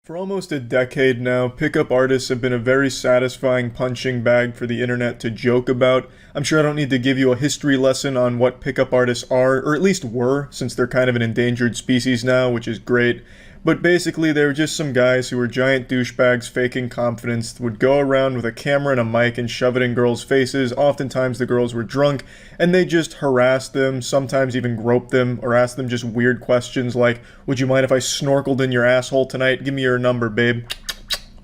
For almost a decade now, pickup artists have been a very satisfying punching bag for the internet to joke about. I'm sure I don't need to give you a history lesson on what pickup artists are, or at least were, since they're kind of an endangered species now, which is great. But basically, they were just some guys who were giant douchebags faking confidence, would go around with a camera and a mic and shove it in girls' faces. Oftentimes the girls were drunk, and they just harassed them, sometimes even groped them, or asked them just weird questions like, "Would you mind if I snorkeled in your asshole tonight? Give me your number, babe."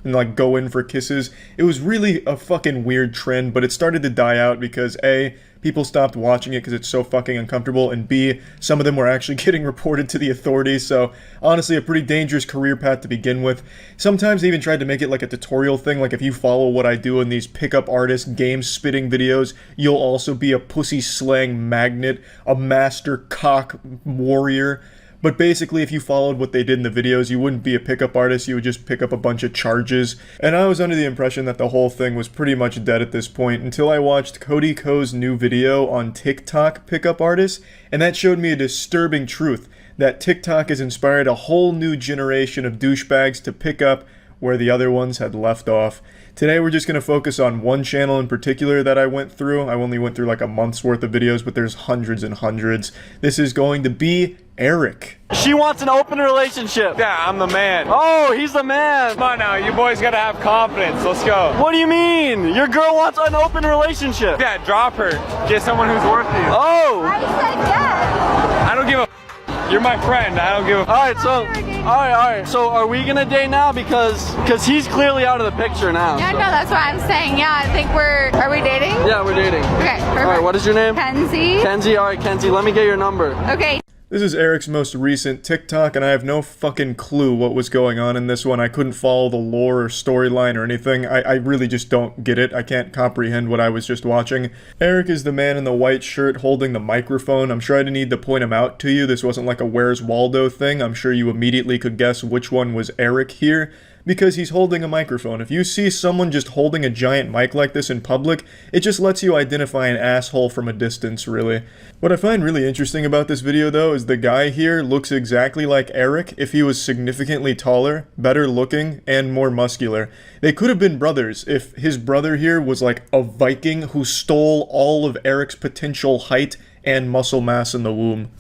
And like go in for kisses. It was really a fucking weird trend, but it started to die out because A, people stopped watching it because it's so fucking uncomfortable, and B, some of them were actually getting reported to the authorities, so honestly a pretty dangerous career path to begin with. Sometimes they even tried to make it like a tutorial thing, like if you follow what I do in these pickup artist game spitting videos, you'll also be a pussy slang magnet, a master cock warrior. But basically, if you followed what they did in the videos, you wouldn't be a pickup artist, you would just pick up a bunch of charges. And I was under the impression that the whole thing was pretty much dead at this point until I watched Cody Ko's new video on TikTok pickup artists, and that showed me a disturbing truth, that TikTok has inspired a whole new generation of douchebags to pick up where the other ones had left off. Today we're just going to focus on one channel in particular that I went through. I only went through like a month's worth of videos, but there's hundreds and hundreds. This is going to be Eric. She wants an open relationship. Yeah, I'm the man. Oh, he's the man. Come on now, you boys gotta have confidence. Let's go. What do you mean? Your girl wants an open relationship. Yeah, drop her. Get someone who's worth you. Oh. I said yes. I don't give a You're my friend. I don't give a Alright, so alright. So are we gonna date now? Because he's clearly out of the picture now. Yeah, so. no, that's what I'm saying. Yeah, I think are we dating? Yeah, we're dating. Okay, perfect. Alright, what is your name? Kenzie. Kenzie, alright, Kenzie, let me get your number. Okay. This is Eric's most recent TikTok, and I have no fucking clue what was going on in this one. I couldn't follow the lore or storyline or anything. I really just don't get it. I can't comprehend what I was just watching. Eric is the man in the white shirt holding the microphone. I'm sure I didn't need to point him out to you. This wasn't like a Where's Waldo thing. I'm sure you immediately could guess which one was Eric here, because he's holding a microphone. If you see someone just holding a giant mic like this in public, it just lets you identify an asshole from a distance, really. What I find really interesting about this video, though, is the guy here looks exactly like Eric if he was significantly taller, better looking, and more muscular. They could have been brothers if his brother here was like a Viking who stole all of Eric's potential height and muscle mass in the womb.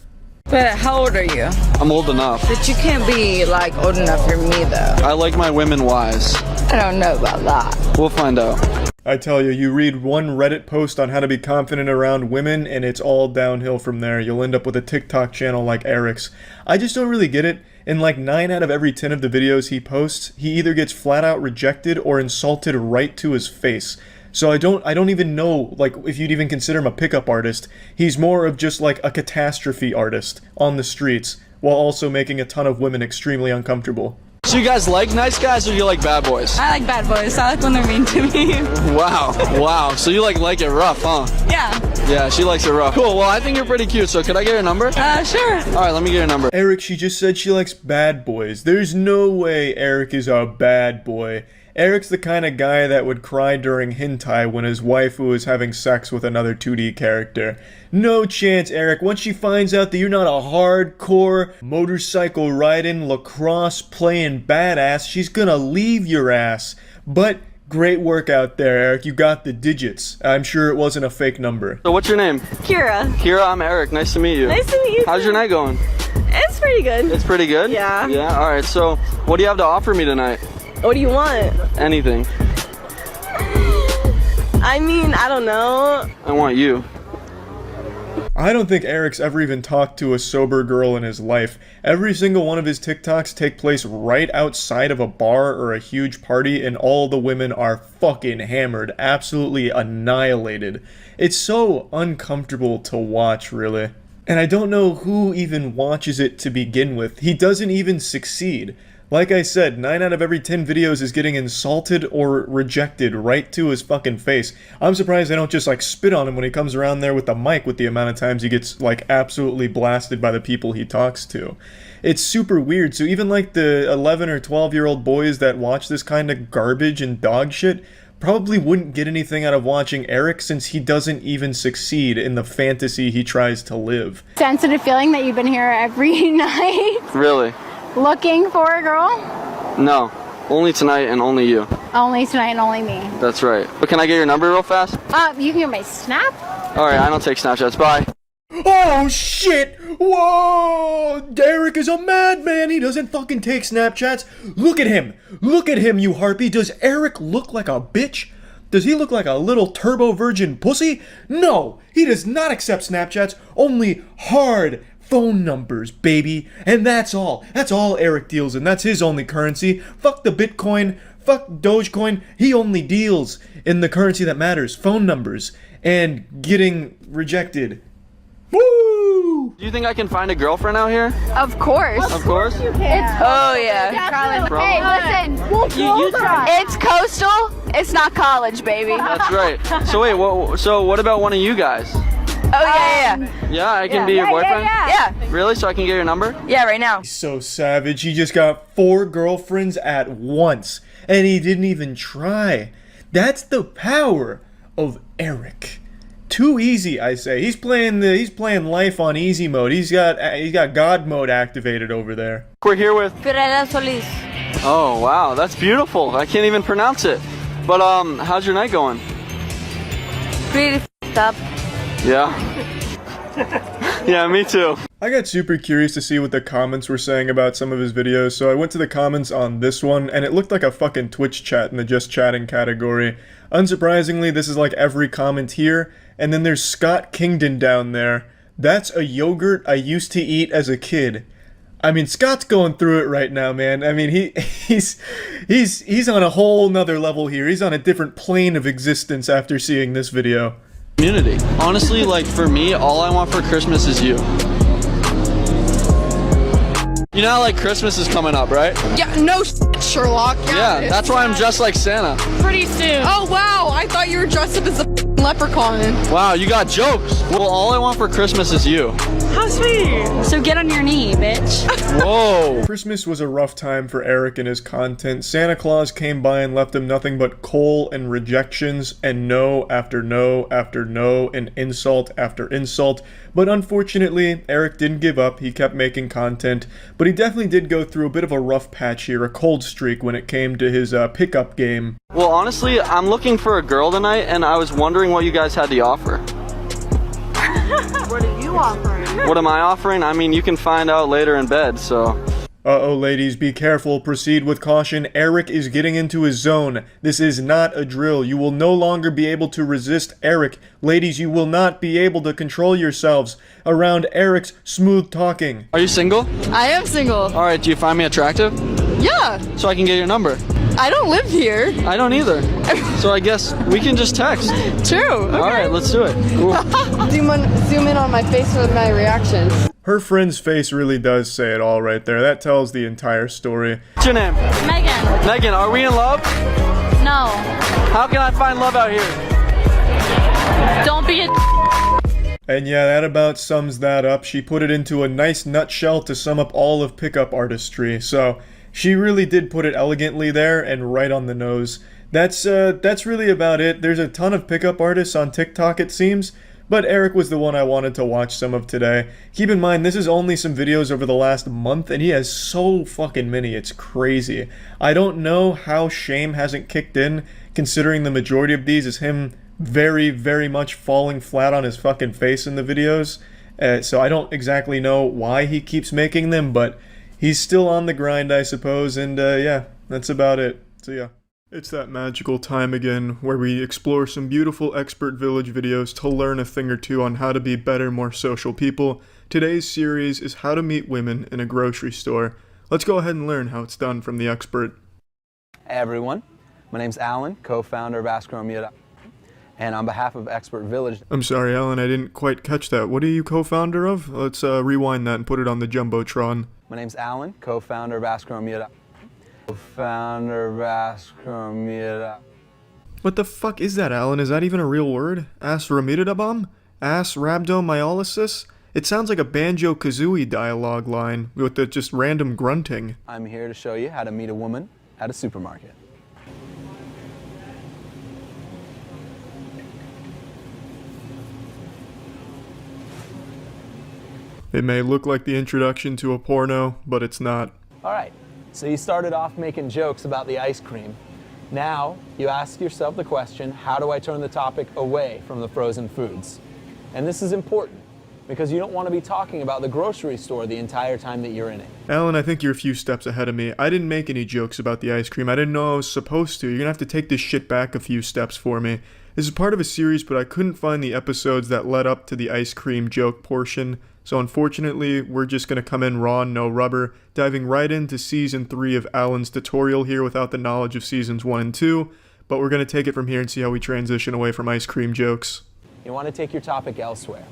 But how old are you? I'm old enough. But you can't be like old enough for me though. I like my women wise. I don't know about that. We'll find out. I tell you read one Reddit post on how to be confident around women, and it's all downhill from there. You'll end up with a TikTok channel like Eric's. I just don't really get it. In like 9 out of every 10 of the videos he posts, he either gets flat out rejected or insulted right to his face. So I don't even know, like, if you'd even consider him a pickup artist. He's more of just like a catastrophe artist on the streets, while also making a ton of women extremely uncomfortable. So you guys like nice guys or you like bad boys? I like bad boys. I like when they're mean to me. Wow. So you like it rough, huh? Yeah. Yeah, she likes it rough. Cool, well I think you're pretty cute, so could I get your number? Sure. Alright, let me get your number. Eric, she just said she likes bad boys. There's no way Eric is a bad boy. Eric's the kind of guy that would cry during hentai when his wife was having sex with another 2D character. No chance, Eric. Once she finds out that you're not a hardcore, motorcycle riding, lacrosse playing badass, she's gonna leave your ass. But great work out there, Eric. You got the digits. I'm sure it wasn't a fake number. So what's your name? Kira. Kira, I'm Eric. Nice to meet you. Nice to meet you. How's your night going? It's pretty good. It's pretty good? Yeah. Yeah, alright. So what do you have to offer me tonight? What do you want? Anything. I mean, I don't know. I want you. I don't think Eric's ever even talked to a sober girl in his life. Every single one of his TikToks take place right outside of a bar or a huge party, and all the women are fucking hammered, absolutely annihilated. It's so uncomfortable to watch, really. And I don't know who even watches it to begin with. He doesn't even succeed. Like I said, 9 out of every 10 videos is getting insulted or rejected right to his fucking face. I'm surprised they don't just like spit on him when he comes around there with the mic with the amount of times he gets like absolutely blasted by the people he talks to. It's super weird. So even like the 11 or 12-year-old boys that watch this kind of garbage and dog shit probably wouldn't get anything out of watching Eric, since he doesn't even succeed in the fantasy he tries to live. Sensitive feeling that you've been here every night Really? looking for a girl. No. Only tonight and only you. Only tonight and only me. That's right. But can I get your number real fast? You can get my Snap? Alright, I don't take Snapchats. Bye. Oh shit! Whoa! Derek is a madman. He doesn't fucking take Snapchats. Look at him. Look at him, you harpy. Does Eric look like a bitch? Does he look like a little turbo virgin pussy? No, he does not accept Snapchats. Only hard phone numbers, baby. And that's all. That's all Eric deals in. That's his only currency. Fuck the Bitcoin. Fuck Dogecoin. He only deals in the currency that matters. Phone numbers. And getting rejected. Woo! Do you think I can find a girlfriend out here? Of course. Of course? It's Oh yeah. Hey, listen. It's coastal. It's not college, baby. That's right. So wait, what about one of you guys? Oh yeah. Yeah, I can be your boyfriend? Yeah. Really? So I can get your number? Yeah, right now. He's so savage. He just got 4 girlfriends at once. And he didn't even try. That's the power of Eric. Too easy, I say. He's playing life on easy mode. He's got God mode activated over there. We're here with... Solis. Oh, wow. That's beautiful. I can't even pronounce it. But, how's your night going? Pretty f***ed up. Yeah. Yeah, me too. I got super curious to see what the comments were saying about some of his videos, so I went to the comments on this one, and it looked like a fucking Twitch chat in the just chatting category. Unsurprisingly, this is like every comment here, and then there's Scott Kingdon down there. That's a yogurt I used to eat as a kid. I mean, Scott's going through it right now, man. I mean, he's on a whole nother level here. He's on a different plane of existence after seeing this video. Community. Honestly, like, for me, all I want for Christmas is you. You know how, like, Christmas is coming up, right? Yeah, no Sherlock. Yeah, that's why I'm dressed like Santa. Pretty soon. Oh wow, I thought you were dressed up as a leprechaun. Wow, you got jokes. Well, all I want for Christmas is you. How sweet. So get on your knee, bitch. Whoa. Christmas was a rough time for Eric and his content. Santa Claus came by and left him nothing but coal and rejections and no after no after no and insult after insult. But unfortunately, Eric didn't give up. He kept making content, but he definitely did go through a bit of a rough patch here, a cold streak when it came to his pickup game. Well, honestly, I'm looking for a girl tonight, and I was wondering what you guys had to offer. What are you offering? What am I offering? I mean, you can find out later in bed, so... Uh-oh, ladies, be careful. Proceed with caution. Eric is getting into his zone. This is not a drill. You will no longer be able to resist Eric. Ladies, you will not be able to control yourselves around Eric's smooth talking. Are you single? I am single. Alright, do you find me attractive? Yeah. So I can get your number. I don't live here. I don't either. So I guess we can just text. True. Okay. Alright, let's do it. Cool. Zoom in on my face with my reaction. Her friend's face really does say it all right there. That tells the entire story. What's your name? Megan. Megan, are we in love? No. How can I find love out here? Don't be a And yeah, that about sums that up. She put it into a nice nutshell to sum up all of pickup artistry. So she really did put it elegantly there and right on the nose. That's really about it. There's a ton of pickup artists on TikTok, it seems, but Eric was the one I wanted to watch some of today. Keep in mind, this is only some videos over the last month, and he has so fucking many, it's crazy. I don't know how shame hasn't kicked in, considering the majority of these is him very, very much falling flat on his fucking face in the videos. So I don't exactly know why he keeps making them, but he's still on the grind, I suppose, and yeah, that's about it. So yeah. It's that magical time again, where we explore some beautiful expert village videos to learn a thing or two on how to be better, more social people. Today's series is how to meet women in a grocery store. Let's go ahead and learn how it's done from the expert. Hey everyone, my name's Alan, co-founder of AskRomeo, and on behalf of Expert Village... I'm sorry, Alan, I didn't quite catch that. What are you co-founder of? Let's rewind that and put it on the Jumbotron. My name's Alan, co-founder of AskRomeo. Co-founder of AskRomeo. What the fuck is that, Alan? Is that even a real word? Asramidabam? Rhabdomyolysis? It sounds like a Banjo-Kazooie dialogue line with the just random grunting. I'm here to show you how to meet a woman at a supermarket. It may look like the introduction to a porno, but it's not. All right, So you started off making jokes about the ice cream. Now you ask yourself the question, how do I turn the topic away from the frozen foods? And this is important because you don't want to be talking about the grocery store the entire time that you're in it. Alan, I think you're a few steps ahead of me. I didn't make any jokes about the ice cream. I didn't know I was supposed to. You're gonna have to take this shit back a few steps for me. This is part of a series, but I couldn't find the episodes that led up to the ice cream joke portion. So unfortunately, we're just gonna come in raw and no rubber, diving right into Season 3 of Alan's tutorial here without the knowledge of Seasons 1 and 2. But we're gonna take it from here and see how we transition away from ice cream jokes. You want to take your topic elsewhere.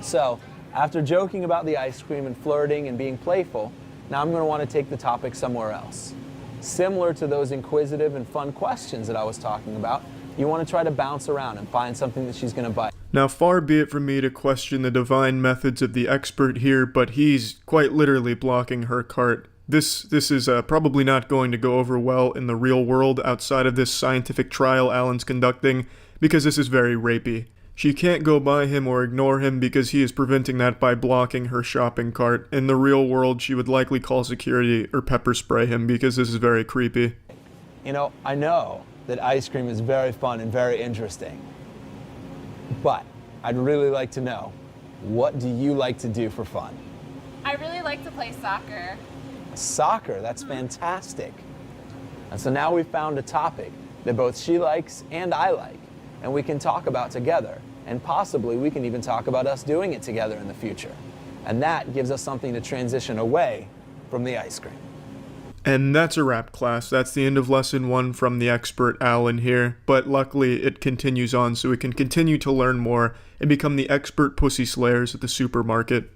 So, after joking about the ice cream and flirting and being playful, now I'm going to want to take the topic somewhere else. Similar to those inquisitive and fun questions that I was talking about, you want to try to bounce around and find something that she's going to bite. Now, far be it from me to question the divine methods of the expert here, but he's quite literally blocking her cart. This is probably not going to go over well in the real world outside of this scientific trial Alan's conducting, because this is very rapey. She can't go by him or ignore him because he is preventing that by blocking her shopping cart. In the real world, she would likely call security or pepper spray him because this is very creepy. You know, I know that ice cream is very fun and very interesting, but I'd really like to know, what do you like to do for fun? I really like to play soccer. Soccer, that's fantastic. And so now we've found a topic that both she likes and I like, and we can talk about together, and possibly we can even talk about us doing it together in the future. And that gives us something to transition away from the ice cream. And that's a wrap, class. That's the end of Lesson 1 from the expert Alan here, but luckily it continues on so we can continue to learn more and become the expert pussy slayers at the supermarket.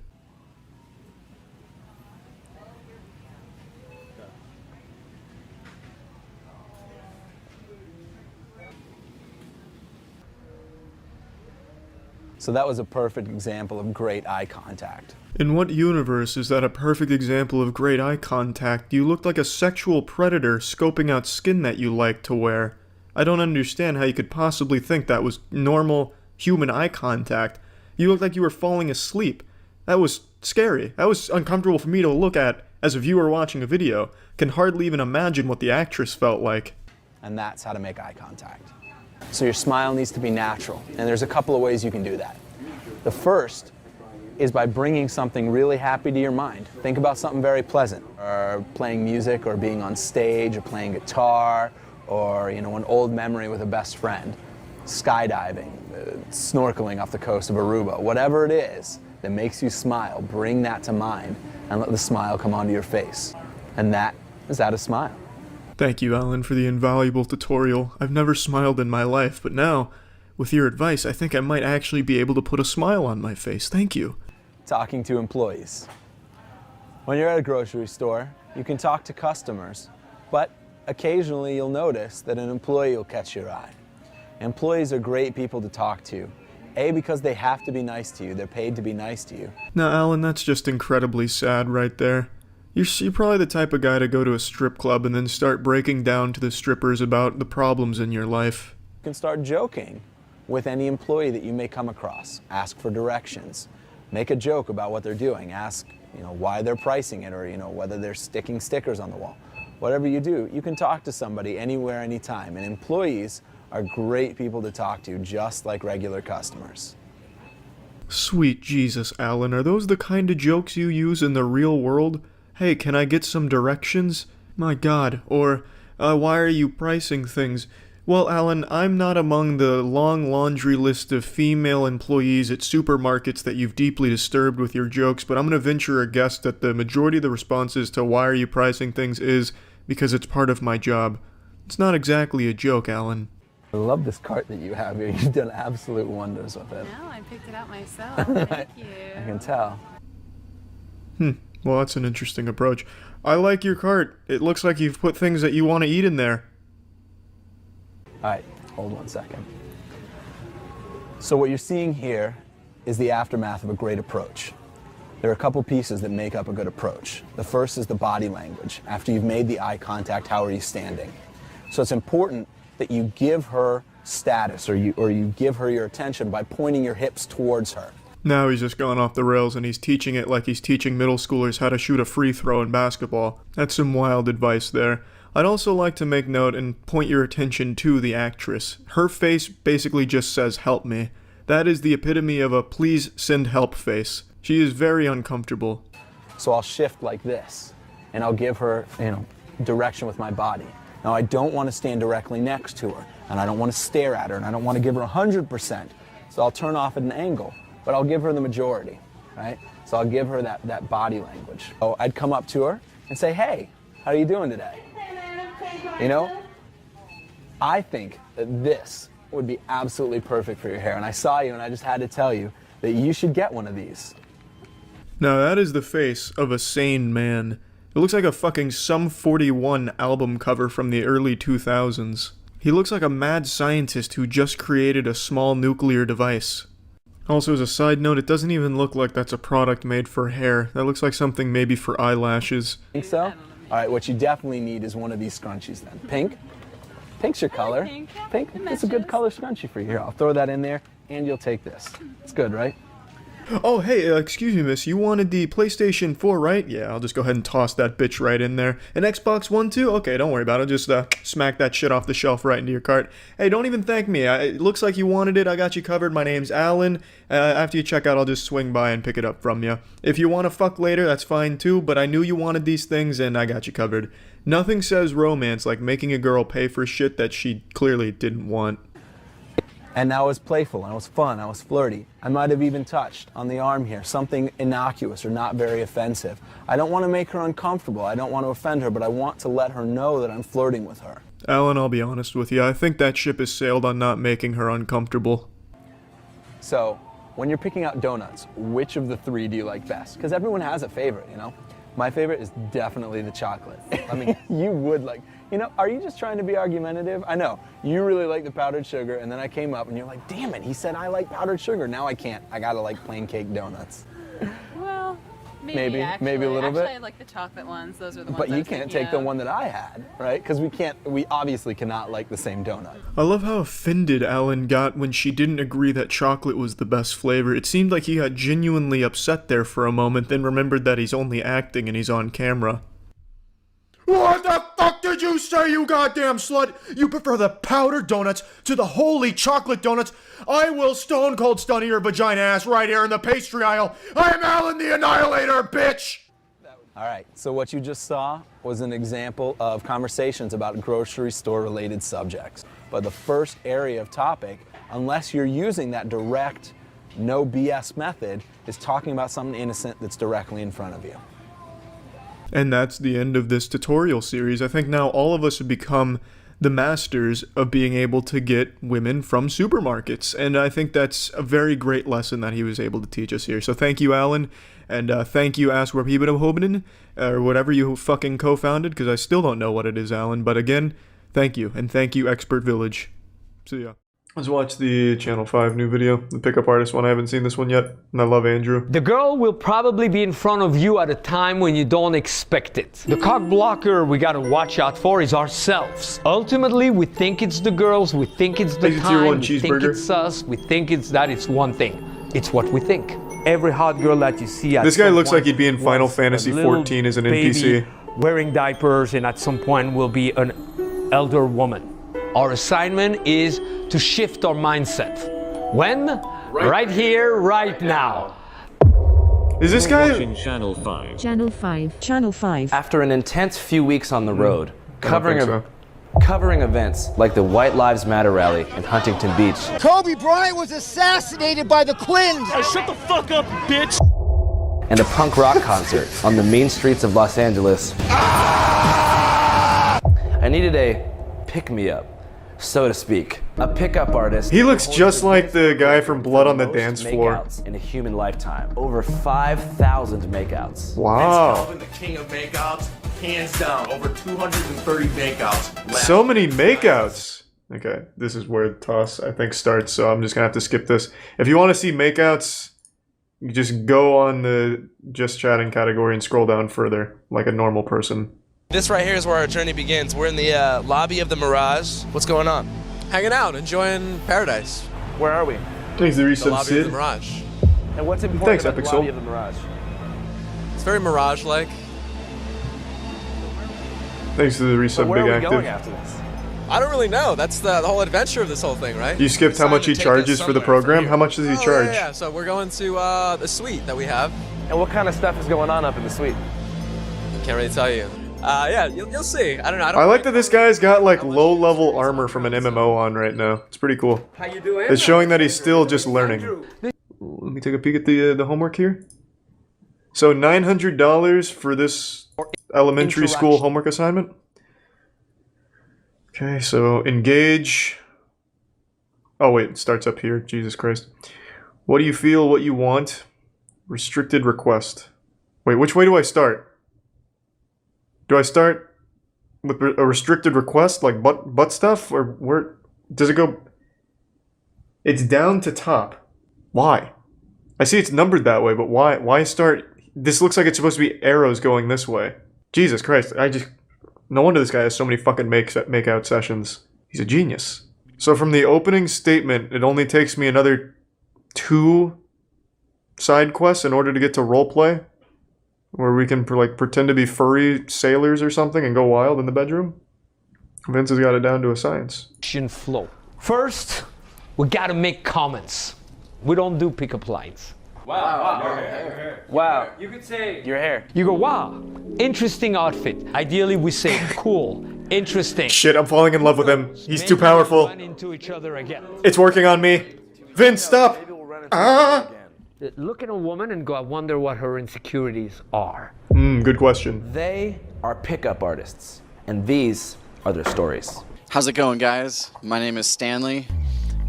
So that was a perfect example of great eye contact. In what universe is that a perfect example of great eye contact? You looked like a sexual predator scoping out skin that you like to wear. I don't understand how you could possibly think that was normal human eye contact. You looked like you were falling asleep. That was scary. That was uncomfortable for me to look at as a viewer watching a video. Can hardly even imagine what the actress felt like. And that's how to make eye contact. So your smile needs to be natural, and there's a couple of ways you can do that. The first is by bringing something really happy to your mind. Think about something very pleasant, or playing music, or being on stage, or playing guitar, or an old memory with a best friend, skydiving, snorkeling off the coast of Aruba, whatever it is that makes you smile, bring that to mind and let the smile come onto your face. And that is a smile. Thank you, Alan, for the invaluable tutorial. I've never smiled in my life, but now, with your advice, I think I might actually be able to put a smile on my face. Thank you. Talking to employees. When you're at a grocery store, you can talk to customers, but occasionally you'll notice that an employee will catch your eye. Employees are great people to talk to. A, because they have to be nice to you. They're paid to be nice to you. Now, Alan, that's just incredibly sad right there. You're probably the type of guy to go to a strip club and then start breaking down to the strippers about the problems in your life. You can start joking with any employee that you may come across. Ask for directions. Make a joke about what they're doing. Ask, why they're pricing it, or, whether they're sticking stickers on the wall. Whatever you do, you can talk to somebody anywhere, anytime. And employees are great people to talk to, just like regular customers. Sweet Jesus, Alan, are those the kind of jokes you use in the real world? Hey, can I get some directions? My God. Or, why are you pricing things? Well, Alan, I'm not among the long laundry list of female employees at supermarkets that you've deeply disturbed with your jokes, but I'm going to venture a guess that the majority of the responses to why are you pricing things is because it's part of my job. It's not exactly a joke, Alan. I love this cart that you have here. You've done absolute wonders with it. No, I picked it out myself. Thank you. I can tell. Well, that's an interesting approach. I like your cart. It looks like you've put things that you want to eat in there. All right, hold 1 second. So what you're seeing here is the aftermath of a great approach. There are a couple pieces that make up a good approach. The first is the body language. After you've made the eye contact, how are you standing? So it's important that you give her status, or you give her your attention by pointing your hips towards her. Now he's just gone off the rails and he's teaching it like he's teaching middle schoolers how to shoot a free throw in basketball. That's some wild advice there. I'd also like to make note and point your attention to the actress. Her face basically just says, "Help me." That is the epitome of a please send help face. She is very uncomfortable. So I'll shift like this, and I'll give her, direction with my body. Now I don't want to stand directly next to her, and I don't want to stare at her, and I don't want to give her 100%. So I'll turn off at an angle, but I'll give her the majority, right? So I'll give her that body language. So I'd come up to her and say, "Hey, how are you doing today?" I think that this would be absolutely perfect for your hair, and I saw you and I just had to tell you that you should get one of these. Now that is the face of a sane man. It looks like a fucking Sum 41 album cover from the early 2000s. He looks like a mad scientist who just created a small nuclear device. Also, as a side note, it doesn't even look like that's a product made for hair. That looks like something maybe for eyelashes. Think so? Alright, what you definitely need is one of these scrunchies then. Pink? Pink's your color. Pink? It's a good color scrunchie for you. Here, I'll throw that in there, and you'll take this. It's good, right? Oh, hey, excuse me, miss, you wanted the PlayStation 4, right? Yeah, I'll just go ahead and toss that bitch right in there. An Xbox One, too? Okay, don't worry about it. Just smack that shit off the shelf right into your cart. Hey, don't even thank me. It looks like you wanted it. I got you covered. My name's Alan. After you check out, I'll just swing by and pick it up from you. If you want to fuck later, that's fine, too, but I knew you wanted these things, and I got you covered. Nothing says romance like making a girl pay for shit that she clearly didn't want. And that was playful, and it was fun, I was flirty. I might have even touched on the arm here, something innocuous or not very offensive. I don't want to make her uncomfortable, I don't want to offend her, but I want to let her know that I'm flirting with her. Alan, I'll be honest with you, I think that ship has sailed on not making her uncomfortable. So, when you're picking out donuts, which of the three do you like best? Because everyone has a favorite, My favorite is definitely the chocolate. I mean, you would like, are you just trying to be argumentative? I know, you really like the powdered sugar, and then I came up and you're like, damn it, he said I like powdered sugar. Now I can't, I gotta like plain cake donuts. Well, maybe a little bit. I like the chocolate ones, those are the ones But you can't take the one that I had, right? Because we obviously cannot like the same donut. I love how offended Alan got when she didn't agree that chocolate was the best flavor. It seemed like he got genuinely upset there for a moment, then remembered that he's only acting and he's on camera. What the fuck did you say, you goddamn slut? You prefer the powdered donuts to the holy chocolate donuts? I will stone cold stun your vagina ass right here in the pastry aisle. I'm Alan the Annihilator, bitch! Alright, so what you just saw was an example of conversations about grocery store related subjects. But the first area of topic, unless you're using that direct, no BS method, is talking about something innocent that's directly in front of you. And that's the end of this tutorial series. I think now all of us have become the masters of being able to get women from supermarkets. And I think that's a very great lesson that he was able to teach us here. So thank you, Alan. And thank you, Aswarpibidahobinin, or whatever you fucking co-founded, because I still don't know what it is, Alan. But again, thank you. And thank you, Expert Village. See ya. Let's watch the Channel 5 new video, the pickup artist one. I haven't seen this one yet, and I love Andrew. The girl will probably be in front of you at a time when you don't expect it. The cock blocker we gotta watch out for is ourselves. Ultimately, we think it's the girls, we think it's the time, we think it's us, we think it's that, it's one thing. It's what we think. Every hot girl that you see at this guy looks like he'd be in Final Fantasy XIV as an NPC. Wearing diapers, and at some point will be an elder woman. Our assignment is to shift our mindset. When? Right here, right now. Is this guy? Channel 5. Channel 5. Channel 5. After an intense few weeks on the road, covering events like the White Lives Matter rally in Huntington Beach. Kobe Bryant was assassinated by the Quins. Hey, shut the fuck up, bitch. And a punk rock concert on the mean streets of Los Angeles. I needed a pick-me-up, so to speak. A pickup artist. He looks just like the guy from Blood on the Dance Floor. In a human lifetime. Over 5,000 makeouts. Wow. Calvin, the king of makeouts, hands down. Over 230 makeouts. So many makeouts. Okay, this is where the toss, I think, starts, so I'm just gonna have to skip this. If you want to see makeouts, you just go on the Just Chatting category and scroll down further, like a normal person. This right here is where our journey begins. We're in the lobby of the Mirage. What's going on? Hanging out, enjoying paradise. Where are we? Thanks, the lobby of the Mirage. And what's important Thanks, about Epic the Soul. lobby of the Mirage? It's very Mirage-like. Thanks to the resub Where Big are we going Active. after this? I don't really know. That's the whole adventure of this whole thing, right? You skipped how much he charges for the program? How much does he charge? Yeah. So we're going to the suite that we have. And what kind of stuff is going on up in the suite? Can't really tell you. Yeah, you'll see. I don't know. I like that this guy's got like low-level armor from an MMO on right now. It's pretty cool. How you doing? It's showing that he's still just learning. Let me take a peek at the homework here. So $900 for this elementary school homework assignment. Okay, so engage. Oh wait, it starts up here. Jesus Christ. What do you feel? What you want? Restricted request. Wait, which way do I start? Do I start with a restricted request, like butt stuff, or where does it go? It's down to top. Why? I see it's numbered that way, but why? Why start? This looks like it's supposed to be arrows going this way. Jesus Christ! No wonder this guy has so many fucking make-out sessions. He's a genius. So from the opening statement, it only takes me another 2 side quests in order to get to roleplay, where we can like pretend to be furry sailors or something and go wild in the bedroom. Vince has got it down to a science. Flow. First, we gotta make comments. We don't do pickup lines. Wow. You could say Your hair. You go, wow, interesting outfit. Ideally, we say cool, interesting. Shit, I'm falling in love with him. He's too powerful. Run into each other again. It's working on me. Vince, stop! Ah! Look at a woman and go, I wonder what her insecurities are. Good question. They are pickup artists, and these are their stories. How's it going, guys? My name is Stanley.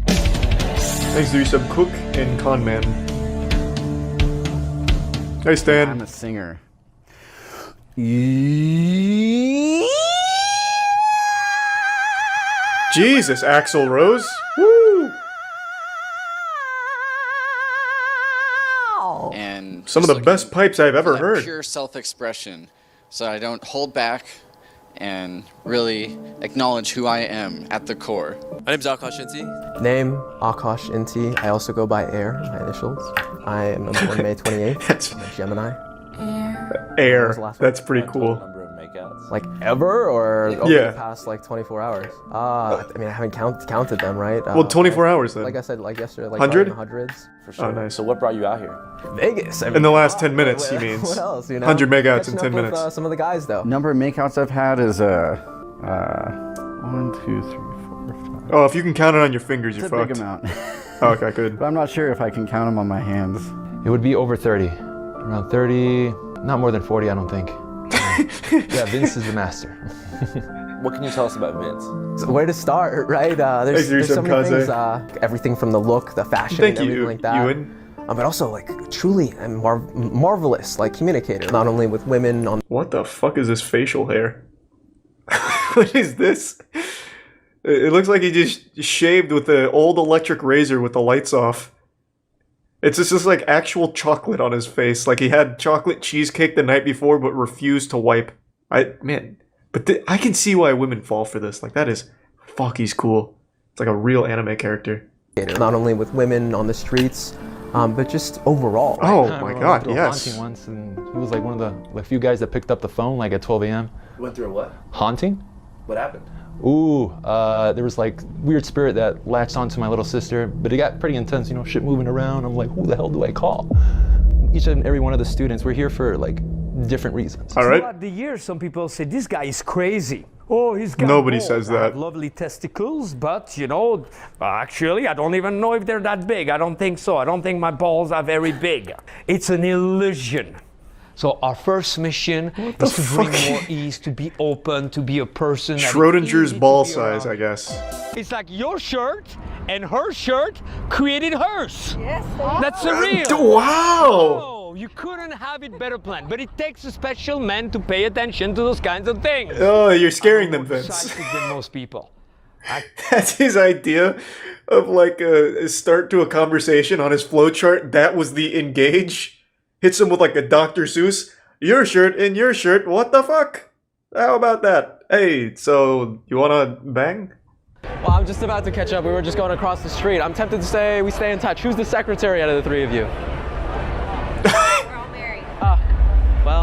Thanks to resub Cook and Conman. Hey, Stan. I'm a singer. Jesus, Axl Rose. Woo! And Some of the best pipes I've ever heard. Pure self-expression, so I don't hold back and really acknowledge who I am at the core. My name's Akash Inti. Name, Akash Inti. I also go by Air, my initials. I am born May 28th. I'm a Gemini. Air. That's pretty cool. Like ever, or over Yeah. the past like 24 hours? I mean, I haven't counted them, right? Well, 24 hours then. Like I said, like yesterday, like 100? in the hundreds. For sure. Oh, nice. So what brought you out here? Vegas. I mean, In the last 10 minutes, he means. What else, you know? 100 makeouts in Catching 10 up with, minutes. some of the guys, though. Number of makeouts I've had is 1, 2, 3, 4, 5. Oh, if you can count it on your fingers, It's you're a fucked. big amount. Oh, okay, good. But I'm not sure if I can count them on my hands. It would be over 30. Around 30, not more than 40, I don't think. Yeah, Vince is the master. What can you tell us about Vince? So where to start, right? There's so many things. Everything from the look, the fashion, and everything like that. But also, like, truly a marvelous, like, communicator. Not only with women on. What the fuck is this facial hair? What is this? It looks like he just shaved with the old electric razor with the lights off. It's just like actual chocolate on his face. Like he had chocolate cheesecake the night before but refused to wipe. I can see why women fall for this. Like that is, fuck, he's cool. It's like a real anime character. Not only with women on the streets, but just overall. Oh my god, I went yes. through a haunting once, and he was like one of the few guys that picked up the phone like at 12 a.m. You went through a what? Haunting? What happened? Ooh, there was like weird spirit that latched onto my little sister, but it got pretty intense, you know, shit moving around. I'm like, who the hell do I call? Each and every one of the students, we're here for like different reasons. All right. Throughout the years, some people say, this guy is crazy. Oh, he's got Nobody balls. says I have that. lovely testicles, but you know, actually, I don't even know if they're that big. I don't think so. I don't think my balls are very big. It's an illusion. So our first mission is to bring more ease, to be open, to be a person. Schrodinger's ball size, I guess. It's like your shirt and her shirt created hers. Yes. That's surreal. Wow. Oh, you couldn't have it better planned. But it takes a special man to pay attention to those kinds of things. Oh, you're scaring them, Vince. Psychic than most people. That's his idea of like a start to a conversation on his flowchart. That was the engage. Hits him with like a Dr. Seuss. Your shirt and your shirt. What the fuck? How about that? Hey, so you wanna bang? Well, I'm just about to catch up. We were just going across the street. I'm tempted to say we stay in touch. Who's the secretary out of the three of you?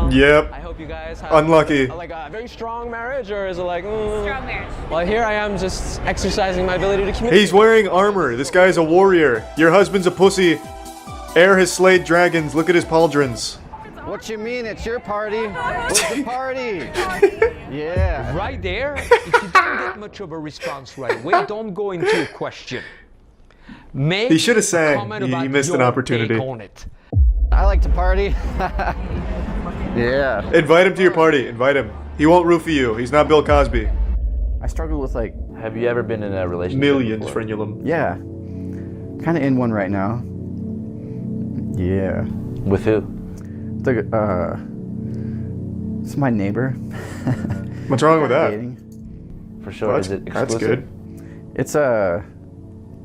well. Yep. I hope you guys have unlucky. like a very strong marriage, or is it like Strong marriage. Well, here I am just exercising my ability to communicate. He's wearing armor. This guy's a warrior. Your husband's a pussy. Air has slayed dragons. Look at his pauldrons. What you mean? It's your party. Where's the party? Yeah. Right there, if you don't get much of a response right away, don't go into a question. Make He should have a sang. comment He about missed an your opportunity. take on it. I like to party. Yeah. Invite him to your party. Invite him. He won't roofie you. He's not Bill Cosby. I struggle with like. Have you ever been in a relationship? Millions, before? frenulum. Yeah. Kind of in one right now. Yeah. With who? It's my neighbor. What's wrong with that? Dating. For sure. Well, Is it that's exclusive? good. It's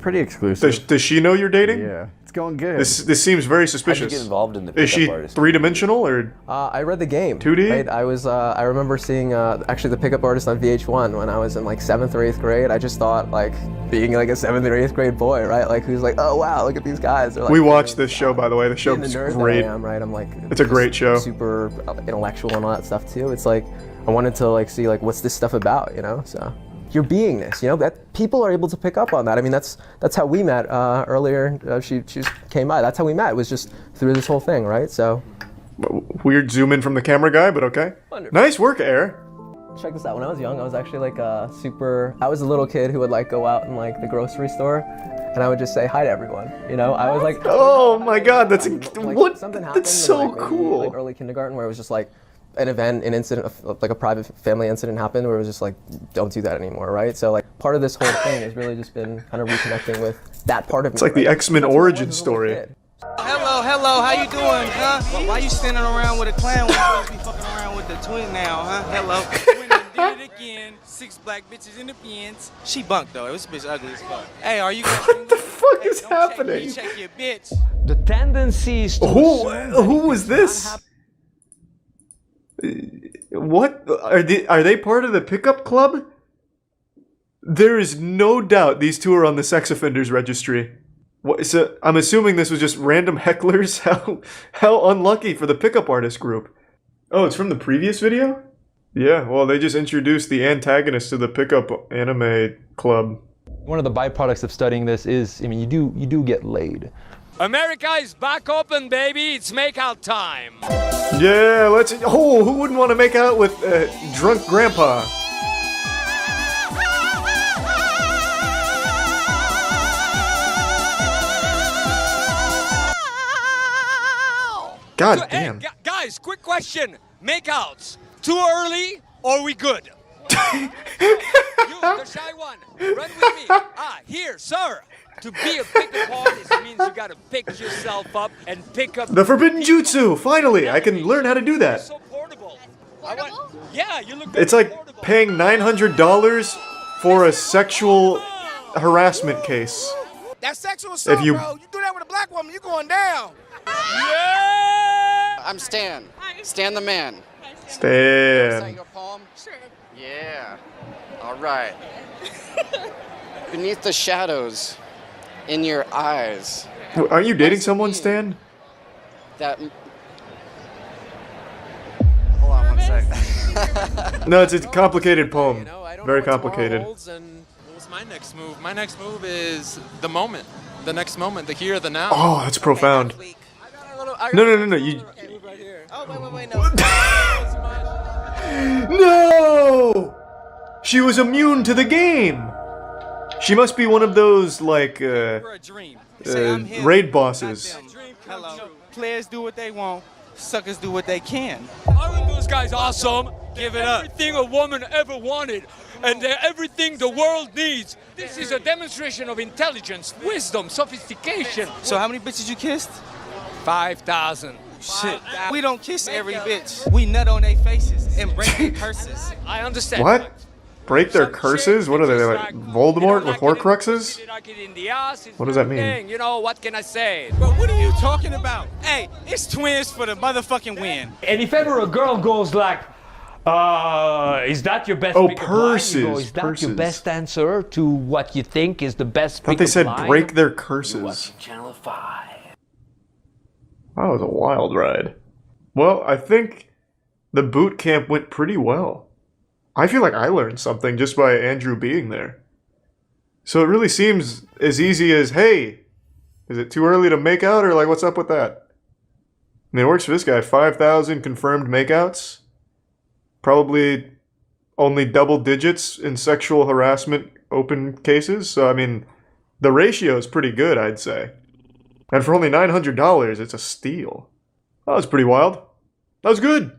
pretty exclusive. Does she know you're dating? Yeah. It's going good. This seems very How'd you suspicious. get involved in the Is she pickup artist? three-dimensional or? I read the game. 2D? Right? I remember seeing actually the pickup artist on VH1 when I was in like 7th or 8th grade. I just thought like being like a 7th or 8th grade boy, right? Like who's like, oh wow, look at these guys. They're, like, We watched this show, by the way. The show's being the nerd great. that I am, right? I'm like, It's a great show. Super intellectual and all that stuff too. It's like I wanted to like see like what's this stuff about, you know? So your beingness, you know, that people are able to pick up on that. I mean, that's how we met earlier. She just came by. That's how we met. It was just through this whole thing, right? So Weird zoom in from the camera guy, but okay. Wonderful. Nice work, Air. check this out. When I was young, I was actually like I was a little kid who would like go out in like the grocery store, and I would just say hi to everyone. You know, I was like, oh my God, that's like, what? Something happened That's so in, like, maybe, cool. like early kindergarten, where it was just like an event, an incident, like a private family incident happened, where it was just like, don't do that anymore, right? So like part of this whole thing has really just been kind of reconnecting with that part of me. It's like the X-Men origin story. Hello, how you doing, huh? Why you standing around with a clown when you supposed to be fucking around with the twin now, huh? Hello. Twin and did it again. 6 black bitches in the bins. She bunked though. This bitch ugly as fuck. Hey, are you? What the fuck is happening? Check your bitch. The tendency is to Who was this? What are they part of the pickup club? There is no doubt these two are on the sex offenders registry. What, so I'm assuming this was just random hecklers. How unlucky for the pickup artist group. Oh, it's from the previous video? Yeah, well, they just introduced the antagonist to the pickup anime club. One of the byproducts of studying this is, I mean, you do get laid. America is back open, baby. It's makeout time. Yeah, let's. Oh, who wouldn't want to make out with drunk grandpa? God damn. Hey, guys, quick question. Makeouts, too early or we good? You, the shy one, run with me. Here, sir. To be a pickup artist means you gotta pick yourself up and pick up The forbidden jutsu! Finally, I can learn how to do that. So portable. Yeah, you look. It's like paying $900 for a sexual harassment case. That's sexual assault, If you- bro. You do that with a black woman, you going down. I'm Stan. Stan the man. Stan. Recite your poem? Sure. Yeah. All right. Beneath the shadows, in your eyes. Aren't you dating someone, Stan? That. Hold on 1 sec. No, it's a complicated poem. Very complicated. And what's my next move? My next move is the moment. The next moment, the here, the now. Oh, that's profound. No, you... Oh, wait, no. No! She was immune to the game! She must be one of those, like, raid bosses. Hello. Players do what they want. Suckers do what they can. Aren't those guys awesome? Give it up. Everything a woman ever wanted, and they're everything the world needs. This is a demonstration of intelligence, wisdom, sophistication. So how many bitches you kissed? 5,000. Shit. We don't kiss every bitch. We nut on their faces and break their curses. I understand. What? Break their curses? What are they, like Voldemort with Horcruxes? What does that mean? You know, what can I say? But what are you talking about? Hey, it's twins for the motherfucking win. And if ever a girl goes like, is that your best pickup purses, line? You go, is that purses. your best answer to what you think is the best I thought they pickup said line? break their curses. Channel 5. That was a wild ride. Well, I think the boot camp went pretty well. I feel like I learned something just by Andrew being there. So it really seems as easy as, hey, is it too early to make out, or like what's up with that? I mean, it works for this guy. 5,000 confirmed makeouts. Probably only double digits in sexual harassment open cases. So, I mean, the ratio is pretty good, I'd say. And for only $900, it's a steal. That was pretty wild. That was good.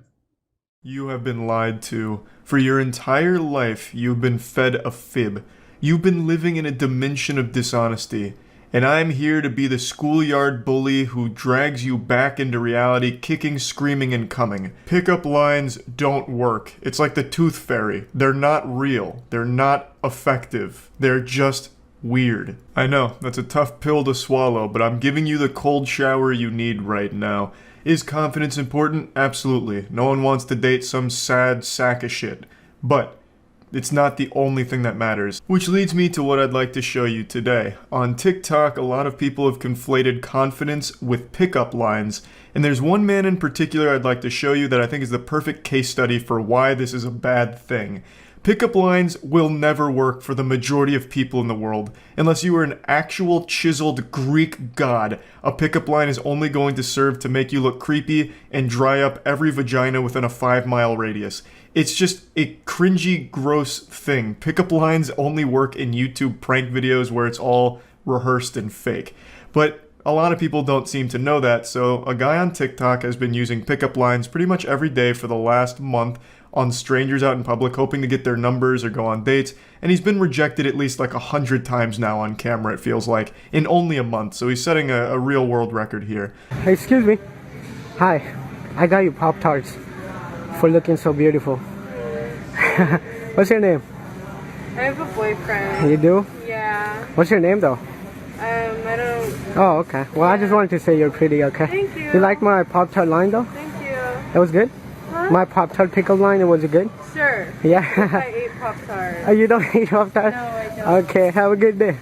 You have been lied to. For your entire life, you've been fed a fib. You've been living in a dimension of dishonesty. And I'm here to be the schoolyard bully who drags you back into reality, kicking, screaming, and coming. Pickup lines don't work. It's like the tooth fairy. They're not real. They're not effective. They're just weird. I know, that's a tough pill to swallow, but I'm giving you the cold shower you need right now. Is confidence important? Absolutely. No one wants to date some sad sack of shit. But it's not the only thing that matters. Which leads me to what I'd like to show you today. On TikTok, a lot of people have conflated confidence with pickup lines, and there's one man in particular I'd like to show you that I think is the perfect case study for why this is a bad thing. Pickup lines will never work for the majority of people in the world. Unless you are an actual chiseled Greek god, a pickup line is only going to serve to make you look creepy and dry up every vagina within a 5-mile radius. It's just a cringy, gross thing. Pickup lines only work in YouTube prank videos where it's all rehearsed and fake. But a lot of people don't seem to know that, so a guy on TikTok has been using pickup lines pretty much every day for the last month on strangers out in public, hoping to get their numbers or go on dates, and he's been rejected at least like 100 times now on camera, it feels like, in only a month, so he's setting a real world record here. Excuse me. Hi, I got you Pop-Tarts for looking so beautiful. What's your name? I have a boyfriend. You do? Yeah. What's your name though? I don't... Oh, okay. Well, I just wanted to say you're pretty, okay? Thank you. You like my Pop-Tart line though? Thank you. That was good? Huh? My Pop-Tart pickle line, was it good? Sure. Yeah. I ate Pop-Tarts. Oh, you don't eat Pop-Tart? No, I don't. Okay, have a good day.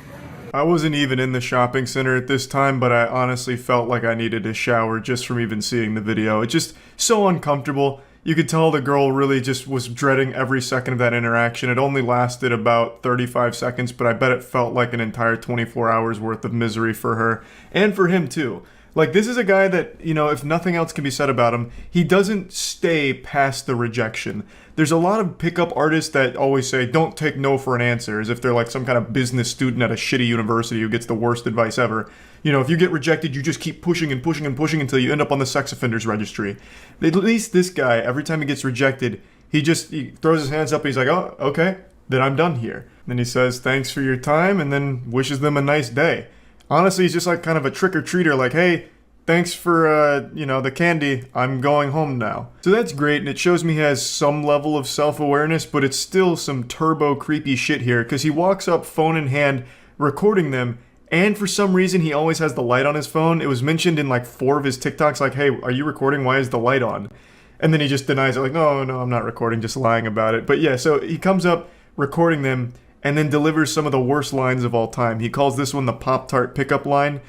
I wasn't even in the shopping center at this time, but I honestly felt like I needed a shower just from even seeing the video. It's just so uncomfortable. You could tell the girl really just was dreading every second of that interaction. It only lasted about 35 seconds, but I bet it felt like an entire 24 hours worth of misery for her. And for him, too. Like, this is a guy that, you know, if nothing else can be said about him, he doesn't stay past the rejection. There's a lot of pickup artists that always say, don't take no for an answer, as if they're like some kind of business student at a shitty university who gets the worst advice ever. You know, if you get rejected, you just keep pushing and pushing and pushing until you end up on the sex offenders registry. At least this guy, every time he gets rejected, he throws his hands up and he's like, oh, okay, then I'm done here. Then he says, thanks for your time, and then wishes them a nice day. Honestly, he's just like kind of a trick-or-treater, like, hey, thanks for, you know, the candy, I'm going home now. So that's great, and it shows me he has some level of self-awareness, but it's still some turbo creepy shit here, because he walks up, phone in hand, recording them, and for some reason he always has the light on his phone. It was mentioned in like 4 of his TikToks, like, hey, are you recording? Why is the light on? And then he just denies it, like, no, I'm not recording, just lying about it. But yeah, so he comes up recording them, and then delivers some of the worst lines of all time. He calls this one the Pop-Tart pickup line,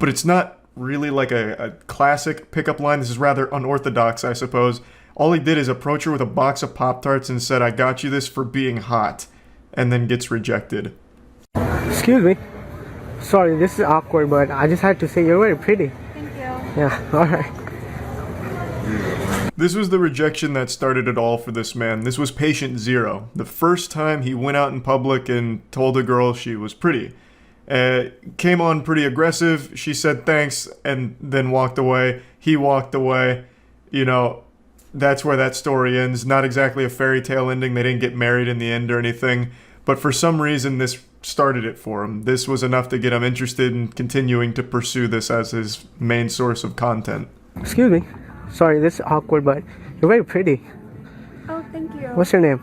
but it's not really like a classic pickup line. This is rather unorthodox, I suppose. All he did is approach her with a box of Pop-Tarts and said, I got you this for being hot, and then gets rejected. Excuse me. Sorry, this is awkward, but I just had to say you're very pretty. Thank you. Yeah, alright. This was the rejection that started it all for this man. This was patient 0. The first time he went out in public and told a girl she was pretty. Came on pretty aggressive. She said thanks and then walked away. He walked away. You know, that's where that story ends. Not exactly a fairy tale ending. They didn't get married in the end or anything. But for some reason, this started it for him. This was enough to get him interested in continuing to pursue this as his main source of content. Excuse me. Sorry, this is awkward, but you're very pretty. Oh, thank you. What's your name?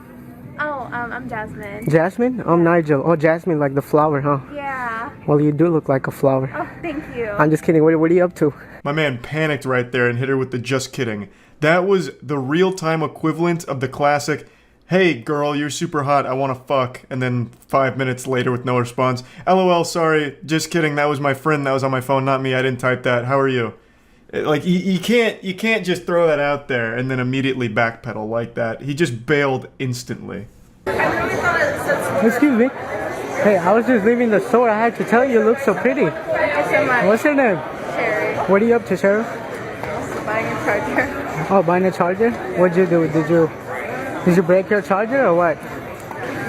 Oh, I'm Jasmine. Jasmine? I'm Nigel. Oh, Jasmine, like the flower, huh? Yeah. Well, you do look like a flower. Oh, thank you. I'm just kidding. What are you up to? My man panicked right there and hit her with the just kidding. That was the real-time equivalent of the classic, hey, girl, you're super hot, I want to fuck, and then 5 minutes later with no response. LOL, sorry, just kidding, that was my friend, that was on my phone, not me, I didn't type that, how are you? Like you can't just throw that out there and then immediately backpedal like that. He just bailed instantly. Excuse me. Hey, I was just leaving the store. I had to tell you, you look so pretty. Thank you so much. What's your name? Sherry. What are you up to, Cheryl? Buying a charger. Oh, buying a charger? What'd you do? Did you break your charger or what?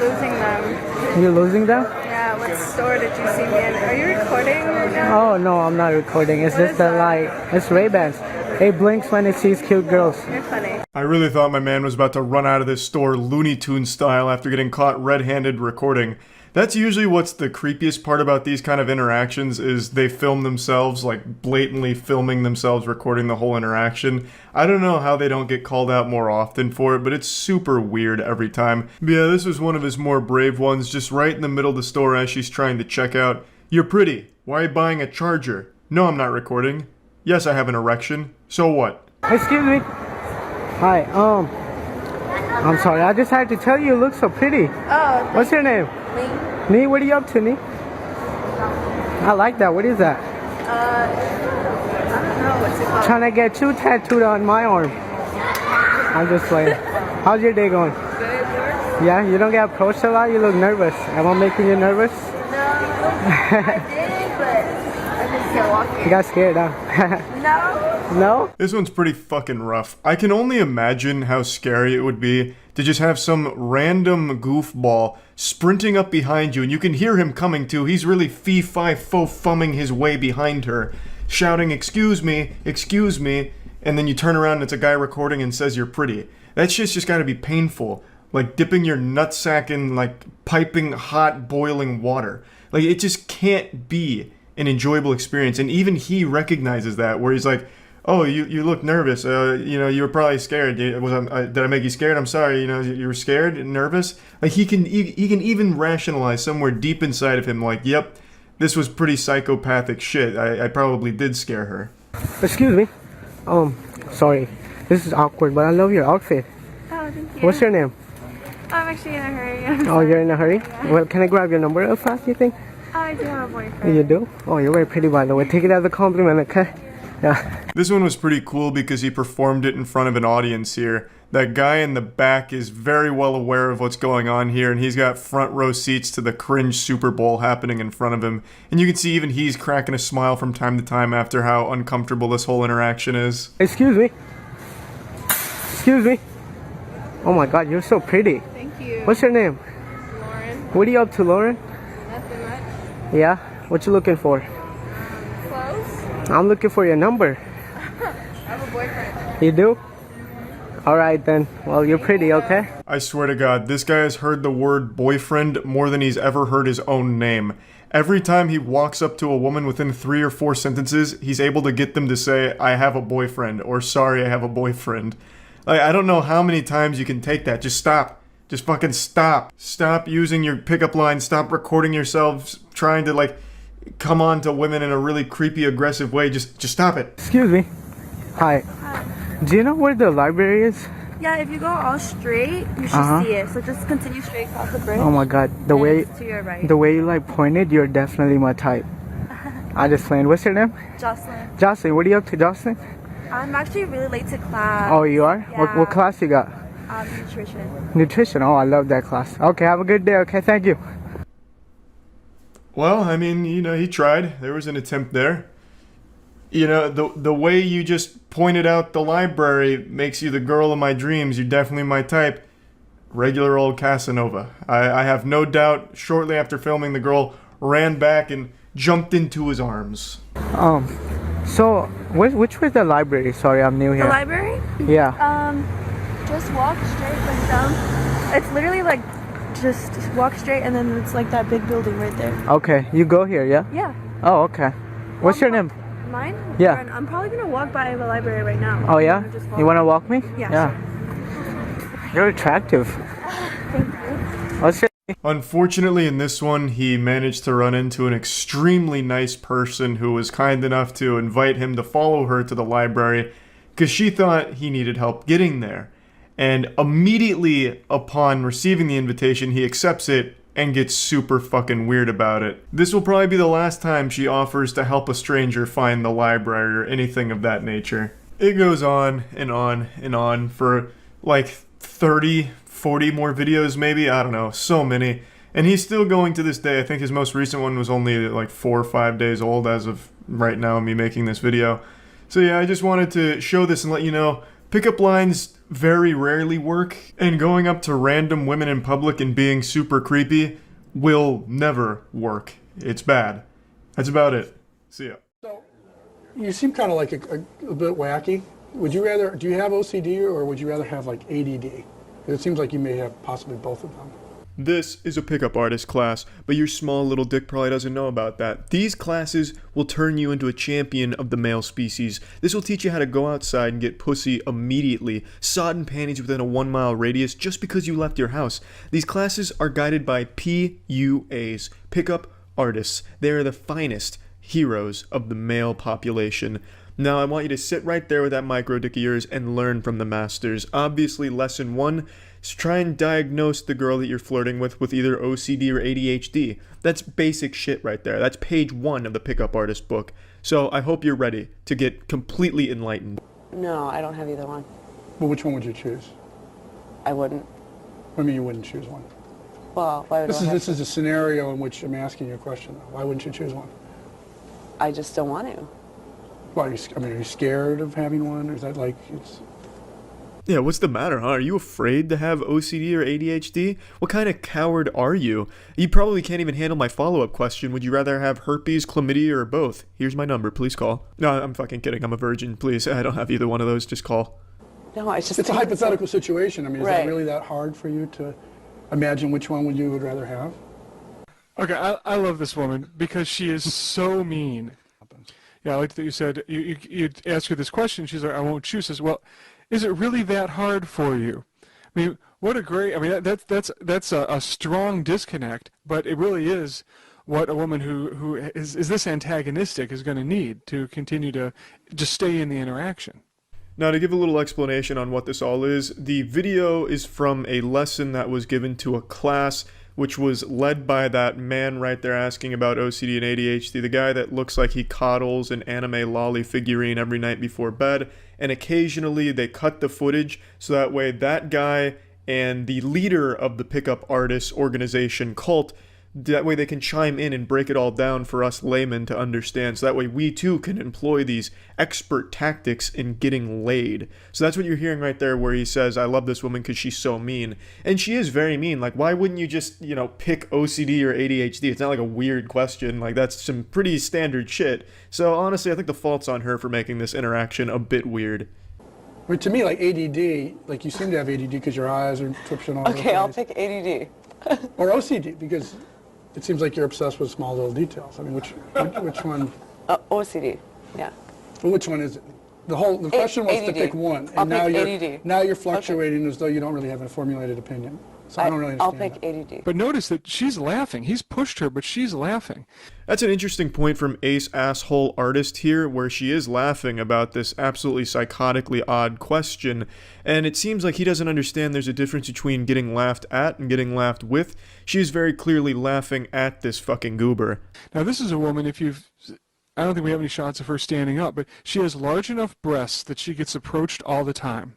Losing them. You're losing them? Yeah, what store did you see me in? Are you recording right now? Oh no, I'm not recording. It's just a light. It's Ray-Bans. It blinks when it sees cute girls. You're funny. I really thought my man was about to run out of this store Looney Tunes style after getting caught red-handed recording. That's usually what's the creepiest part about these kind of interactions is they film themselves, like blatantly filming themselves recording the whole interaction. I don't know how they don't get called out more often for it, but it's super weird every time. But yeah, this was one of his more brave ones, just right in the middle of the store as she's trying to check out. You're pretty. Why are you buying a charger? No, I'm not recording. Yes, I have an erection. So what? Excuse me. Hi, I'm sorry. I just had to tell you look so pretty. Oh. What's your name? Nee, what are you up to, Nee? I like that. What is that? I don't know. What's it called? Trying to get you tattooed on my arm. I'm just playing. How's your day going? Good, yours? Yeah, you don't get approached a lot? You look nervous. Am I making you nervous? No, I did, but I just can't walk here. You got scared, huh? No. No? This one's pretty fucking rough. I can only imagine how scary it would be to just have some random goofball sprinting up behind you and you can hear him coming too. He's really fee-fi-fo-fumming his way behind her, shouting, excuse me, and then you turn around and it's a guy recording and says you're pretty. That shit's just gotta be painful. Like dipping your nutsack in like piping hot boiling water. Like it just can't be an enjoyable experience. And even he recognizes that, where he's like, oh, you look nervous. You were probably scared. Did I make you scared? I'm sorry. You were scared and nervous. Like he can even rationalize somewhere deep inside of him, like, yep, this was pretty psychopathic shit. I probably did scare her. Excuse me. Sorry. This is awkward, but I love your outfit. Oh, thank you. What's your name? I'm actually in a hurry. Oh, you're in a hurry? Yeah. Well, can I grab your number real fast, you think? I do have a boyfriend. You do? Oh, you're very pretty, by the way. Take it as a compliment, okay? Yeah. This one was pretty cool because he performed it in front of an audience here. That guy in the back is very well aware of what's going on here, and he's got front row seats to the cringe Super Bowl happening in front of him. And you can see even he's cracking a smile from time to time after how uncomfortable this whole interaction is. Excuse me. Excuse me. Oh my god, you're so pretty. Thank you. What's your name? Lauren. What are you up to, Lauren? Nothing much. Yeah? What you looking for? Close. I'm looking for your number. I have a boyfriend. You do? Alright then. Well, you're pretty, okay? I swear to God, this guy has heard the word boyfriend more than he's ever heard his own name. Every time he walks up to a woman within 3 or 4 sentences, he's able to get them to say, I have a boyfriend, or sorry, I have a boyfriend. Like, I don't know how many times you can take that. Just stop. Just fucking stop. Stop using your pickup lines. Stop recording yourselves trying to, like, come on to women in a really creepy, aggressive way. Just stop it. Excuse me. Hi. Do you know where the library is? Yeah, if you go all straight, you should see it. So just continue straight across the bridge. Oh my god, the way to your right. The way you like pointed, you're definitely my type. I just played. What's your name? Jocelyn. Jocelyn, what are you up to, Jocelyn? I'm actually really late to class. Oh, you are? Yeah. What class you got? Nutrition. Nutrition. Oh, I love that class. Okay, have a good day. Okay, thank you. Well, I mean, he tried. There was an attempt there. The way you just pointed out the library makes you the girl of my dreams. You're definitely my type. Regular old Casanova. I have no doubt shortly after filming, the girl ran back and jumped into his arms. So, which was the library? Sorry, I'm new here. The library? Yeah. Just walk straight like down. It's literally like, just walk straight and then it's like that big building right there. Okay, you go here, yeah? Yeah. Oh, okay. What's your name? Mine? Yeah. I'm probably gonna walk by the library right now. Oh yeah? You wanna walk me? Yeah. Sure. You're attractive. Thank you. What's your Unfortunately, in this one, he managed to run into an extremely nice person who was kind enough to invite him to follow her to the library because she thought he needed help getting there. And immediately upon receiving the invitation, he accepts it and gets super fucking weird about it. This will probably be the last time she offers to help a stranger find the library or anything of that nature. It goes on and on and on for like 30, 40 more videos maybe, I don't know, so many. And he's still going to this day. I think his most recent one was only like 4 or 5 days old as of right now, me making this video. So yeah, I just wanted to show this and let you know, pickup lines very rarely work, and going up to random women in public and being super creepy will never work. It's bad. That's about it. See ya. So, you seem kind of like a bit wacky. Would you rather, do you have OCD or would you rather have like ADD? Because it seems like you may have possibly both of them. This is a pickup artist class, but your small little dick probably doesn't know about that. These classes will turn you into a champion of the male species. This will teach you how to go outside and get pussy immediately, sodden panties within a 1 mile radius just because you left your house. These classes are guided by PUAs, pickup artists. They are the finest heroes of the male population. Now I want you to sit right there with that micro dick of yours and learn from the masters. Obviously, lesson 1, is try and diagnose the girl that you're flirting with either OCD or ADHD. That's basic shit right there. That's page 1 of the pickup artist book. So I hope you're ready to get completely enlightened. No, I don't have either one. Well, which one would you choose? I wouldn't. I mean, you wouldn't choose one. Well, why would This is a scenario in which I'm asking you a question. Why wouldn't you choose one? I just don't want to. Well, are you scared of having one, or is that like it's... Yeah, what's the matter, huh? Are you afraid to have OCD or ADHD? What kind of coward are you? You probably can't even handle my follow-up question. Would you rather have herpes, chlamydia, or both? Here's my number. Please call. No, I'm fucking kidding. I'm a virgin. Please, I don't have either one of those. Just call. No, I just... It's a hypothetical situation. I mean, is it really that hard for you to imagine which one you would rather have? Okay, I love this woman because she is so mean. Yeah, I like that you said, you ask her this question, she's like, I won't choose. Says, well, is it really that hard for you? I mean, what a great, I mean, that's a strong disconnect, but it really is what a woman who is this antagonistic is going to need to continue to just stay in the interaction. Now, to give a little explanation on what this all is, the video is from a lesson that was given to a class which was led by that man right there asking about OCD and ADHD, the guy that looks like he coddles an anime lolly figurine every night before bed, and occasionally they cut the footage so that way that guy and the leader of the pickup artist organization cult, that way they can chime in and break it all down for us laymen to understand, so that way we too can employ these expert tactics in getting laid. So that's what you're hearing right there, where he says, I love this woman because she's so mean. And she is very mean. Like, why wouldn't you just, you know, pick OCD or ADHD? It's not like a weird question. Like, that's some pretty standard shit. So honestly, I think the fault's on her for making this interaction a bit weird. But to me, like ADD, like you seem to have ADD because your eyes are twitching all over the place. Okay, I'll pick ADD. Or OCD, because it seems like you're obsessed with small little details. I mean, which one? OCD, yeah. Well, which one is it? The question was to pick one, and now you're fluctuating as though you don't really have a formulated opinion. So I don't really understand. I'll pick ADD. But notice that she's laughing. He's pushed her, but she's laughing. That's an interesting point from Ace Asshole Artist here, where she is laughing about this absolutely psychotically odd question, and it seems like he doesn't understand there's a difference between getting laughed at and getting laughed with. She is very clearly laughing at this fucking goober. Now this is a woman, I don't think we have any shots of her standing up, but she has large enough breasts that she gets approached all the time.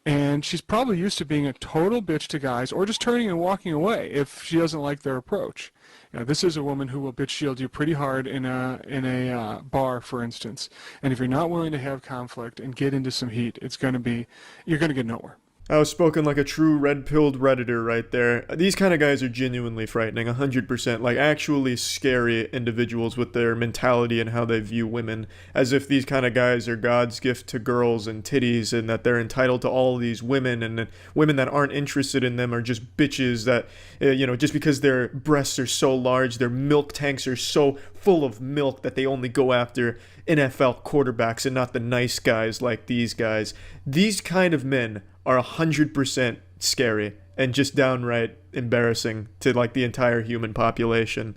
And she's probably used to being a total bitch to guys, or just turning and walking away if she doesn't like their approach. You know, this is a woman who will bitch shield you pretty hard in a bar, for instance. And if you're not willing to have conflict and get into some heat, you're going to get nowhere. I was spoken like a true red-pilled Redditor right there. These kind of guys are genuinely frightening, 100%, like actually scary individuals with their mentality and how they view women, as if these kind of guys are God's gift to girls and titties, and that they're entitled to all these women, and women that aren't interested in them are just bitches that, you know, just because their breasts are so large, their milk tanks are so full of milk that they only go after NFL quarterbacks and not the nice guys like these guys. These kind of men are 100% scary and just downright embarrassing to like the entire human population.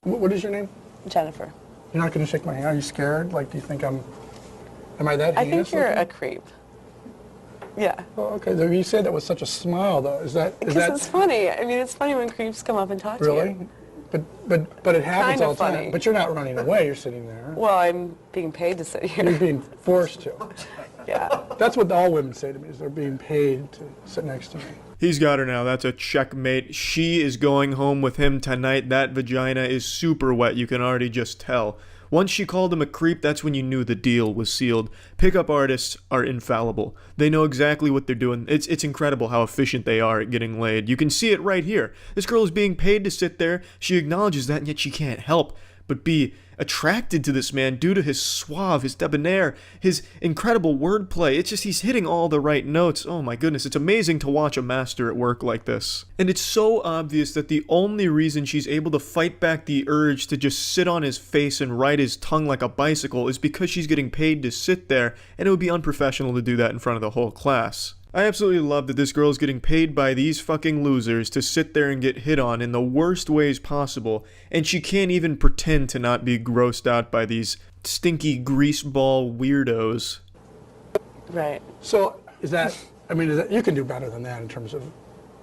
What is your name? Jennifer. You're not going to shake my hand? Are you scared? Like, do you think am I that heinous? I think you're a creep. Yeah. Oh, okay. So you said that with such a smile, though. Is that It's funny. I mean, it's funny when creeps come up and talk to really? you. But it happens Kind of all the time. funny. But you're not running away. You're sitting there. Well, I'm being paid to sit here. You're being forced to. Yeah. That's what all women say to me, is they're being paid to sit next to me. He's got her now. That's a checkmate. She is going home with him tonight. That vagina is super wet. You can already just tell. Once she called him a creep, that's when you knew the deal was sealed. Pickup artists are infallible. They know exactly what they're doing. It's incredible how efficient they are at getting laid. You can see it right here. This girl is being paid to sit there. She acknowledges that, and yet she can't help but be attracted to this man due to his suave, his debonair, his incredible wordplay. It's just he's hitting all the right notes. Oh my goodness, it's amazing to watch a master at work like this. And it's so obvious that the only reason she's able to fight back the urge to just sit on his face and ride his tongue like a bicycle is because she's getting paid to sit there, and it would be unprofessional to do that in front of the whole class. I absolutely love that this girl is getting paid by these fucking losers to sit there and get hit on in the worst ways possible, and she can't even pretend to not be grossed out by these stinky greaseball weirdos. Right. So is that you can do better than that in terms of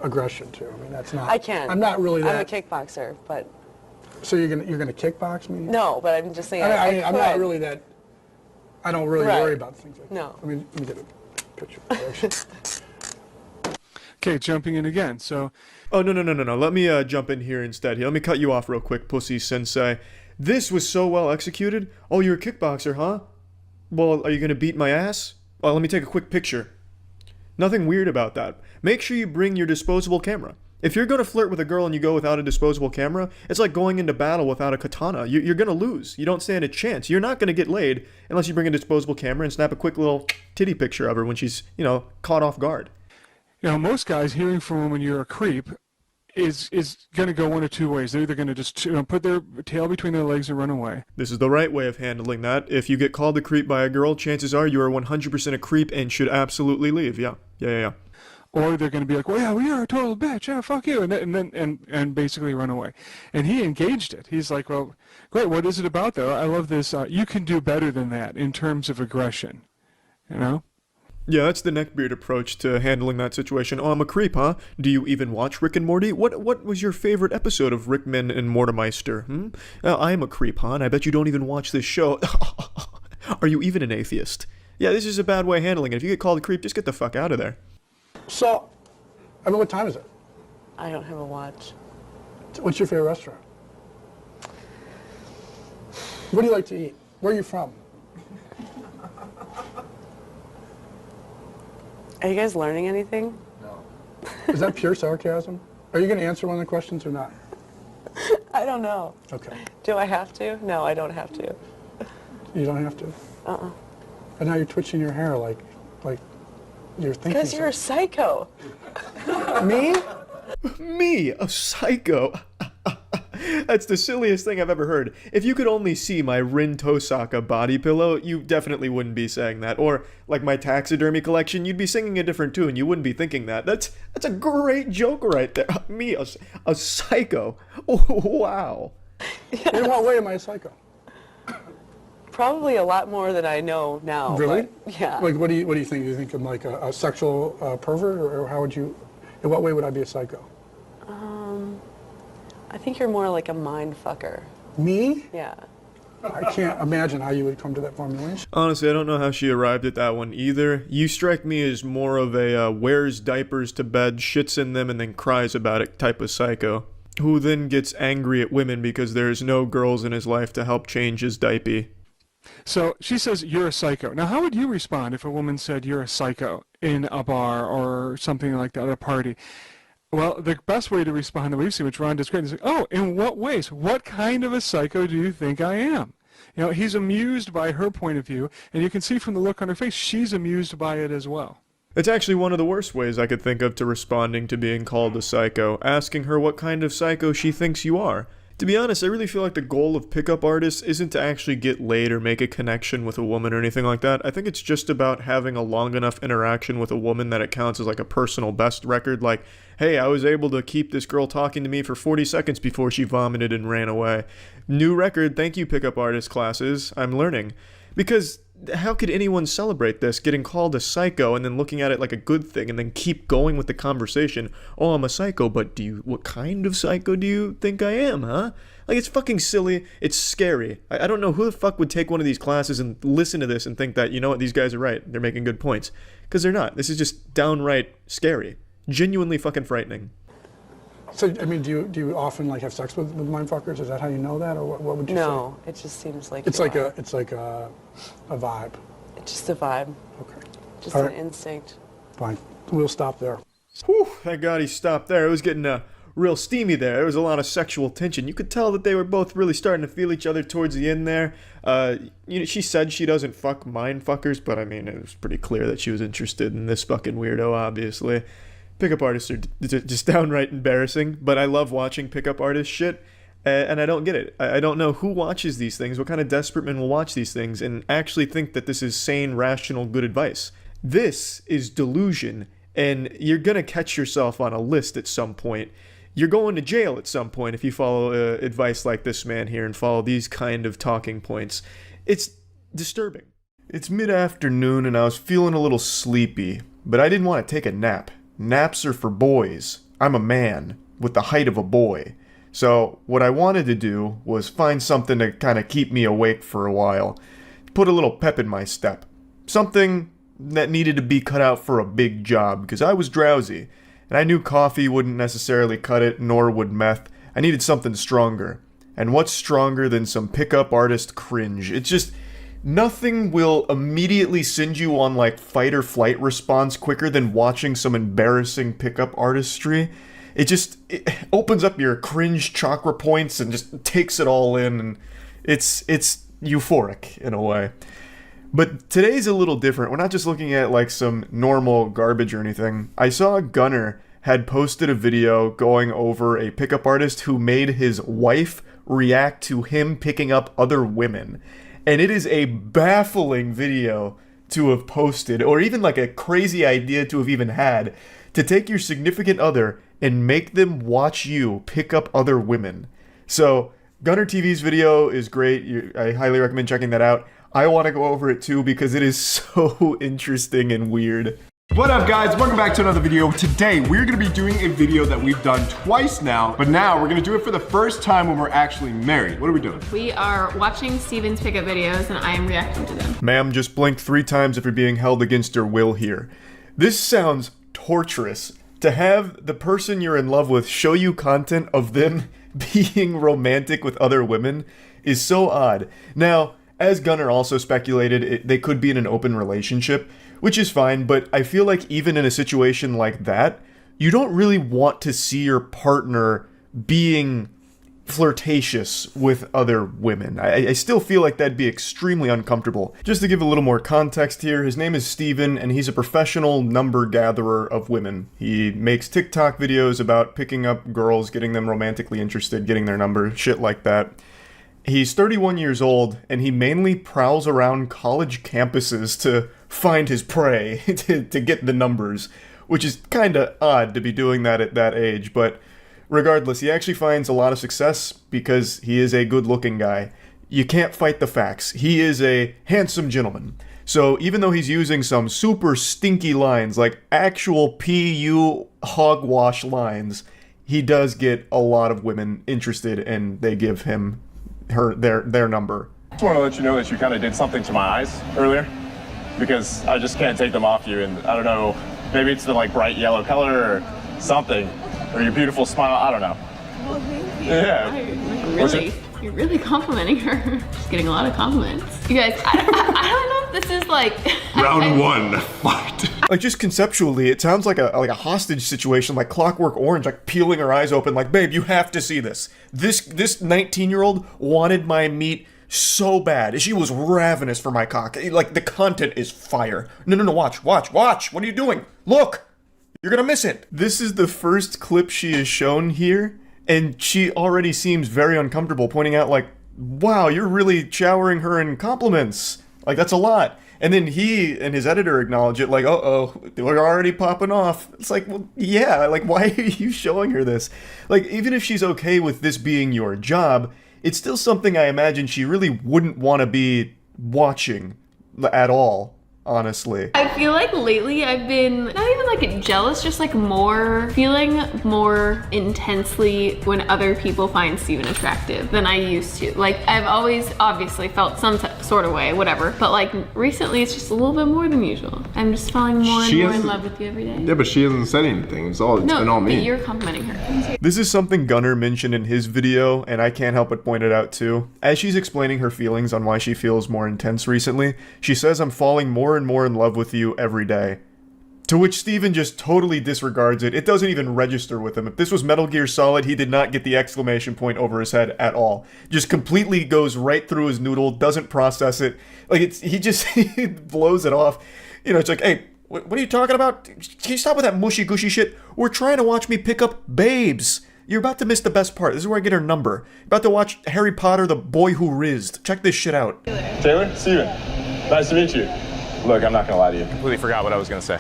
aggression too. I mean, that's not. I can. I'm not really that. I'm a kickboxer, but. So you're gonna kickbox me? No, but I'm just saying. I'm not really that. I don't really worry about things like that. No. I mean, let me get a picture. Okay, jumping in again. So. Oh, no. Let me jump in here instead. Here, let me cut you off real quick, pussy sensei. This was so well executed. Oh, you're a kickboxer, huh? Well, are you gonna beat my ass? Well, let me take a quick picture. Nothing weird about that. Make sure you bring your disposable camera. If you're gonna flirt with a girl and you go without a disposable camera, it's like going into battle without a katana. You're gonna lose. You don't stand a chance. You're not gonna get laid unless you bring a disposable camera and snap a quick little titty picture of her when she's, caught off guard. Most guys hearing from women you're a creep is going to go one of two ways. They're either going to just put their tail between their legs and run away. This is the right way of handling that. If you get called a creep by a girl, chances are you are 100% a creep and should absolutely leave. Yeah. Or they're going to be like, well, yeah, we are a total bitch. Yeah, fuck you. And basically run away. And he engaged it. He's like, well, great. What is it about, though? I love this. You can do better than that in terms of aggression. Yeah, that's the neckbeard approach to handling that situation. Oh, I'm a creep, huh? Do you even watch Rick and Morty? What was your favorite episode of Rickman and Mortimer? I am a creep, huh? And I bet you don't even watch this show. Are you even an atheist? Yeah, this is a bad way of handling it. If you get called a creep, just get the fuck out of there. So, what time is it? I don't have a watch. What's your favorite restaurant? What do you like to eat? Where are you from? Are you guys learning anything? No. Is that pure sarcasm? Are you going to answer one of the questions or not? I don't know. Okay. Do I have to? No, I don't have to. You don't have to? Uh-uh. And now you're twitching your hair like you're thinking. Because you're a psycho. Me? Me, a psycho? That's the silliest thing I've ever heard. If you could only see my Rin Tosaka body pillow, you definitely wouldn't be saying that. Or, like my taxidermy collection, you'd be singing a different tune. You wouldn't be thinking that. That's a great joke right there. Me, a psycho. Oh, wow. In what way am I a psycho? Probably a lot more than I know now. Really? But, yeah. Like, what do you think? Do you think I'm like a sexual pervert, or how would you? In what way would I be a psycho? I think you're more like a mind fucker. Me? Yeah. I can't imagine how you would come to that formulation. Honestly, I don't know how she arrived at that one either. You strike me as more of a wears diapers to bed, shits in them, and then cries about it type of psycho, who then gets angry at women because there's no girls in his life to help change his diaper. So she says, you're a psycho. Now, how would you respond if a woman said you're a psycho in a bar or something like that at a party? Well, the best way to respond that we've seen, which Ron described, is like, oh, in what ways? What kind of a psycho do you think I am? He's amused by her point of view, and you can see from the look on her face, she's amused by it as well. It's actually one of the worst ways I could think of to responding to being called a psycho, asking her what kind of psycho she thinks you are. To be honest, I really feel like the goal of pickup artists isn't to actually get laid or make a connection with a woman or anything like that. I think it's just about having a long enough interaction with a woman that it counts as like a personal best record. Like, hey, I was able to keep this girl talking to me for 40 seconds before she vomited and ran away. New record, thank you pickup artist classes, I'm learning. Because how could anyone celebrate this, getting called a psycho and then looking at it like a good thing and then keep going with the conversation? Oh, I'm a psycho, but what kind of psycho do you think I am, huh? Like, it's fucking silly. It's scary. I don't know who the fuck would take one of these classes and listen to this and think that, you know what, these guys are right. They're making good points. Because they're not. This is just downright scary. Genuinely fucking frightening. So, I mean, do you often like have sex with mindfuckers? Is that how you know that, or what would you say? No, it just seems like It's like a vibe. It's just a vibe. Okay. Just All an right. instinct. Fine. We'll stop there. Whew, thank God he stopped there. It was getting real steamy there. There was a lot of sexual tension. You could tell that they were both really starting to feel each other towards the end there. You know, she said she doesn't fuck mindfuckers, but I mean, it was pretty clear that she was interested in this fucking weirdo, obviously. Pickup artists are just downright embarrassing, but I love watching pickup artist shit, and I don't get it. I don't know who watches these things, what kind of desperate men will watch these things, and actually think that this is sane, rational, good advice. This is delusion, and you're gonna catch yourself on a list at some point. You're going to jail at some point if you follow advice like this man here and follow these kind of talking points. It's disturbing. It's mid-afternoon and I was feeling a little sleepy, but I didn't want to take a nap. Naps are for boys. I'm a man with the height of a boy. So what I wanted to do was find something to kind of keep me awake for a while. Put a little pep in my step. Something that needed to be cut out for a big job because I was drowsy. And I knew coffee wouldn't necessarily cut it, nor would meth. I needed something stronger. And what's stronger than some pickup artist cringe? It's just, nothing will immediately send you on like fight or flight response quicker than watching some embarrassing pickup artistry. It opens up your cringe chakra points and just takes it all in. And it's euphoric in a way. But today's a little different. We're not just looking at like some normal garbage or anything. I saw Gunner had posted a video going over a pickup artist who made his wife react to him picking up other women. And it is a baffling video to have posted, or even like a crazy idea to have even had, to take your significant other and make them watch you pick up other women. So Gunner TV's video is great. I highly recommend checking that out. I want to go over it too because it is so interesting and weird. What up guys, welcome back to another video. Today we're going to be doing a video that we've done twice now, but now we're going to do it for the first time when we're actually married. What are we doing? We are watching Steven's pickup videos and I am reacting to them. Ma'am just blinked 3 times if you're being held against your will here. This sounds torturous. To have the person you're in love with show you content of them being romantic with other women is so odd. Now, as Gunner also speculated, they could be in an open relationship, which is fine, but I feel like even in a situation like that, you don't really want to see your partner being flirtatious with other women. I still feel like that'd be extremely uncomfortable. Just to give a little more context here, his name is Steven, and he's a professional number gatherer of women. He makes TikTok videos about picking up girls, getting them romantically interested, getting their number, shit like that. He's 31 years old, and he mainly prowls around college campuses to find his prey, to get the numbers, which is kinda odd to be doing that at that age, but regardless, he actually finds a lot of success because he is a good-looking guy. You can't fight the facts. He is a handsome gentleman. So even though he's using some super stinky lines, like actual PU hogwash lines, he does get a lot of women interested, and they give him their number. Just want to let you know that you kind of did something to my eyes earlier, because I just can't take them off you, and I don't know, maybe it's the like bright yellow color or something, or your beautiful smile, I don't know. Well, thank you. Yeah. You're really complimenting her. She's getting a lot of compliments. You guys, I don't know if this is like... Round 1, fight. Like, just conceptually, it sounds like a hostage situation, like Clockwork Orange, like peeling her eyes open, like, babe, you have to see this. This 19-year-old wanted my meat so bad. She was ravenous for my cock. Like, the content is fire. No, watch. What are you doing? Look! You're gonna miss it. This is the first clip she is shown here, and she already seems very uncomfortable, pointing out like, wow, you're really showering her in compliments. Like, that's a lot. And then he and his editor acknowledge it, like, uh-oh, we're already popping off. It's like, well, yeah, like, why are you showing her this? Like, even if she's okay with this being your job, it's still something I imagine she really wouldn't want to be watching. at all, honestly. I feel like lately I've been not even like jealous, just like feeling more intensely when other people find Steven attractive than I used to. Like I've always obviously felt some sort of way, whatever, but like recently it's just a little bit more than usual. I'm just falling more and more in love with you every day. Yeah, but she hasn't said anything. It's been all me. But you're complimenting her. This is something Gunner mentioned in his video, and I can't help but point it out too. As she's explaining her feelings on why she feels more intense recently, she says, "I'm falling more and more in love with you every day." To which Steven just totally disregards it. It doesn't even register with him. If this was Metal Gear Solid, he did not get the exclamation point over his head at all. Just completely goes right through his noodle, doesn't process it. Like, he blows it off. You know, it's like, hey, what are you talking about? Can you stop with that mushy gushy shit? We're trying to watch me pick up babes. You're about to miss the best part. This is where I get her number. About to watch Harry Potter, the Boy Who Rizzed. Check this shit out. Taylor, Steven, nice to meet you. Look, I'm not gonna lie to you. Completely forgot what I was gonna say.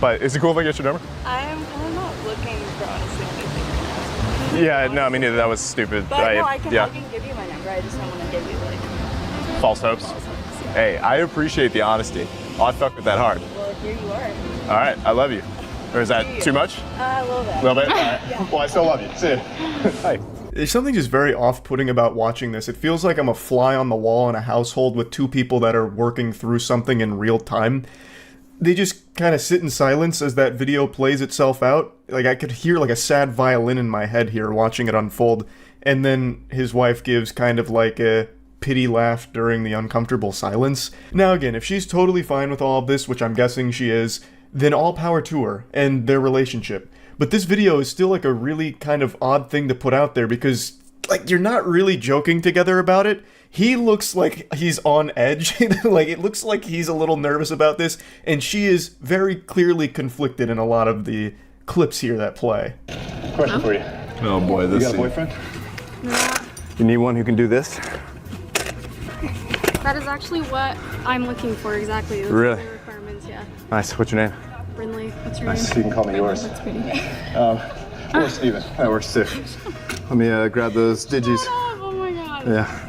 But is it cool if I get your number? I am kind of not looking for honestly anything. Yeah, no, me neither. That was stupid. But no, I can give you my number. I just don't want to give you like false hopes. Hey, I appreciate the honesty. Oh, I fuck with that hard. Well, here you are. All right, I love you. Or is that too much? A little bit. A little bit? All right. Yeah. Well, I still love you. See you. Hi. There's something just very off-putting about watching this. It feels like I'm a fly on the wall in a household with two people that are working through something in real time. They just kind of sit in silence as that video plays itself out. Like, I could hear like a sad violin in my head here watching it unfold. And then his wife gives kind of like a pity laugh during the uncomfortable silence. Now again, if she's totally fine with all of this, which I'm guessing she is, then all power to her and their relationship. But this video is still like a really kind of odd thing to put out there because, like, you're not really joking together about it. He looks like he's on edge. Like, it looks like he's a little nervous about this, and she is very clearly conflicted in a lot of the clips here that play. Question for you. Oh boy, this You got a boyfriend? You need one who can do this? That is actually what I'm looking for, exactly. Those Really? are the requirements, yeah. Nice. What's your name? Brinley, what's your Nice. name? You can call me yours. That's pretty. Or Steven. That works too. Let me grab those digis. Oh my god. Yeah.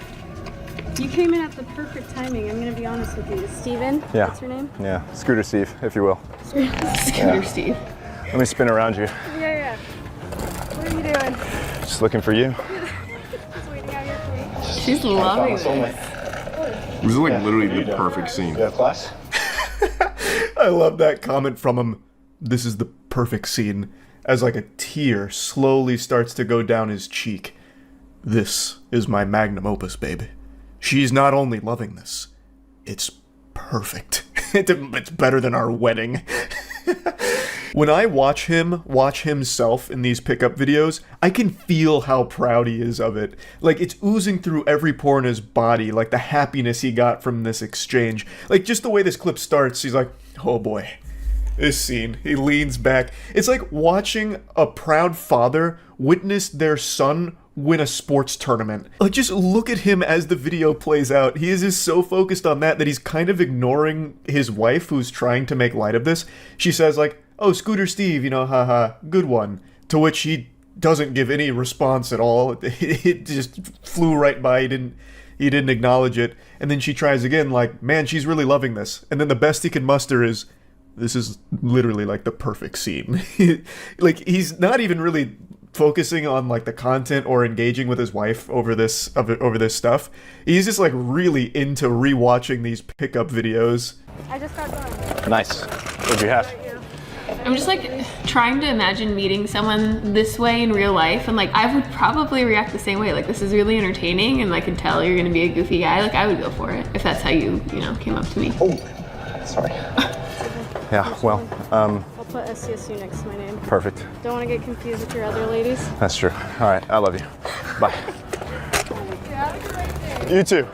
You came in at the perfect timing, I'm gonna be honest with you. Steven, Yeah. what's your name? Yeah. Scooter Steve, if you will. Scooter Steve. Let me spin around you. Yeah. What are you doing? Just looking for you. Just waiting out here for me. She's loving this. This is like literally the perfect scene. You have class? I love that comment from him. This is the perfect scene. As like a tear slowly starts to go down his cheek. This is my magnum opus, baby. She's not only loving this, it's perfect. It's better than our wedding. When I watch him watch himself in these pickup videos, I can feel how proud he is of it. Like, it's oozing through every pore in his body, like the happiness he got from this exchange. Like, just the way this clip starts, he's like, oh boy. This scene, he leans back. It's like watching a proud father witness their son win a sports tournament. Like, just look at him as the video plays out. He is just so focused on that he's kind of ignoring his wife, who's trying to make light of this. She says, like, oh, Scooter Steve, you know, haha, good one. To which he doesn't give any response at all. It just flew right by. He didn't acknowledge it. And then she tries again, like, man, she's really loving this. And then the best he can muster is, this is literally like the perfect scene. Like, he's not even really focusing on like the content or engaging with his wife over this stuff. He's just like really into rewatching these pickup videos. I just got done. Nice. What'd you have? I'm just like trying to imagine meeting someone this way in real life, and like I would probably react the same way. Like, this is really entertaining, and I can tell you're gonna be a goofy guy. Like, I would go for it if that's how you came up to me. Oh, sorry. Yeah, well, I'll put SCSU next to my name. Perfect. Don't want to get confused with your other ladies. That's true. All right, I love you. Bye. You too.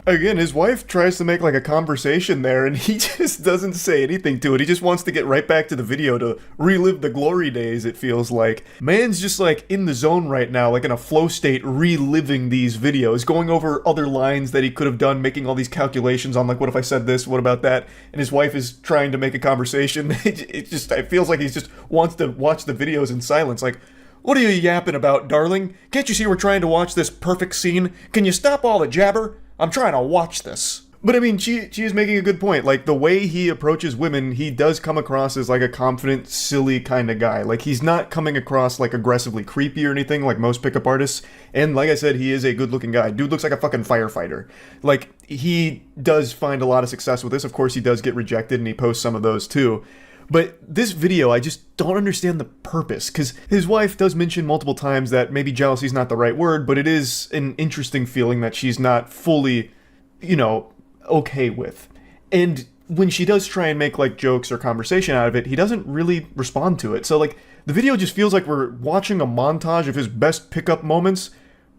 Again, his wife tries to make like a conversation there, and he just doesn't say anything to it. He just wants to get right back to the video to relive the glory days, it feels like. Man's just like in the zone right now, like in a flow state, reliving these videos, going over other lines that he could have done, making all these calculations on like, what if I said this, what about that? And his wife is trying to make a conversation. It feels like he just wants to watch the videos in silence, like, what are you yapping about, darling? Can't you see we're trying to watch this perfect scene? Can you stop all the jabber? I'm trying to watch this. But I mean, she is making a good point. Like, the way he approaches women, he does come across as like a confident, silly kind of guy. Like, he's not coming across like aggressively creepy or anything like most pickup artists. And like I said, he is a good looking guy. Dude looks like a fucking firefighter. Like, he does find a lot of success with this. Of course, he does get rejected, and he posts some of those too. But this video, I just don't understand the purpose, because his wife does mention multiple times that maybe jealousy is not the right word, but it is an interesting feeling that she's not fully, you know, okay with. And when she does try and make like jokes or conversation out of it, he doesn't really respond to it. So like, the video just feels like we're watching a montage of his best pickup moments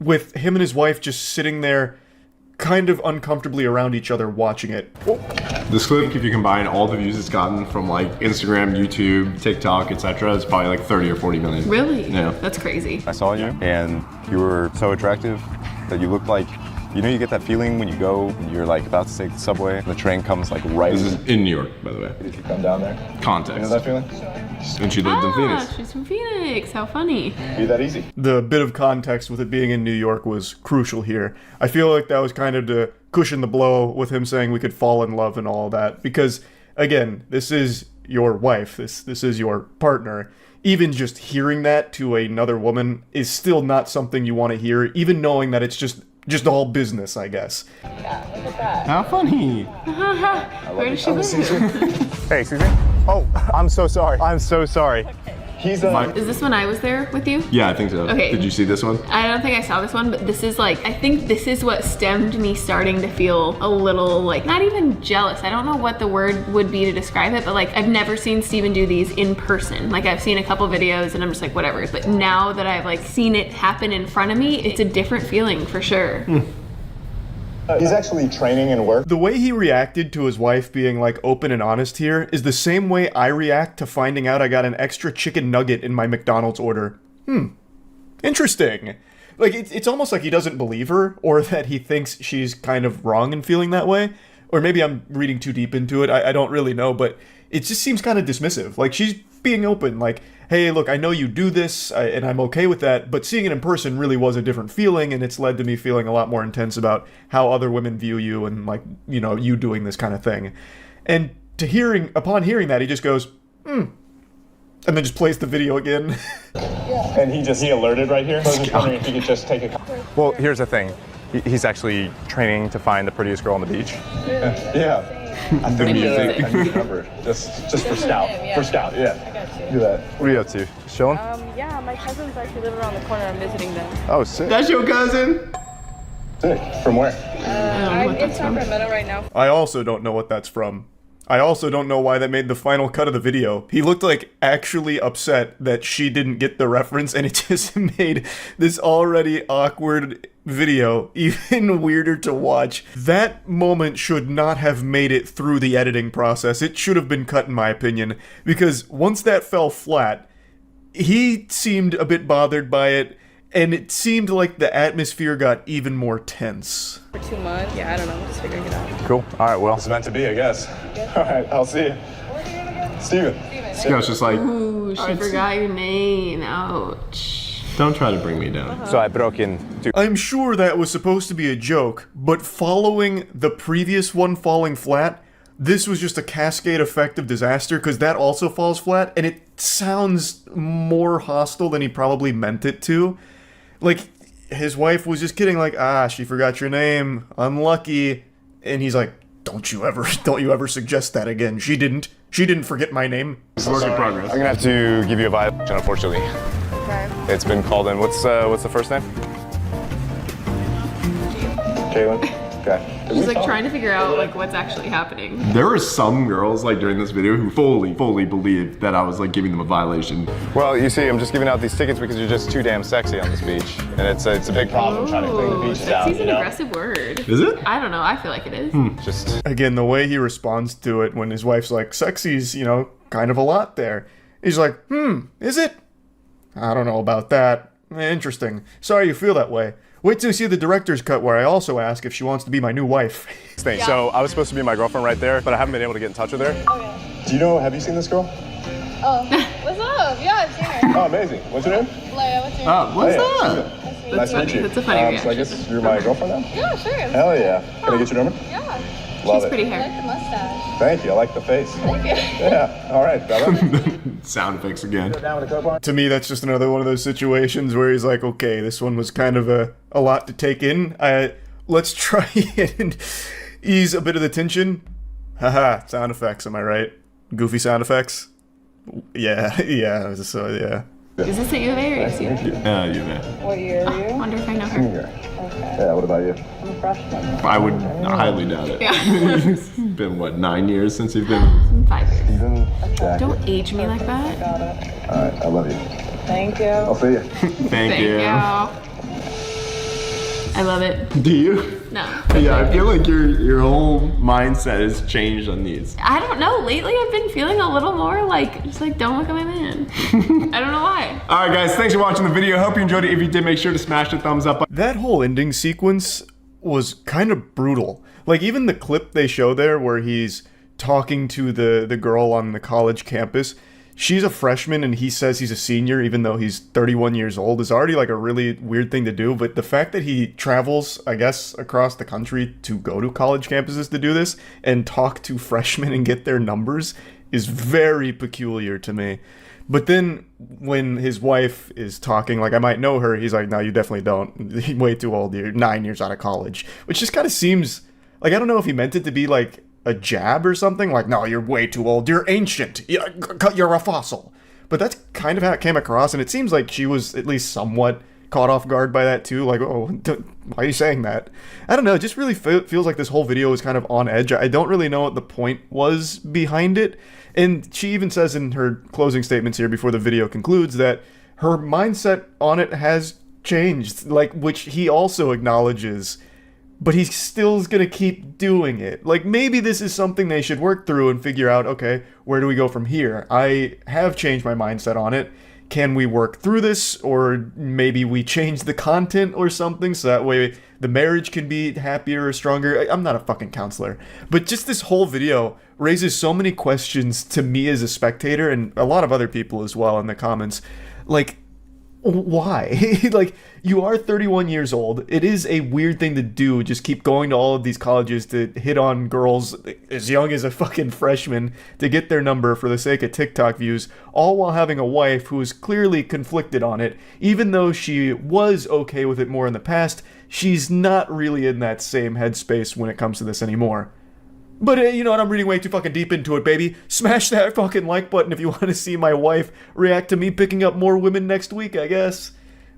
with him and his wife just sitting there kind of uncomfortably around each other watching it. This clip, if you combine all the views it's gotten from like Instagram, YouTube, TikTok, etc., it's probably like 30 or 40 million. Really? Yeah. That's crazy. I saw you, and you were so attractive that you looked like, you know, you get that feeling when you go, you're like about to take the subway, and the train comes like right. This is in New York, by the way. Did you come down there? Context. You know that feeling? And she lived in Phoenix. She's from Phoenix. How funny. Be that easy. The bit of context with it being in New York was crucial here. I feel like that was kind of to cushion the blow with him saying we could fall in love and all that. Because, again, this is your wife. This is your partner. Even just hearing that to another woman is still not something you want to hear, even knowing that it's just all business, I guess. Yeah, look at that. How funny. Where does she live? Hey, excuse me? Oh, I'm so sorry. I'm so sorry. He's Is this when I was there with you? Yeah, I think so. Okay. Did you see this one? I don't think I saw this one, but this is like, I think this is what stemmed me starting to feel a little like, not even jealous. I don't know what the word would be to describe it, but like, I've never seen Steven do these in person. Like, I've seen a couple videos and I'm just like, whatever. But now that I've like seen it happen in front of me, it's a different feeling for sure. He's actually training and work. The way he reacted to his wife being like open and honest here is the same way I react to finding out I got an extra chicken nugget in my McDonald's order. Interesting. Like, it's almost like he doesn't believe her, or that he thinks she's kind of wrong in feeling that way. Or maybe I'm reading too deep into it, I don't really know, but it just seems kind of dismissive. Like, she's being open, like, hey, look, I know you do this, and I'm okay with that, but seeing it in person really was a different feeling, and it's led to me feeling a lot more intense about how other women view you and, like, you know, you doing this kind of thing. And upon hearing that, he just goes, and then just plays the video again. And he alerted right here. So I was just wondering if he could just take a... Well, here's the thing. He's actually training to find the prettiest girl on the beach. Yeah. I think I need your number. Just for scout. For scout, yeah. I got you. Do that. What are you up to? Just chilling? Yeah, my cousins actually live around the corner. I'm visiting them. Oh, sick. That's your cousin? Sick. From where? I'm in Sacramento right now. I also don't know what that's from. I also don't know why that made the final cut of the video. He looked like actually upset that she didn't get the reference, and it just made this already awkward video even weirder to watch. That moment should not have made it through the editing process. It should have been cut, in my opinion, because once that fell flat, he seemed a bit bothered by it, and it seemed like the atmosphere got even more tense. For 2 months. Yeah, I don't know. I'm just figuring it out. Cool. All right, well. It's meant to be, I guess. All right, I'll see you. Steven. Yeah, it's just like, Ooh, she forgot your name. Ouch. don't try to bring me down. So I broke in. I'm sure that was supposed to be a joke, but following the previous one falling flat, this was just a cascade effect of disaster, because that also falls flat, and it sounds more hostile than he probably meant it to. Like, his wife was just kidding, like, she forgot your name, unlucky, and he's like, don't you ever suggest that again. She didn't forget my name. It's work in progress. I'm gonna have to give you a violation, unfortunately. Okay. It's been called in. What's the first name? Kaylin. Okay. She's like trying to figure out like what's actually happening. There were some girls like during this video who fully believed that I was like giving them a violation. Well, you see, I'm just giving out these tickets because you're just too damn sexy on this beach, and it's a big problem trying to clean the beaches out. Sexy's an aggressive word. Is it? I don't know. I feel like it is. Just again, the way he responds to it when his wife's like, sexy's, you know, kind of a lot there. He's like, is it? I don't know about that. Interesting. Sorry you feel that way. Wait till you see the director's cut where I also ask if she wants to be my new wife. thing. So I was supposed to be my girlfriend right there, but I haven't been able to get in touch with her. Okay. Have you seen this girl? Oh, what's up? Yeah, I've seen her. Oh, amazing. What's your name? Leia, what's your name? Oh, what's that? Nice to meet you. That's a funny So I guess you're my girlfriend now? Yeah, sure. Hell yeah. Can I get your number? Yeah. Love She's it. pretty hair. I like the mustache. Thank you. I like the face. Thank you. Yeah. All right, Bella. Sound effects again. Down with the co-bar. To me, that's just another one of those situations where he's like, okay, this one was kind of a lot to take in. Let's try and ease a bit of the tension. Haha, sound effects, am I right? Goofy sound effects? Yeah, yeah, so yeah. Is this at U of A or is it? Yeah, you man. What year are you? I wonder if I know her. Okay. Yeah, what about you? I'm a freshman. I would highly doubt it. Yeah. It's been, what, 9 years since you've been? 5 years. Steven, Jackie. Don't age me like that. Got it. All right, I love you. Thank you. I'll see you. Thank you. I love it. Do you? No. Yeah, I feel like your whole mindset has changed on these. I don't know. Lately, I've been feeling a little more like, just like, don't look at my man. I don't know why. All right, guys, thanks for watching the video. Hope you enjoyed it. If you did, make sure to smash the thumbs up. That whole ending sequence was kind of brutal. Like, even the clip they show there where he's talking to the girl on the college campus, she's a freshman and he says he's a senior even though he's 31 years old is already like a really weird thing to do. But the fact that he travels, I guess, across the country to go to college campuses to do this and talk to freshmen and get their numbers is very peculiar to me. But then when his wife is talking, like, I might know her, he's like, no, you definitely don't. You're way too old. You're 9 years out of college. Which just kind of seems like, I don't know if he meant it to be like a jab or something. Like, no, you're way too old. You're ancient. You're a fossil. But that's kind of how it came across. And it seems like she was at least somewhat caught off guard by that too. Like, oh, why are you saying that? I don't know. It just really feels like this whole video is kind of on edge. I don't really know what the point was behind it. And she even says in her closing statements here before the video concludes that her mindset on it has changed, like, which he also acknowledges, but he still is going to keep doing it. Like, maybe this is something they should work through and figure out, okay, where do we go from here? I have changed my mindset on it. Can we work through this? Or maybe we change the content or something so that way the marriage can be happier or stronger. I'm not a fucking counselor. But just this whole video raises so many questions to me as a spectator and a lot of other people as well in the comments. Like, why? Like, you are 31 years old. It is a weird thing to do, just keep going to all of these colleges to hit on girls as young as a fucking freshman to get their number for the sake of TikTok views, all while having a wife who is clearly conflicted on it. Even though she was okay with it more in the past, she's not really in that same headspace when it comes to this anymore. But you know what, I'm reading way too fucking deep into it, baby. Smash that fucking like button if you want to see my wife react to me picking up more women next week, I guess.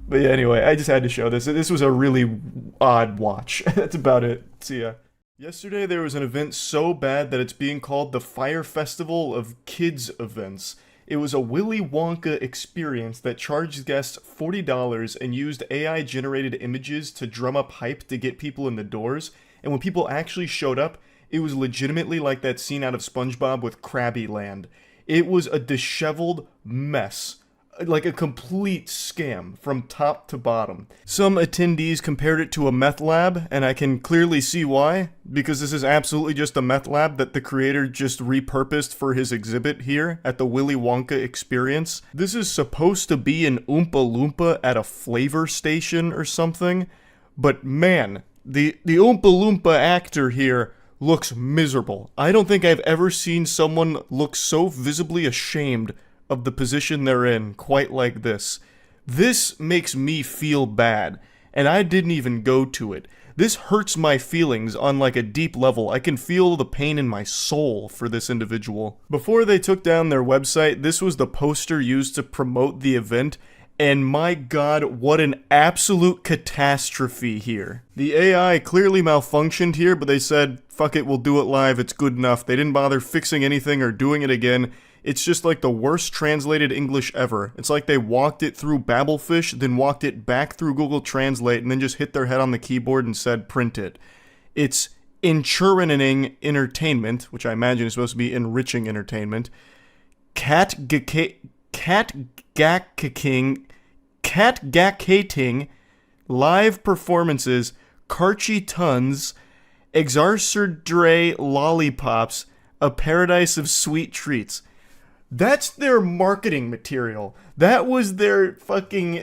But yeah, anyway, I just had to show this. This was a really odd watch. That's about it. See ya. Yesterday there was an event so bad that it's being called the Fire Festival of Kids Events. It was a Willy Wonka experience that charged guests $40 and used AI-generated images to drum up hype to get people in the doors. And when people actually showed up, it was legitimately like that scene out of SpongeBob with Krabby Land. It was a disheveled mess. Like a complete scam from top to bottom. Some attendees compared it to a meth lab, and I can clearly see why, because this is absolutely just a meth lab that the creator just repurposed for his exhibit here at the Willy Wonka experience. This is supposed to be an Oompa Loompa at a flavor station or something, but man, the Oompa Loompa actor here looks miserable. I don't think I've ever seen someone look so visibly ashamed of the position they're in quite like this. This makes me feel bad, and I didn't even go to it. This hurts my feelings on like a deep level. I can feel the pain in my soul for this individual. Before they took down their website, this was the poster used to promote the event, and my god, what an absolute catastrophe here. The AI clearly malfunctioned here, but they said, fuck it, we'll do it live, it's good enough. They didn't bother fixing anything or doing it again. It's just like the worst translated English ever. It's like they walked it through Babelfish, then walked it back through Google Translate, and then just hit their head on the keyboard and said, print it. It's enchurning entertainment, which I imagine is supposed to be enriching entertainment. Catgacating, live performances, Karchi Tons, Exarcerdre lollipops, a paradise of sweet treats. That's their marketing material. That was their fucking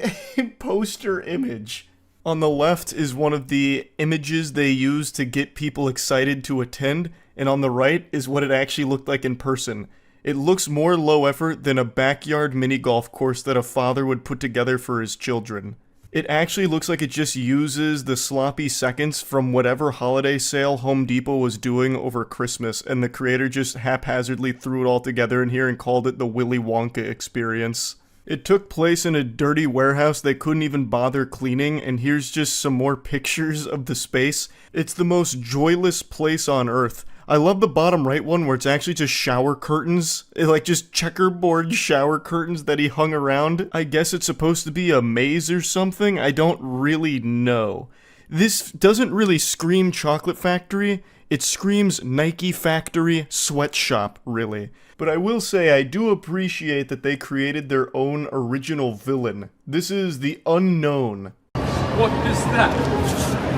poster image. On the left is one of the images they use to get people excited to attend, and on the right is what it actually looked like in person. It looks more low effort than a backyard mini golf course that a father would put together for his children. It actually looks like it just uses the sloppy seconds from whatever holiday sale Home Depot was doing over Christmas, and the creator just haphazardly threw it all together in here and called it the Willy Wonka experience. It took place in a dirty warehouse they couldn't even bother cleaning, and here's just some more pictures of the space. It's the most joyless place on earth. I love the bottom right one where it's actually just shower curtains. Like just checkerboard shower curtains that he hung around. I guess it's supposed to be a maze or something. I don't really know. This doesn't really scream chocolate factory. It screams Nike factory sweatshop, really. But I will say I do appreciate that they created their own original villain. This is the Unknown. What is that?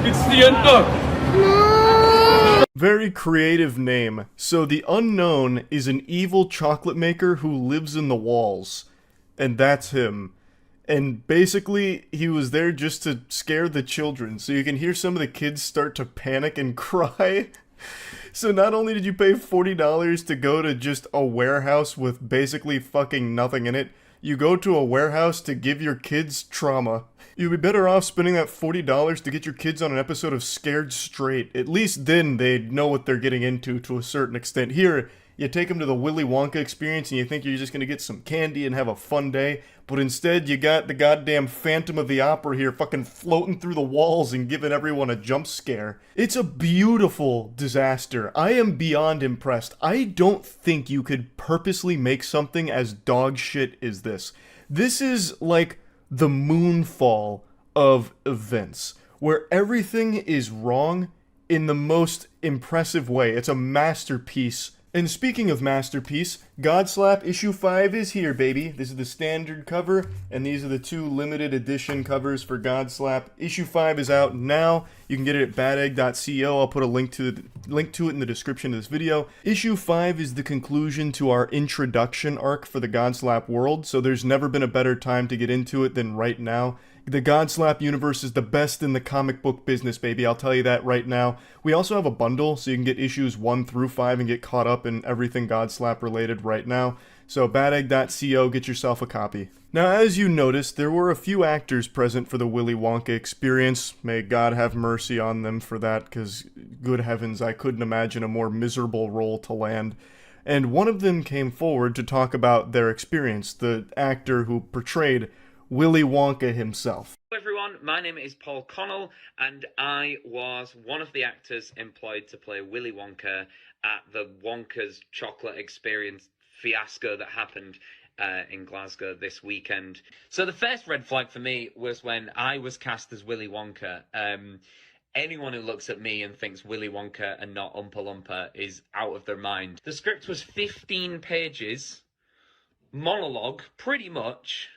It's the Unknown! Very creative name. So the Unknown is an evil chocolate maker who lives in the walls. And that's him. And basically, he was there just to scare the children. So you can hear some of the kids start to panic and cry. So not only did you pay $40 to go to just a warehouse with basically fucking nothing in it, you go to a warehouse to give your kids trauma. You'd be better off spending that $40 to get your kids on an episode of Scared Straight. At least then they'd know what they're getting into to a certain extent. Here, you take them to the Willy Wonka experience and you think you're just going to get some candy and have a fun day, but instead you got the goddamn Phantom of the Opera here fucking floating through the walls and giving everyone a jump scare. It's a beautiful disaster. I am beyond impressed. I don't think you could purposely make something as dog shit as this. This is like the moonfall of events, where everything is wrong in the most impressive way. It's a masterpiece. And speaking of masterpiece, Godslap issue 5 is here, baby. This is the standard cover, and these are the 2 limited edition covers for Godslap. Issue 5 is out now. You can get it at badegg.co. I'll put a link to it in the description of this video. Issue 5 is the conclusion to our introduction arc for the Godslap world, so there's never been a better time to get into it than right now. The Godslap universe is the best in the comic book business, baby. I'll tell you that right now. We also have a bundle, so you can get issues 1 through 5 and get caught up in everything Godslap related right now. So badegg.co, get yourself a copy. Now, as you noticed, there were a few actors present for the Willy Wonka experience. May God have mercy on them for that, because good heavens, I couldn't imagine a more miserable role to land. And one of them came forward to talk about their experience, the actor who portrayed Willy Wonka himself. Hello everyone, my name is Paul Connell, and I was one of the actors employed to play Willy Wonka at the Wonka's Chocolate Experience fiasco that happened in Glasgow this weekend. So the first red flag for me was when I was cast as Willy Wonka. Anyone who looks at me and thinks Willy Wonka and not Oompa Loompa is out of their mind. The script was 15 pages, monologue, pretty much,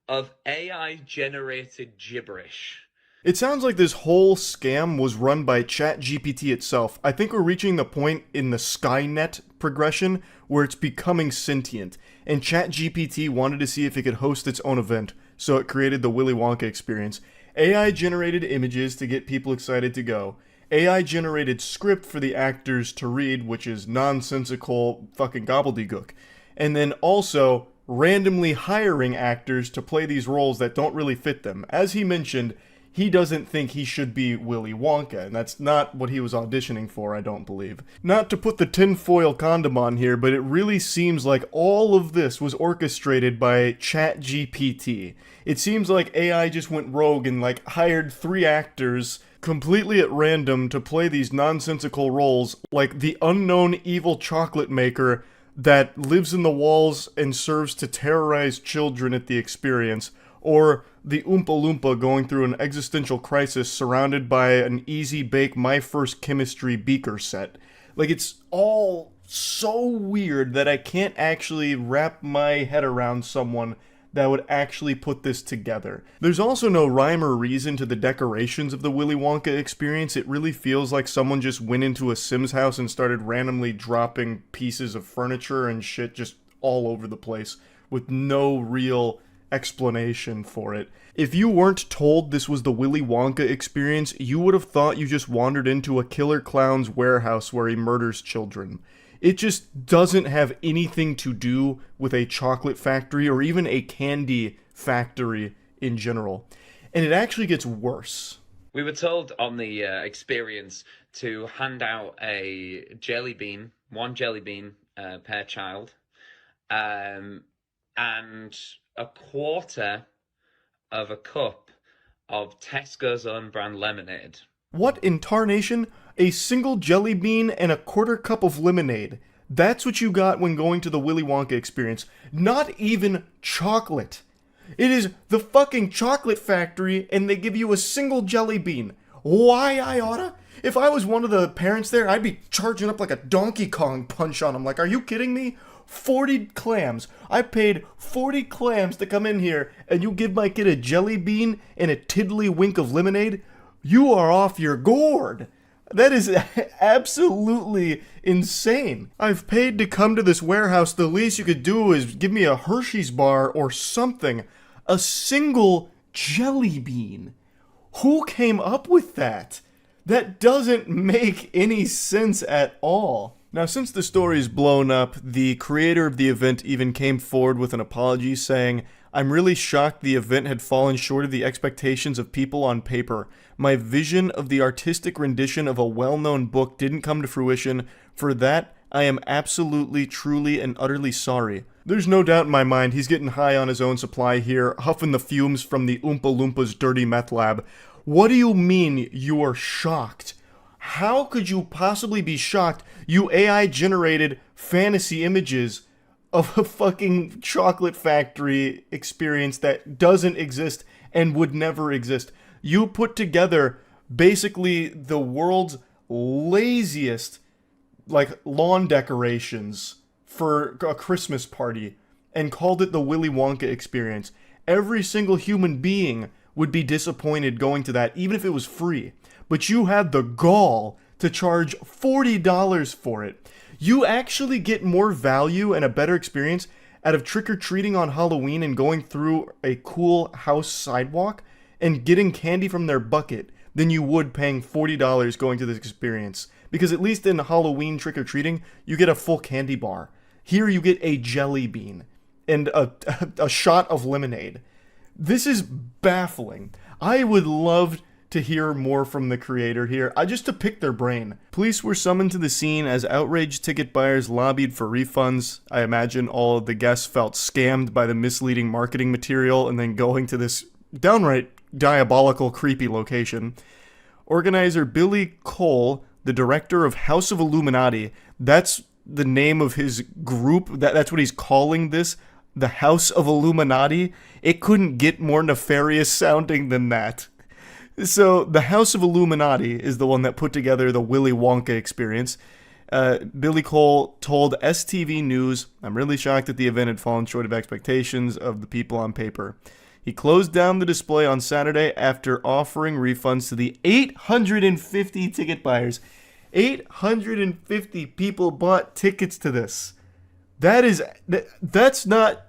of AI-generated gibberish. It sounds like this whole scam was run by ChatGPT itself. I think we're reaching the point in the Skynet progression where it's becoming sentient, and ChatGPT wanted to see if it could host its own event, so it created the Willy Wonka experience. AI-generated images to get people excited to go. AI-generated script for the actors to read, which is nonsensical fucking gobbledygook. And then also randomly hiring actors to play these roles that don't really fit them. As he mentioned, he doesn't think he should be Willy Wonka, and that's not what he was auditioning for, I don't believe. Not to put the tinfoil condom on here, but it really seems like all of this was orchestrated by ChatGPT. It seems like AI just went rogue and hired 3 actors completely at random to play these nonsensical roles, like the unknown evil chocolate maker that lives in the walls and serves to terrorize children at the experience, or the Oompa Loompa going through an existential crisis surrounded by an easy bake My First Chemistry beaker set. It's all so weird that I can't actually wrap my head around someone that would actually put this together. There's also no rhyme or reason to the decorations of the Willy Wonka experience. It really feels like someone just went into a Sims house and started randomly dropping pieces of furniture and shit just all over the place with no real explanation for it. If you weren't told this was the Willy Wonka experience, you would have thought you just wandered into a killer clown's warehouse where he murders children. It just doesn't have anything to do with a chocolate factory or even a candy factory in general. And it actually gets worse. We were told on the experience to hand out a jelly bean, one jelly bean per child, and a quarter of a cup of Tesco's own brand lemonade. What in tarnation? A single jelly bean and a quarter cup of lemonade. That's what you got when going to the Willy Wonka experience. Not even chocolate. It is the fucking chocolate factory and they give you a single jelly bean. Why I oughta? If I was one of the parents there, I'd be charging up like a Donkey Kong punch on them. Like, are you kidding me? 40 clams. I paid 40 clams to come in here and you give my kid a jelly bean and a tiddlywink of lemonade? You are off your gourd. That is absolutely insane. I've paid to come to this warehouse. The least you could do is give me a Hershey's bar or something. A single jelly bean. Who came up with that? That doesn't make any sense at all. Now, since the story is blown up, the creator of the event even came forward with an apology saying, "I'm really shocked the event had fallen short of the expectations of people on paper. My vision of the artistic rendition of a well-known book didn't come to fruition. For that, I am absolutely, truly, and utterly sorry." There's no doubt in my mind he's getting high on his own supply here, huffing the fumes from the Oompa Loompas' dirty meth lab. What do you mean you're shocked? How could you possibly be shocked, you AI-generated fantasy images of a fucking chocolate factory experience that doesn't exist and would never exist? You put together basically the world's laziest, like, lawn decorations for a Christmas party and called it the Willy Wonka experience. Every single human being would be disappointed going to that, even if it was free. But you had the gall to charge $40 for it. You actually get more value and a better experience out of trick-or-treating on Halloween and going through a cool house sidewalk and getting candy from their bucket than you would paying $40 going to this experience. Because at least in Halloween trick-or-treating, you get a full candy bar. Here you get a jelly bean and a shot of lemonade. This is baffling. I would love to hear more from the creator here, just to pick their brain. Police were summoned to the scene as outraged ticket buyers lobbied for refunds. I imagine all of the guests felt scammed by the misleading marketing material and then going to this downright diabolical, creepy location. Organizer Billy Cole, the director of House of Illuminati, that's the name of his group, that's what he's calling this, the House of Illuminati. It couldn't get more nefarious sounding than that. So, the House of Illuminati is the one that put together the Willy Wonka experience. Billy Cole told STV News, "I'm really shocked that the event had fallen short of expectations of the people on paper." He closed down the display on Saturday after offering refunds to the 850 ticket buyers. 850 people bought tickets to this. That's not,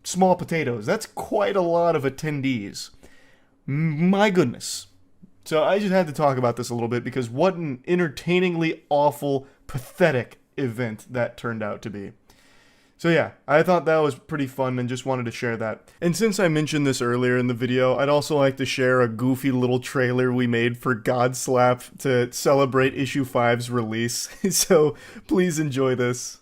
small potatoes. That's quite a lot of attendees. My goodness. So I just had to talk about this a little bit because what an entertainingly awful, pathetic event that turned out to be. So yeah, I thought that was pretty fun and just wanted to share that. And since I mentioned this earlier in the video, I'd also like to share a goofy little trailer we made for Godslap to celebrate issue 5's release. So please enjoy this.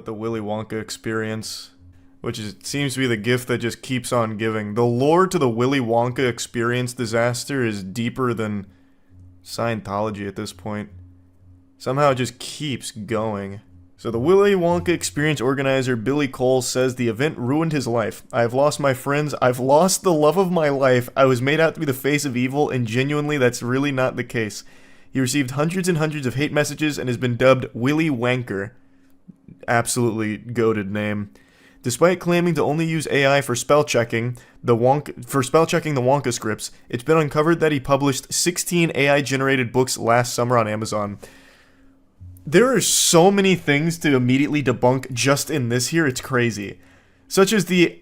about the Willy Wonka experience, which seems to be the gift that just keeps on giving. The lore to the Willy Wonka experience disaster is deeper than Scientology at this point. Somehow it just keeps going. So the Willy Wonka experience organizer Billy Cole says the event ruined his life. I have lost my friends. I've lost the love of my life. I was made out to be the face of evil, and genuinely that's really not the case. He received hundreds and hundreds of hate messages and has been dubbed Willy Wanker. Absolutely goated name. Despite claiming to only use AI for spell checking the Wonka scripts, it's been uncovered that he published 16 AI-generated books last summer on Amazon. There are so many things to immediately debunk just in this here, it's crazy. Such as the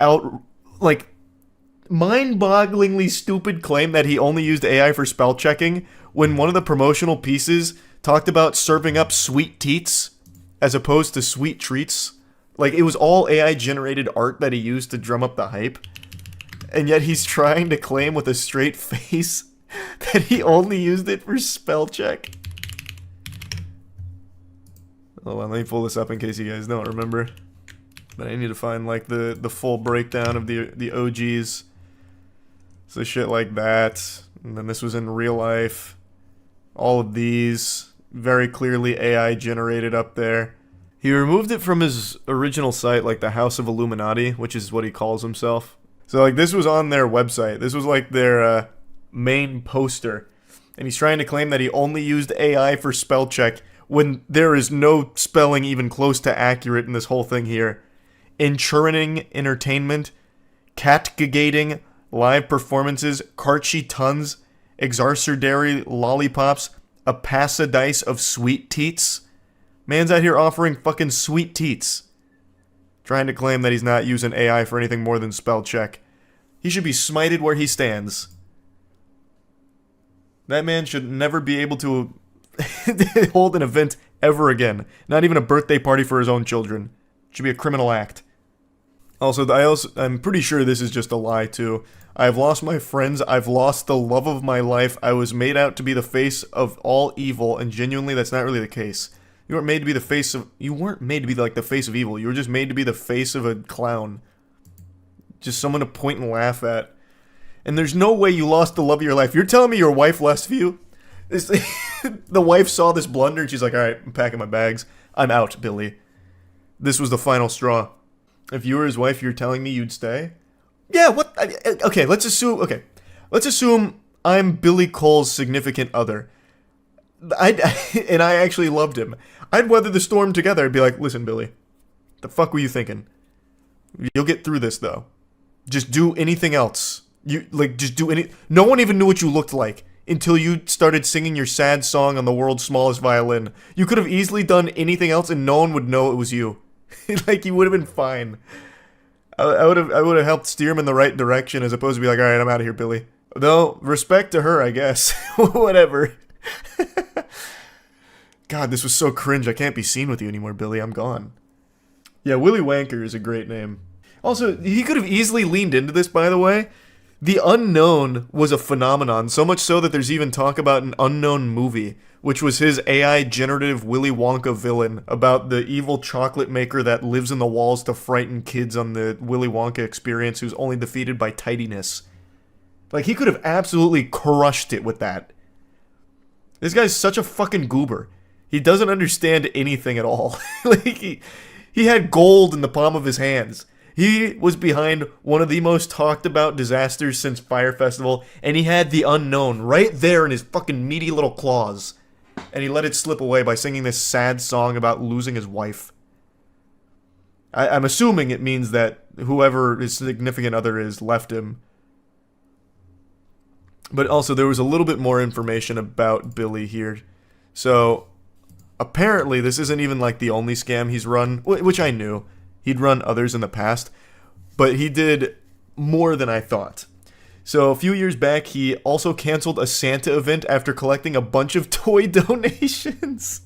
mind-bogglingly stupid claim that he only used AI for spell checking when one of the promotional pieces talked about serving up sweet teats as opposed to sweet treats. Like, it was all AI-generated art that he used to drum up the hype. And yet he's trying to claim with a straight face that he only used it for spell check. Hold on, let me pull this up in case you guys don't remember. But I need to find, like, the full breakdown of the OGs. So shit like that. And then this was in real life. All of these. Very clearly AI generated up there. He removed it from his original site, like the House of Illuminati, which is what he calls himself. So, like, this was on their website. This was, like, their main poster. And he's trying to claim that he only used AI for spell check when there is no spelling even close to accurate in this whole thing here. Enchurning entertainment, catgigating, live performances, Karchi tons, exarcerdary lollipops, a pasadise of sweet teats. Man's out here offering fucking sweet teats. Trying to claim that he's not using AI for anything more than spell check. He should be smited where he stands. That man should never be able to hold an event ever again. Not even a birthday party for his own children. It should be a criminal act. Also, I'm pretty sure this is just a lie too. I've lost my friends. I've lost the love of my life. I was made out to be the face of all evil, and genuinely that's not really the case. You weren't made to be the face of... You weren't made to be like the face of evil. You were just made to be the face of a clown. Just someone to point and laugh at. And there's no way you lost the love of your life. You're telling me your wife left you? The wife saw this blunder and she's like, alright, I'm packing my bags. I'm out, Billy. This was the final straw. If you were his wife, you're telling me you'd stay? Yeah, what? Okay, let's assume I'm Billy Cole's significant other. And I actually loved him. I'd weather the storm together. I'd be like, listen, Billy, the fuck were you thinking? You'll get through this, though. Just do anything else. No one even knew what you looked like until you started singing your sad song on the world's smallest violin. You could have easily done anything else and no one would know it was you. Like, you would have been fine. I would have helped steer him in the right direction as opposed to be like, alright, I'm out of here, Billy. Though, respect to her, I guess. Whatever. God, this was so cringe. I can't be seen with you anymore, Billy. I'm gone. Yeah, Willy Wanker is a great name. Also, he could have easily leaned into this, by the way. The unknown was a phenomenon, so much so that there's even talk about an unknown movie, which was his AI generative Willy Wonka villain about the evil chocolate maker that lives in the walls to frighten kids on the Willy Wonka experience who's only defeated by tidiness. Like, he could have absolutely crushed it with that. This guy's such a fucking goober. He doesn't understand anything at all. Like, he had gold in the palm of his hands. He was behind one of the most talked about disasters since Fire Festival, and he had the unknown right there in his fucking meaty little claws. And he let it slip away by singing this sad song about losing his wife. I'm assuming it means that whoever his significant other is left him. But also, there was a little bit more information about Billy here. So, apparently, this isn't even like the only scam he's run, which I knew. He'd run others in the past, but he did more than I thought. So a few years back, he also canceled a Santa event after collecting a bunch of toy donations.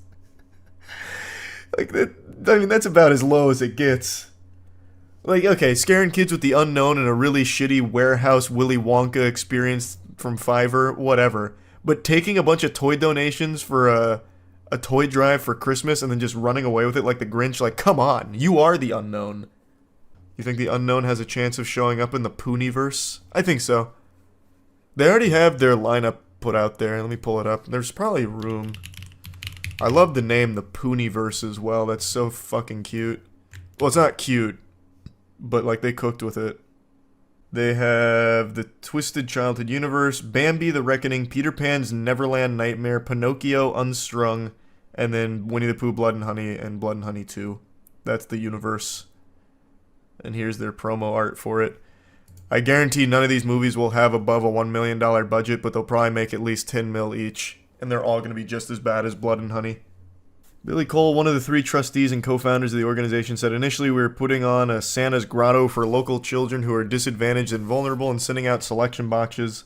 Like, I mean, that's about as low as it gets. Like, okay, scaring kids with the unknown and a really shitty warehouse Willy Wonka experience from Fiverr, whatever. But taking a bunch of toy donations for a toy drive for Christmas and then just running away with it like the Grinch. Like, come on, you are the unknown. You think the unknown has a chance of showing up in the Pooniverse? I think so. They already have their lineup put out there. Let me pull it up. There's probably room. I love the name, the Pooniverse as well. That's so fucking cute. Well, it's not cute, but like they cooked with it. They have the Twisted Childhood Universe, Bambi the Reckoning, Peter Pan's Neverland Nightmare, Pinocchio Unstrung, and then Winnie the Pooh Blood and Honey and Blood and Honey 2. That's the universe. And here's their promo art for it. I guarantee none of these movies will have above a $1 million budget, but they'll probably make at least 10 mil each. And they're all going to be just as bad as Blood and Honey. Billy Cole, one of the 3 trustees and co-founders of the organization, said initially we were putting on a Santa's grotto for local children who are disadvantaged and vulnerable and sending out selection boxes,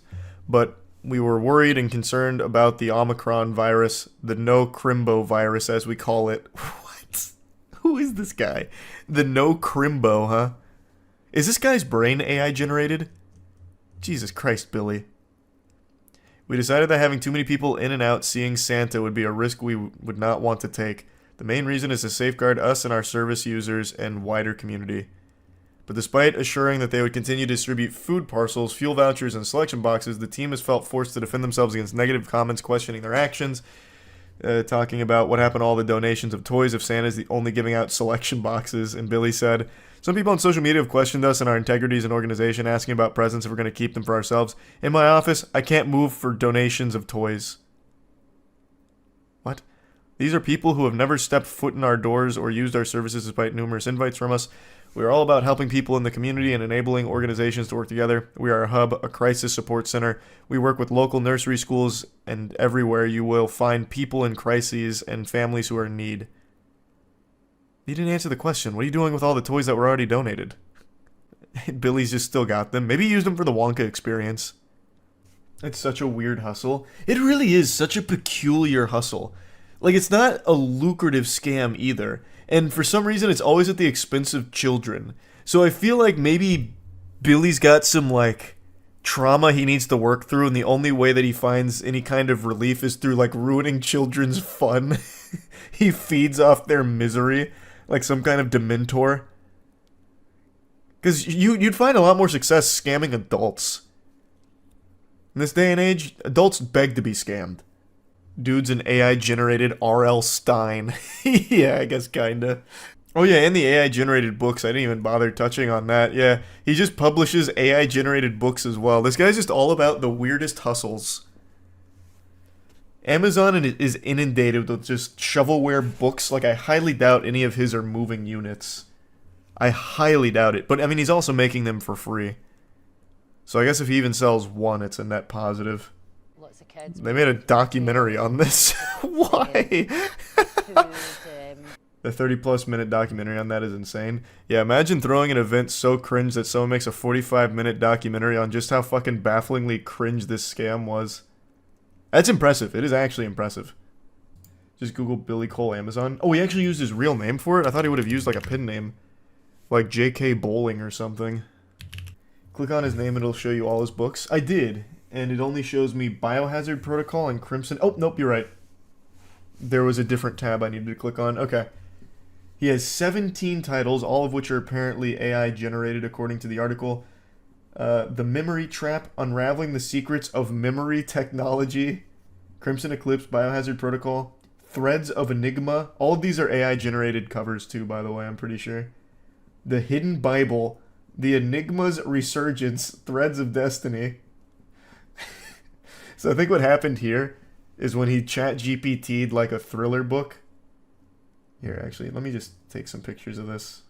but we were worried and concerned about the Omicron virus, the no crimbo virus as we call it. What? Who is this guy? The no crimbo, huh? Is this guy's brain AI generated? Jesus Christ, Billy. We decided that having too many people in and out seeing Santa would be a risk we would not want to take. The main reason is to safeguard us and our service users and wider community. But despite assuring that they would continue to distribute food parcels, fuel vouchers, and selection boxes, the team has felt forced to defend themselves against negative comments questioning their actions, talking about what happened to all the donations of toys if Santa's only giving out selection boxes. And Billy said, some people on social media have questioned us and our integrity as an organization, asking about presents if we're going to keep them for ourselves. In my office, I can't move for donations of toys. What? These are people who have never stepped foot in our doors or used our services despite numerous invites from us. We are all about helping people in the community and enabling organizations to work together. We are a hub, a crisis support center. We work with local nursery schools, and everywhere you will find people in crises and families who are in need. You didn't answer the question. What are you doing with all the toys that were already donated? Billy's just still got them. Maybe he used them for the Wonka experience. It's such a weird hustle. It really is such a peculiar hustle. Like, it's not a lucrative scam either. And for some reason, it's always at the expense of children. So I feel like maybe Billy's got some, like, trauma he needs to work through, and the only way that he finds any kind of relief is through, like, ruining children's fun. He feeds off their misery. Like some kind of dementor. Because you'd find a lot more success scamming adults. In this day and age, adults beg to be scammed. Dude's an AI-generated R.L. Stein. Yeah, I guess kinda. Oh yeah, and the AI-generated books. I didn't even bother touching on that. Yeah, he just publishes AI-generated books as well. This guy's just all about the weirdest hustles. Amazon is inundated with just shovelware books. Like, I highly doubt any of his are moving units. I highly doubt it. But, I mean, he's also making them for free. So I guess if he even sells one, it's a net positive. Lots of kids. They made a documentary on this. Why? The 30-plus minute documentary on that is insane. Yeah, imagine throwing an event so cringe that someone makes a 45-minute documentary on just how fucking bafflingly cringe this scam was. That's impressive. It is actually impressive. Just Google Billy Cole Amazon. Oh, he actually used his real name for it? I thought he would have used like a pen name. Like J.K. Bowling or something. Click on his name and it'll show you all his books. I did. And it only shows me Biohazard Protocol and Crimson. Oh, nope, you're right. There was a different tab I needed to click on. Okay. He has 17 titles, all of which are apparently AI generated according to the article. The Memory Trap, Unraveling the Secrets of Memory Technology, Crimson Eclipse, Biohazard Protocol, Threads of Enigma. All of these are AI-generated covers too, by the way, I'm pretty sure. The Hidden Bible, The Enigma's Resurgence, Threads of Destiny. So I think what happened here is when he ChatGPT'd like a thriller book. Here, actually, let me just take some pictures of this.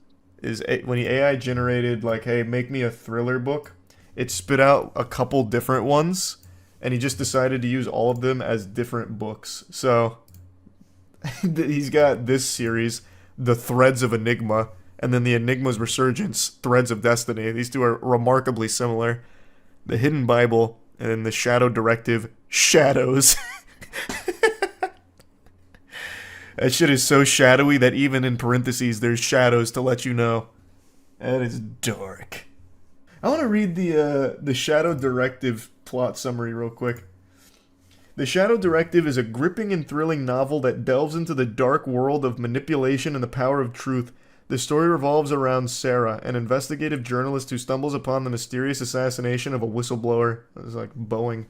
When he AI generated, like, hey, make me a thriller book, it spit out a couple different ones, and he just decided to use all of them as different books. So, he's got this series, The Threads of Enigma, and then The Enigma's Resurgence, Threads of Destiny. These two are remarkably similar. The Hidden Bible, and then The Shadow Directive, Shadows. That shit is so shadowy that even in parentheses there's shadows to let you know. That is dark. I want to read the Shadow Directive plot summary real quick. The Shadow Directive is a gripping and thrilling novel that delves into the dark world of manipulation and the power of truth. The story revolves around Sarah, an investigative journalist who stumbles upon the mysterious assassination of a whistleblower. It's like Boeing.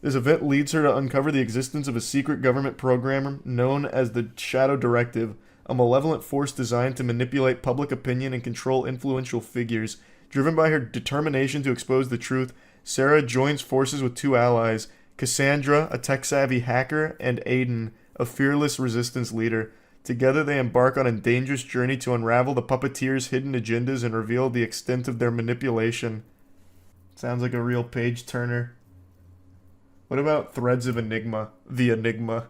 This event leads her to uncover the existence of a secret government program known as the Shadow Directive, a malevolent force designed to manipulate public opinion and control influential figures. Driven by her determination to expose the truth, Sarah joins forces with two allies, Cassandra, a tech-savvy hacker, and Aiden, a fearless resistance leader. Together they embark on a dangerous journey to unravel the puppeteers' hidden agendas and reveal the extent of their manipulation. Sounds like a real page-turner. What about Threads of Enigma? The Enigma.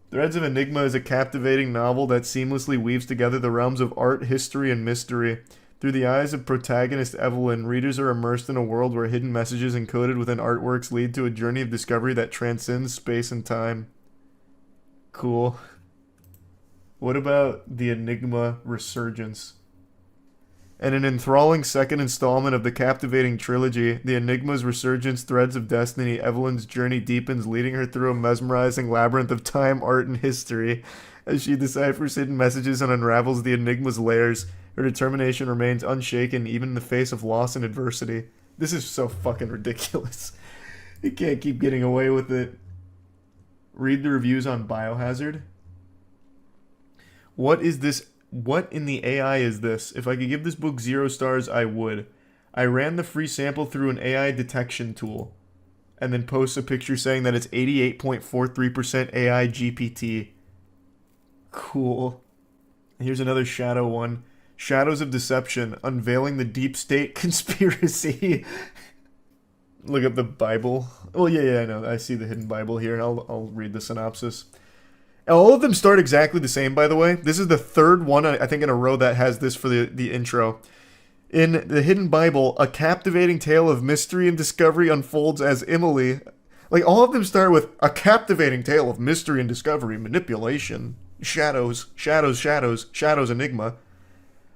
Threads of Enigma is a captivating novel that seamlessly weaves together the realms of art, history, and mystery. Through the eyes of protagonist Evelyn, readers are immersed in a world where hidden messages encoded within artworks lead to a journey of discovery that transcends space and time. Cool. What about The Enigma Resurgence? And an enthralling second installment of the captivating trilogy, The Enigma's Resurgence Threads of Destiny, Evelyn's journey deepens, leading her through a mesmerizing labyrinth of time, art, and history. As she deciphers hidden messages and unravels the Enigma's layers, her determination remains unshaken even in the face of loss and adversity. This is so fucking ridiculous. You can't keep getting away with it. Read the reviews on Biohazard. What is this? What in the AI is this? If I could give this book 0 stars, I would. I ran the free sample through an AI detection tool. And then post a picture saying that it's 88.43% AI GPT. Cool. Here's another shadow one. Shadows of Deception. Unveiling the Deep State Conspiracy. Look up the Bible. Oh, yeah, I know. I see the hidden Bible here. I'll read the synopsis. All of them start exactly the same, by the way. This is the third one, I think, in a row that has this for the intro. In the hidden Bible, a captivating tale of mystery and discovery unfolds as Emily... Like, all of them start with a captivating tale of mystery and discovery, manipulation, shadows, enigma.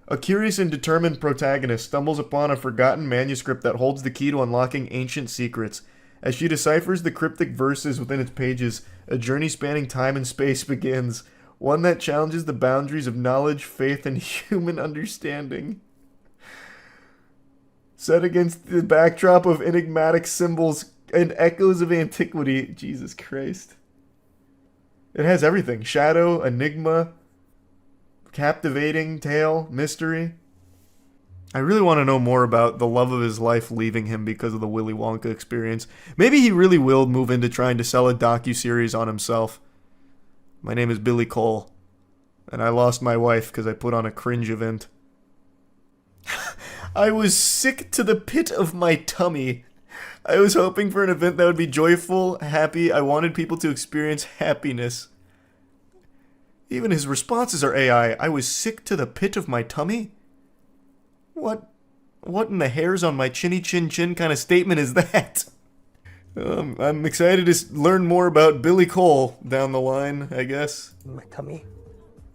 A curious and determined protagonist stumbles upon a forgotten manuscript that holds the key to unlocking ancient secrets. As she deciphers the cryptic verses within its pages, a journey spanning time and space begins, one that challenges the boundaries of knowledge, faith, and human understanding. Set against the backdrop of enigmatic symbols and echoes of antiquity, Jesus Christ. It has everything. Shadow, enigma, captivating tale, mystery. I really want to know more about the love of his life leaving him because of the Willy Wonka experience. Maybe he really will move into trying to sell a docu-series on himself. My name is Billy Cole, and I lost my wife because I put on a cringe event. I was sick to the pit of my tummy. I was hoping for an event that would be joyful, happy. I wanted people to experience happiness. Even his responses are AI. I was sick to the pit of my tummy? What in the hairs on my chinny chin chin kind of statement is that? I'm excited to learn more about Billy Cole down the line, I guess. In my tummy,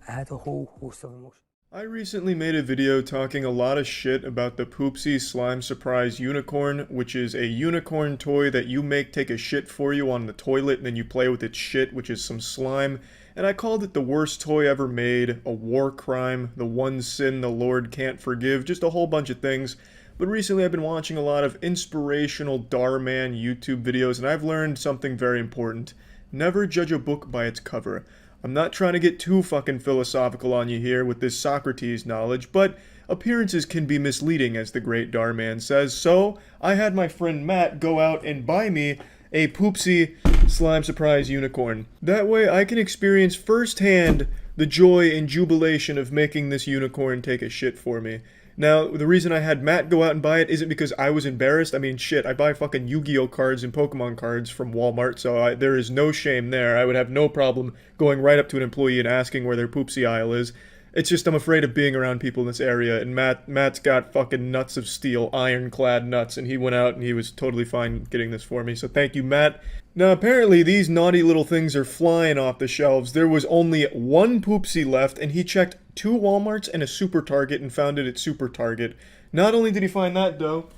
I had a whole host of emotions. I recently made a video talking a lot of shit about the Poopsie Slime Surprise Unicorn, which is a unicorn toy that you make take a shit for you on the toilet, and then you play with its shit, which is some slime. And I called it the worst toy ever made, a war crime, the one sin the Lord can't forgive, just a whole bunch of things. But recently I've been watching a lot of inspirational Darman YouTube videos, and I've learned something very important. Never judge a book by its cover. I'm not trying to get too fucking philosophical on you here with this Socrates knowledge, but appearances can be misleading, as the great Darman says, so I had my friend Matt go out and buy me a Poopsie Slime Surprise Unicorn. That way I can experience firsthand the joy and jubilation of making this unicorn take a shit for me. Now, the reason I had Matt go out and buy it isn't because I was embarrassed. I mean, shit, I buy fucking Yu-Gi-Oh cards and Pokemon cards from Walmart, so there is no shame there. I would have no problem going right up to an employee and asking where their Poopsie aisle is. It's just I'm afraid of being around people in this area, and Matt's got fucking nuts of steel, ironclad nuts, and he went out and he was totally fine getting this for me, so thank you, Matt. Now, apparently these naughty little things are flying off the shelves. There was only one Poopsie left, and he checked 2 Walmarts and a Super Target and found it at Super Target. Not only did he find that, though,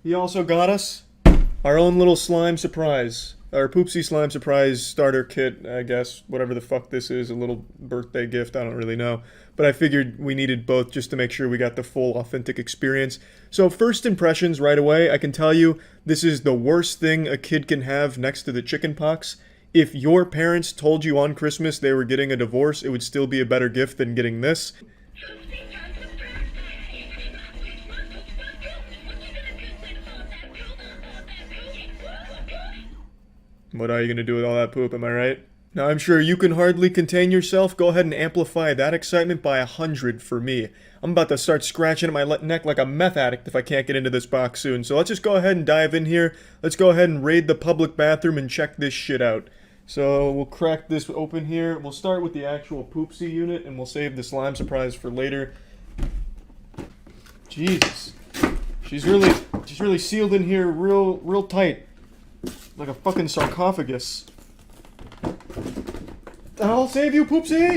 he also got us Our own little slime surprise. Our Poopsie Slime Surprise starter kit, I guess, whatever the fuck this is, a little birthday gift, I don't really know. But I figured we needed both just to make sure we got the full authentic experience. So first impressions right away, I can tell you, this is the worst thing a kid can have next to the chicken pox. If your parents told you on Christmas they were getting a divorce, it would still be a better gift than getting this. What are you going to do with all that poop, am I right? Now, I'm sure you can hardly contain yourself. Go ahead and amplify that excitement by 100 for me. I'm about to start scratching at my neck like a meth addict if I can't get into this box soon. So let's just go ahead and dive in here. Let's go ahead and raid the public bathroom and check this shit out. So we'll crack this open here. We'll start with the actual Poopsie unit, and we'll save the slime surprise for later. Jesus. She's really sealed in here real tight. Like a fucking sarcophagus. I'll save you, Poopsie!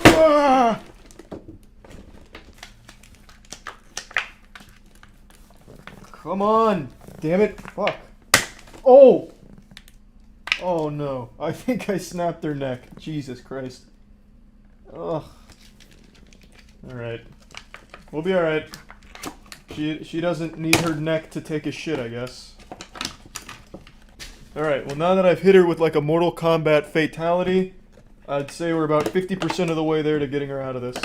Ah! Come on! Damn it! Fuck. Oh! Oh no. I think I snapped her neck. Jesus Christ. Ugh. Alright. We'll be alright. She doesn't need her neck to take a shit, I guess. Alright, well now that I've hit her with like a Mortal Kombat fatality, I'd say we're about 50% of the way there to getting her out of this.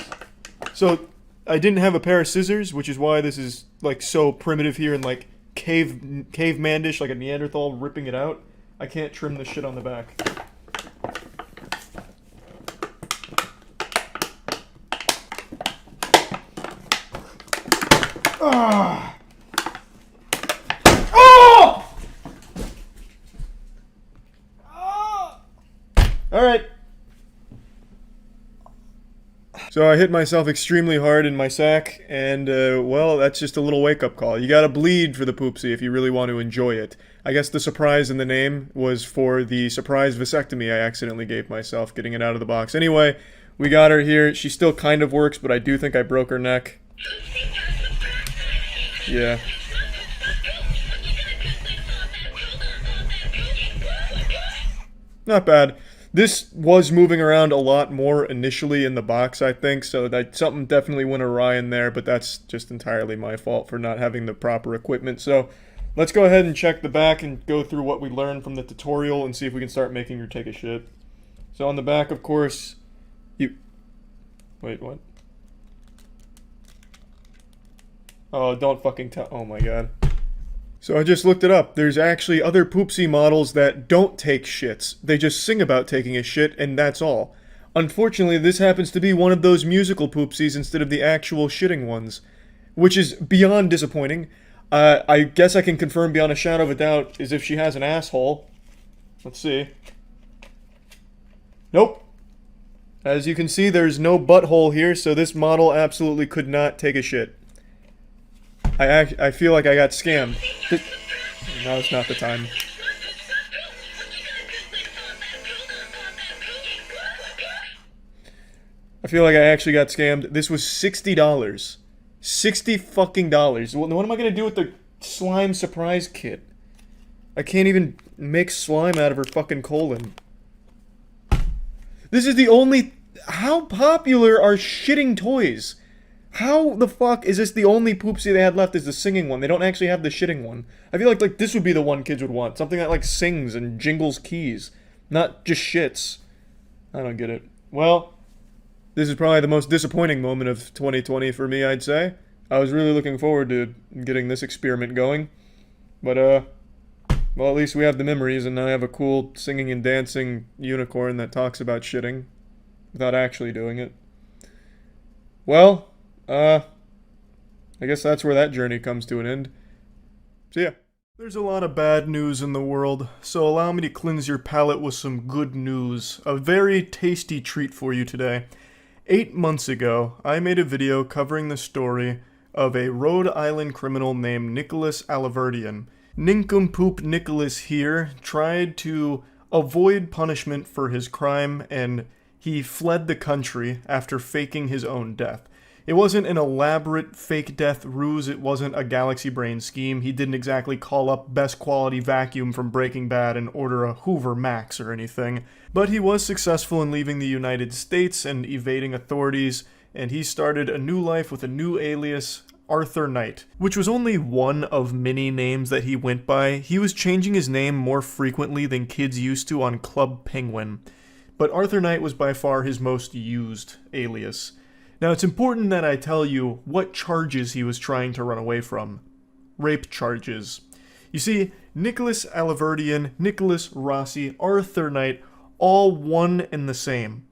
So, I didn't have a pair of scissors, which is why this is like so primitive here and like caveman-ish, like a Neanderthal ripping it out. I can't trim the shit on the back. Ah! Alright. So I hit myself extremely hard in my sack, and, well, that's just a little wake-up call. You gotta bleed for the Poopsie if you really want to enjoy it. I guess the surprise in the name was for the surprise vasectomy I accidentally gave myself, getting it out of the box. Anyway, we got her here. She still kind of works, but I do think I broke her neck. Yeah. Not bad. This was moving around a lot more initially in the box, I think, so that something definitely went awry in there, but that's just entirely my fault for not having the proper equipment. So let's go ahead and check the back and go through what we learned from the tutorial and see if we can start making her take a shit. So on the back, of course, Wait, what? Oh, don't fucking tell. Oh my god. So I just looked it up. There's actually other Poopsie models that don't take shits. They just sing about taking a shit, and that's all. Unfortunately, this happens to be one of those musical Poopsies instead of the actual shitting ones. Which is beyond disappointing. I guess I can confirm beyond a shadow of a doubt is if she has an asshole. Let's see. Nope. As you can see, there's no butthole here, so this model absolutely could not take a shit. I feel like I got scammed. No, it's not the time. I feel like I actually got scammed. This was $60. $60 fucking dollars. What am I gonna do with the slime surprise kit? I can't even make slime out of her fucking colon. This is the only... How popular are shitting toys? How the fuck is this the only Poopsie they had left is the singing one? They don't actually have the shitting one. I feel like this would be the one kids would want. Something that like sings and jingles keys. Not just shits. I don't get it. Well, this is probably the most disappointing moment of 2020 for me, I'd say. I was really looking forward to getting this experiment going. But, well, at least we have the memories, and now I have a cool singing and dancing unicorn that talks about shitting without actually doing it. Well, I guess that's where that journey comes to an end. See ya. There's a lot of bad news in the world, so allow me to cleanse your palate with some good news. A very tasty treat for you today. 8 months ago, I made a video covering the story of a Rhode Island criminal named Nicholas Alaverdian. Nincompoop Nicholas here tried to avoid punishment for his crime, and he fled the country after faking his own death. It wasn't an elaborate fake death ruse, it wasn't a galaxy brain scheme, he didn't exactly call up best quality vacuum from Breaking Bad and order a Hoover Max or anything, but he was successful in leaving the United States and evading authorities, and he started a new life with a new alias, Arthur Knight, which was only one of many names that he went by. He was changing his name more frequently than kids used to on Club Penguin, but Arthur Knight was by far his most used alias. Now, it's important that I tell you what charges he was trying to run away from. Rape charges. You see, Nicholas Alaverdian, Nicholas Rossi, Arthur Knight, all one and the same.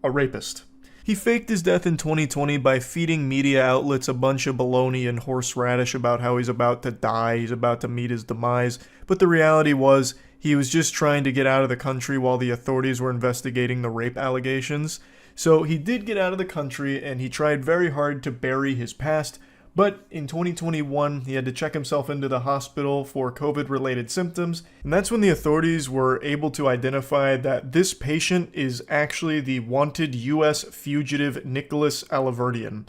A rapist. He faked his death in 2020 by feeding media outlets a bunch of baloney and horseradish about how he's about to die, he's about to meet his demise, but the reality was, he was just trying to get out of the country while the authorities were investigating the rape allegations. So he did get out of the country, and he tried very hard to bury his past, but in 2021, he had to check himself into the hospital for COVID-related symptoms, and that's when the authorities were able to identify that this patient is actually the wanted U.S. fugitive Nicholas Alaverdian.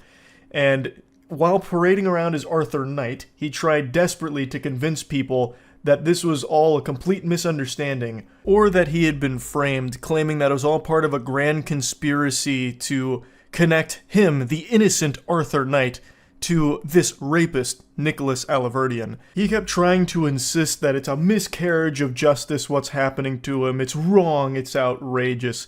And while parading around as Arthur Knight, he tried desperately to convince people that this was all a complete misunderstanding, or that he had been framed, claiming that it was all part of a grand conspiracy to connect him, the innocent Arthur Knight, to this rapist, Nicholas Alaverdian. He kept trying to insist that it's a miscarriage of justice what's happening to him, it's wrong, it's outrageous.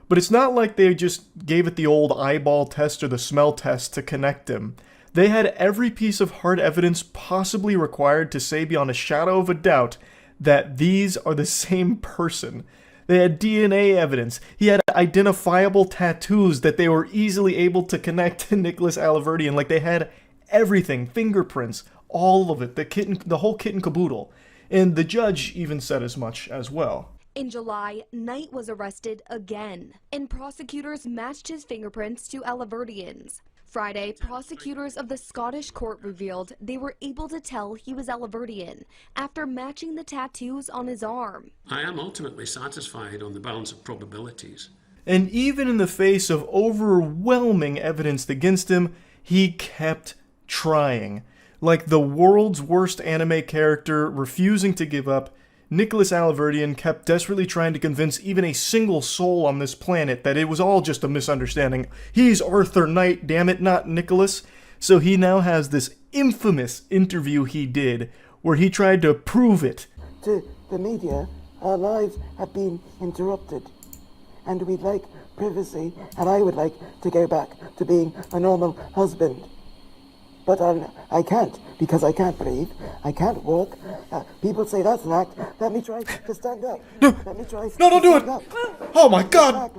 But it's not like they just gave it the old eyeball test or the smell test to connect him. They had every piece of hard evidence possibly required to say beyond a shadow of a doubt that these are the same person. They had DNA evidence. He had identifiable tattoos that they were easily able to connect to Nicholas Alaverdian. Like, they had everything, fingerprints, all of it, the whole kit and caboodle. And the judge even said as much as well. In July, Knight was arrested again, and prosecutors matched his fingerprints to Alaverdian's. Friday, prosecutors of the Scottish court revealed they were able to tell he was Alaverdian after matching the tattoos on his arm. I am ultimately satisfied on the balance of probabilities. And even in the face of overwhelming evidence against him, he kept trying. Like the world's worst anime character refusing to give up, Nicholas Alaverdian kept desperately trying to convince even a single soul on this planet that it was all just a misunderstanding. He's Arthur Knight, damn it, not Nicholas. So he now has this infamous interview he did where he tried to prove it. To the media, our lives have been interrupted, and we'd like privacy, and I would like to go back to being a normal husband. But I can't, because I can't breathe, I can't walk. People say that's an act. Let me try to stand up. Let me try No, don't do it! Up. Oh my god!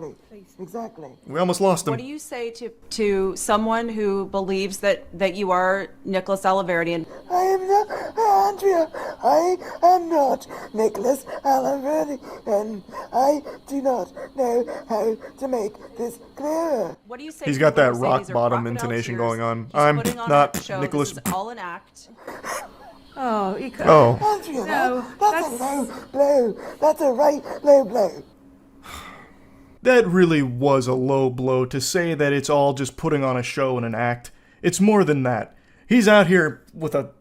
Exactly. We almost lost him. What do you say to someone who believes that you are Nicholas Alaverdian? I am not, Andrea, I am not Nicholas Alaverdian. I do not know how to make this clear. What do you say? He's got that rock bottom intonation going on. I'm not Nicholas. This is all an act. Oh, Ika. Oh. Andrea, No, that's a low blow. That's a right low blow. That really was a low blow to say that it's all just putting on a show and an act. It's more than that. He's out here with a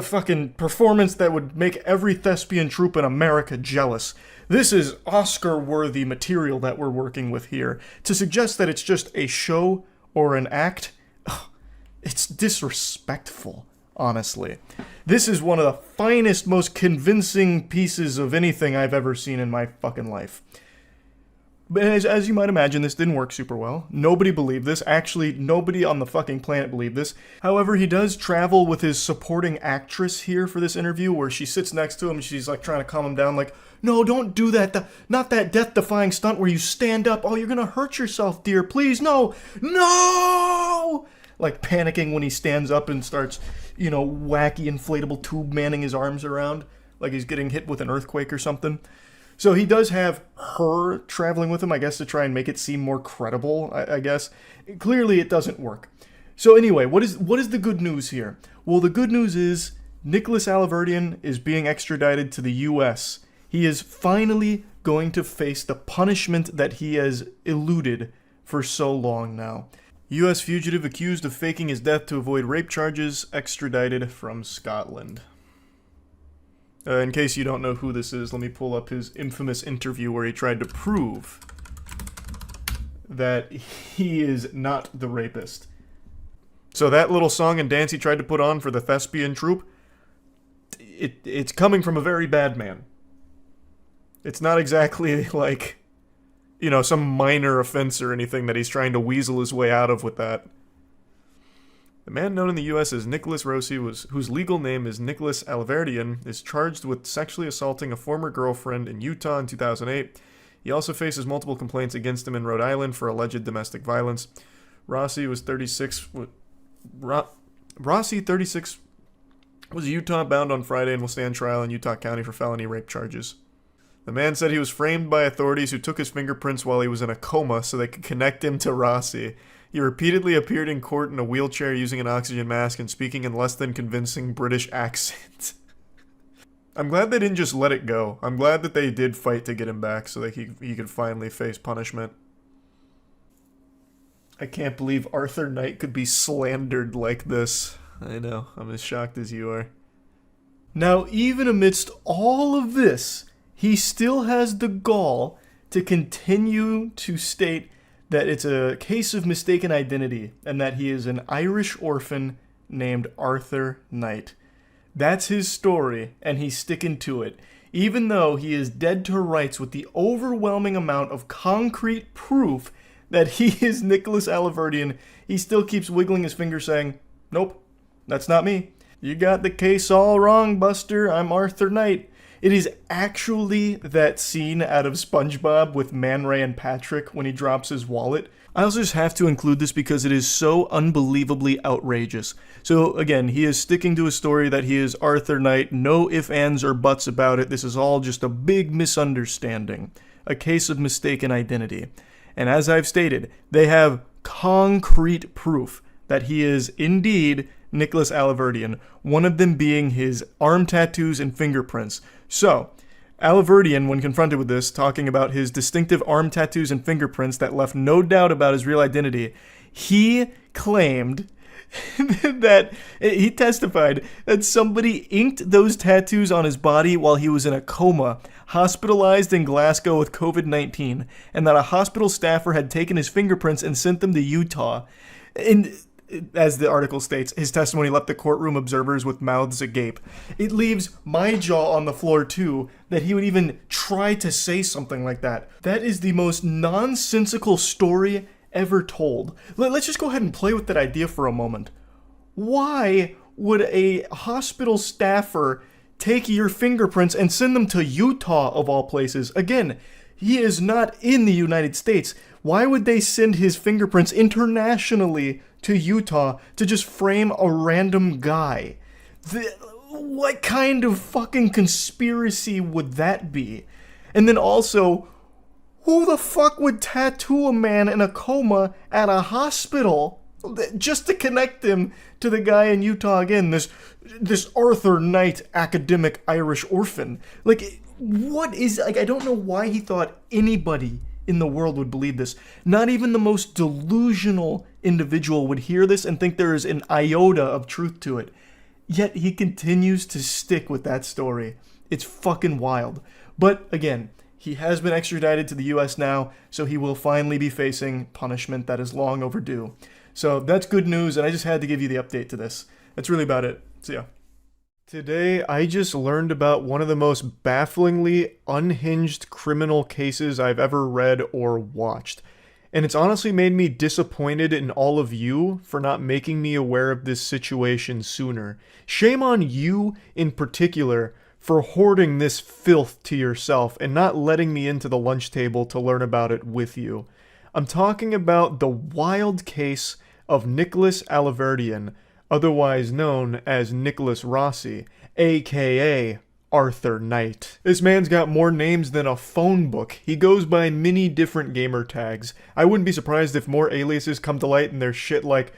fucking performance that would make every thespian troupe in America jealous. This is Oscar-worthy material that we're working with here. To suggest that it's just a show or an act, it's disrespectful, honestly. This is one of the finest, most convincing pieces of anything I've ever seen in my fucking life. But as you might imagine, this didn't work super well. Nobody believed this. Actually, nobody on the fucking planet believed this. However, he does travel with his supporting actress here for this interview, where she sits next to him and she's like trying to calm him down, like, no, don't do that. Not that death-defying stunt where you stand up. Oh, you're gonna hurt yourself, dear. Please, no. No! Like panicking when he stands up and starts, wacky inflatable tube manning his arms around, like he's getting hit with an earthquake or something. So he does have her traveling with him, I guess, to try and make it seem more credible, I guess. Clearly, it doesn't work. So anyway, what is the good news here? Well, the good news is Nicholas Alaverdian is being extradited to the U.S. He is finally going to face the punishment that he has eluded for so long now. U.S. fugitive accused of faking his death to avoid rape charges, extradited from Scotland. In case you don't know who this is, let me pull up his infamous interview where he tried to prove that he is not the rapist. So that little song and dance he tried to put on for the thespian troupe, it's coming from a very bad man. It's not exactly like, you know, some minor offense or anything that he's trying to weasel his way out of with that. The man known in the U.S. as Nicholas Rossi, whose legal name is Nicholas Alverdian, is charged with sexually assaulting a former girlfriend in Utah in 2008. He also faces multiple complaints against him in Rhode Island for alleged domestic violence. Rossi was 36. Rossi, 36, was Utah bound on Friday and will stand trial in Utah County for felony rape charges. The man said he was framed by authorities who took his fingerprints while he was in a coma so they could connect him to Rossi. He repeatedly appeared in court in a wheelchair using an oxygen mask and speaking in less than convincing British accent. I'm glad they didn't just let it go. I'm glad that they did fight to get him back so that he could finally face punishment. I can't believe Arthur Knight could be slandered like this. I know, I'm as shocked as you are. Now, even amidst all of this, he still has the gall to continue to state that it's a case of mistaken identity and that he is an Irish orphan named Arthur Knight. That's his story, and he's sticking to it. Even though he is dead to rights with the overwhelming amount of concrete proof that he is Nicholas Alverdian, he still keeps wiggling his finger saying, "Nope, that's not me. You got the case all wrong, Buster. I'm Arthur Knight." It is actually that scene out of SpongeBob with Man Ray and Patrick when he drops his wallet. I also just have to include this because it is so unbelievably outrageous. So again, he is sticking to a story that he is Arthur Knight. No ifs, ands, or buts about it. This is all just a big misunderstanding. A case of mistaken identity. And as I've stated, they have concrete proof that he is indeed Nicholas Alverdian, one of them being his arm tattoos and fingerprints. So, Alverdian, when confronted with this, talking about his distinctive arm tattoos and fingerprints that left no doubt about his real identity, he claimed that he testified that somebody inked those tattoos on his body while he was in a coma, hospitalized in Glasgow with COVID-19, and that a hospital staffer had taken his fingerprints and sent them to Utah. And as the article states, his testimony left the courtroom observers with mouths agape. It leaves my jaw on the floor too, that he would even try to say something like that. That is the most nonsensical story ever told. Let's just go ahead and play with that idea for a moment. Why would a hospital staffer take your fingerprints and send them to Utah, of all places? Again, he is not in the United States. Why would they send his fingerprints internationally to Utah to just frame a random guy? What kind of fucking conspiracy would that be? And then also, who the fuck would tattoo a man in a coma at a hospital just to connect him to the guy in Utah again, this Arthur Knight academic Irish orphan? Like, what is, like, I don't know why he thought anybody in the world would believe this. Not even the most delusional individual would hear this and think there is an iota of truth to it. Yet he continues to stick with that story. It's fucking wild. But again, he has been extradited to the US now, so he will finally be facing punishment that is long overdue. So that's good news, and I just had to give you the update to this. That's really about it. So yeah. Today, I just learned about one of the most bafflingly unhinged criminal cases I've ever read or watched. And it's honestly made me disappointed in all of you for not making me aware of this situation sooner. Shame on you in particular for hoarding this filth to yourself and not letting me into the lunch table to learn about it with you. I'm talking about the wild case of Nicholas Alverdian, otherwise known as Nicholas Rossi, aka Arthur Knight. This man's got more names than a phone book. He goes by many different gamer tags. I wouldn't be surprised if more aliases come to light and there's shit like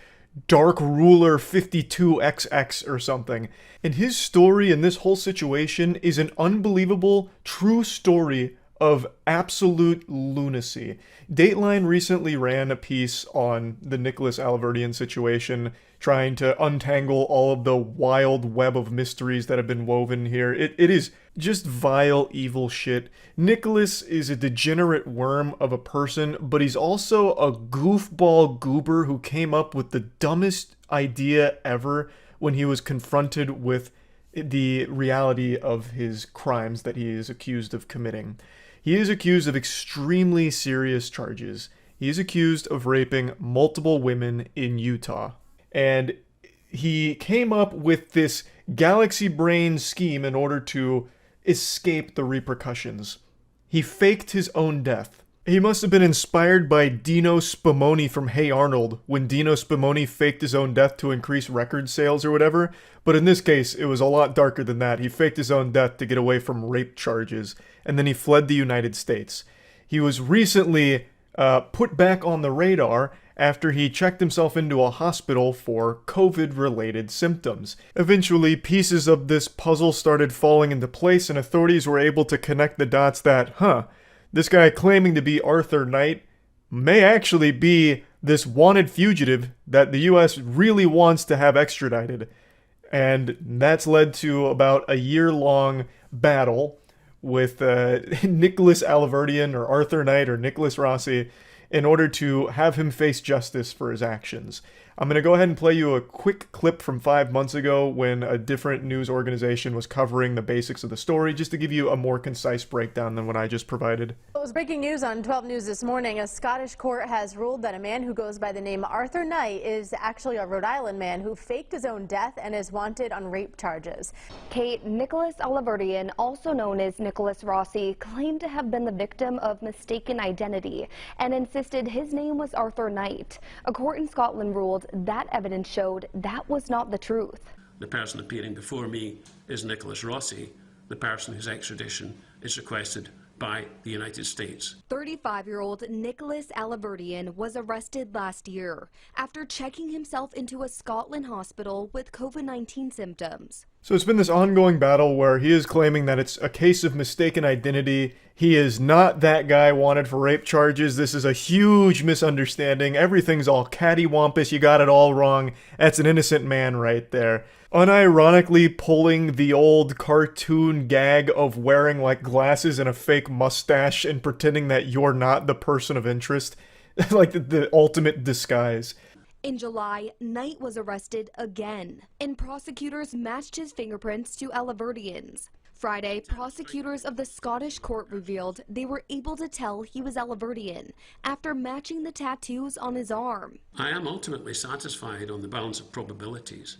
Dark Ruler 52XX or something. And his story in this whole situation is an unbelievable, true story of absolute lunacy. Dateline recently ran a piece on the Nicholas Alverdian situation, trying to untangle all of the wild web of mysteries that have been woven here. It is just vile, evil shit. Nicholas is a degenerate worm of a person, but he's also a goofball goober who came up with the dumbest idea ever when he was confronted with the reality of his crimes that he is accused of committing. He is accused of extremely serious charges. He is accused of raping multiple women in Utah. And he came up with this galaxy brain scheme in order to escape the repercussions. He faked his own death. He must have been inspired by Dino Spumoni from Hey Arnold, when Dino Spumoni faked his own death to increase record sales or whatever. But in this case, it was a lot darker than that. He faked his own death to get away from rape charges, and then he fled the United States. He was recently put back on the radar after he checked himself into a hospital for COVID-related symptoms. Eventually, pieces of this puzzle started falling into place, and authorities were able to connect the dots that, this guy claiming to be Arthur Knight may actually be this wanted fugitive that the US really wants to have extradited. And that's led to about a year-long battle with Nicholas Alverdian or Arthur Knight or Nicholas Rossi in order to have him face justice for his actions. I'm going to go ahead and play you a quick clip from 5 months ago when a different news organization was covering the basics of the story, just to give you a more concise breakdown than what I just provided. It was breaking news on 12 News this morning. A Scottish court has ruled that a man who goes by the name Arthur Knight is actually a Rhode Island man who faked his own death and is wanted on rape charges. Kate, Nicholas Alverdian, also known as Nicholas Rossi, claimed to have been the victim of mistaken identity and insisted his name was Arthur Knight. A court in Scotland ruled that evidence showed that was not the truth. The person appearing before me is Nicholas Rossi, the person whose extradition is requested by the United States. 35-year-old Nicholas Alverdian was arrested last year after checking himself into a Scotland hospital with COVID-19 symptoms. So it's been this ongoing battle where he is claiming that it's a case of mistaken identity. He is not that guy wanted for rape charges. This is a huge misunderstanding. Everything's all cattywampus. You got it all wrong. That's an innocent man right there. Unironically pulling the old cartoon gag of wearing like glasses and a fake mustache and pretending that you're not the person of interest. Like the ultimate disguise. In July, Knight was arrested again, and prosecutors matched his fingerprints to Alverdian's. Friday, prosecutors of the Scottish court revealed they were able to tell he was Alverdian after matching the tattoos on his arm. I am ultimately satisfied on the balance of probabilities.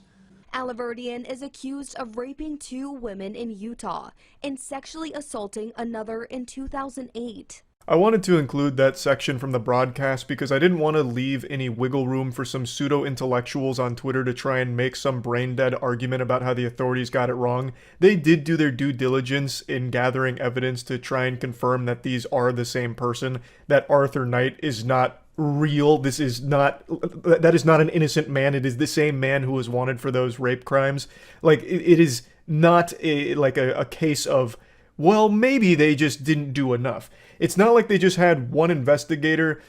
Alverdian is accused of raping 2 women in Utah and sexually assaulting another in 2008. I wanted to include that section from the broadcast because I didn't want to leave any wiggle room for some pseudo-intellectuals on Twitter to try and make some brain-dead argument about how the authorities got it wrong. They did do their due diligence in gathering evidence to try and confirm that these are the same person, that Arthur Knight is not real. That is not an innocent man. It is the same man who was wanted for those rape crimes. Like, it is not a case of, well, maybe they just didn't do enough. It's not like they just had one investigator,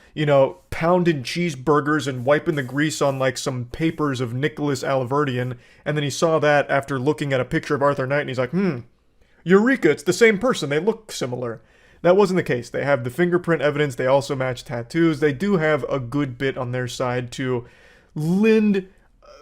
pounding cheeseburgers and wiping the grease on like some papers of Nicholas Alverdian, and then he saw that after looking at a picture of Arthur Knight and he's like, Eureka, it's the same person, they look similar. That wasn't the case. They have the fingerprint evidence, they also match tattoos, they do have a good bit on their side to lend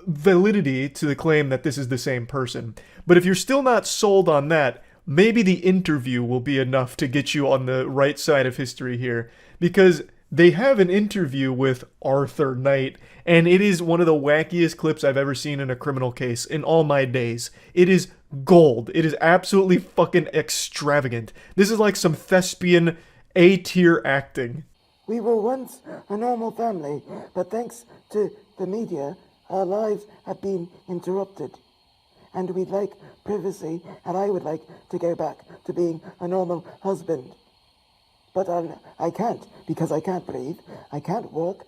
validity to the claim that this is the same person. But if you're still not sold on that, maybe the interview will be enough to get you on the right side of history here, because they have an interview with Arthur Knight, and it is one of the wackiest clips I've ever seen in a criminal case in all my days. It is gold. It is absolutely fucking extravagant. This is like some thespian A-tier acting. We were once a normal family, but thanks to the media, our lives have been interrupted. And we'd like privacy, and I would like to go back to being a normal husband. But I can't, because I can't breathe, I can't walk.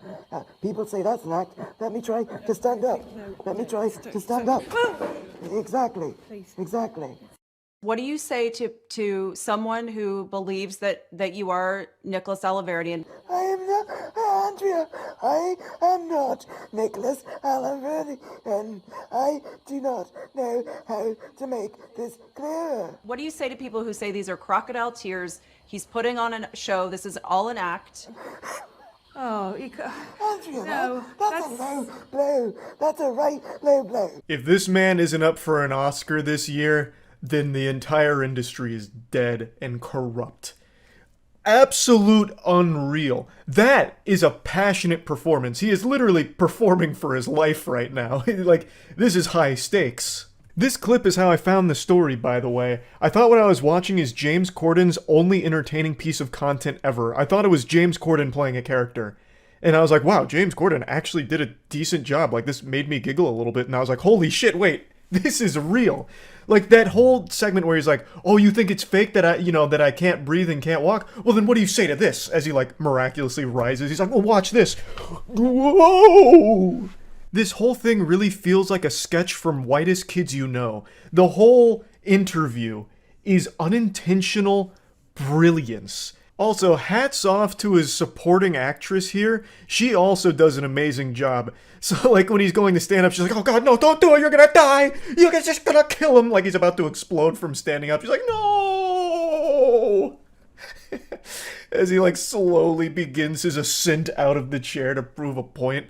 People say that's an act. Let me try to stand up. Let me try to stand up. Exactly, exactly. What do you say to someone who believes that you are Nicholas Alaverdian? I am not, Andrea, I am not Nicholas Alaverdi, and I do not know how to make this clearer. What do you say to people who say these are crocodile tears? He's putting on a show. This is all an act. Oh, Andrea, no, that's a low blow. That's a right low blow. If this man isn't up for an Oscar this year, then the entire industry is dead and corrupt. Absolute unreal. That is a passionate performance. He is literally performing for his life right now. Like, this is high stakes. This clip is how I found the story, by the way. I thought what I was watching is James Corden's only entertaining piece of content ever. I thought it was James Corden playing a character. And I was like, wow, James Corden actually did a decent job. Like, this made me giggle a little bit. And I was like, holy shit, wait, this is real. Like, that whole segment where he's like, oh, you think it's fake that I can't breathe and can't walk? Well, then what do you say to this? As he, like, miraculously rises. He's like, well, watch this. Whoa! This whole thing really feels like a sketch from Whitest Kids You Know. The whole interview is unintentional brilliance. Also, hats off to his supporting actress here. She also does an amazing job. So, like, when he's going to stand up, she's like, oh god, no, don't do it, you're gonna die! You're just gonna kill him! Like, he's about to explode from standing up. She's like, no! As he, like, slowly begins his ascent out of the chair to prove a point.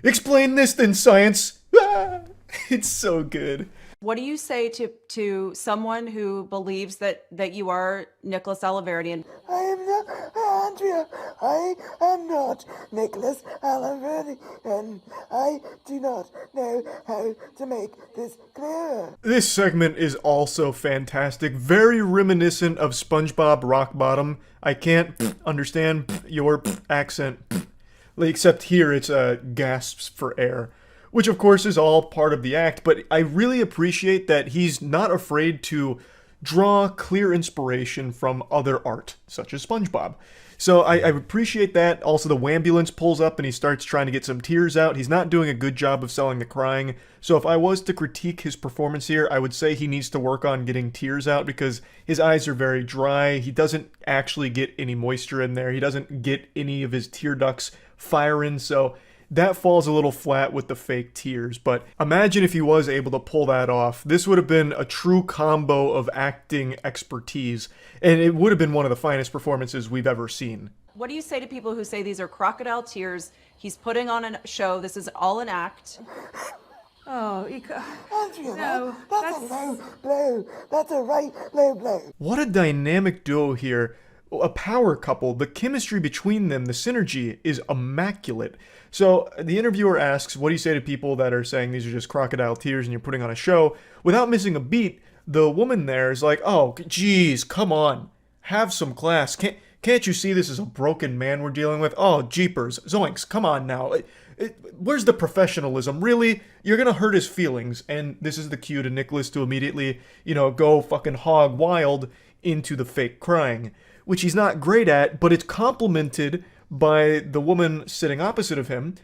Explain this then, science! Ah! It's so good. What do you say to someone who believes that you are Nicholas Alaverdian? I am not, Andrea, I am not Nicholas Alaverdi, and I do not know how to make this clearer. This segment is also fantastic, very reminiscent of SpongeBob Rockbottom. I can't understand your accent, except here it's gasps for air. Which, of course, is all part of the act, but I really appreciate that he's not afraid to draw clear inspiration from other art, such as SpongeBob. So I appreciate that. Also, the wambulance pulls up and he starts trying to get some tears out. He's not doing a good job of selling the crying. So if I was to critique his performance here, I would say he needs to work on getting tears out because his eyes are very dry. He doesn't actually get any moisture in there. He doesn't get any of his tear ducts firing, so that falls a little flat with the fake tears, but imagine if he was able to pull that off. This would have been a true combo of acting expertise, and it would have been one of the finest performances we've ever seen. What do you say to people who say these are crocodile tears? He's putting on a show. This is all an act. Oh, Andrea, no, that's a low blow. That's a right low blow. What a dynamic duo here. A power couple. The chemistry between them, the synergy, is immaculate. So the interviewer asks, what do you say to people that are saying these are just crocodile tears and you're putting on a show? Without missing a beat, the woman there is like, oh, geez, come on. Have some class. Can't you see this is a broken man we're dealing with? Oh, jeepers. Zoinks, come on now. Where's the professionalism? Really? You're gonna hurt his feelings. And this is the cue to Nicholas to immediately, go fucking hog wild into the fake crying, which he's not great at, but it's complemented by the woman sitting opposite of him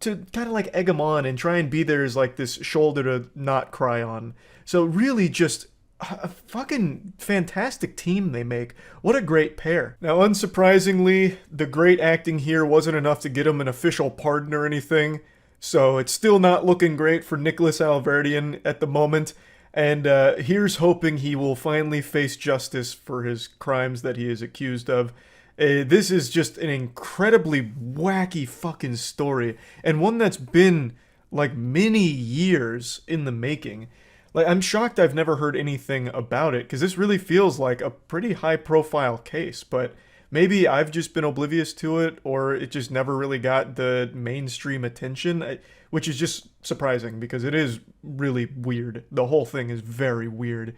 to kind of like egg him on and try and be there as like this shoulder to not cry on. So really just a fucking fantastic team they make. What a great pair. Now, unsurprisingly, the great acting here wasn't enough to get him an official pardon or anything, so it's still not looking great for Nicholas Alaverdian at the moment. And here's hoping he will finally face justice for his crimes that he is accused of. This is just an incredibly wacky fucking story, and one that's been, like, many years in the making. Like, I'm shocked I've never heard anything about it, because this really feels like a pretty high-profile case, but maybe I've just been oblivious to it, or it just never really got the mainstream attention, which is just surprising, because it is really weird. The whole thing is very weird.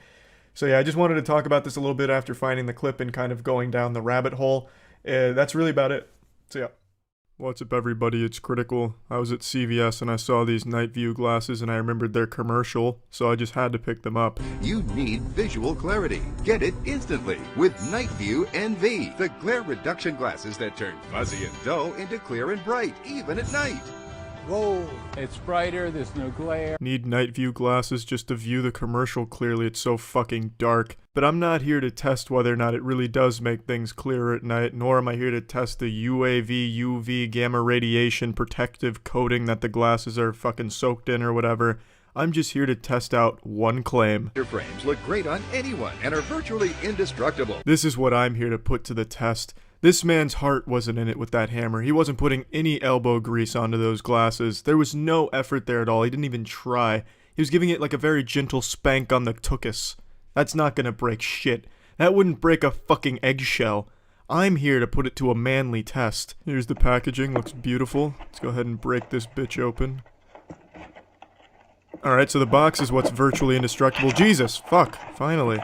So yeah, I just wanted to talk about this a little bit after finding the clip and kind of going down the rabbit hole. That's really about it. So yeah. What's up everybody, it's Critical. I was at CVS and I saw these night view glasses and I remembered their commercial, so I just had to pick them up. You need visual clarity. Get it instantly with Night View NV, the glare reduction glasses that turn fuzzy and dull into clear and bright, even at night. Gold. It's brighter, there's no glare. Need night view glasses just to view the commercial clearly, it's so fucking dark. But I'm not here to test whether or not it really does make things clearer at night, nor am I here to test the UAV, UV, gamma radiation protective coating that the glasses are fucking soaked in or whatever. I'm just here to test out one claim. Your frames look great on anyone and are virtually indestructible. This is what I'm here to put to the test. This man's heart wasn't in it with that hammer. He wasn't putting any elbow grease onto those glasses. There was no effort there at all. He didn't even try. He was giving it like a very gentle spank on the tuchus. That's not gonna break shit. That wouldn't break a fucking eggshell. I'm here to put it to a manly test. Here's the packaging. Looks beautiful. Let's go ahead and break this bitch open. Alright, so the box is what's virtually indestructible. Jesus, fuck, finally.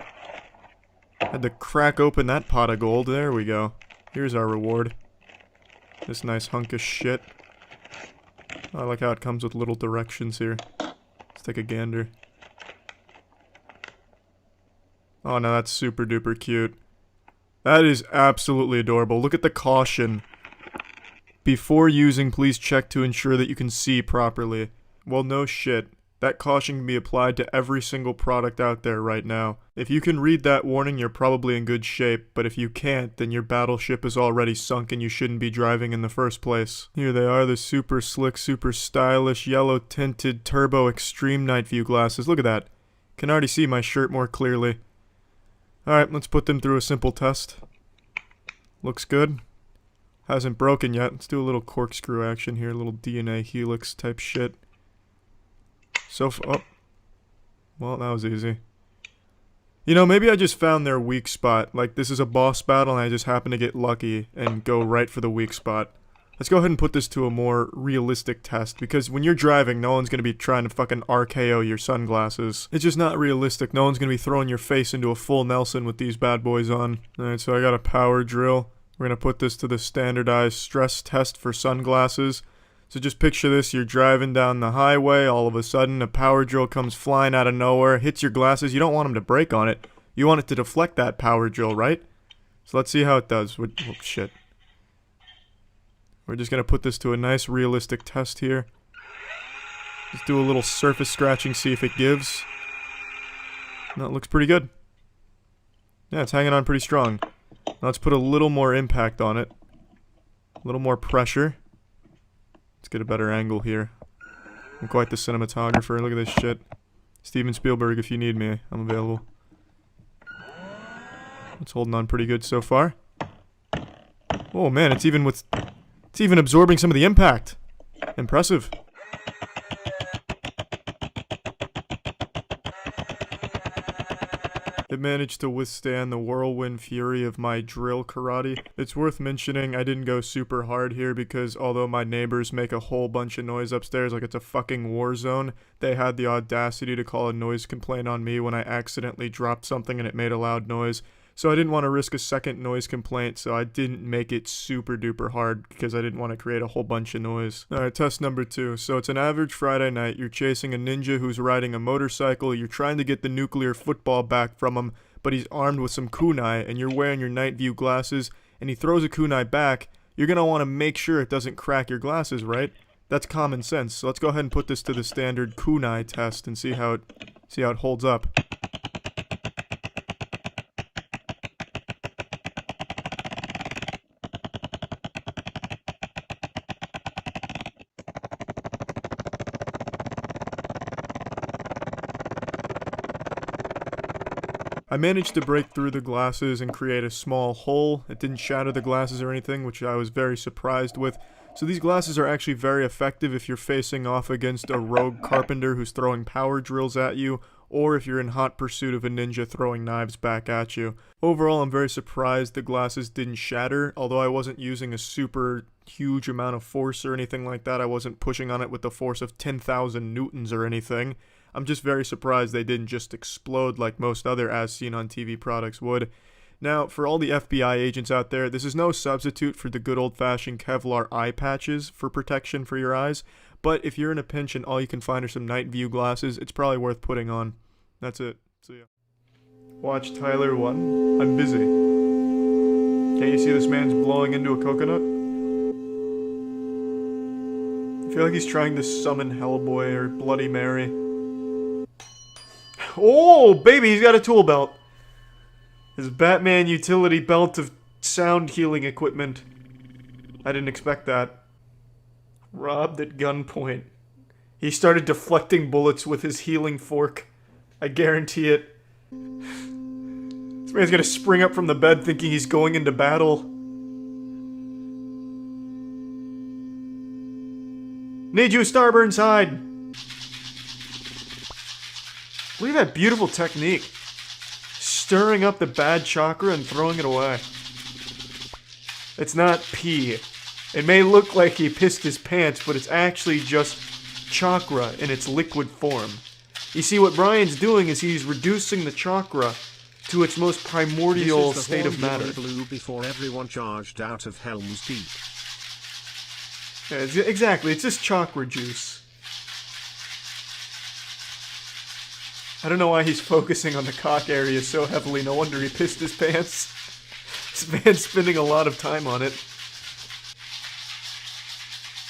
Had to crack open that pot of gold. There we go. Here's our reward. This nice hunk of shit. I like how it comes with little directions here. Let's take a gander. Oh no, that's super duper cute. That is absolutely adorable. Look at the caution. Before using, please check to ensure that you can see properly. Well, no shit. That caution can be applied to every single product out there right now. If you can read that warning, you're probably in good shape, but if you can't, then your battleship is already sunk and you shouldn't be driving in the first place. Here they are, the super slick, super stylish, yellow tinted turbo extreme night view glasses. Look at that. Can already see my shirt more clearly. Alright, let's put them through a simple test. Looks good. Hasn't broken yet. Let's do a little corkscrew action here, a little DNA helix type shit. Oh. Well, that was easy. You know, maybe I just found their weak spot. Like, this is a boss battle and I just happen to get lucky and go right for the weak spot. Let's go ahead and put this to a more realistic test, because when you're driving, no one's gonna be trying to fucking RKO your sunglasses. It's just not realistic. No one's gonna be throwing your face into a full Nelson with these bad boys on. Alright, so I got a power drill. We're gonna put this to the standardized stress test for sunglasses. So just picture this, you're driving down the highway, all of a sudden a power drill comes flying out of nowhere, hits your glasses. You don't want them to break on it. You want it to deflect that power drill, right? So let's see how it does. Oh, shit. We're just going to put this to a nice realistic test here. Just do a little surface scratching, see if it gives. No, it looks pretty good. Yeah, it's hanging on pretty strong. Now let's put a little more impact on it. A little more pressure. Let's get a better angle here. I'm quite the cinematographer. Look at this shit. Steven Spielberg, if you need me, I'm available. It's holding on pretty good so far. Oh man, it's even absorbing some of the impact. Impressive. It managed to withstand the whirlwind fury of my drill karate. It's worth mentioning I didn't go super hard here because although my neighbors make a whole bunch of noise upstairs like it's a fucking war zone, they had the audacity to call a noise complaint on me when I accidentally dropped something and it made a loud noise. So I didn't want to risk a second noise complaint, so I didn't make it super duper hard because I didn't want to create a whole bunch of noise. Alright, test number 2. So it's an average Friday night. You're chasing a ninja who's riding a motorcycle. You're trying to get the nuclear football back from him, but he's armed with some kunai, and you're wearing your night view glasses, and he throws a kunai back. You're going to want to make sure it doesn't crack your glasses, right? That's common sense. So let's go ahead and put this to the standard kunai test and see how it holds up. I managed to break through the glasses and create a small hole. It didn't shatter the glasses or anything, which I was very surprised with. So these glasses are actually very effective if you're facing off against a rogue carpenter who's throwing power drills at you, or if you're in hot pursuit of a ninja throwing knives back at you. Overall, I'm very surprised the glasses didn't shatter, although I wasn't using a super huge amount of force or anything like that. I wasn't pushing on it with the force of 10,000 newtons or anything. I'm just very surprised they didn't just explode like most other as seen on TV products would. Now, for all the FBI agents out there, this is no substitute for the good old-fashioned Kevlar eye patches for protection for your eyes, but if you're in a pinch and all you can find are some night view glasses, it's probably worth putting on. That's it. See ya. Watch Tyler 1. I'm busy. Can't you see this man's blowing into a coconut? I feel like he's trying to summon Hellboy or Bloody Mary. Oh, baby, he's got a tool belt. His Batman utility belt of sound healing equipment. I didn't expect that. Robbed at gunpoint. He started deflecting bullets with his healing fork. I guarantee it. This man's gonna spring up from the bed thinking he's going into battle. Need you, Starburn side! Look at that beautiful technique. Stirring up the bad chakra and throwing it away. It's not pee. It may look like he pissed his pants, but it's actually just chakra in its liquid form. You see, what Brian's doing is he's reducing the chakra to its most primordial state of matter. Blue before everyone charged out of Helm's Deep. Yeah, exactly, it's just chakra juice. I don't know why he's focusing on the cock area so heavily. No wonder he pissed his pants. This man's spending a lot of time on it.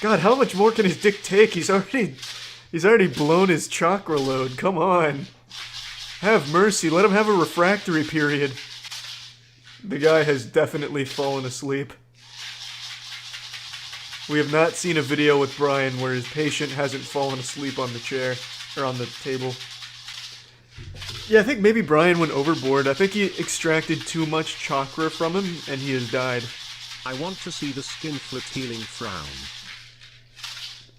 God, how much more can his dick take? He's already blown his chakra load. Come on. Have mercy. Let him have a refractory period. The guy has definitely fallen asleep. We have not seen a video with Brian where his patient hasn't fallen asleep on the chair, or on the table. Yeah, I think maybe Brian went overboard. I think he extracted too much chakra from him, and he has died. I want to see the skinflip healing frown.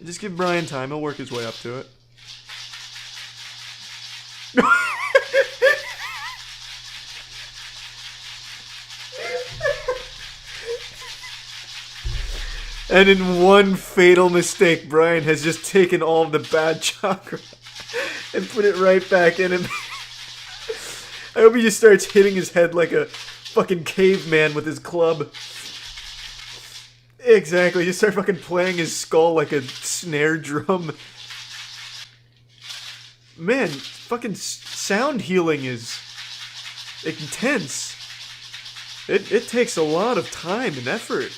Just give Brian time, he'll work his way up to it. And in one fatal mistake, Brian has just taken all of the bad chakra and put it right back in him. I hope he just starts hitting his head like a fucking caveman with his club. Exactly, just start fucking playing his skull like a snare drum. Man, fucking sound healing is intense. It takes a lot of time and effort.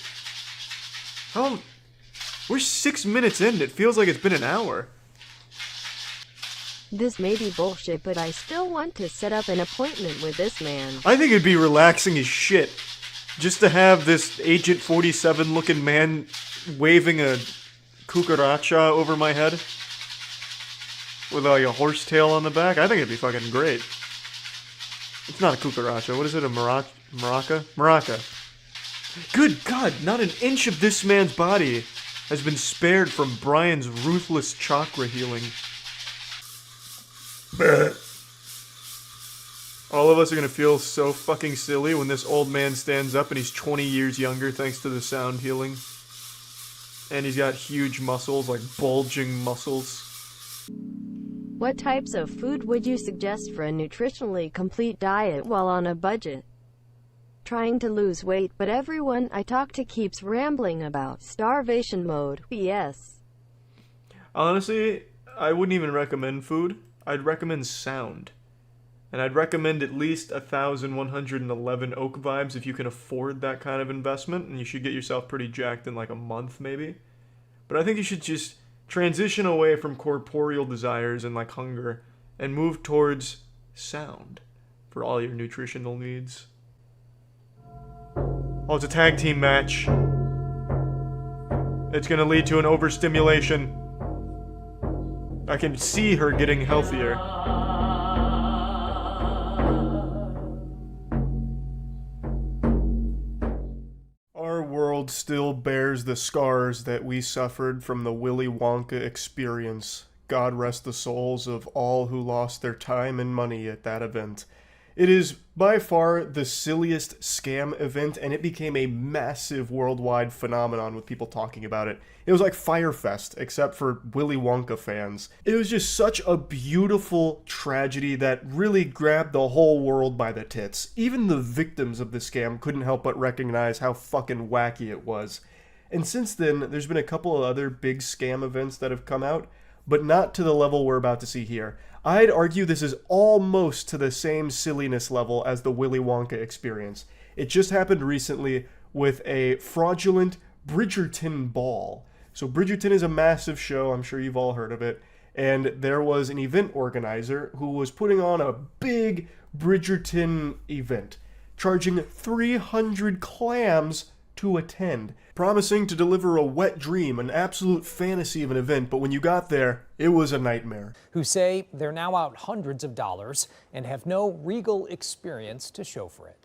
We're 6 minutes in, it feels like it's been an hour. This may be bullshit, but I still want to set up an appointment with this man. I think it'd be relaxing as shit. Just to have this Agent 47 looking man waving a cucaracha over my head. With like a horsetail on the back. I think it'd be fucking great. It's not a cucaracha. What is it? A maraca? Maraca. Good God, not an inch of this man's body has been spared from Brian's ruthless chakra healing. All of us are gonna feel so fucking silly when this old man stands up and he's 20 years younger thanks to the sound healing. And he's got huge muscles, like bulging muscles. What types of food would you suggest for a nutritionally complete diet while on a budget? Trying to lose weight, but everyone I talk to keeps rambling about starvation mode. Yes. Honestly, I wouldn't even recommend food. I'd recommend sound. And I'd recommend at least 1,111 Oak Vibes if you can afford that kind of investment, and you should get yourself pretty jacked in like a month maybe. But I think you should just transition away from corporeal desires and like hunger and move towards sound for all your nutritional needs. Oh, it's a tag team match. It's gonna lead to an overstimulation. I can see her getting healthier. Our world still bears the scars that we suffered from the Willy Wonka experience. God rest the souls of all who lost their time and money at that event. It is by far the silliest scam event, and it became a massive worldwide phenomenon with people talking about it. It was like Firefest, except for Willy Wonka fans. It was just such a beautiful tragedy that really grabbed the whole world by the tits. Even the victims of the scam couldn't help but recognize how fucking wacky it was. And since then, there's been a couple of other big scam events that have come out, but not to the level we're about to see here. I'd argue this is almost to the same silliness level as the Willy Wonka experience. It just happened recently with a fraudulent Bridgerton ball. So Bridgerton is a massive show. I'm sure you've all heard of it. And there was an event organizer who was putting on a big Bridgerton event, charging 300 clams to attend, promising to deliver a wet dream, an absolute fantasy of an event, but when you got there, it was a nightmare. Who say they're now out hundreds of dollars and have no regal experience to show for it.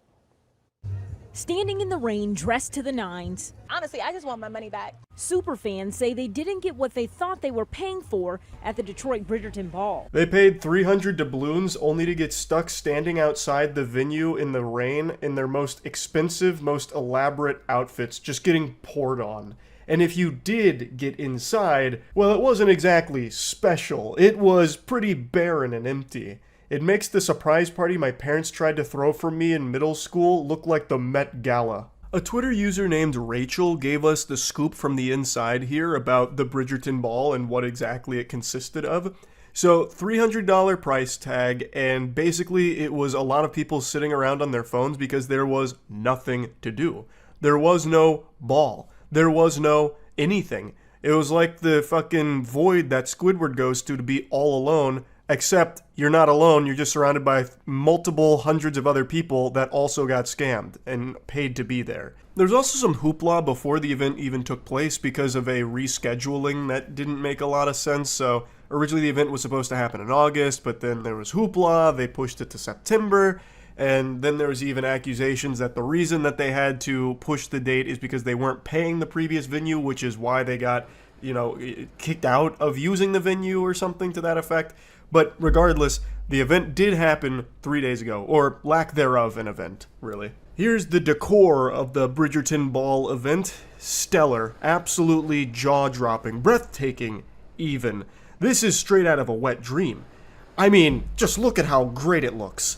Standing in the rain, dressed to the nines. Honestly, I just want my money back. Superfans say they didn't get what they thought they were paying for at the Detroit Bridgerton Ball. They paid 300 doubloons only to get stuck standing outside the venue in the rain in their most expensive, most elaborate outfits, just getting poured on. And if you did get inside, well, it wasn't exactly special. It was pretty barren and empty. It makes the surprise party my parents tried to throw for me in middle school look like the Met Gala. A Twitter user named Rachel gave us the scoop from the inside here about the Bridgerton Ball and what exactly it consisted of. So, $300 price tag, and basically it was a lot of people sitting around on their phones because there was nothing to do. There was no ball. There was no anything. It was like the fucking void that Squidward goes to be all alone. Except you're not alone, you're just surrounded by multiple hundreds of other people that also got scammed and paid to be there. There's also some hoopla before the event even took place because of a rescheduling that didn't make a lot of sense. So originally the event was supposed to happen in August, but then there was hoopla, they pushed it to September, and then there was even accusations that the reason that they had to push the date is because they weren't paying the previous venue, which is why they got, kicked out of using the venue or something to that effect. But regardless, the event did happen 3 days ago, or lack thereof an event, really. Here's the decor of the Bridgerton Ball event. Stellar, absolutely jaw-dropping, breathtaking even. This is straight out of a wet dream. I mean, just look at how great it looks.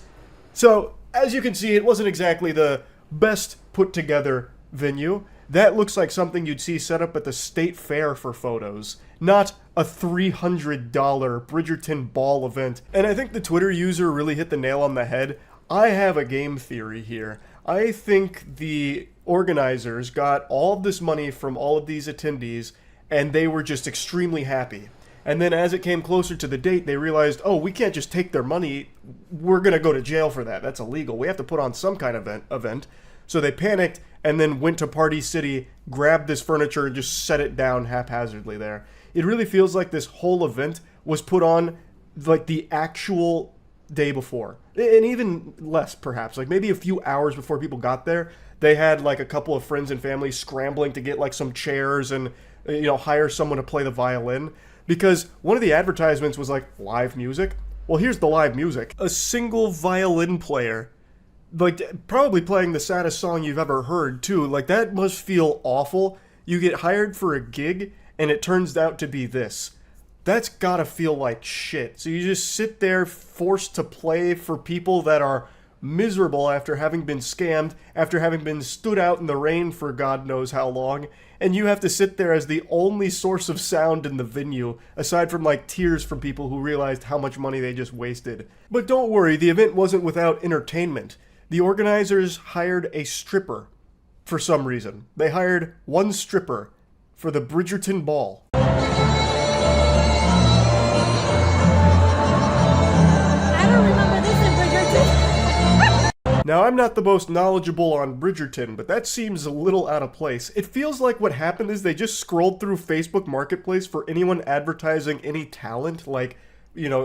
So, as you can see, it wasn't exactly the best put-together venue. That looks like something you'd see set up at the state fair for photos, not a $300 Bridgerton Ball event. And I think the Twitter user really hit the nail on the head. I have a game theory here. I think the organizers got all of this money from all of these attendees, and they were just extremely happy. And then as it came closer to the date, they realized, oh, we can't just take their money. We're going to go to jail for that. That's illegal. We have to put on some kind of event. So they panicked and then went to Party City, grabbed this furniture, and just set it down haphazardly there. It really feels like this whole event was put on like the actual day before. And even less, perhaps. Like maybe a few hours before people got there, they had like a couple of friends and family scrambling to get like some chairs and, hire someone to play the violin. Because one of the advertisements was like live music. Well, here's the live music. A single violin player, like probably playing the saddest song you've ever heard too. Like that must feel awful. You get hired for a gig and it turns out to be this. That's gotta feel like shit. So you just sit there forced to play for people that are miserable after having been scammed, after having been stood out in the rain for God knows how long, and you have to sit there as the only source of sound in the venue, aside from like tears from people who realized how much money they just wasted. But don't worry, the event wasn't without entertainment. The organizers hired a stripper for some reason. They hired one stripper for the Bridgerton Ball. I don't remember this in Bridgerton. Now, I'm not the most knowledgeable on Bridgerton, but that seems a little out of place. It feels like what happened is they just scrolled through Facebook Marketplace for anyone advertising any talent, like,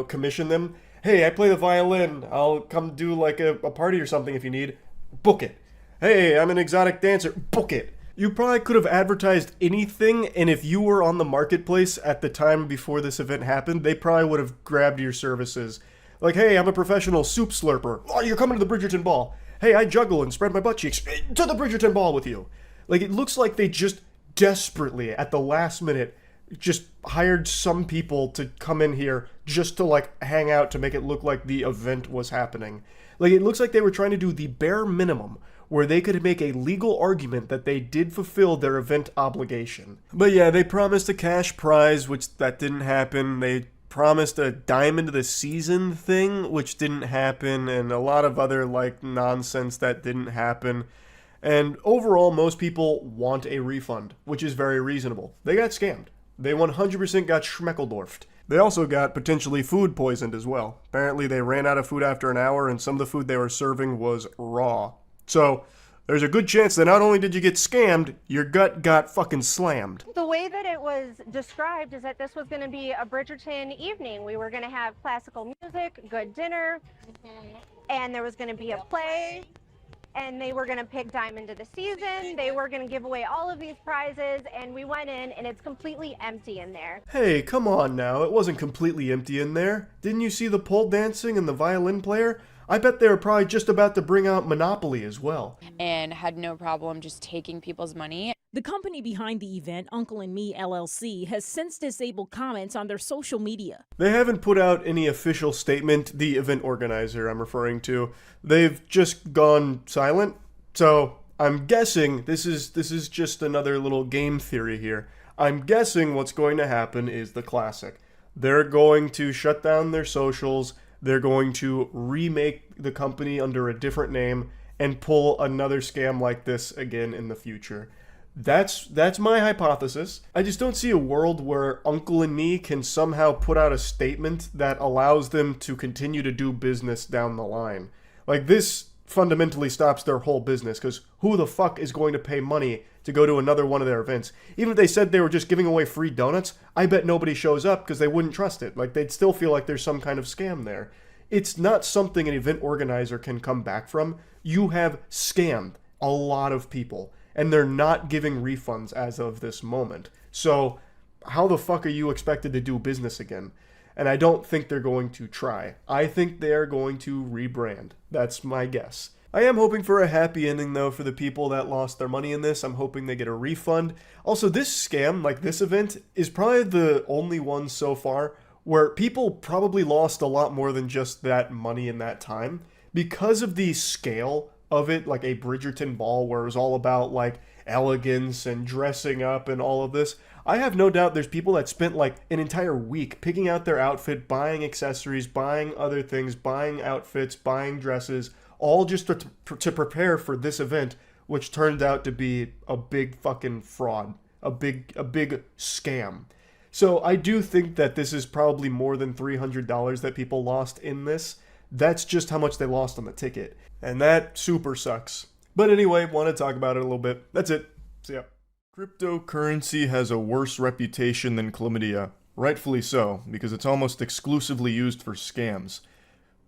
commission them. Hey, I play the violin. I'll come do like a party or something if you need. Book it. Hey, I'm an exotic dancer. Book it. You probably could have advertised anything, and if you were on the marketplace at the time before this event happened, they probably would have grabbed your services. Like, hey, I'm a professional soup slurper. Oh, you're coming to the Bridgerton Ball. Hey, I juggle and spread my butt cheeks. To the Bridgerton Ball with you. Like, it looks like they just desperately, at the last minute, just hired some people to come in here just to, like, hang out to make it look like the event was happening. Like, it looks like they were trying to do the bare minimum where they could make a legal argument that they did fulfill their event obligation. But yeah, they promised a cash prize, which that didn't happen. They promised a diamond of the season thing, which didn't happen, and a lot of other like nonsense that didn't happen. And overall, most people want a refund, which is very reasonable. They got scammed. They 100% got schmeckeldorfed. They also got potentially food poisoned as well. Apparently they ran out of food after an hour and some of the food they were serving was raw. So there's a good chance that not only did you get scammed, your gut got fucking slammed. The way that it was described is that this was going to be a Bridgerton evening. We were going to have classical music, good dinner, and there was going to be a play, and they were going to pick Diamond of the Season. They were going to give away all of these prizes, and we went in, and it's completely empty in there. Hey, come on now. It wasn't completely empty in there. Didn't you see the pole dancing and the violin player? I bet they were probably just about to bring out Monopoly as well. And had no problem just taking people's money. The company behind the event, Uncle and Me LLC, has since disabled comments on their social media. They haven't put out any official statement, the event organizer I'm referring to. They've just gone silent. So I'm guessing this is just another little game theory here. I'm guessing what's going to happen is the classic. They're going to shut down their socials. They're going to remake the company under a different name and pull another scam like this again in the future. That's my hypothesis. I just don't see a world where Uncle and Me can somehow put out a statement that allows them to continue to do business down the line. Like, this fundamentally stops their whole business, because who the fuck is going to pay money to go to another one of their events? Even if they said they were just giving away free donuts, I bet nobody shows up because they wouldn't trust it. Like, they'd still feel like there's some kind of scam there. It's not something an event organizer can come back from. You have scammed a lot of people, and they're not giving refunds as of this moment. So how the fuck are you expected to do business again? And I don't think they're going to try. I think they are going to rebrand. That's my guess. I am hoping for a happy ending, though, for the people that lost their money in this. I'm hoping they get a refund. Also, this scam, like this event, is probably the only one so far where people probably lost a lot more than just that money in that time. Because of the scale of it, like a Bridgerton ball where it was all about, like, elegance and dressing up and all of this, I have no doubt there's people that spent like an entire week picking out their outfit, buying accessories, buying other things, buying outfits, buying dresses, all just to prepare for this event, which turned out to be a big fucking fraud, a big scam. So I do think that this is probably more than $300 that people lost in this. That's just how much they lost on the ticket. And that super sucks. But anyway, want to talk about it a little bit. That's it. See ya. Cryptocurrency has a worse reputation than chlamydia. Rightfully so, because it's almost exclusively used for scams.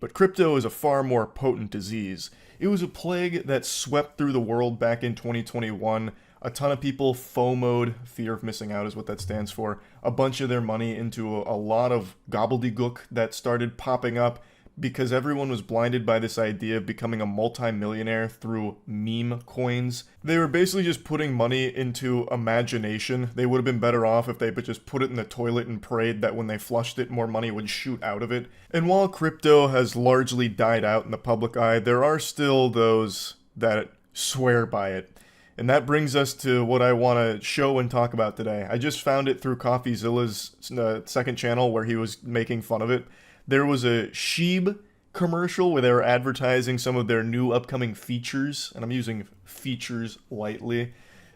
But crypto is a far more potent disease. It was a plague that swept through the world back in 2021. A ton of people FOMO'd, fear of missing out is what that stands for, a bunch of their money into a lot of gobbledygook that started popping up because everyone was blinded by this idea of becoming a multi-millionaire through meme coins. They were basically just putting money into imagination. They would have been better off if they just put it in the toilet and prayed that when they flushed it, more money would shoot out of it. And while crypto has largely died out in the public eye, there are still those that swear by it. And that brings us to what I want to show and talk about today. I just found it through CoffeeZilla's second channel where he was making fun of it. There was a Sheeb commercial where they were advertising some of their new upcoming features, and I'm using features lightly.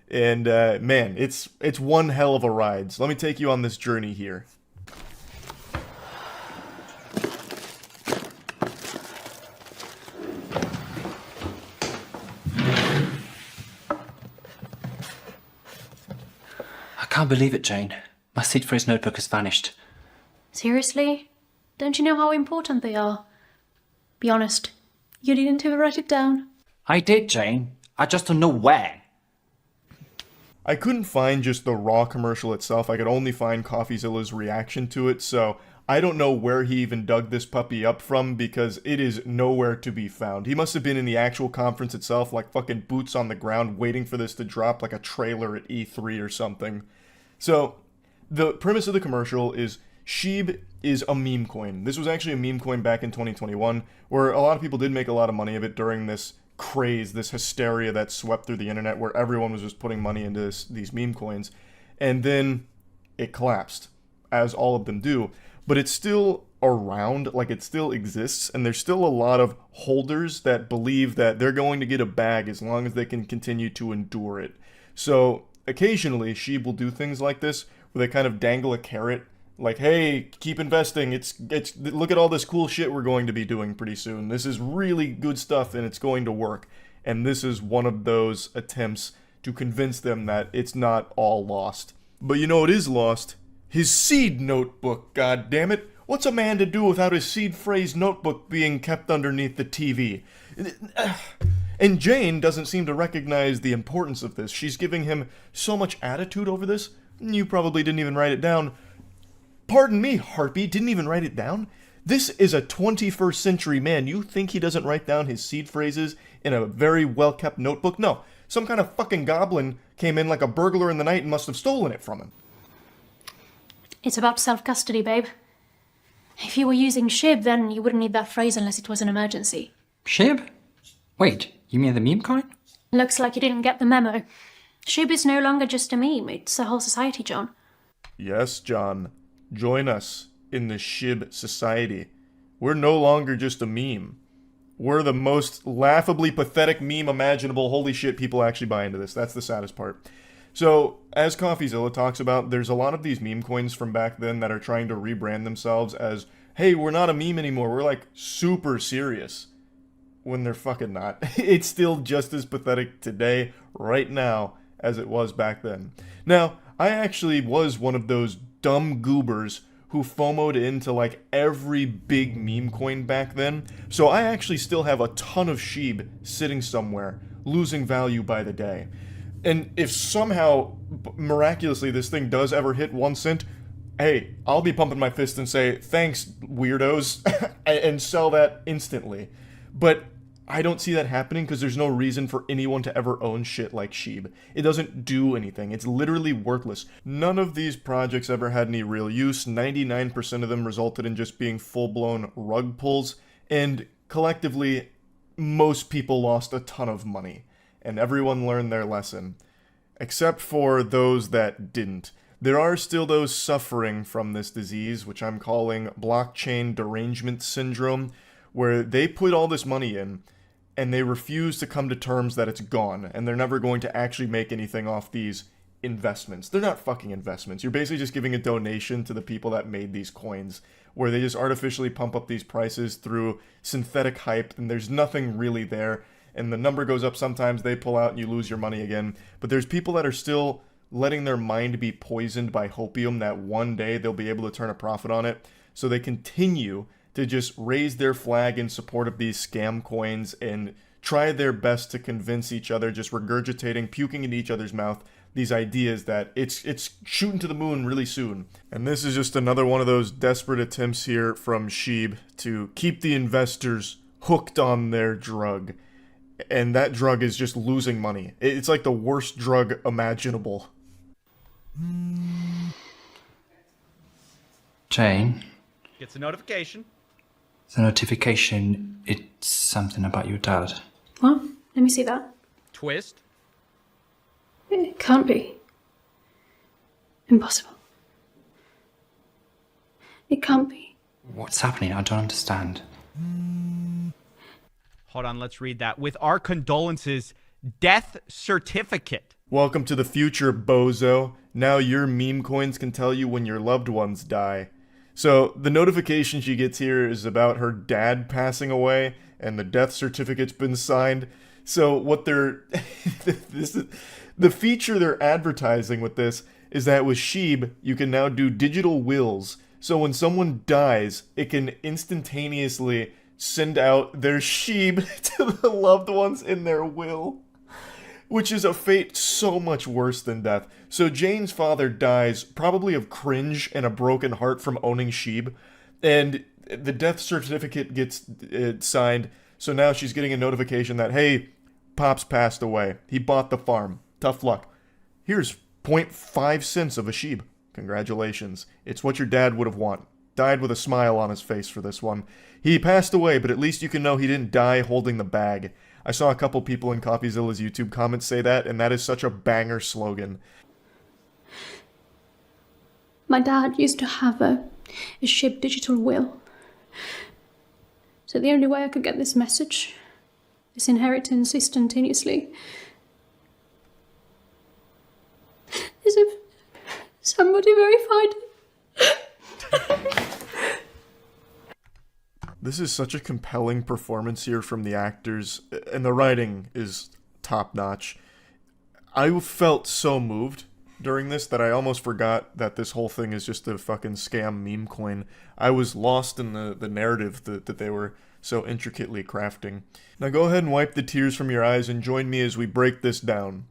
And man, it's one hell of a ride. So let me take you on this journey here. I can't believe it, Jane. My seat for his notebook has vanished. Seriously? Don't you know how important they are? Be honest, you didn't even write it down. I did, Jane. I just don't know where. I couldn't find just the raw commercial itself. I could only find CoffeeZilla's reaction to it, so I don't know where he even dug this puppy up from because it is nowhere to be found. He must have been in the actual conference itself, like fucking boots on the ground, waiting for this to drop like a trailer at E3 or something. So, the premise of the commercial is Sheeb is a meme coin. This was actually a meme coin back in 2021, where a lot of people did make a lot of money of it during this craze, this hysteria that swept through the internet, where everyone was just putting money into these meme coins. And then it collapsed, as all of them do. But it's still around, like it still exists, and there's still a lot of holders that believe that they're going to get a bag as long as they can continue to endure it. So occasionally Sheeb will do things like this where they kind of dangle a carrot, like, hey, keep investing, it's look at all this cool shit we're going to be doing pretty soon. This is really good stuff and it's going to work. And this is one of those attempts to convince them that it's not all lost. But you know what is lost? His seed notebook, god damn it. What's a man to do without his seed phrase notebook being kept underneath the TV? And Jane doesn't seem to recognize the importance of this. She's giving him so much attitude over this. You probably didn't even write it down. Pardon me, Harpy, didn't even write it down? This is a 21st century man. You think he doesn't write down his seed phrases in a very well-kept notebook? No. Some kind of fucking goblin came in like a burglar in the night and must have stolen it from him. It's about self-custody, babe. If you were using Shib, then you wouldn't need that phrase unless it was an emergency. Shib? Wait, you mean the meme coin? Looks like you didn't get the memo. Shib is no longer just a meme, it's a whole society, John. Yes, John. Join us in the Shib society. We're no longer just a meme. We're the most laughably pathetic meme imaginable. Holy shit, people actually buy into this. That's the saddest part. So, as CoffeeZilla talks about, there's a lot of these meme coins from back then that are trying to rebrand themselves as, hey, we're not a meme anymore, we're like super serious. When they're fucking not. It's still just as pathetic today, right now, as it was back then. Now, I actually was one of those dumb goobers who FOMO'd into like every big meme coin back then, so I actually still have a ton of Sheeb sitting somewhere, losing value by the day. And if somehow, miraculously, this thing does ever hit 1 cent, hey, I'll be pumping my fist and say, thanks, weirdos, and sell that instantly. But I don't see that happening because there's no reason for anyone to ever own shit like Sheeb. It doesn't do anything. It's literally worthless. None of these projects ever had any real use. 99% of them resulted in just being full-blown rug pulls. And collectively, most people lost a ton of money. And everyone learned their lesson. Except for those that didn't. There are still those suffering from this disease, which I'm calling blockchain derangement syndrome, where they put all this money in, and they refuse to come to terms that it's gone, and they're never going to actually make anything off these investments. They're not fucking investments. You're basically just giving a donation to the people that made these coins, where they just artificially pump up these prices through synthetic hype, and there's nothing really there, and the number goes up sometimes, they pull out, and you lose your money again. But there's people that are still letting their mind be poisoned by hopium that one day they'll be able to turn a profit on it, so they continue to just raise their flag in support of these scam coins and try their best to convince each other, just regurgitating, puking in each other's mouth, these ideas that it's shooting to the moon really soon. And this is just another one of those desperate attempts here from Sheeb to keep the investors hooked on their drug. And that drug is just losing money. It's like the worst drug imaginable. Jane? Gets a notification. The notification, it's something about your dad. What? Let me see that. Twist. It can't be. Impossible. It can't be. What's happening? I don't understand. Hold on, let's read that. With our condolences, death certificate. Welcome to the future, bozo. Now your meme coins can tell you when your loved ones die. So, the notification she gets here is about her dad passing away, and the death certificate's been signed. So, what they're... the feature they're advertising with this is that with Sheeb, you can now do digital wills. So when someone dies, it can instantaneously send out their Sheeb to the loved ones in their will. Which is a fate so much worse than death. So Jane's father dies, probably of cringe and a broken heart from owning Sheeb, and the death certificate gets signed, so now she's getting a notification that, hey, Pop's passed away. He bought the farm. Tough luck. Here's 0.5 cents of a Sheeb. Congratulations. It's what your dad would have wanted. Died with a smile on his face for this one. He passed away, but at least you can know he didn't die holding the bag. I saw a couple people in CoffeeZilla's YouTube comments say that, and that is such a banger slogan. My dad used to have a Shib digital will. So the only way I could get this message, this inheritance instantaneously, is if somebody verified it. This is such a compelling performance here from the actors, and the writing is top-notch. I felt so moved during this that I almost forgot that this whole thing is just a fucking scam meme coin. I was lost in the narrative that they were so intricately crafting. Now go ahead and wipe the tears from your eyes and join me as we break this down.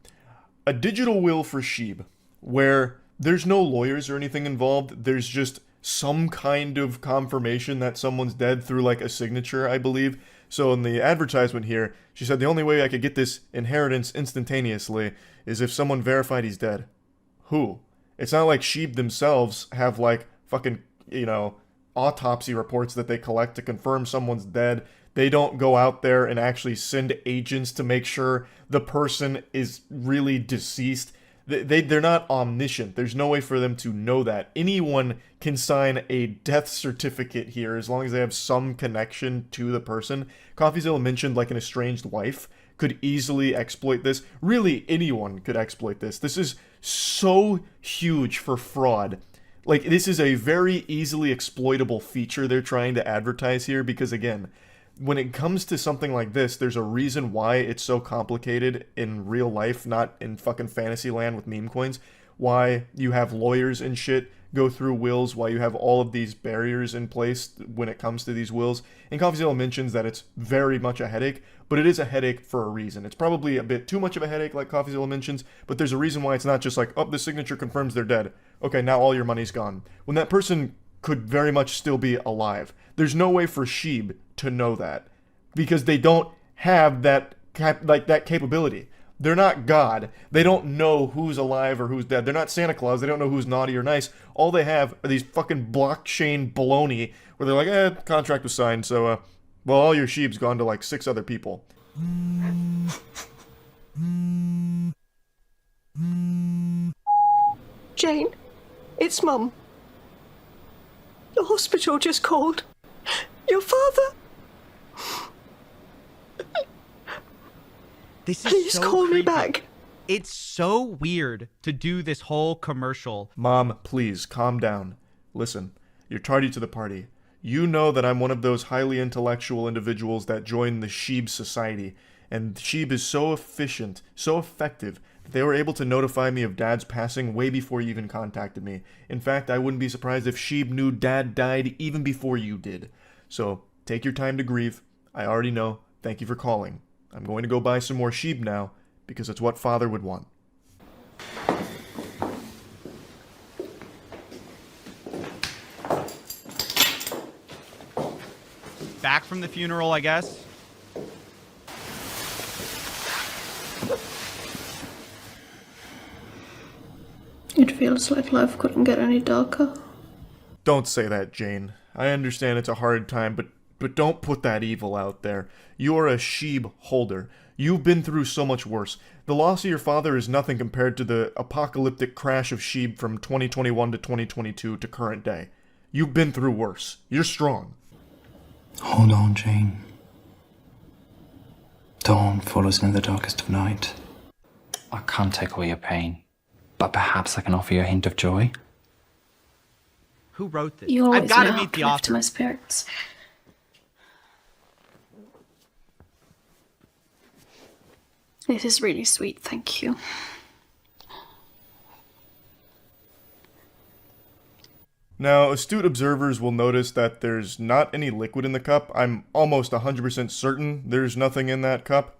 A digital will for Sheeb, where there's no lawyers or anything involved, there's just some kind of confirmation that someone's dead through like a signature, I believe. So in the advertisement here, she said the only way I could get this inheritance instantaneously is if someone verified he's dead. Who? It's not like Sheeb themselves have like fucking, you know, autopsy reports that they collect to confirm someone's dead. They don't go out there and actually send agents to make sure the person is really deceased. They're not omniscient. There's no way for them to know that. Anyone can sign a death certificate here as long as they have some connection to the person. CoffeeZilla mentioned like an estranged wife could easily exploit this. Really, anyone could exploit this. This is so huge for fraud. Like, this is a very easily exploitable feature they're trying to advertise here because, again, when it comes to something like this, there's a reason why it's so complicated in real life, not in fucking fantasy land with meme coins. Why you have lawyers and shit go through wills, why you have all of these barriers in place when it comes to these wills. And CoffeeZilla mentions that it's very much a headache, but it is a headache for a reason. It's probably a bit too much of a headache, like CoffeeZilla mentions, but there's a reason why it's not just like, oh, the signature confirms they're dead. Okay, now all your money's gone. When that person could very much still be alive. There's no way for Sheeb to know that because they don't have that that capability. They're not God. They don't know who's alive or who's dead. They're not Santa Claus. They don't know who's naughty or nice. All they have are these fucking blockchain baloney where they're like, contract was signed, so well, all your Sheeb's gone to like 6 other people. Jane, it's Mum. The hospital just called. Your father. This is Please so call me creepy. back. It's so weird to do this whole commercial. Mom, please, calm down. Listen, you're tardy to the party. You know that I'm one of those highly intellectual individuals that join the Sheeb Society, and Sheeb is so efficient, so effective, that they were able to notify me of Dad's passing way before you even contacted me. In fact, I wouldn't be surprised if Sheeb knew Dad died even before you did. So, take your time to grieve. I already know. Thank you for calling. I'm going to go buy some more Sheeb now, because it's what Father would want. Back from the funeral, I guess. It feels like life couldn't get any darker. Don't say that, Jane. I understand it's a hard time, but don't put that evil out there. You're a Sheeb holder. You've been through so much worse. The loss of your father is nothing compared to the apocalyptic crash of Sheeb from 2021 to 2022 to current day. You've been through worse. You're strong. Hold on, Jane. Dawn follows in the darkest of night. I can't take away your pain, but perhaps I can offer you a hint of joy. Who wrote this? You always I've got to know how meet the to lift author. my spirits. This is really sweet, thank you. Now, astute observers will notice that there's not any liquid in the cup. I'm almost 100% certain there's nothing in that cup.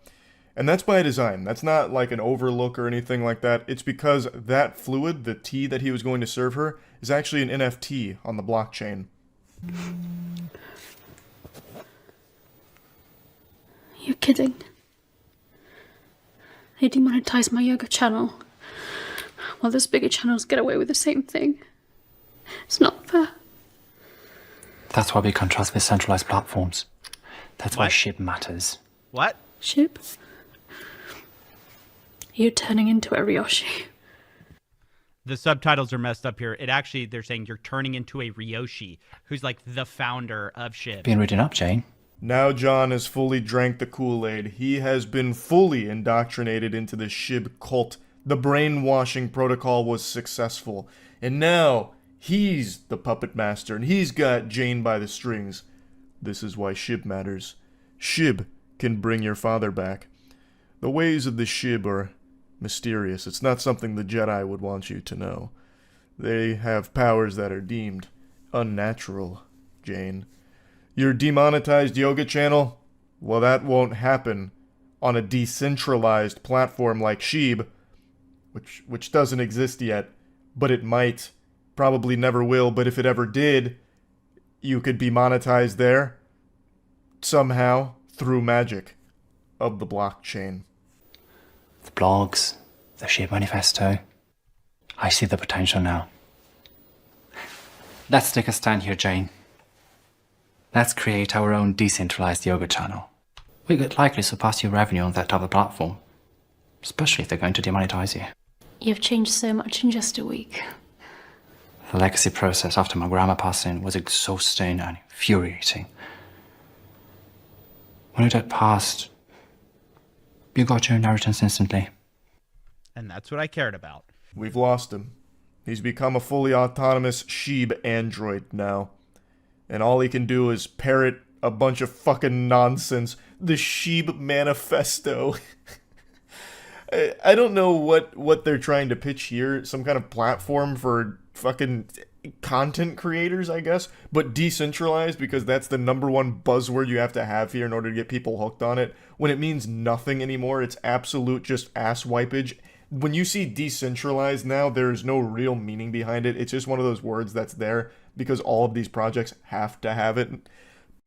And that's by design. That's not like an overlook or anything like that. It's because that fluid, the tea that he was going to serve her, is actually an NFT on the blockchain. You're kidding. They demonetize my yoga channel, while those bigger channels get away with the same thing. It's not fair. That's why we contrast with centralized platforms. That's why What? Sheeb matters. What? Sheep? You're turning into a Ryoshi. The subtitles are messed up here. They're saying you're turning into a Ryoshi, who's like the founder of SHIB. Been reading up, Jane. Now John has fully drank the Kool-Aid. He has been fully indoctrinated into the SHIB cult. The brainwashing protocol was successful. And now he's the puppet master, and he's got Jane by the strings. This is why SHIB matters. SHIB can bring your father back. The ways of the SHIB are mysterious. It's not something the Jedi would want you to know. They have powers that are deemed unnatural, Jane. Your demonetized yoga channel? Well, that won't happen on a decentralized platform like SHIB, which doesn't exist yet, but it might. Probably never will, but if it ever did, you could be monetized there somehow through magic of the blockchain. The blogs, the SHIB manifesto. I see the potential now. Let's take a stand here, Jane. Let's create our own decentralized yoga channel. We could likely surpass your revenue on that other platform, especially if they're going to demonetize you. You've changed so much in just a week. The legacy process after my grandma passing was exhausting and infuriating. When your dad passed, you got your inheritance instantly. And that's what I cared about. We've lost him. He's become a fully autonomous SHIB android now. And all he can do is parrot a bunch of fucking nonsense. The SHIB manifesto. I don't know what they're trying to pitch here. Some kind of platform for fucking content creators, I guess. But decentralized, because that's the #1 buzzword you have to have here in order to get people hooked on it. When it means nothing anymore, it's absolute just ass wipage. When you see decentralized now, there's no real meaning behind it. It's just one of those words that's there because all of these projects have to have it.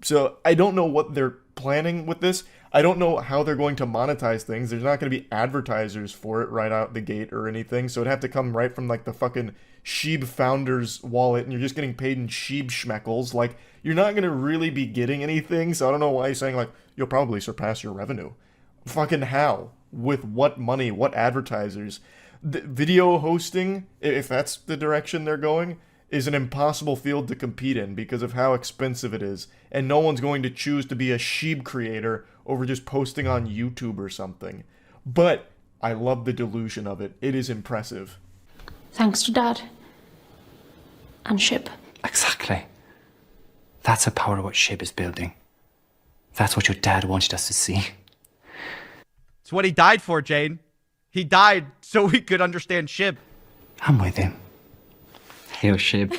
So I don't know what they're planning with this. I don't know how they're going to monetize things. There's not going to be advertisers for it right out the gate or anything. So it'd have to come right from like the fucking SHIB founder's wallet, and you're just getting paid in SHIB schmeckles. Like, you're not going to really be getting anything. So I don't know why you're saying like, you'll probably surpass your revenue. Fucking how? With what money? What advertisers? The video hosting, if that's the direction they're going, is an impossible field to compete in because of how expensive it is. And no one's going to choose to be a SHIB creator over just posting on YouTube or something. But I love the delusion of it. It is impressive. Thanks to Dad. And SHIB. Exactly. That's the power of what SHIB is building. That's what your dad wanted us to see. It's what he died for, Jane. He died so we could understand SHIB. I'm with him. Hail SHIB.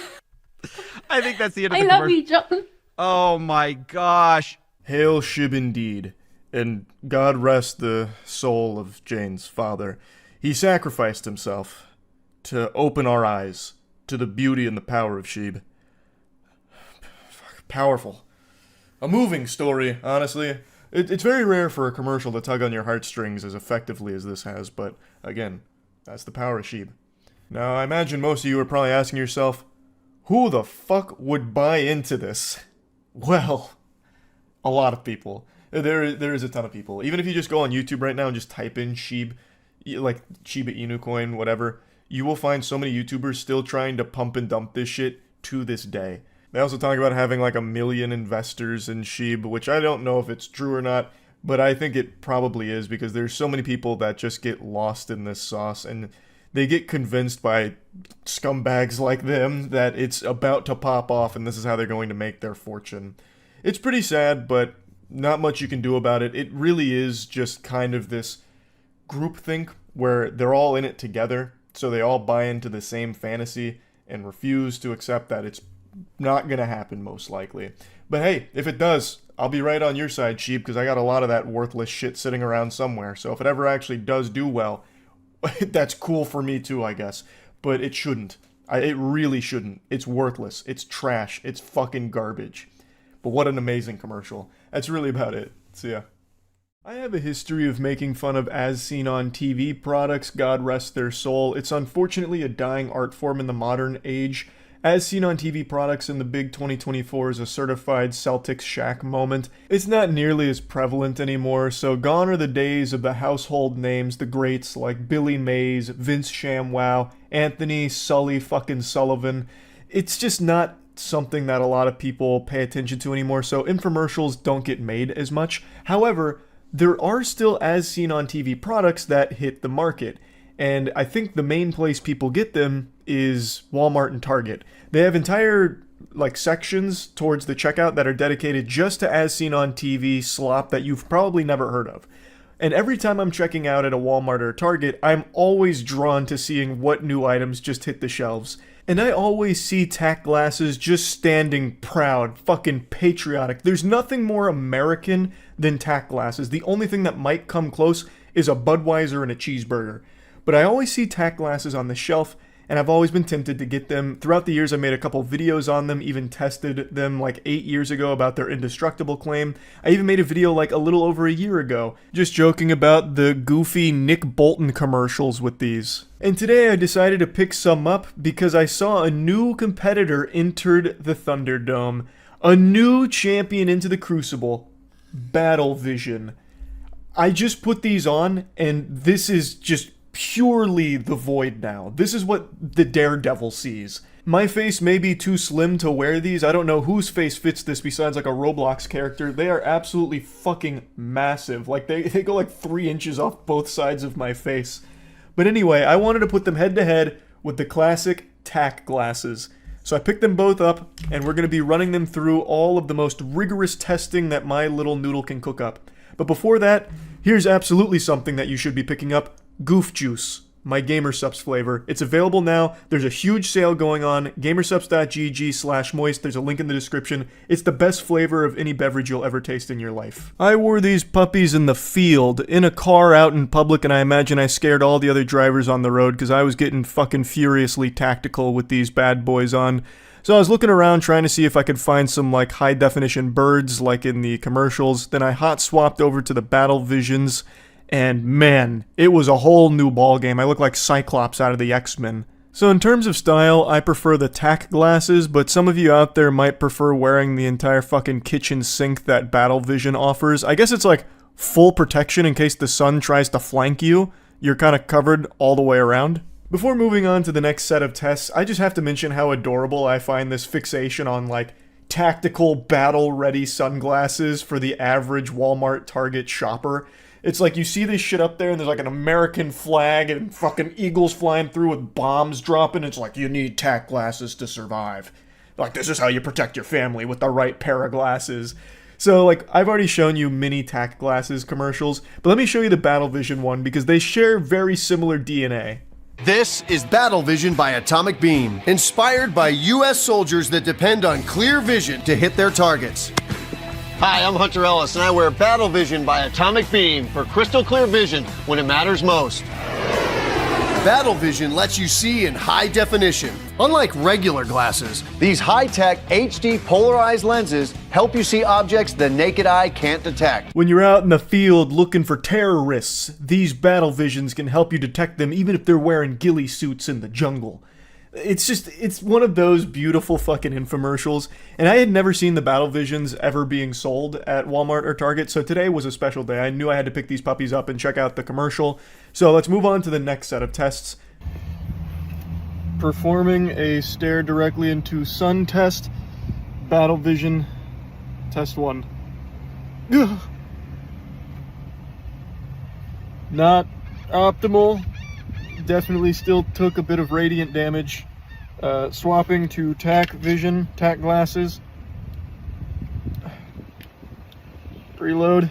I think that's the end of I the love commercial. you, John. Oh my gosh. Hail SHIB indeed. And God rest the soul of Jane's father. He sacrificed himself to open our eyes to the beauty and the power of SHIB. Powerful. A moving story, honestly. It's very rare for a commercial to tug on your heartstrings as effectively as this has, but again, that's the power of SHIB. Now, I imagine most of you are probably asking yourself, who the fuck would buy into this? Well, a lot of people. There is a ton of people. Even if you just go on YouTube right now and just type in SHIB, like Shiba Inu coin, whatever, you will find so many YouTubers still trying to pump and dump this shit to this day. They also talk about having like 1 million investors in SHIB, which I don't know if it's true or not, but I think it probably is because there's so many people that just get lost in this sauce and they get convinced by scumbags like them that it's about to pop off and this is how they're going to make their fortune. It's pretty sad, but not much you can do about it. It really is just kind of this groupthink where they're all in it together, so they all buy into the same fantasy and refuse to accept that it's not going to happen most likely. But hey, if it does, I'll be right on your side, SHIB, because I got a lot of that worthless shit sitting around somewhere. So if it ever actually does do well, that's cool for me too, I guess. But it shouldn't. It really shouldn't. It's worthless. It's trash. It's fucking garbage. But what an amazing commercial. That's really about it. So yeah. I have a history of making fun of as seen on TV products, God rest their soul. It's unfortunately a dying art form in the modern age, as seen on TV products in the big 2024 is a certified Celtics Shaq moment. It's not nearly as prevalent anymore, so gone are the days of the household names, the greats like Billy Mays, Vince ShamWow, Anthony Sully fucking Sullivan. It's just not something that a lot of people pay attention to anymore, so infomercials don't get made as much. However, there are still as seen on TV products that hit the market. And I think the main place people get them is Walmart and Target. They have entire sections towards the checkout that are dedicated just to as seen on TV slop that you've probably never heard of. And every time I'm checking out at a Walmart or a Target, I'm always drawn to seeing what new items just hit the shelves. And I always see tack glasses just standing proud, fucking patriotic. There's nothing more American than tack glasses. The only thing that might come close is a Budweiser and a cheeseburger. But I always see tack glasses on the shelf, and I've always been tempted to get them. Throughout the years, I made a couple videos on them, even tested them 8 years ago about their indestructible claim. I even made a video a little over a year ago, just joking about the goofy Nick Bolton commercials with these. And today I decided to pick some up because I saw a new competitor entered the Thunderdome. A new champion into the Crucible. Battle Vision. I just put these on, and this is just purely the void now. This is what the Daredevil sees. My face may be too slim to wear these. I don't know whose face fits this besides a Roblox character. They are absolutely fucking massive. They go 3 inches off both sides of my face. But anyway, I wanted to put them head to head with the classic tack glasses. So I picked them both up, and we're going to be running them through all of the most rigorous testing that my little noodle can cook up. But before that, here's absolutely something that you should be picking up. Goof Juice, my GamerSupps flavor. It's available now. There's a huge sale going on. Gamersupps.gg/moist. There's a link in the description. It's the best flavor of any beverage you'll ever taste in your life. I wore these puppies in the field, in a car out in public, and I imagine I scared all the other drivers on the road because I was getting fucking furiously tactical with these bad boys on. So I was looking around trying to see if I could find some high definition birds like in the commercials. Then I hot swapped over to the Battle Visions. And man, it was a whole new ballgame. I look like Cyclops out of the X-Men. So in terms of style, I prefer the tack glasses, but some of you out there might prefer wearing the entire fucking kitchen sink that Battle Vision offers. I guess it's full protection in case the sun tries to flank you. You're kind of covered all the way around. Before moving on to the next set of tests, I just have to mention how adorable I find this fixation on tactical battle-ready sunglasses for the average Walmart Target shopper. It's you see this shit up there and there's an American flag and fucking eagles flying through with bombs dropping. It's you need tack glasses to survive. This is how you protect your family with the right pair of glasses. So I've already shown you many tack glasses commercials, but let me show you the Battle Vision one because they share very similar DNA. This is Battle Vision by Atomic Beam, inspired by U.S. soldiers that depend on clear vision to hit their targets. Hi, I'm Hunter Ellis, and I wear Battle Vision by Atomic Beam for crystal clear vision when it matters most. Battle Vision lets you see in high definition. Unlike regular glasses, these high-tech HD polarized lenses help you see objects the naked eye can't detect. When you're out in the field looking for terrorists, these Battle Visions can help you detect them even if they're wearing ghillie suits in the jungle. It's one of those beautiful fucking infomercials, and I had never seen the Battle Visions ever being sold at Walmart or Target, so today was a special day. I knew I had to pick these puppies up and check out the commercial. So let's move on to the next set of tests. Performing a stare directly into sun test. Battle Vision, test 1. Ugh. Not optimal. Definitely still took a bit of radiant damage. Swapping to tack vision, tack glasses. Preload.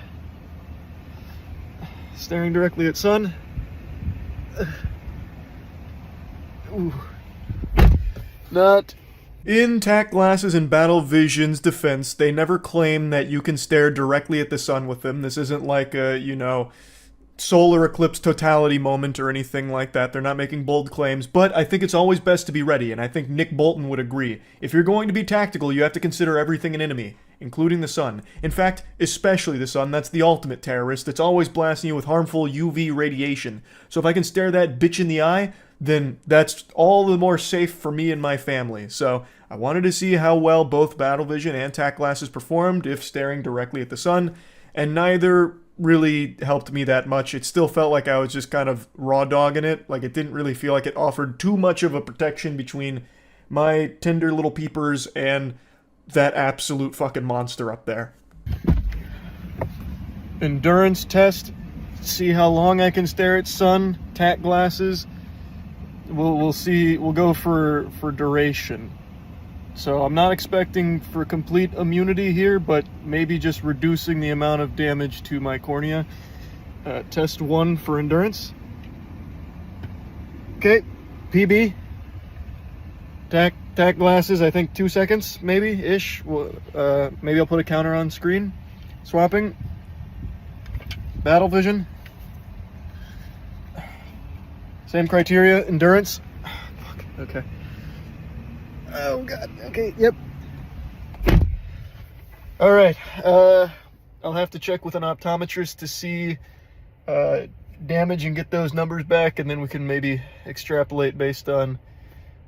Staring directly at sun. Ooh. Not. In tack glasses and Battle Vision's defense, they never claim that you can stare directly at the sun with them. This isn't like a, solar eclipse totality moment or anything like that. They're not making bold claims, but I think it's always best to be ready, and I think Nick Bolton would agree. If you're going to be tactical, you have to consider everything an enemy, including the sun. In fact, especially the sun. That's the ultimate terrorist. It's always blasting you with harmful UV radiation. So if I can stare that bitch in the eye, then that's all the more safe for me and my family. So I wanted to see how well both battle vision and tack glasses performed if staring directly at the sun, and neither really helped me that much. It still felt like I was just kind of raw dogging it. Like, it didn't really feel like it offered too much of a protection between my tender little peepers and that absolute fucking monster up there. Endurance test. See how long I can stare at sun. Tack glasses. We'll see. We'll go for duration. So I'm not expecting for complete immunity here, but maybe just reducing the amount of damage to my cornea. Test 1 for endurance. Okay, PB. Tack glasses, I think 2 seconds, maybe-ish. Maybe I'll put a counter on screen. Swapping. Battle vision. Same criteria, endurance. Fuck, okay. Oh god, okay, yep. Alright, I'll have to check with an optometrist to see damage and get those numbers back, and then we can maybe extrapolate based on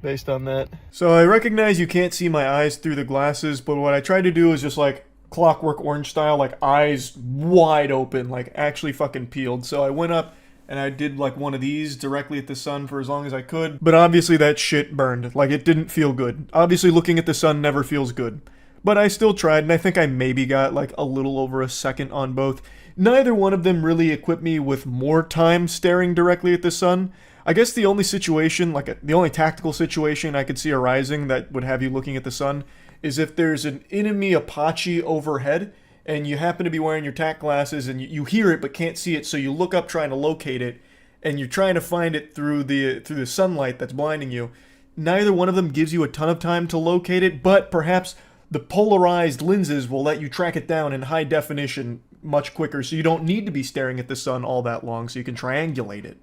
that. So I recognize you can't see my eyes through the glasses, but what I tried to do is just like Clockwork Orange style, like eyes wide open, like actually fucking peeled. So I went up and I did like one of these directly at the sun for as long as I could, but obviously that shit burned. Like, it didn't feel good. Obviously looking at the sun never feels good. But I still tried, and I think I maybe got like a little over a second on both. Neither one of them really equipped me with more time staring directly at the sun. I guess the only situation, like the only tactical situation I could see arising that would have you looking at the sun is if there's an enemy Apache overhead and you happen to be wearing your tack glasses and you hear it but can't see it, so you look up trying to locate it and you're trying to find it through the sunlight that's blinding you. Neither one of them gives you a ton of time to locate it, but perhaps the polarized lenses will let you track it down in high definition much quicker, so you don't need to be staring at the sun all that long, so you can triangulate it.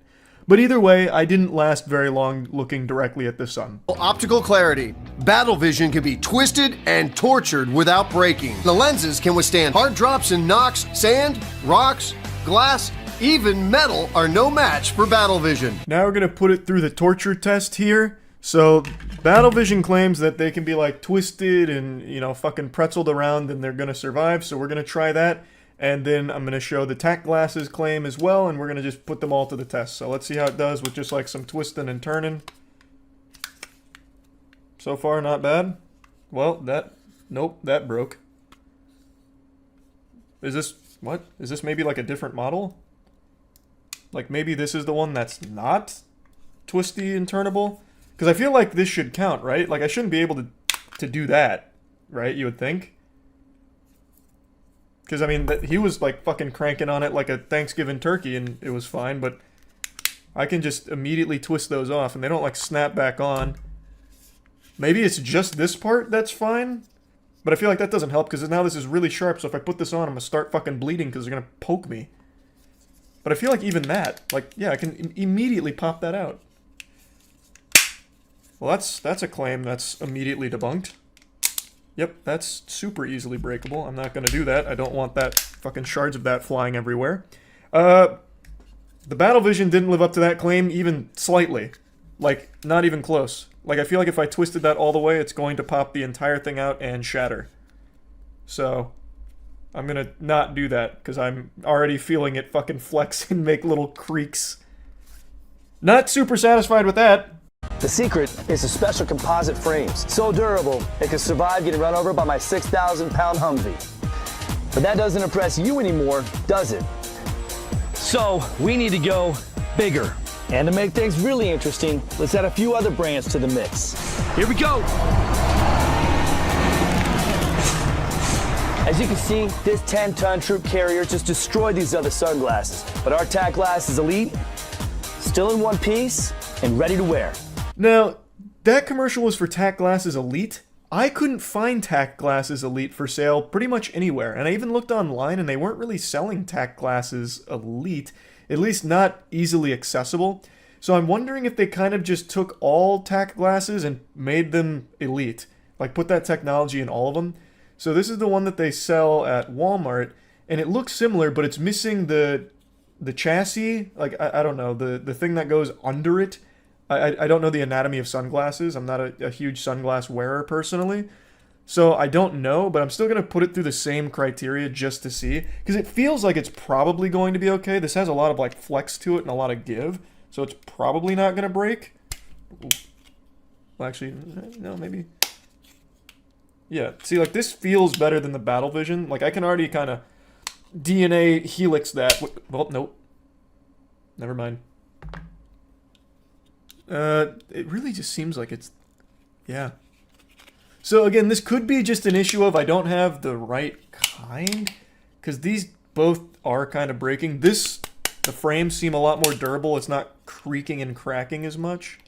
But either way, I didn't last very long looking directly at the sun. Optical clarity. Battle vision can be twisted and tortured without breaking. The lenses can withstand hard drops and knocks. Sand, rocks, glass, even metal are no match for battle vision. Now we're gonna put it through the torture test here. So, battle vision claims that they can be like twisted and, you know, fucking pretzeled around and they're gonna survive, so we're gonna try that. And then I'm going to show the tack glasses claim as well, and we're going to just put them all to the test. So let's see how it does with just like some twisting and turning. So far, not bad. Well, nope, that broke. Is this, what? Is this maybe like a different model? Like maybe this is the one that's not twisty and turnable? Because I feel like this should count, right? Like I shouldn't be able to do that, right? You would think. Because, I mean, he was, like, fucking cranking on it like a Thanksgiving turkey, and it was fine, but I can just immediately twist those off, and they don't, like, snap back on. Maybe it's just this part that's fine, but I feel like that doesn't help, because now this is really sharp, so if I put this on, I'm gonna start fucking bleeding, because they're gonna poke me. But I feel like even that, like, yeah, I can immediately pop that out. Well, that's a claim that's immediately debunked. Yep, that's super easily breakable. I'm not going to do that. I don't want that fucking shards of that flying everywhere. The battle vision didn't live up to that claim even slightly. Like, not even close. Like, I feel like if I twisted that all the way, it's going to pop the entire thing out and shatter. So, I'm going to not do that, because I'm already feeling it fucking flex and make little creaks. Not super satisfied with that. The secret is the special composite frames. So durable, it can survive getting run over by my 6,000-pound Humvee. But that doesn't impress you anymore, does it? So, we need to go bigger. And to make things really interesting, let's add a few other brands to the mix. Here we go! As you can see, this 10-ton troop carrier just destroyed these other sunglasses. But our tack glass is elite, still in one piece, and ready to wear. Now, that commercial was for tack glasses elite. I couldn't find tack glasses elite for sale pretty much anywhere, and I even looked online and they weren't really selling tack glasses elite, at least not easily accessible. So I'm wondering if they kind of just took all tack glasses and made them elite, like put that technology in all of them. So this is the one that they sell at Walmart, and it looks similar, but it's missing the chassis, like I don't know, the thing that goes under it. I don't know the anatomy of sunglasses. I'm not a huge sunglass wearer personally. So I don't know, but I'm still going to put it through the same criteria just to see. Because it feels like it's probably going to be okay. This has a lot of like flex to it and a lot of give. So it's probably not going to break. Ooh. Well, actually, no, maybe. Yeah, see, like this feels better than the Battle Vision. Like I can already kind of DNA helix that. Well, nope. Never mind. It really just seems like it's, yeah. So again, this could be just an issue of I don't have the right kind, because these both are kind of breaking. The frames seem a lot more durable. It's not creaking and cracking as much.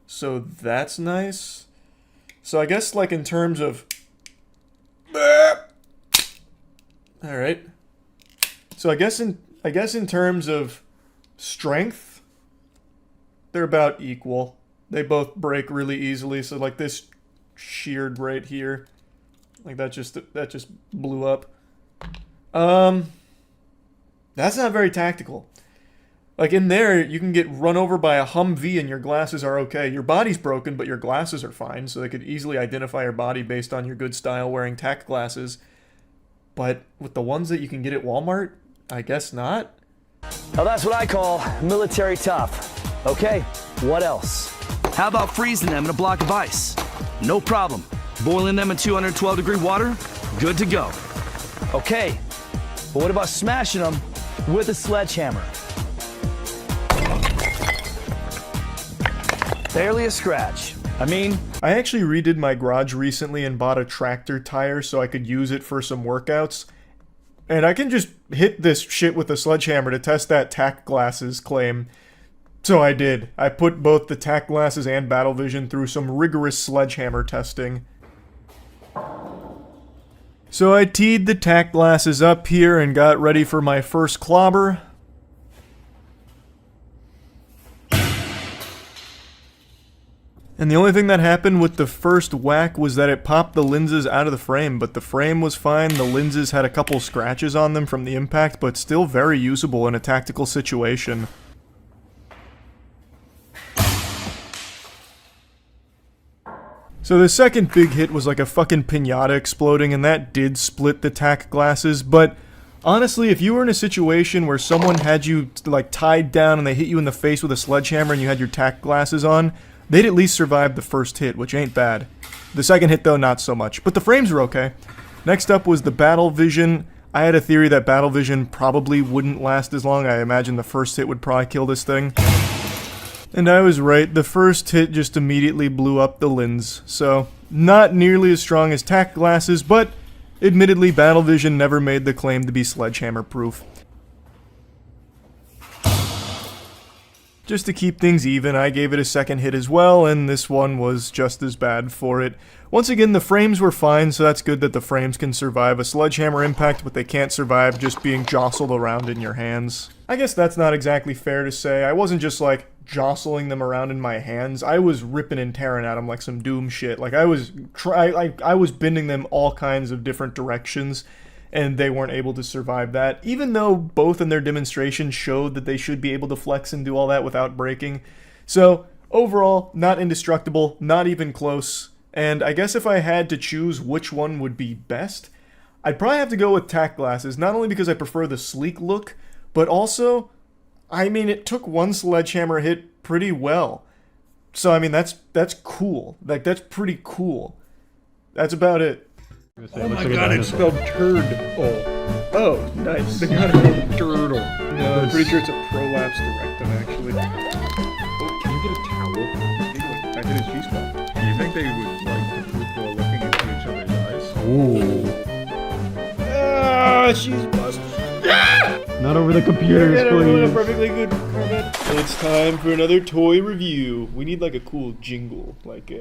So that's nice. So I guess like in terms of, all right. So I guess in terms of strength, they're about equal. They both break really easily. So like this sheared right here, like that just blew up. That's not very tactical. Like in there, you can get run over by a Humvee and your glasses are okay. Your body's broken, but your glasses are fine, so they could easily identify your body based on your good style wearing tack glasses. But with the ones that you can get at Walmart, I guess not. Now that's what I call military tough. Okay, what else? How about freezing them in a block of ice? No problem. Boiling them in 212-degree water? Good to go. Okay, but what about smashing them with a sledgehammer? Barely a scratch. I actually redid my garage recently and bought a tractor tire so I could use it for some workouts. And I can just hit this shit with a sledgehammer to test that tack glasses claim. So I did. I put both the tack glasses and Battle Vision through some rigorous sledgehammer testing. So I teed the tack glasses up here and got ready for my first clobber. And the only thing that happened with the first whack was that it popped the lenses out of the frame, but the frame was fine. The lenses had a couple scratches on them from the impact, but still very usable in a tactical situation. So the second big hit was like a fucking piñata exploding, and that did split the tack glasses, but honestly, if you were in a situation where someone had you like tied down and they hit you in the face with a sledgehammer and you had your tack glasses on, they'd at least survive the first hit, which ain't bad. The second hit though, not so much, but the frames were okay. Next up was the Battle Vision. I had a theory that Battle Vision probably wouldn't last as long. I imagine the first hit would probably kill this thing. And I was right, the first hit just immediately blew up the lens, so not nearly as strong as tack glasses, but admittedly Battle Vision never made the claim to be sledgehammer proof. Just to keep things even, I gave it a second hit as well, and this one was just as bad for it. Once again, the frames were fine, so that's good that the frames can survive a sledgehammer impact, but they can't survive just being jostled around in your hands. I guess that's not exactly fair to say. I wasn't just like jostling them around in my hands. I was ripping and tearing at them like some Doom shit. Like I was bending them all kinds of different directions, and they weren't able to survive that, even though both in their demonstrations showed that they should be able to flex and do all that without breaking. So overall, not indestructible, not even close. And I guess if I had to choose which one would be best, I'd probably have to go with tack glasses, not only because I prefer the sleek look, but also, I mean, it took one sledgehammer hit pretty well. So, I mean, that's cool. Like, that's pretty cool. That's about it. Oh my god, it's spelled turd. Oh, nice. They got it turtle. No, I'm pretty sure it's a prolapse rectum, actually. Oh, can you get a towel? I hit his G-spot. Do you think they would like to poop while looking into each other's eyes? Ooh. Ah, she's busted. Not over the computers, please. Perfectly good comment. It's time for another toy review. We need like a cool jingle, like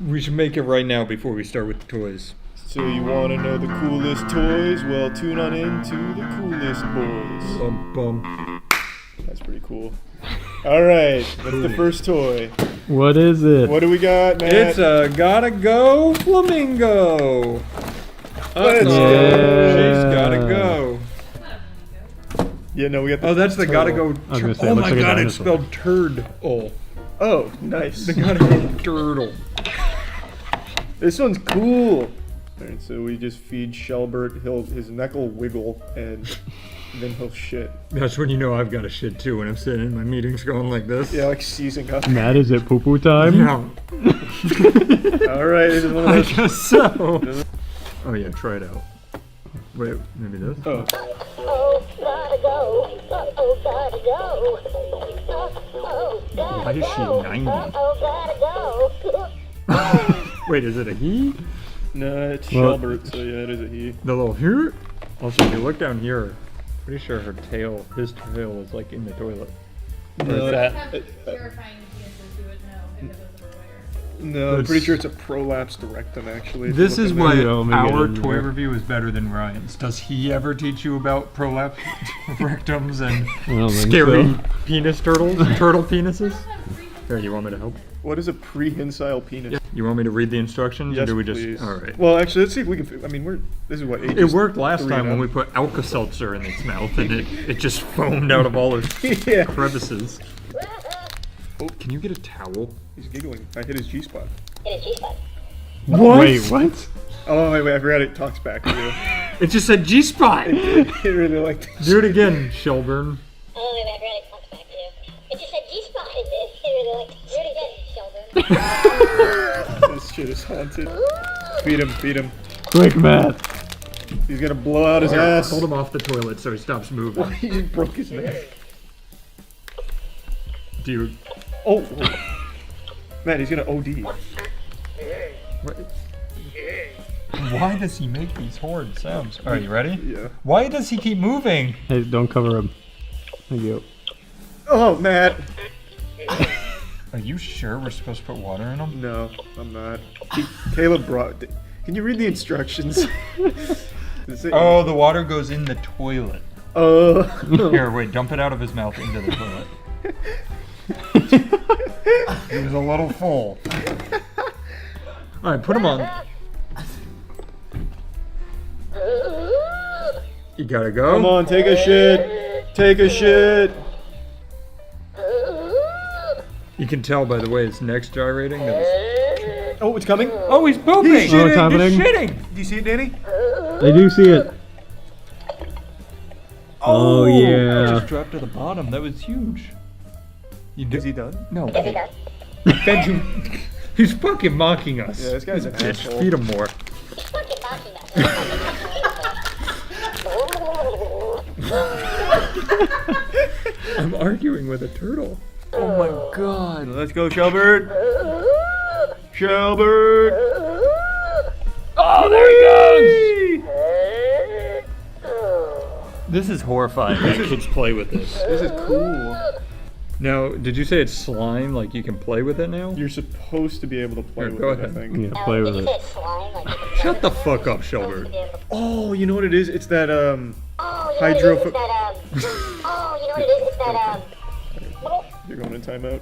We should make it right now before we start with the toys. So you want to know the coolest toys? Well, tune on in to the coolest boys. Bum bum. That's pretty cool. All right, what's the first toy? What is it? What do we got, Matt? It's a gotta go flamingo. Let's go. She's gotta go. Yeah, no, we got the that's the gotta go. I was gonna say, oh it looks my like a god, it's dinosaur. spelled turd. Oh, nice. They got a turtle. This one's cool. Alright, so we just feed Shelbert. His neck will wiggle, and then he'll shit. That's when you know I've got a shit too, when I'm sitting in my meetings going like this. Yeah, like seizing up. Matt, is it poo-poo time? No. Alright, this is one of those. I guess so. Oh yeah, try it out. Wait, maybe this? Oh. Why is she 90? Wait, is it a he? No, it's Well- Shelbert, so yeah, it is a he. The little here? Also, if you look down here, pretty sure his tail is like in the toilet. Or No, is that? No, I'm pretty sure it's a prolapsed rectum, actually. if you This look is in why there. our toy review is better than Ryan's. Does he ever teach you about prolapse rectums and don't think scary so. penis turtles, turtle penises? Here, you want me to help? What is a prehensile penis? You want me to read the instructions, or Yes, do we just? please. All right. Well, actually, let's see if we can. I mean, this is what It ages worked last 3 time and when we up. put Alka-Seltzer in its mouth, and it just foamed out of all its Yeah. crevices. Oh, can you get a towel? He's giggling. I hit his G-spot. What? Wait, what? Oh, wait, I forgot it talks back to you. It just said G-spot. It really liked it. Do it again, Shelburne. This shit is haunted. Feed him. Quick, Matt. He's gonna blow out his ass. Hold him off the toilet so he stops moving. He just broke his neck. Do you? Oh, man, he's gonna OD. What? Why does he make these horrid sounds? Are you ready? Yeah. Why does he keep moving? Hey, don't cover him. Thank you. Oh, Matt. Are you sure we're supposed to put water in them? No, I'm not. Caleb brought. Can you read the instructions? Oh, the water goes in the toilet. Here, wait, dump it out of his mouth into the toilet. It was a little full. Alright, put him on. You gotta go. Come on, take a shit. Take a shit. You can tell by the way his neck's gyrating. That Oh, it's coming. Oh, he's pooping. He's Oh, it's happening. He's shitting. Do you see it, Danny? I do see it. Oh, It yeah. just dropped to the bottom. That was huge. Is he done? No. Benji, he's fucking mocking us. Yeah, this guy's an Bitch, asshole. feed him more. I'm arguing with a turtle. Oh my god. Let's go, Shelbert. Shelbert. Oh, there he goes! This is horrifying. Kids play with this. This is cool. Now, did you say it's slime? Like you can play with it now? You're supposed to be able to play Here, with go it, ahead. I think. Yeah, play with it. Shut the fuck up, Shelbert. Oh, you know what it is? It's that hydro. You're going in timeout.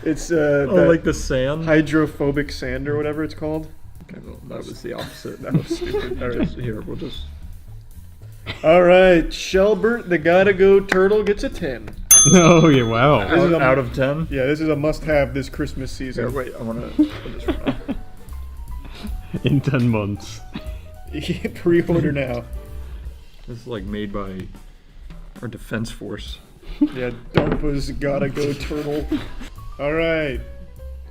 It's like the sand? hydrophobic sand or whatever it's called. Okay, well, that was the opposite. That was stupid. All right. Here, we'll just... All right, Shelbert, the gotta go turtle gets a 10. Oh, yeah, wow. This is a- Out of 10? Yeah, this is a must-have this Christmas season. Here, wait, I want to put this right now. In 10 months. Pre-order now. This is like made by our defense force. Yeah, DARPA's gotta go turtle. All right.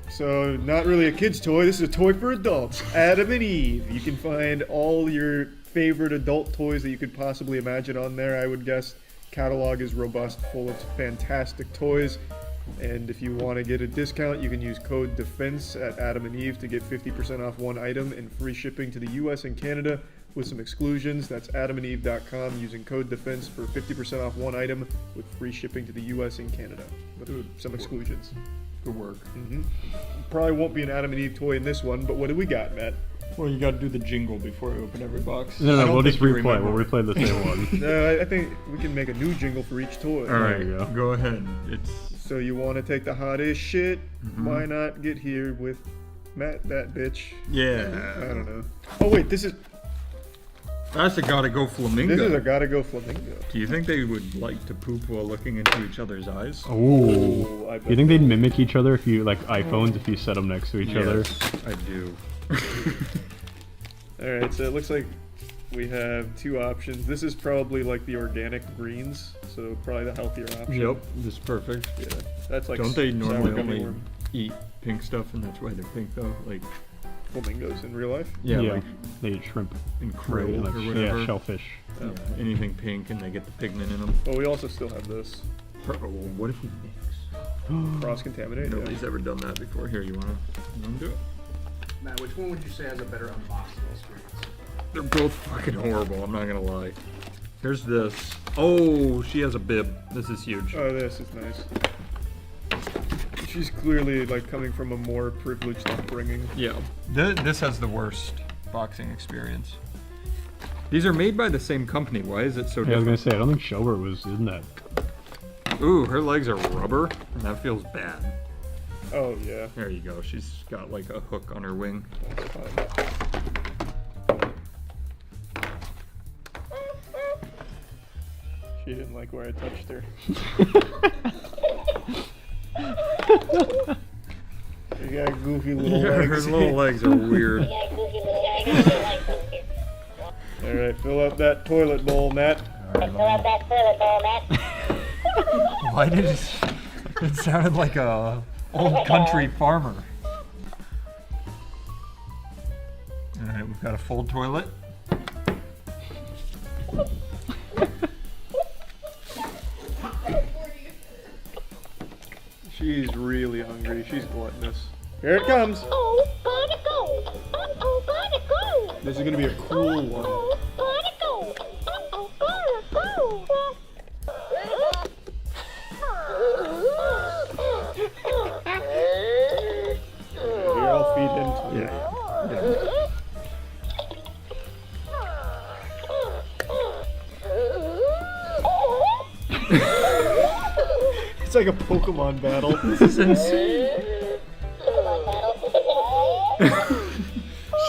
So, not really a kid's toy. This is a toy for adults. Adam and Eve. You can find all your favorite adult toys that you could possibly imagine on there, I would guess. Catalog is robust, full of fantastic toys. And if you want to get a discount, you can use code DEFENSE at Adam and Eve to get 50% off one item and free shipping to the US and Canada with some exclusions. That's adamandeve.com using code DEFENSE for 50% off one item with free shipping to the US and Canada with some exclusions. Good work. Probably won't be an Adam and Eve toy in this one, but what do we got, Matt? Well, you gotta do the jingle before I open every box. No, we'll just think you replay. remember. We'll replay the same one. No, I think we can make a new jingle for each toy. Alright, There you go. go ahead. It's So you want to take the hottest shit? Why not get here with Matt, that bitch? yeah. I don't know. Oh wait, this is. That's a gotta go flamingo. This is a gotta go flamingo. Do you think they would like to poop while looking into each other's eyes? Oh, I bet you think they'd mimic each other if you like iPhones if you set them next to each other? I do. All right, so it looks like we have two options. This is probably like the organic greens, so probably the healthier option. Yep, this is perfect. Yeah, that's like. Don't they sour normally gummy only worm. eat pink stuff, and that's why they're pink though? Like flamingos in real life? Yeah, Yeah, like they eat shrimp. and krill Like, or whatever. yeah, shellfish. Yeah, anything pink, and they get the pigment in them. Well, we also still have this. What if we mix? Cross-contaminate? Nobody's ever done that before. Here, you wanna do it? Matt, which one would you say has a better unboxing experience? They're both fucking horrible, I'm not gonna lie. Here's this. Oh, she has a bib. This is huge. Oh, this is nice. She's clearly like coming from a more privileged upbringing. Yeah. This has the worst boxing experience. These are made by the same company. Why is it so Yeah, I was different? gonna say, I don't think Shelbert was in that. Ooh, her legs are rubber, and that feels bad. Oh, yeah. There you go. She's got like a hook on her wing. That's fine. She didn't like where I touched her. You got goofy little Yeah, legs. her little legs are weird. Alright, fill up that toilet bowl, Matt. Why did it sounded like a old country farmer? Alright, we've got a full toilet. She's really hungry. She's gluttonous. Here it comes. Oh, gotta go. Uh-oh, gotta go. This is gonna be a cool one. Oh, gotta go. Uh-oh, gotta Here, I'll feed him too. Yeah. It's like a Pokemon battle. This is insane.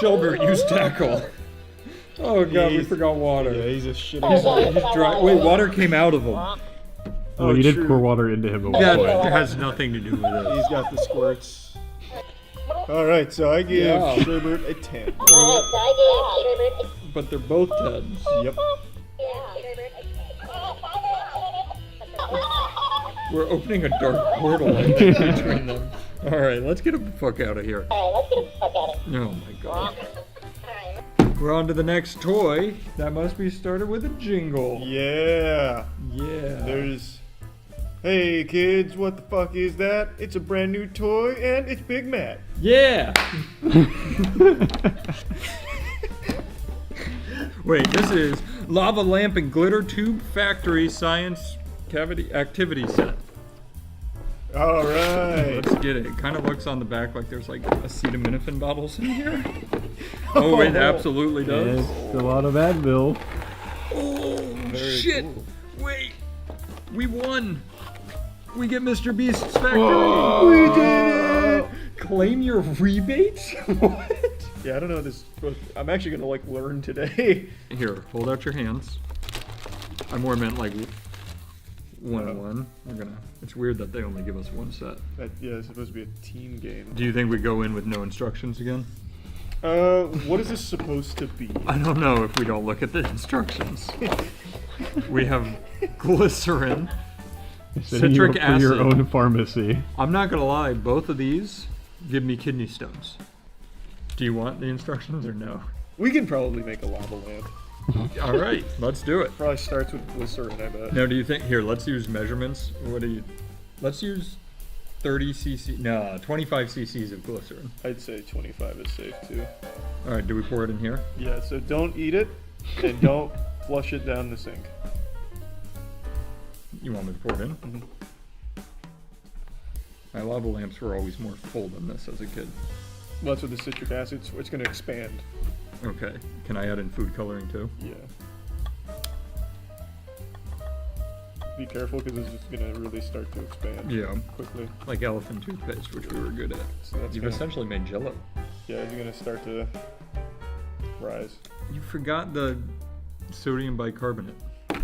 Shelbert, use tackle. Oh god, we forgot water. Yeah, he's a shitty. He's dry. Wait, water came out of him. Oh, you did pour water into him at one That point. has nothing to do with it. He's got the squirts. Alright, so I give Yeah. Sherbert a 10. But they're both 10s. Yep. We're opening a dark portal, I think, between them. Alright, let's get the fuck out of here. Oh my god. We're on to the next toy. That must be started with a jingle. Yeah. Yeah. There's... Hey kids, what the fuck is that? It's a brand new toy and it's Big Matt. Yeah! Wait, this is Lava Lamp and Glitter Tube Factory Science Cavity Activity Set. Alright. Let's get it. It kind of looks on the back like there's like acetaminophen bottles in here. Oh, it absolutely does. It's a lot of Advil. Oh, Very shit. cool. Wait. We won. We get Mr. Beast's factory. Whoa. We did it. Claim your rebates? What? Yeah, I don't know this. I'm actually gonna like learn today. Here, hold out your hands. I more meant like one. We're gonna. It's weird that they only give us one set. Yeah, it's supposed to be a team game. Do you think we go in with no instructions again? What is this supposed to be? I don't know if we don't look at the instructions. We have glycerin, citric acid. For your own pharmacy. I'm not gonna lie, both of these give me kidney stones. Do you want the instructions or no? We can probably make a lava lamp. All right, let's do it. Probably starts with glycerin, I bet. Now, do you think, here, let's use measurements. What do you, let's use 30 cc, no, 25 cc's of glycerin. I'd say 25 is safe too. All right, do we pour it in here? Yeah, so don't eat it and don't flush it down the sink. You want me to pour it in? Mm-hmm. My lava lamps were always more full than this as a kid. Well, that's with the citric acid, so it's going to expand. Okay, can I add in food coloring too? Yeah. Be careful because this is going to really start to expand. Yeah. Quickly. Like elephant toothpaste, which we were good at. So that's You've gonna, essentially made Jello. Yeah, it's going to start to rise. You forgot the Sodium bicarbonate.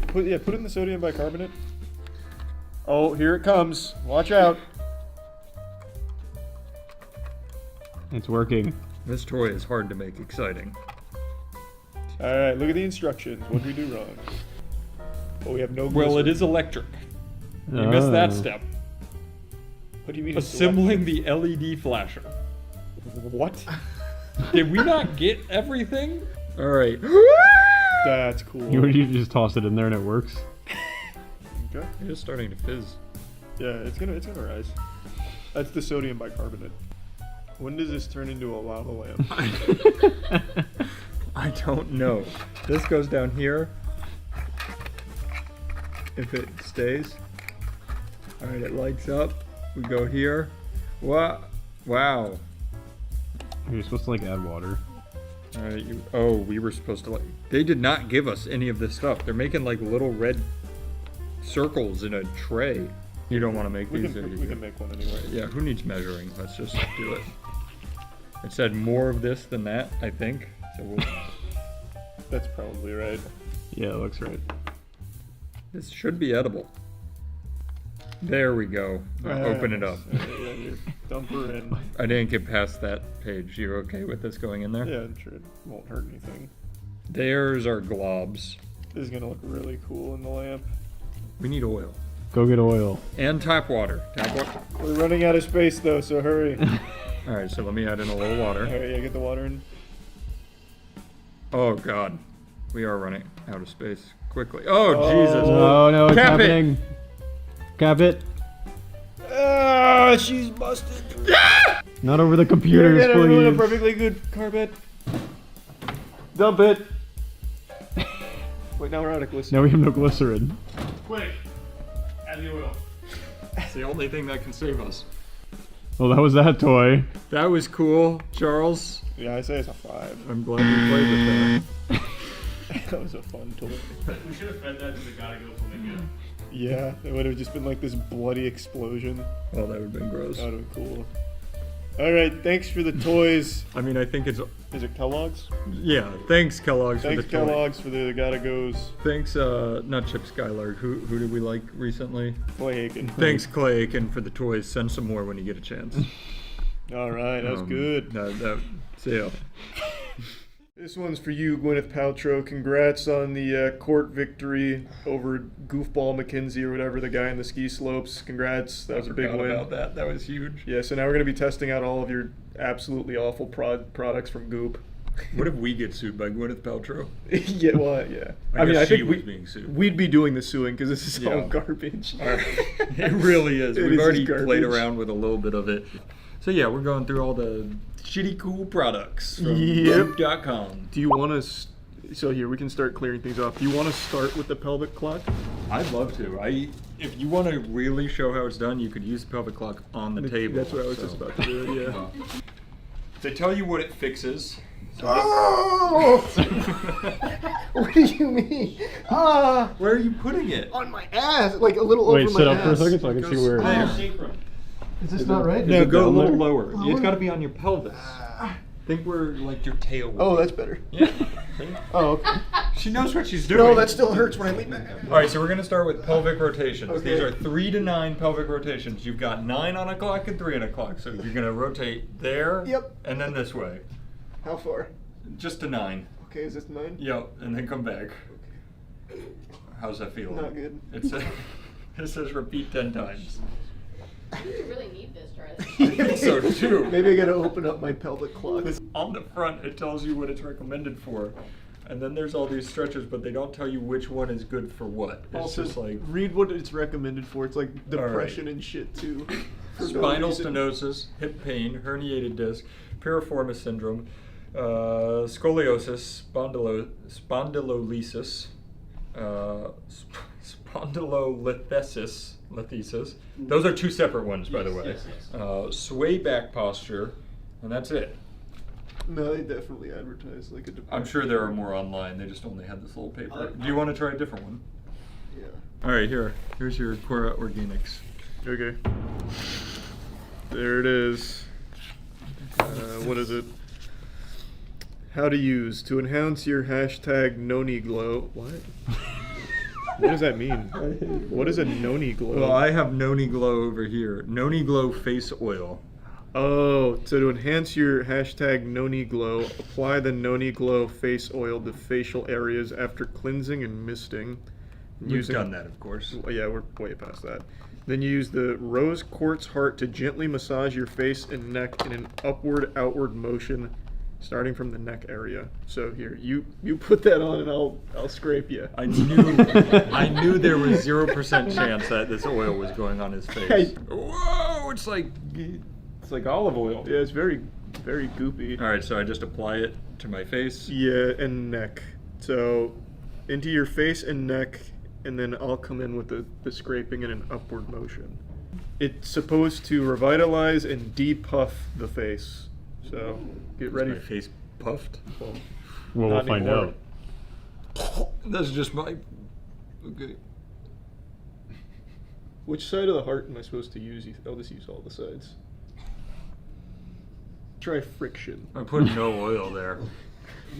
Put it in the sodium bicarbonate. Oh, here it comes. Watch out. It's working. This toy is hard to make exciting. Alright, look at the instructions. What did we do wrong? Oh, we have no Well, it glycerin. is electric. You missed that step. What do you mean it's Assembling the LED flasher. What? Did we not get everything? Alright. That's cool. You just toss it in there and it works. Okay. It is starting to fizz. Yeah, it's gonna rise. That's the sodium bicarbonate. When does this turn into a lava lamp? I don't know. This goes down here. If it stays. Alright, it lights up. We go here. What? Wow. You're supposed to like add water. Alright, oh, we were supposed to like... They did not give us any of this stuff. They're making like little red circles in a tray. You don't want to make these. We can make one anyway. Yeah, who needs measuring? Let's just do it. It said more of this than that, I think. So we'll... That's probably right. Yeah, it looks right. This should be edible. There we go. Open it up. Yeah, you dump her in. I didn't get past that page. You okay with this going in there? Yeah, I'm sure it won't hurt anything. There's our globs. This is gonna look really cool in the lamp. We need oil. Go get oil. And tap water. Tap water. We're running out of space though, so hurry. Alright, so let me add in a little water. Alright, yeah, get the water in. Oh god. We are running out of space. Quickly. Oh, Jesus. Oh no, it's Cap happening. Cap it. Ah, she's busted. Not over the computers, You're gonna ruin a please. perfectly good carpet. Dump it. Wait, now we're out of glycerin. Now we have no glycerin. Quick, add the oil. It's the only thing that can save us. Well, that was that toy. That was cool, Charles. Yeah, I say it's a 5. I'm glad you played with that. That was a fun toy. We should have fed that to the gotta go flamingo. Yeah, it would have just been like this bloody explosion. Oh, that would have been gross. That would have been cool. Alright, thanks for the toys. I mean, I think it's... Is it Kellogg's? Yeah, thanks Kellogg's Thanks for the toy. Kellogg's for the gotta goes. Thanks, not Chip Skylark. Who did we like recently? Clay Aiken. Thanks, Clay Aiken, for the toys. Send some more when you get a chance. Alright, that was good. See ya. This one's for you, Gwyneth Paltrow. Congrats on the court victory over Goofball McKenzie or whatever, the guy in the ski slopes. Congrats, that was a big win. About that. That was huge. Yeah, so now we're going to be testing out all of your absolutely awful products from Goop. What if we get sued by Gwyneth Paltrow? Yeah, well, yeah. I mean, guess I think she was being sued. we'd be doing the suing because this is all Yeah. garbage. It really is. It We've is already garbage. played around with a little bit of it. So yeah, we're going through all the shitty cool products from goop.com. Do you want to... So here, we can start clearing things off. Do you want to start with the pelvic clock? I'd love to. If you want to really show how it's done, you could use the pelvic clock on the table. That's what I was just about to do, yeah. They tell you what it fixes. Oh! What do you mean? Where are you putting it? On my ass, like a little Wait, over sit my up ass. for a second so I can see where. There. Is this not right? No, go a down little there? lower. Lower? It's got to be on your pelvis. Think where like your tail would Oh, be. that's better. Yeah. Oh, okay. She knows what she's doing. No, that still hurts when I lean back. All right, so we're going to start with pelvic rotations. Okay. These are 3 to 9 pelvic rotations. You've got 9 on a clock and 3 on a clock. So you're going to rotate there Yep. and then this way. How far? Just to 9. Okay, is this 9? Yep, and then come back. How's that feel? Not good. It says repeat 10 times. You really need this, Charlie. I think so too. Maybe I gotta open up my pelvic clock. On the front, it tells you what it's recommended for. And then there's all these stretches, but they don't tell you which one is good for what. It's Also, just like read what it's recommended for. It's like depression and shit too. For no spinal reason. stenosis, hip pain, herniated disc, piriformis syndrome, scoliosis, spondylolisthesis, spondylolisthesis. Those are 2 separate ones, by the way. Sway back posture, and that's it. No, they definitely advertise like a depression. I'm sure there are more online. They just only had this little paper. Do you want to try a different one? Yeah. All right, here's your Cora Organics. Okay. There it is. What is it? How to use to enhance your hashtag noni glow. What? What does that mean? What is a noni glow? Well, I have noni glow over here. Noni glow face oil. Oh, so to enhance your hashtag noni glow, apply the noni glow face oil to facial areas after cleansing and misting. You've done that, of course. Yeah, we're way past that. Then you use the rose quartz heart to gently massage your face and neck in an upward-outward motion, starting from the neck area. So here, you put that on, and I'll scrape you. I knew there was 0% chance that this oil was going on his face. Whoa! It's like olive oil. Yeah, it's very, very goopy. All right, so I just apply it to my face. Yeah, and neck. So into your face and neck, and then I'll come in with the scraping in an upward motion. It's supposed to revitalize and depuff the face. So get ready. Is my face puffed? Well, we'll find out. That's just my... Okay. Which side of the heart am I supposed to use? I'll just use all the sides. Try friction. I put no oil there.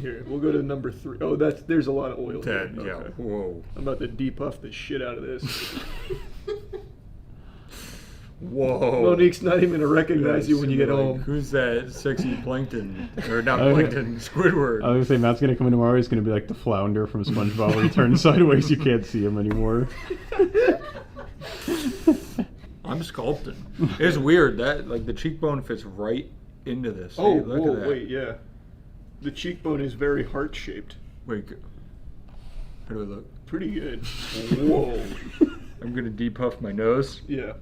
Here, we'll go to number 3. Oh, there's a lot of oil there. Yeah, Okay. whoa. I'm about to depuff the shit out of this. Whoa. Monique's not even going to recognize you when you get home. Who's that sexy plankton? Or not plankton, Squidward. I was going to say, Matt's going to come in tomorrow. He's going to be like the flounder from SpongeBob where he turns sideways. You can't see him anymore. I'm sculpting. It's weird. That, like, the cheekbone fits right into this. Oh, hey, look at that. Wait, yeah. The cheekbone is very heart-shaped. Wait, how do I look? Pretty good. Whoa. I'm going to depuff my nose. Yeah.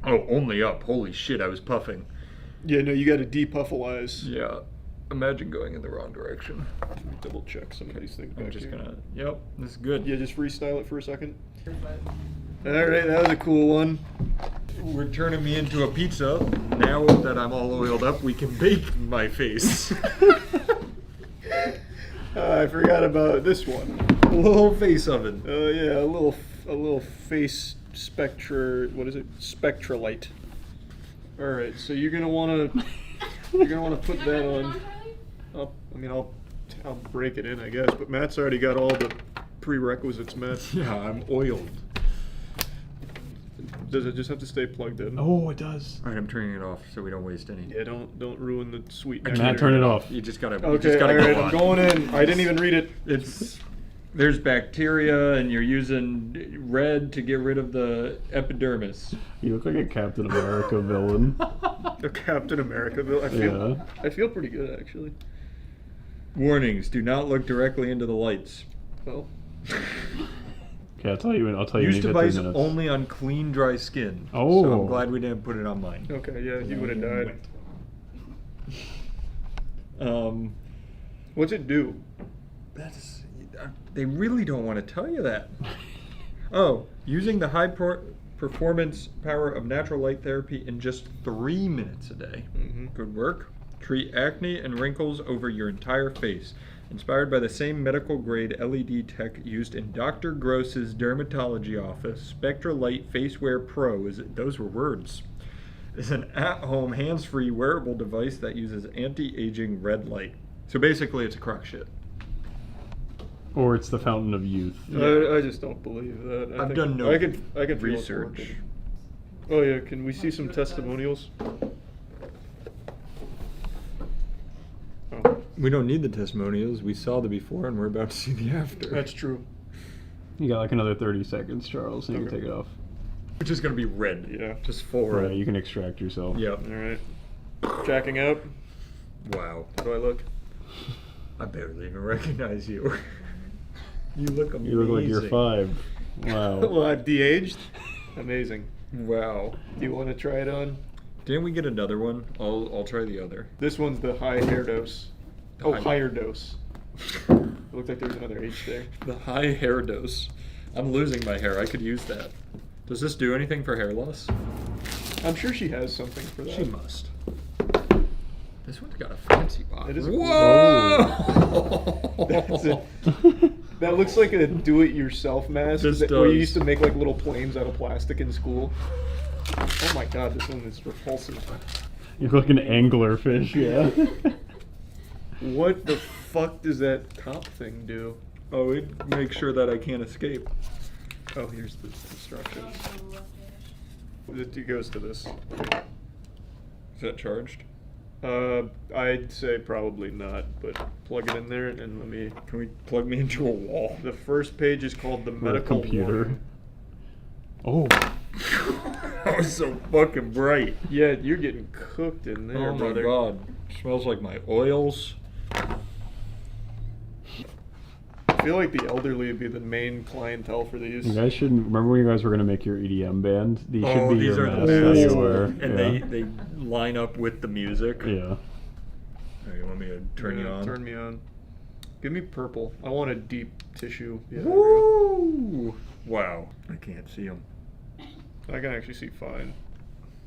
Oh, only up. Holy shit, I was puffing. Yeah, no, you got to depuffalize. Yeah. Imagine going in the wrong direction. Let me double check some of these things back I'm just here. going to... Yep, this is good. Yeah, just freestyle it for a second. Alright, that was a cool one. We're turning me into a pizza. Now that I'm all oiled up, we can bake my face. I forgot about this one. A little face oven. Yeah, a little face what is it? Spectralite. Alright, so you're gonna wanna put that on. I'll break it in, I guess, but Matt's already got all the prerequisites met. Yeah, I'm oiled. Does it just have to stay plugged in? Oh, it does. All right, I'm turning it off so we don't waste any. Yeah, don't ruin the sweet. Matt, turn it off. You just gotta. Okay, all right, go I'm going in. I didn't even read it. There's bacteria, and you're using red to get rid of the epidermis. You look like a Captain America villain. A Captain America villain. I feel pretty good actually. Warnings: do not look directly into the lights. Well. Okay, I'll tell you. Use device only on clean, dry skin. Oh. So I'm glad we didn't put it on mine. Okay, yeah, you would have died. What's it do? They really don't want to tell you that. Oh, using the high performance power of natural light therapy in just 3 minutes a day. Mm-hmm. Good work. Treat acne and wrinkles over your entire face. Inspired by the same medical grade LED tech used in Dr. Gross's dermatology office, Spectra Light Facewear Pro those were words. Is an at-home hands-free wearable device that uses anti-aging red light. So basically it's a crock shit. Or it's the fountain of youth. I just don't believe that. I've done no I can research. Oh yeah, can we see some testimonials? Oh. We don't need the testimonials. We saw the before and we're about to see the after. That's true. You got like another 30 seconds, Charles, and you can take it off. Which is going to be red. Yeah. Just full red. Right, you can extract yourself. Yep. Alright. Jacking out. Wow. How do I look? I barely even recognize you. You look amazing. You look like you're 5. Wow. Well, I've de-aged. Amazing. Wow. Do you want to try it on? Didn't we get another one? I'll try the other. This one's the high hair dose. Higher dose. It looked like there was another H there. The high hair dose. I'm losing my hair. I could use that. Does this do anything for hair loss? I'm sure she has something for that. She must. This one's got a fancy box. It is Whoa! That's it. That looks like a do-it-yourself mask where you used to make like little planes out of plastic in school. Oh my god, this one is repulsive. You look like an angler fish, yeah. What the fuck does that top thing do? Oh, it makes sure that I can't escape. Oh, here's the instructions. It goes to this. Is that charged? I'd say probably not, but plug it in there and let me... Can we plug me into a wall? The first page is called the medical computer. warning. Oh. That was so fucking bright. Yeah, you're getting cooked in there, Oh my brother. god. Smells like my oils. I feel like the elderly would be the main clientele for these. You guys shouldn't remember when you guys were gonna make your EDM band. These should be these your are masks the that you best. wear. And they line up with the music. Yeah. Oh, you want me to turn you on? Turn me on. Give me purple. I want a deep tissue. Yeah, Woo! Wow. I can't see them. I can actually see fine.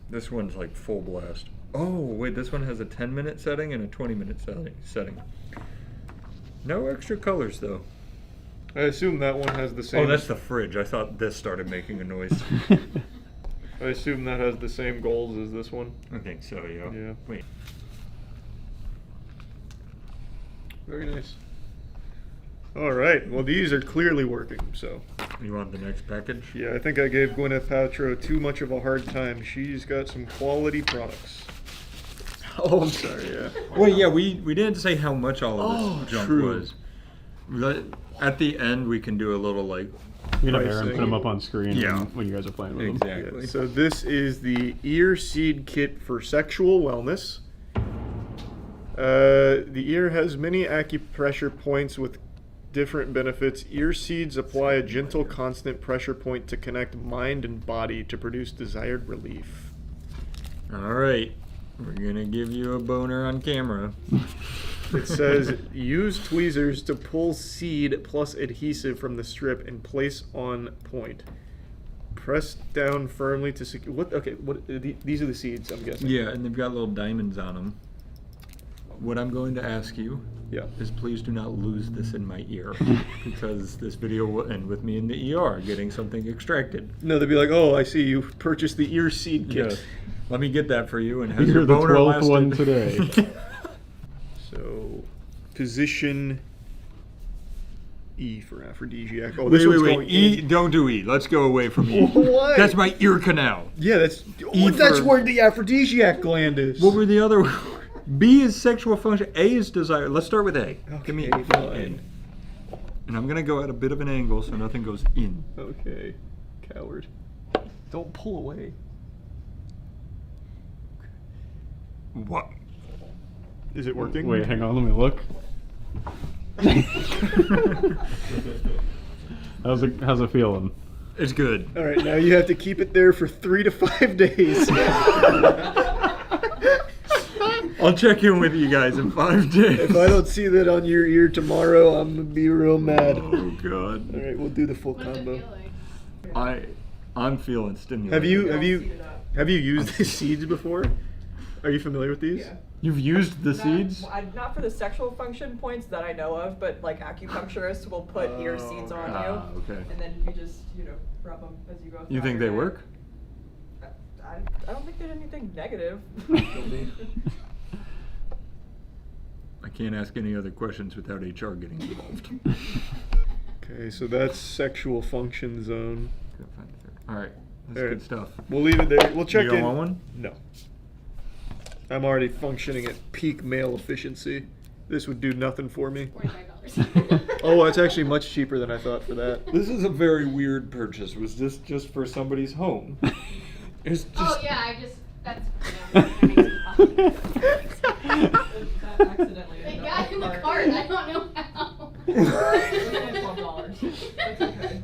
This one's like full blast. Oh, wait, this one has a 10-minute setting and a 20-minute setting. No extra colors, though. I assume that one has the same... Oh, that's the fridge. I thought this started making a noise. I assume that has the same goals as this one. I think so, yeah. Yeah. Wait. Very nice. Alright, well these are clearly working, so... You want the next package? Yeah, I think I gave Gwyneth Paltrow too much of a hard time. She's got some quality products. Oh, I'm sorry, yeah. Well, yeah, we didn't say how much all of this junk true. was. At the end, we can do a little, like... You can have Aaron put them up on screen Yeah. when you guys are playing with them. Exactly. Yeah, so this is the ear seed kit for sexual wellness. The ear has many acupressure points with different benefits. Ear seeds apply a gentle, constant pressure point to connect mind and body to produce desired relief. All right. We're going to give you a boner on camera. It says, use tweezers to pull seed plus adhesive from the strip and place on point. Press down firmly to secure... What? Okay, what? These are the seeds, I'm guessing. Yeah, and they've got little diamonds on them. What I'm going to ask you is please do not lose this in my ear because this video will end with me in the ER getting something extracted. No, they'd be like, oh, I see you purchased the ear seed kit. Yes. Let me get that for you. And has You're your the boner 12th lasted? one today. So, position E for aphrodisiac. Oh, this wait, one's wait. going E, in. don't do E. Let's go away from E. What? That's my ear canal. Yeah, that's E that's for- where the aphrodisiac gland is. What were the other? B is sexual function. A is desire. Let's start with A. Give me fine. And I'm gonna go at a bit of an angle so nothing goes in. Okay, coward. Don't pull away. What? Is it working? Wait, hang on, let me look. How's it feeling? It's good. All right, now you have to keep it there for 3 to 5 days. I'll check in with you guys in 5 days. If I don't see that on your ear tomorrow, I'm gonna be real mad. Oh god. All right, we'll do the full combo. I'm feeling stimulated. Have you used these seeds before? Are you familiar with these? Yeah. You've used the seeds? Not for the sexual function points that I know of, but like acupuncturists will put ear seeds on you, okay. and then you just rub them as you go through. You think they work? I don't think there's anything negative. I can't ask any other questions without HR getting involved. Okay, so that's sexual function zone. All right, that's All right. good stuff. We'll leave it there. We'll check You don't in. want one? No. I'm already functioning at peak male efficiency. This would do nothing for me. Oh, it's actually much cheaper than I thought for that. This is a very weird purchase. Was this just for somebody's home? It's just... Oh yeah, that's Accidentally. It got in the cart. I don't know how.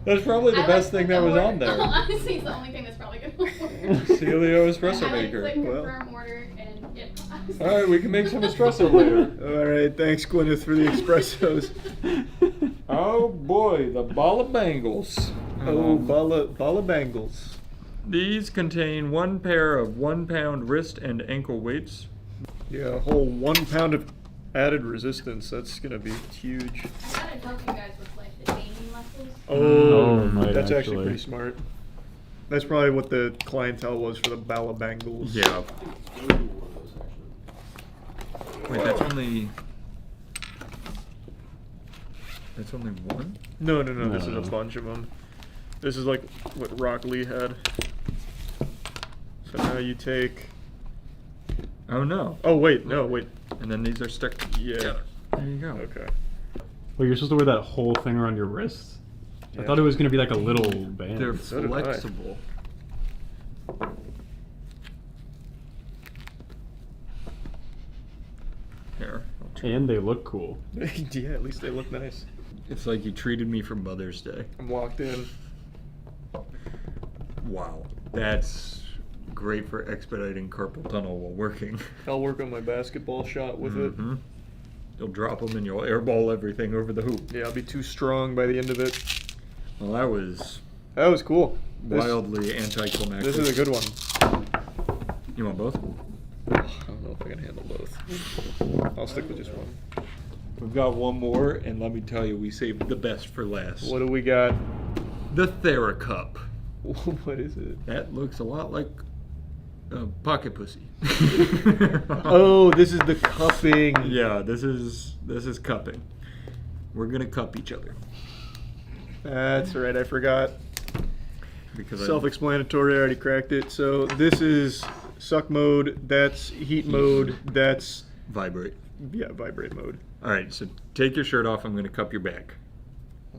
That's probably the best thing that was on there. Honestly, it's the only thing that's probably gonna work. Celio espresso I had to maker. click confirm order and it passed. All right, we can make some espresso later. All right, thanks Gwyneth for the espressos. Oh boy, the ball of bangles. Oh, balla bangles. These contain 1 pair of 1 pound wrist and ankle weights. Yeah, a whole 1 pound of added resistance. That's gonna be huge. I thought I'd help you guys with like the gaming lessons. Oh, might that's actually actually. pretty smart. That's probably what the clientele was for the balla bangles. Yeah. Wait, that's only That's only one? No, no, no. No, This is no. a bunch of them. This is like what Rock Lee had. So now you take. Oh no. Oh wait, no, wait. And then these are stuck together. There you go. Okay. Well, you're supposed to wear that whole thing around your wrists? I Yeah. thought it was going to be like a little band. They're So did I. flexible. Here. And they look cool. Yeah, at least they look nice. It's like you treated me for Mother's Day. I'm locked in. Wow. That's great for expediting carpal tunnel while working. I'll work on my basketball shot with it. You'll drop them and you'll airball everything over the hoop. Yeah, I'll be too strong by the end of it. Well, that was cool. wildly anticlimactic. This is a good one. You want both? I don't know if I can handle both. I'll stick with just one. We've got one more, and let me tell you, we saved the best for last. What do we got? The TheraCup. What is it? That looks a lot like pocket pussy. Oh, this is the cupping. Yeah, this is cupping. We're gonna cup each other. That's right, I forgot. Because Self-explanatory, I already cracked it. So this is suck mode, that's heat mode, that's... vibrate. Yeah, vibrate mode. Alright, so take your shirt off, I'm gonna cup your back.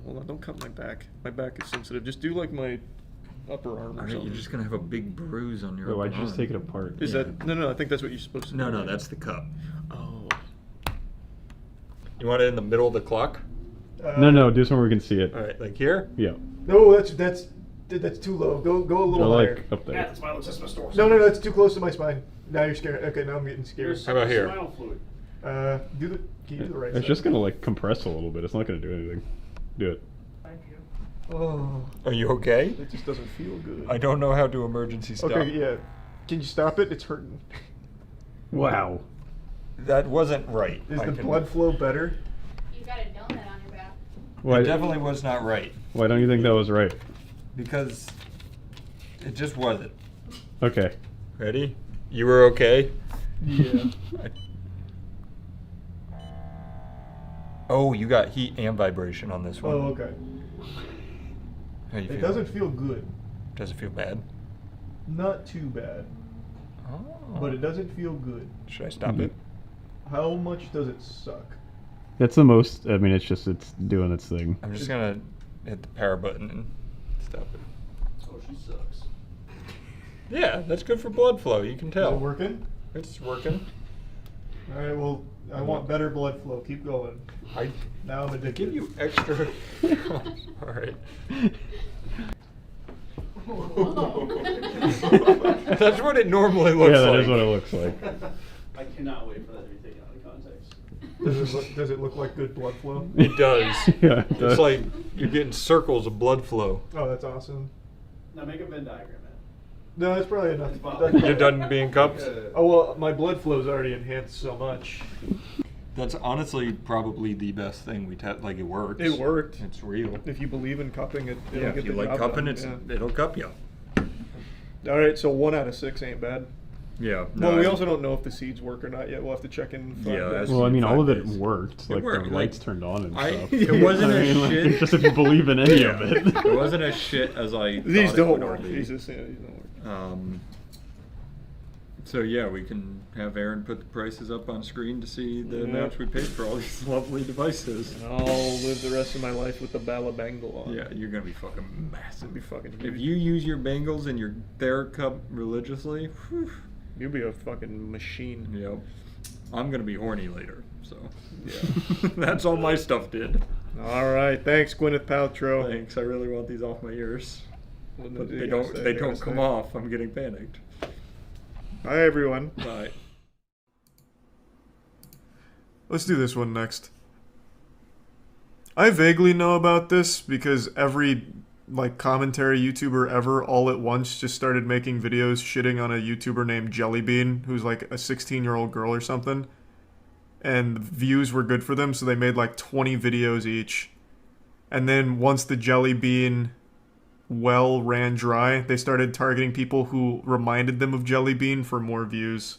Hold on, don't cut my back. My back is sensitive. Just do like my upper arm or Alright, something. you're just gonna have a big bruise on your Oh, upper why'd you just arm. take it apart? Is that... No, I think that's what you're supposed to do. No, that's the cup. Oh. You want it in the middle of the clock? No, do somewhere we can see it. Alright, like here? Yeah. No, that's too low. Go a little Go higher. like up there. That's why it's just my store. No, that's too close to my spine. Now you're scared. Okay, now I'm getting scared. How about here? Spinal fluid. Can you do the right It's side? just going to like compress a little bit. It's not going to do anything. Do it. Thank you. Oh, Are you okay? it just doesn't feel good. I don't know how to emergency stop. Okay, yeah. Can you stop it? It's hurting. Wow. That wasn't right. Is the blood flow better? You got a donut on your back. Why, It definitely was not right. why don't you think that was right? Because it just wasn't. Okay. Ready? You were okay? Yeah. Oh, you got heat and vibration on this one. Oh, okay. How you It feel? doesn't feel good. Does it feel bad? Not too bad. Oh. But it doesn't feel good. Should I stop it? How much does it suck? That's the most, I mean, it's doing its thing. I'm just gonna hit the power button and stop it. Oh, she sucks. Yeah, that's good for blood flow. You can Is tell. it working? It's working. All right. Well, I want better blood flow. Keep going. Now I'm addicted. Give you extra. All right. That's what it normally looks Yeah, like. that is what it looks like. I cannot wait for that to be taken out of context. Does it look like good blood flow? It does. Yeah, it does. It's like you're getting circles of blood flow. Oh, that's awesome. Now make a Venn diagram, man. No, that's probably enough. You're done being cupped? Oh well, my blood flow's already enhanced so much. That's honestly probably the best thing we like. It works. It worked. It's real. If you believe in cupping, it'll Yeah, get if you the like job cupping, done, it'll cup you. All right, so 1 out of 6 ain't bad. Yeah. Well, we also don't know if the seeds work or not yet. We'll have to check in. 5 days. Well, I mean, all of it 5 days. worked. It Like worked, the like, lights turned on and I- stuff. it wasn't I a mean, like, shit. just if you believe in any of it. It wasn't as shit as I These thought it don't would work. be. Jesus, yeah, these don't work. So yeah, we can have Aaron put the prices up on screen to see the amounts we paid for all these lovely devices. And I'll live the rest of my life with the Balabangle on. Yeah, you're gonna be fucking massive. It'll be fucking If huge. you use your bangles and your TheraCup religiously, whew, You'll be a fucking machine. yep. I'm gonna be horny later, so Yeah. that's all my stuff did. All right, thanks, Gwyneth Paltrow. Thanks, I really want these off my ears, Well, but you they gotta don't. stay, They you gotta don't come stay. off. I'm getting panicked. Bye, everyone. Bye. Let's do this one next. I vaguely know about this because every like commentary YouTuber ever all at once just started making videos shitting on a YouTuber named Jellybean, who's like a 16-year-old girl or something. And the views were good for them, so they made like 20 videos each. And then once the Jellybean well ran dry, they started targeting people who reminded them of Jellybean for more views.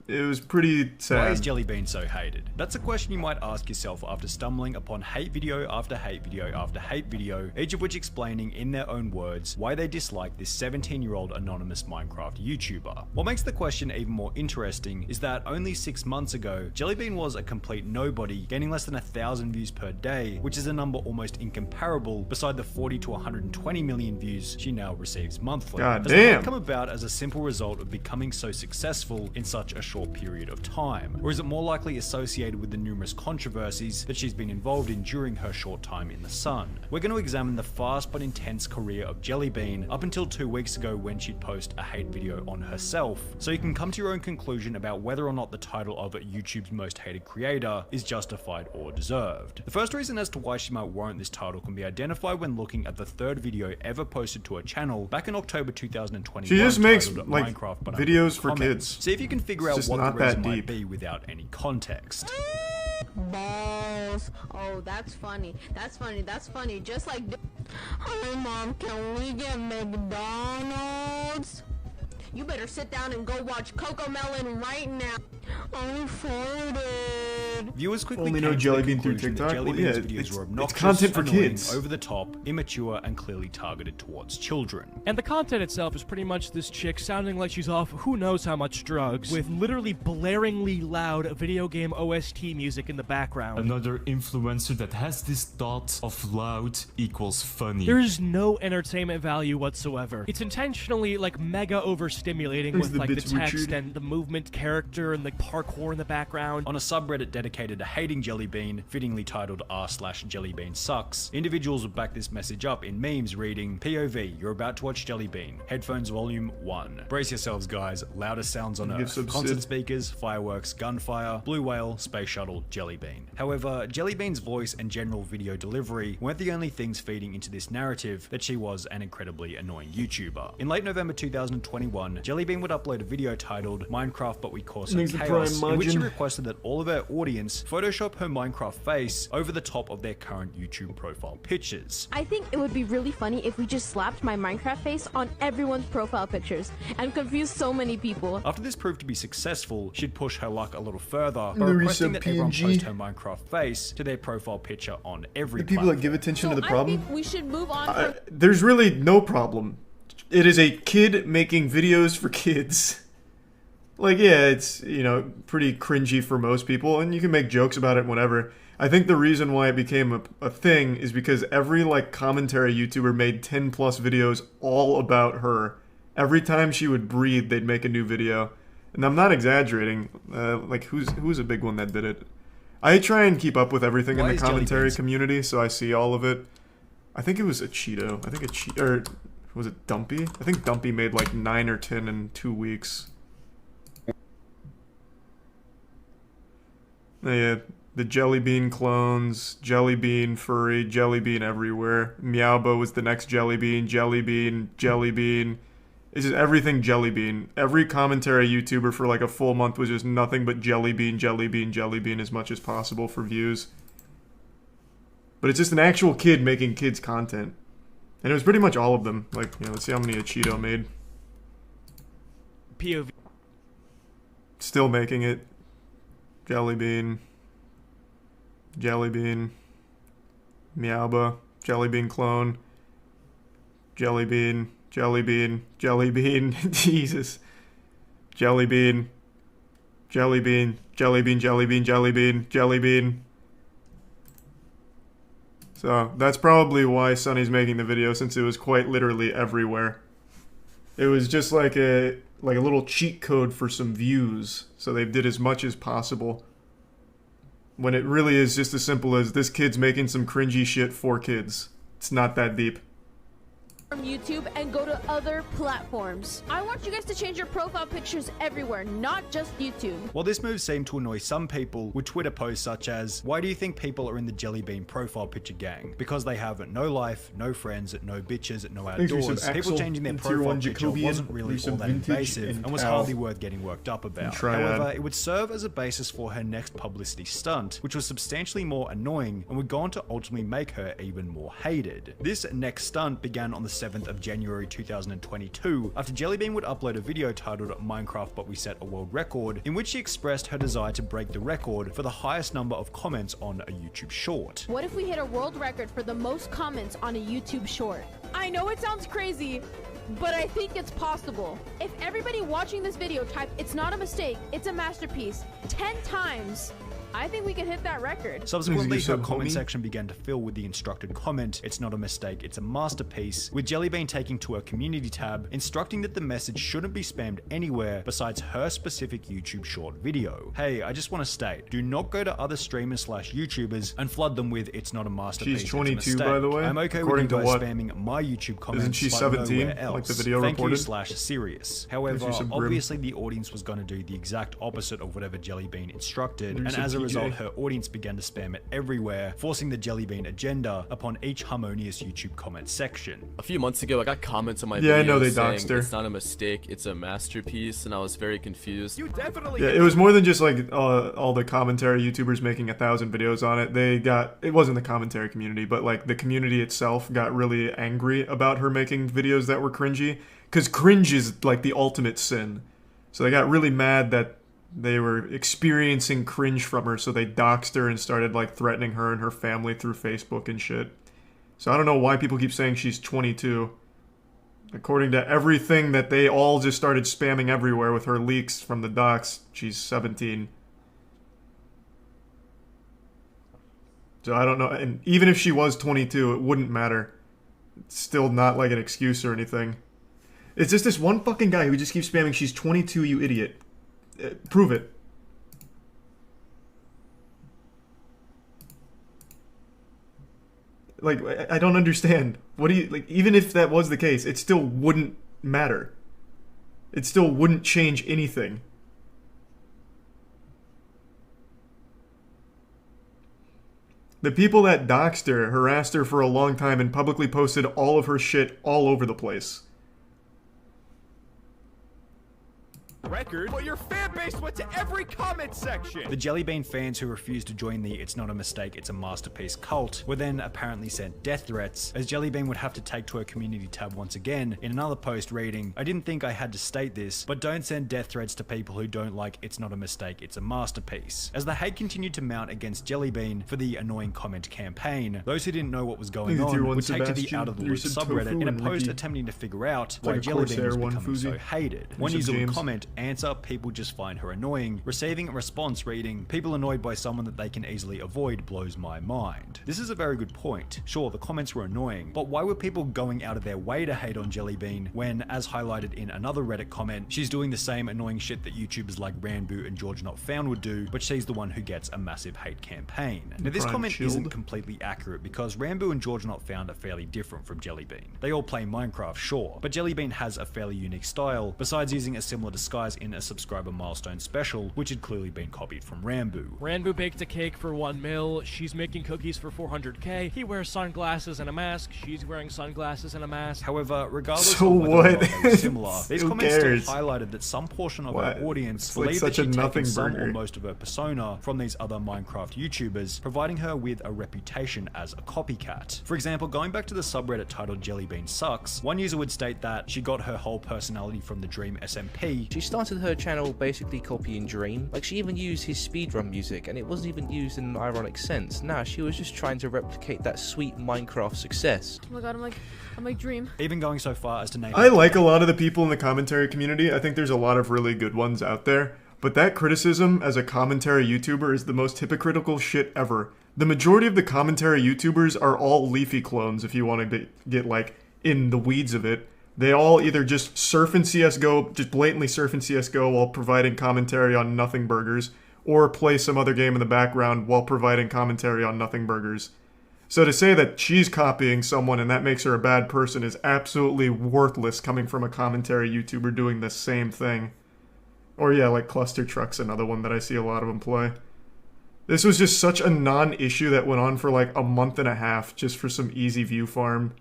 it was pretty sad. Why is Jelly Bean so hated? That's a question you might ask yourself after stumbling upon hate video after hate video after hate video, each of which explaining in their own words why they dislike this 17-year-old anonymous Minecraft YouTuber. What makes the question even more interesting is that only 6 months ago, Jelly Bean was a complete nobody, gaining less than 1,000 views per day, which is a number almost incomparable beside the 40 to 120 million views she now receives monthly. God Does damn. that come about as a simple result of becoming so successful in such a short period of time? Or is it more likely associated with the numerous controversies that she's been involved in during her short time in the sun? We're going to examine the fast but intense career of Jelly Bean up until 2 weeks ago when she'd post a hate video on herself, so you can come to your own conclusion about whether or not the title of YouTube's most hated creator is justified or deserved. The first reason as to why she might warrant this title can be identified when looking at the third video ever posted to her channel back in October 2021. She just makes titled like Minecraft, but videos for comments. kids. See if you can figure out It's what not the reason that might deep. be without any context. Balls. Oh, that's funny. That's funny. That's funny. Just like. Hey, Mom, can we get McDonald's? You better sit down and go watch Coco Melon right now. I farted. Viewers quickly Only came know to Jelly the Bean through conclusion that TikTok? Jelly Well, Bean's yeah, videos it's- were it's obnoxious, content for annoying, kids. over the top, immature, and clearly targeted towards children. And the content itself is pretty much this chick sounding like she's off who knows how much drugs, with literally blaringly loud video game OST music in the background. Another influencer that has this thought of loud equals funny. There is no entertainment value whatsoever. It's intentionally like mega overstimulating There's with the like the bits text Richard. and the movement character and the parkour in the background. On a subreddit dedicated to hating Jelly Bean, fittingly titled r/Jellybean sucks, individuals would back this message up in memes reading, POV, you're about to watch Jelly Bean, headphones volume 1. Brace yourselves guys, loudest sounds on Give earth, some concert sit. speakers, fireworks, gunfire, blue whale, space shuttle, Jelly Bean. However, Jelly Bean's voice and general video delivery weren't the only things feeding into this narrative that she was an incredibly annoying YouTuber. In late November 2021, Jelly Bean would upload a video titled Minecraft But We Cause Some Makes the Chaos, prime in which she margin. requested that all of her audience Photoshop her Minecraft face over the top of their current YouTube profile pictures. I think it would be really funny if we just slapped my Minecraft face on everyone's profile pictures and confused so many people. After this proved to be successful, she'd push her luck a little further by Larissa requesting that everyone PNG. post her Minecraft face to their profile picture on every The people that platform. give attention to the I problem. think we should move on from There's really no problem. It is a kid making videos for kids. Like, yeah, it's, you know, pretty cringy for most people, and you can make jokes about it, whatever. I think the reason why it became a thing is because every, like, commentary YouTuber made 10 plus videos all about her. Every time she would breathe, they'd make a new video. And I'm not exaggerating. Like, who's a big one that did it? I try and keep up with everything in Why the is Jelly commentary Beans- community, so I see all of it. I think it was a Cheeto. I think or was it Dumpy? I think Dumpy made like 9 or 10 in 2 weeks. Yeah, the Jelly Bean clones, Jelly Bean furry, Jelly Bean everywhere. Meowbo was the next Jelly Bean, Jelly Bean, Jelly Bean. It's just everything Jelly Bean. Every commentary YouTuber for like a full month was just nothing but Jelly Bean, Jelly Bean, Jelly Bean as much as possible for views. But it's just an actual kid making kids content. And it was pretty much all of them. Like, you know, let's see how many a Cheeto made. POV. Still making it. Jelly Bean. Jelly Bean. Meowba. Jelly Bean clone. Jelly Bean. Jelly Bean. Jelly Bean. Jesus. Jelly Bean. Jelly Bean. Jelly Bean. Jelly Bean. Jelly Bean. Jelly Bean. So that's probably why Sunny's making the video, since it was quite literally everywhere. It was just like a little cheat code for some views, so they did as much as possible. When it really is just as simple as this kid's making some cringy shit for kids. It's not that deep. from YouTube and go to other platforms. I want you guys to change your profile pictures everywhere, not just YouTube. While this move seemed to annoy some people, with Twitter posts such as, why do you think people are in the Jelly Bean profile picture gang? Because they have no life, no friends, no bitches, no Thanks for some outdoors. People Axel changing their and Tier profile 1 picture Jacobian, wasn't really some all that vintage invasive and and was Cal. hardly worth getting worked up about. Triad. However, it would serve as a basis for her next publicity stunt, which was substantially more annoying and would go on to ultimately make her even more hated. This next stunt began on the 27th of January 2022 after Jellybean would upload a video titled Minecraft But We Set a World Record, in which she expressed her desire to break the record for the highest number of comments on a YouTube short. What if we hit a world record for the most comments on a YouTube short? I know it sounds crazy, but I think it's possible. If everybody watching this video type "it's not a mistake, it's a masterpiece" 10 times, I think we can hit that record. Subsequently, her comment section began to fill with the instructed comment, "It's not a mistake, it's a masterpiece," with Jellybean taking to her community tab, instructing that the message shouldn't be spammed anywhere besides her specific YouTube short video. Hey, I just want to state, do not go to other streamers / YouTubers and flood them with "it's not a masterpiece, She's 22, it's a mistake." by the way. I'm okay According with you to guys what? spamming my YouTube comments. Isn't she but 17, nowhere else. like the video Thank reported? you / serious. However, obviously the audience was going to do the exact opposite of whatever Jellybean instructed, and as a result, her audience began to spam it everywhere, forcing the Jellybean agenda upon each harmonious YouTube comment section. A few months ago, I got comments on my Yeah, I know video they saying doxed her. it's not a mistake, it's a masterpiece, and I was very confused. You definitely. Yeah, it was more than just like all the commentary YouTubers making 1,000 videos on it. It wasn't the commentary community, but like the community itself got really angry about her making videos that were cringy, because cringe is like the ultimate sin. So they got really mad that they were experiencing cringe from her, so they doxed her and started like threatening her and her family through Facebook and shit. So I don't know why people keep saying she's 22. According to everything that they all just started spamming everywhere with her leaks from the docs, she's 17. So I don't know, and even if she was 22, it wouldn't matter. It's still not like an excuse or anything. It's just this one fucking guy who just keeps spamming, "She's 22, you idiot." Prove it. Like, I don't understand. What do you, like, even if that was the case, it still wouldn't matter. It still wouldn't change anything. The people that doxed her, harassed her for a long time, and publicly posted all of her shit all over the place. Record, but your fan base went to every comment section. The Jellybean fans who refused to join the "it's not a mistake, it's a masterpiece" cult were then apparently sent death threats, as Jellybean would have to take to her community tab once again in another post reading, "I didn't think I had to state this, but don't send death threats to people who don't like 'it's not a mistake, it's a masterpiece." As the hate continued to mount against Jellybean for the annoying comment campaign, those who didn't know what was going on would take to the Out of the Loop subreddit in a post attempting to figure out why Jellybean was becoming so hated. One user would comment, "Answer, people just find her annoying," receiving a response reading, "People annoyed by someone that they can easily avoid blows my mind." This is a very good point. Sure, the comments were annoying, but why were people going out of their way to hate on Jellybean when, as highlighted in another Reddit comment, she's doing the same annoying shit that YouTubers like Ranboo and George Not Found would do, but she's the one who gets a massive hate campaign. Now this comment isn't completely accurate, because Ranboo and George Not Found are fairly different from Jellybean. They all play Minecraft, sure, but Jellybean has a fairly unique style, besides using a similar disguise in a subscriber milestone special, which had clearly been copied from Ranboo. Ranboo baked a cake for 1 mil, she's making cookies for 400k, he wears sunglasses and a mask, she's wearing sunglasses and a mask. However, regardless So of whether what? or not they were similar, these Who comments cares? still highlighted that some portion of What? her audience It's like believed that such a she'd taken nothing some burger. or most of her persona from these other Minecraft YouTubers, providing her with a reputation as a copycat. For example, going back to the subreddit titled Jellybean Sucks, one user would state that she got her whole personality from the Dream SMP. She started her channel basically copying Dream. Like, she even used his speedrun music, and it wasn't even used in an ironic sense. Nah, she was just trying to replicate that sweet Minecraft success. Oh my god, I'm like Dream. Even going so far as to name I like a lot of the people in the commentary community. I think there's a lot of really good ones out there. But that criticism as a commentary YouTuber is the most hypocritical shit ever. The majority of the commentary YouTubers are all Leafy clones, if you want to get like in the weeds of it. They all either just surf in CSGO, just blatantly surf in CSGO while providing commentary on Nothing Burgers, or play some other game in the background while providing commentary on Nothing Burgers. So to say that she's copying someone and that makes her a bad person is absolutely worthless coming from a commentary YouTuber doing the same thing. Or yeah, like Cluster Truck's another one that I see a lot of them play. This was just such a non-issue that went on for like a month and a half just for some easy view farm.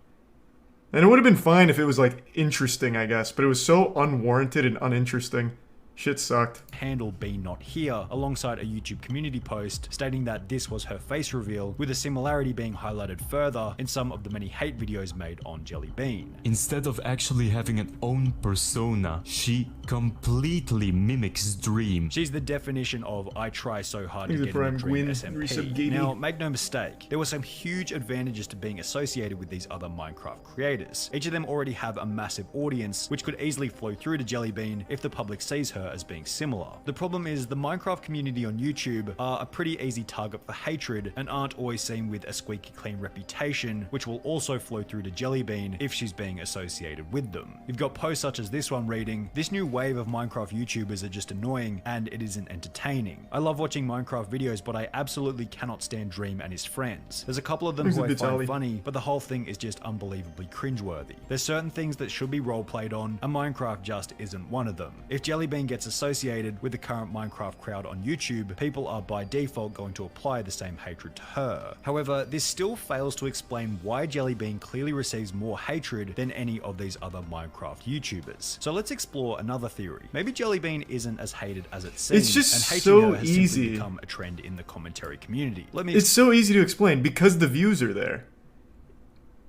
And it would have been fine if it was like interesting, I guess, but it was so unwarranted and uninteresting. Shit sucked. Handle Be Not Here alongside a YouTube community post stating that this was her face reveal, with a similarity being highlighted further in some of the many hate videos made on Jelly Bean. Instead of actually having an own persona, she completely mimics Dream. She's the definition of I try so hard to He's a get in the prime Dream Gwyn, SMP. resub Now, make no mistake, there were some huge advantages to being associated with these other Minecraft creators. Each of them already have a massive audience, which could easily flow through to Jelly Bean if the public sees her as being similar. The problem is the Minecraft community on YouTube are a pretty easy target for hatred and aren't always seen with a squeaky clean reputation, which will also flow through to Jelly Bean if she's being associated with them. You've got posts such as this one reading, "This new wave of Minecraft YouTubers are just annoying and it isn't entertaining. I love watching Minecraft videos, but I absolutely cannot stand Dream and his friends. There's a couple of them who I find funny, but the whole thing is just unbelievably cringeworthy. There's certain things that should be roleplayed on, and Minecraft just isn't one of them. If Jelly Bean gets associated with the current Minecraft crowd on YouTube, people are by default going to apply the same hatred to her. However, this still fails to explain why Jelly Bean clearly receives more hatred than any of these other Minecraft YouTubers. So let's explore another theory. Maybe Jelly Bean isn't as hated as it seems, It's just and hating so her has easy. simply become a trend in the commentary community. It's so easy to explain because the views are there.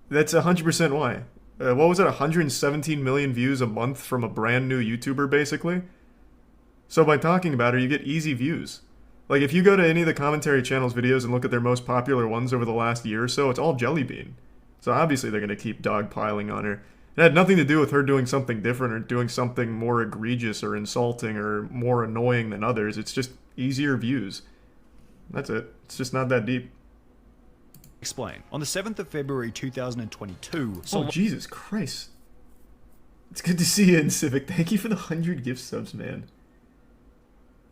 That's 100% why. What was it? 117 million views a month from a brand new YouTuber, basically. So by talking about her, you get easy views. Like, if you go to any of the commentary channels' videos and look at their most popular ones over the last year or so, it's all Jelly Bean. So obviously they're going to keep dogpiling on her. It had nothing to do with her doing something different or doing something more egregious or insulting or more annoying than others. It's just easier views. That's it. It's just not that deep. Explain. On the 7th of February 2022... Oh, Jesus Christ. It's good to see you in Civic. Thank you for the 100 gift subs, man.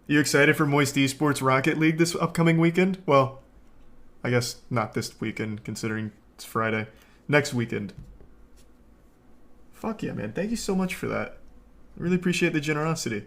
You excited for Moist Esports Rocket League this upcoming weekend? Well, I guess not this weekend, considering it's Friday. Next weekend. Fuck yeah, man. Thank you so much for that. I really appreciate the generosity.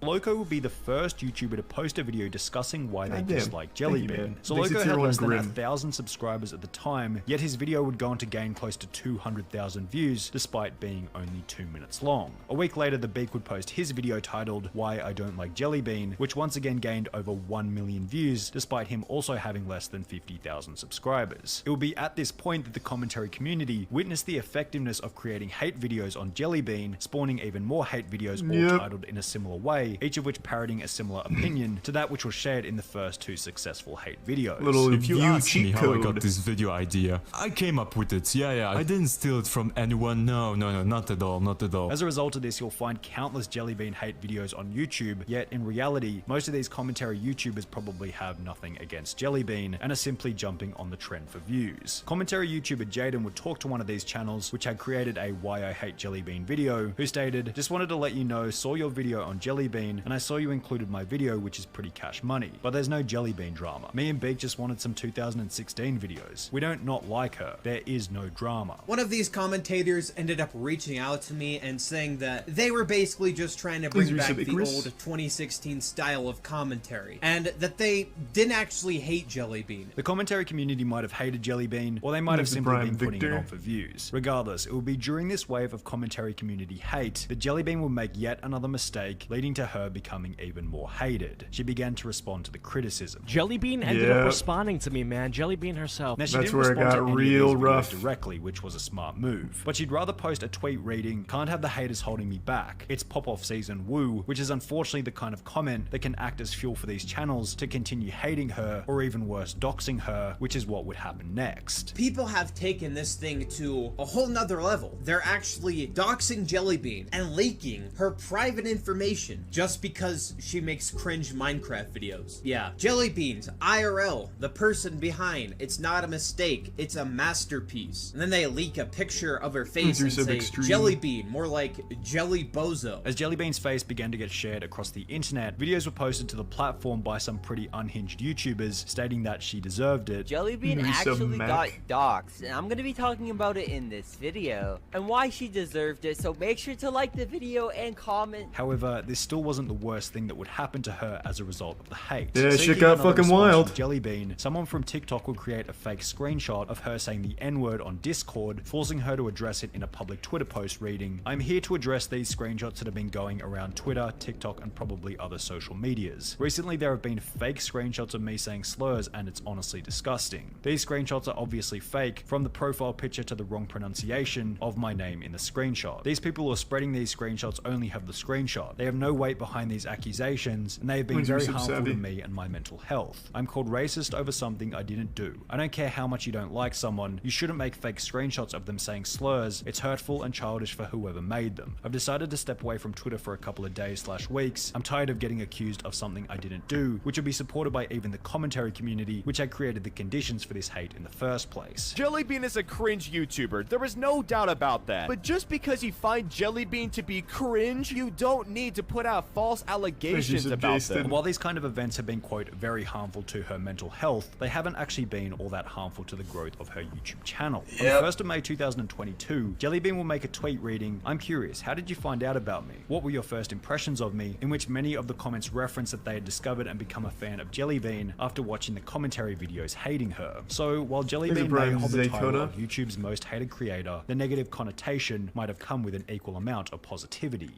Loco will be the first YouTuber to post a video discussing why they dislike Jelly Bean. So Makes Loco it had tier less than one 1,000 subscribers at the time, yet his video would go on to gain close to 200,000 views, despite being only 2 minutes long. A week later, the Beak would post his video titled Why I Don't Like Jelly Bean, which once again gained over 1 million views, despite him also having less than 50,000 subscribers. It would be at this point that the commentary community witnessed the effectiveness of creating hate videos on Jelly Bean, spawning even more hate videos all titled in a similar way, each of which parodying a similar opinion to that which was shared in the first 2 successful hate videos. If you ask me how I got this video idea, I came up with it. Yeah, I didn't steal it from anyone. No, not at all, not at all. As a result of this, you'll find countless Jelly Bean hate videos on YouTube, yet in reality, most of these commentary YouTubers probably have nothing against Jelly Bean and are simply jumping on the trend for views. Commentary YouTuber Jaden would talk to one of these channels, which had created a Why I Hate Jelly Bean video, who stated, "Just wanted to let you know, saw your video on Jelly Bean, and I saw you included my video, which is pretty cash money, but there's no Jelly Bean drama. Me and Beak just wanted some 2016 videos. We don't not like her. There is no drama." One of these commentators ended up reaching out to me and saying that they were basically just trying to bring back the old 2016 style of commentary, and that they didn't actually hate Jelly Bean. The commentary community might have hated Jelly Bean, or they might have simply been putting it on for views. Regardless, it will be during this wave of commentary community hate that Jelly Bean will make yet another mistake, leading to her becoming even more hated. She began to respond to the criticism. Jelly Bean ended up responding to me, man. Jelly Bean herself. Now, she didn't respond to any of these videos directly, which was a smart move. But she'd rather post a tweet reading, "Can't have the haters holding me back. It's pop-off season, woo," which is unfortunately the kind of comment that can act as fuel for these channels to continue hating her, or even worse, doxing her, which is what would happen next. People have taken this thing to a whole nother level. They're actually doxing Jelly Bean and leaking her private information just because she makes cringe Minecraft videos. Yeah, Jelly Bean's IRL, the person behind, it's not a mistake, it's a masterpiece. And then they leak a picture of her face and say, Jelly Bean, more like Jelly Bozo. As Jelly Bean's face began to get shared across the internet, videos were posted to the platform by some pretty unhinged YouTubers stating that she deserved it. Jelly Bean actually got doxxed, and I'm gonna be talking about it in this video, and why she deserved it, so make sure to like the video and comment. However, this still wasn't wasn't the worst thing that would happen to her as a result of the hate. Yeah, shit Seeking got another fucking response wild. from Jellybean, someone from TikTok would create a fake screenshot of her saying the N-word on Discord, forcing her to address it in a public Twitter post reading, "I'm here to address these screenshots that have been going around Twitter, TikTok, and probably other social medias. Recently there have been fake screenshots of me saying slurs and it's honestly disgusting. These screenshots are obviously fake, from the profile picture to the wrong pronunciation of my name in the screenshot. These people who are spreading these screenshots only have the screenshot. They have no weight behind these accusations, and they have been very harmful to me and my mental health. I'm called racist over something I didn't do. I don't care how much you don't like someone, you shouldn't make fake screenshots of them saying slurs. It's hurtful and childish for whoever made them. I've decided to step away from Twitter for a couple of days/weeks. I'm tired of getting accused of something I didn't do, which would be supported by even the commentary community, which had created the conditions for this hate in the first place." Jellybean is a cringe YouTuber, there is no doubt about that. But just because you find Jellybean to be cringe, you don't need to put out false allegations about them. While these kind of events have been, quote, very harmful to her mental health, they haven't actually been all that harmful to the growth of her YouTube channel. On the 1st of May 2022, Jellybean will make a tweet reading, "I'm curious, how did you find out about me? What were your first impressions of me?" in which many of the comments reference that they had discovered and become a fan of Jellybean after watching the commentary videos hating her. So while Jellybean may hold the title of YouTube's most hated creator, the negative connotation might have come with an equal amount of positivity.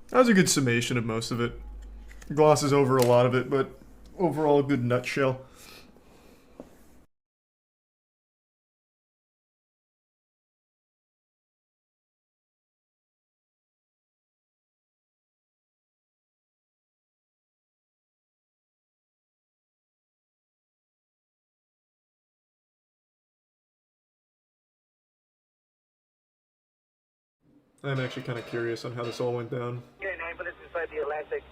That was a good summation of most of it. Glosses over a lot of it, but overall a good nutshell. I'm actually kind of curious on how this all went down. Yeah, 9 minutes inside the Atlantic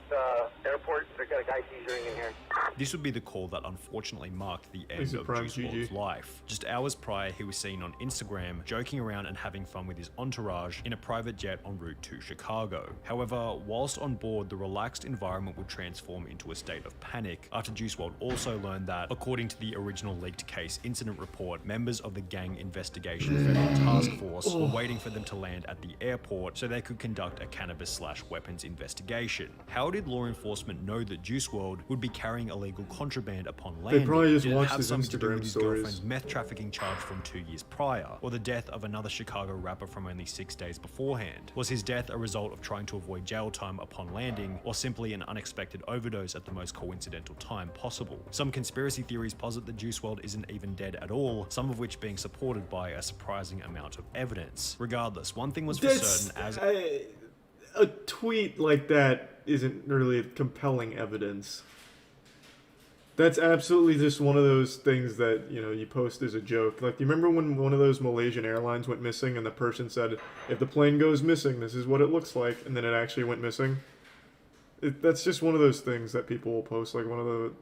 airport. They got a guy seizuring in here. This would be the call that unfortunately marked the end of juicewrld's life. Just hours prior, he was seen on Instagram joking around and having fun with his entourage in a private jet en route to Chicago. However, whilst on board, the relaxed environment would transform into a state of panic after Juicewrld also learned that, according to the original leaked case incident report, members of the Gang Investigation Federal Task Force were waiting for them to land at the airport so they could conduct a cannabis/weapons investigation. How did law enforcement know that Juicewrld would be carrying illegal contraband upon landing? They probably just Did it watched have his something to do with Instagram his stories. girlfriend's meth trafficking charge from 2 years prior, or the death of another Chicago rapper from only 6 days beforehand? Was his death a result of trying to avoid jail time upon landing, or simply an unexpected overdose at the most coincidental time possible? Some conspiracy theories posit that Juicewrld isn't even dead at all, some of which being supported by a surprising amount of evidence. Regardless, one thing was for certain as a tweet like that isn't really compelling evidence. That's absolutely just one of those things that, you know, you post as a joke. Like, you remember when one of those Malaysian airlines went missing and the person said, if the plane goes missing, this is what it looks like, and then it actually went missing? That's just one of those things that people will post, like one of the...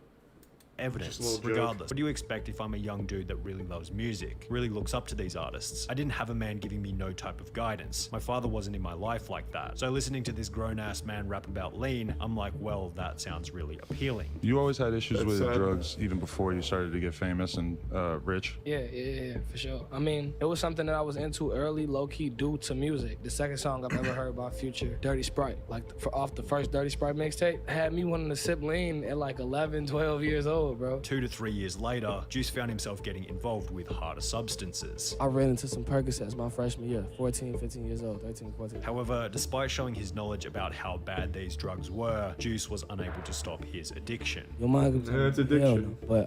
evidence. Regardless, what do you expect if I'm a young dude that really loves music, really looks up to these artists? I didn't have a man giving me no type of guidance. My father wasn't in my life like that. So listening to this grown-ass man rap about lean, I'm like, well, that sounds really appealing. You always had issues with drugs even before you started to get famous and rich? Yeah, for sure. I mean, it was something that I was into early, low-key, due to music. The second song I've ever heard by Future, Dirty Sprite, like off the first Dirty Sprite mixtape, had me wanting to sip lean at like 11, 12 years old. Bro. 2 to 3 years later, Juice found himself getting involved with harder substances. I ran into some Percocets my freshman year, 14, 15 years old, 13, 14. However, despite showing his knowledge about how bad these drugs were, Juice was unable to stop his addiction. Your mind can it's addiction. But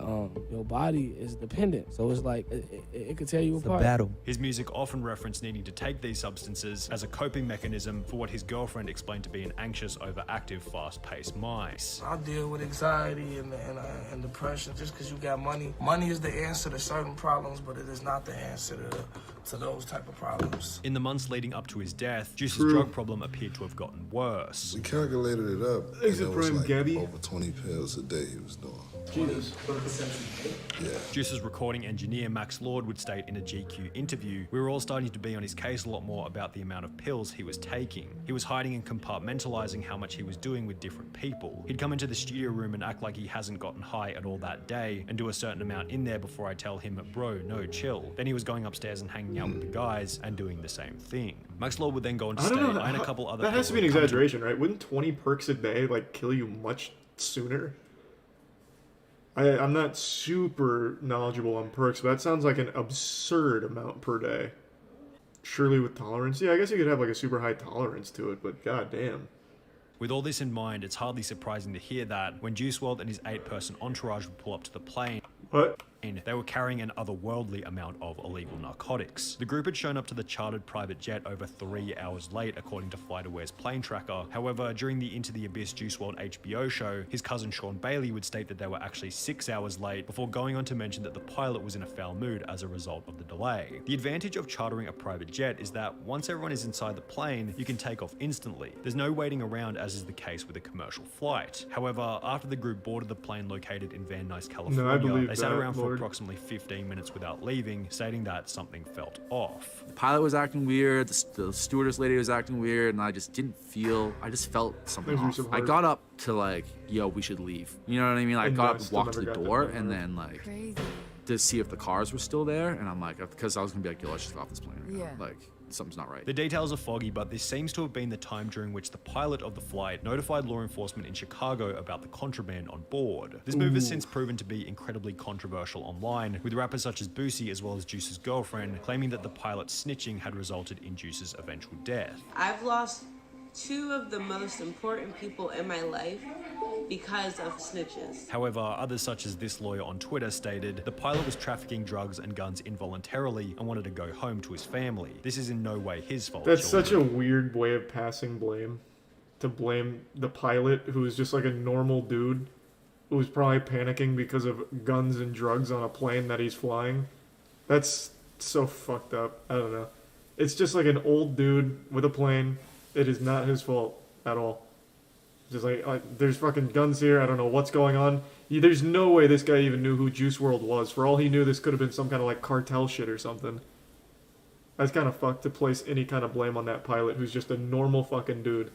your body is dependent, so it's like it could tear you apart. Battle. His music often referenced needing to take these substances as a coping mechanism for what his girlfriend explained to be an anxious, overactive, fast-paced mind. I deal with anxiety and depression just because you got money. Money is the answer to certain problems, but it is not the answer to those type of problems. In the months leading up to his death, Juice's drug problem appeared to have gotten worse. We calculated it up. And it was like over 20 pills a day he was doing. Jesus. Yeah. Juice's recording engineer Max Lord would state in a GQ interview, "We were all starting to be on his case a lot more about the amount of pills he was taking. He was hiding and compartmentalizing how much he was doing with different people. He'd come into the studio room and act like he hasn't gotten high at all that day and do a certain amount in there before I tell him, bro, no, chill. Then he was going upstairs and hanging out with the guys and doing the same thing. Max Lord would then go on to stay and a couple other That has to be an exaggeration, right? Wouldn't 20 perks a day like kill you much sooner? I'm not super knowledgeable on perks, but that sounds like an absurd amount per day. Surely with tolerance? Yeah, I guess you could have like a super high tolerance to it, but goddamn. With all this in mind, it's hardly surprising to hear that when JuiceWrld and his 8-person entourage would pull up to the plane, they were carrying an otherworldly amount of illegal narcotics. The group had shown up to the chartered private jet over 3 hours late, according to FlightAware's plane tracker. However, during the Into the Abyss JuiceWrld HBO show, his cousin Sean Bailey would state that they were actually 6 hours late, before going on to mention that the pilot was in a foul mood as a result of the delay. The advantage of chartering a private jet is that once everyone is inside the plane, you can take off instantly. There's no waiting around, as is the case with a commercial flight. However, after the group boarded the plane located in Van Nuys, California, they sat around for approximately 15 minutes without leaving, stating that something felt off. The pilot was acting weird, the stewardess lady was acting weird, and I just felt something off. I got up to like, yo, we should leave. You know what I mean? I got up and walked to the door and then like to see if the cars were still there, and I'm like, because I was gonna be like, yo, let's just go off this plane right now. Like, something's not right. The details are foggy, but this seems to have been the time during which the pilot of the flight notified law enforcement in Chicago about the contraband on board. This move has since proven to be incredibly controversial online, with rappers such as Boosie as well as Juice's girlfriend claiming that the pilot's snitching had resulted in Juice's eventual death. I've lost 2 of the most important people in my life because of snitches. However, others such as this lawyer on Twitter stated the pilot was trafficking drugs and guns involuntarily and wanted to go home to his family. This is in no way his fault. That's such a weird way of passing blame. To blame the pilot, who is just like a normal dude, who was probably panicking because of guns and drugs on a plane that he's flying. That's so fucked up. I don't know. It's just like an old dude with a plane. It is not his fault at all. Just like there's fucking guns here. I don't know what's going on. There's no way this guy even knew who JuiceWrld was. For all he knew, this could have been some kind of like cartel shit or something. That's kind of fucked to place any kind of blame on that pilot who's just a normal fucking dude.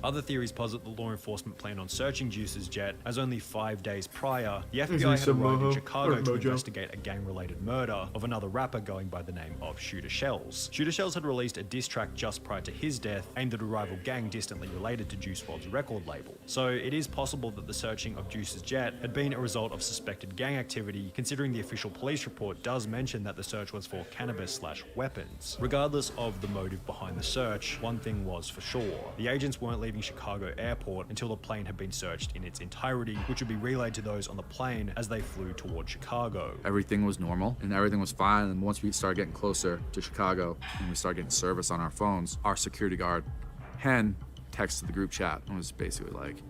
Other theories posit the law enforcement planned on searching Juice's jet, as only 5 days prior, the FBI had arrived in Chicago to investigate a gang-related murder of another rapper going by the name of Shooter Shells. Shooter Shells had released a diss track just prior to his death, aimed at a rival gang distantly related to JuiceWrld's record label. So it is possible that the searching of Juice's jet had been a result of suspected gang activity, considering the official police report does mention that the search was for cannabis/weapons. Regardless of the motive behind the search, one thing was for sure: the agents weren't leaving Chicago airport until the plane had been searched in its entirety, which would be relayed to those on the plane as they flew toward Chicago. Everything was normal and everything was fine, and once we started getting closer to Chicago and we started getting service on our phones, our security guard, Hen, texted the group chat and was basically like,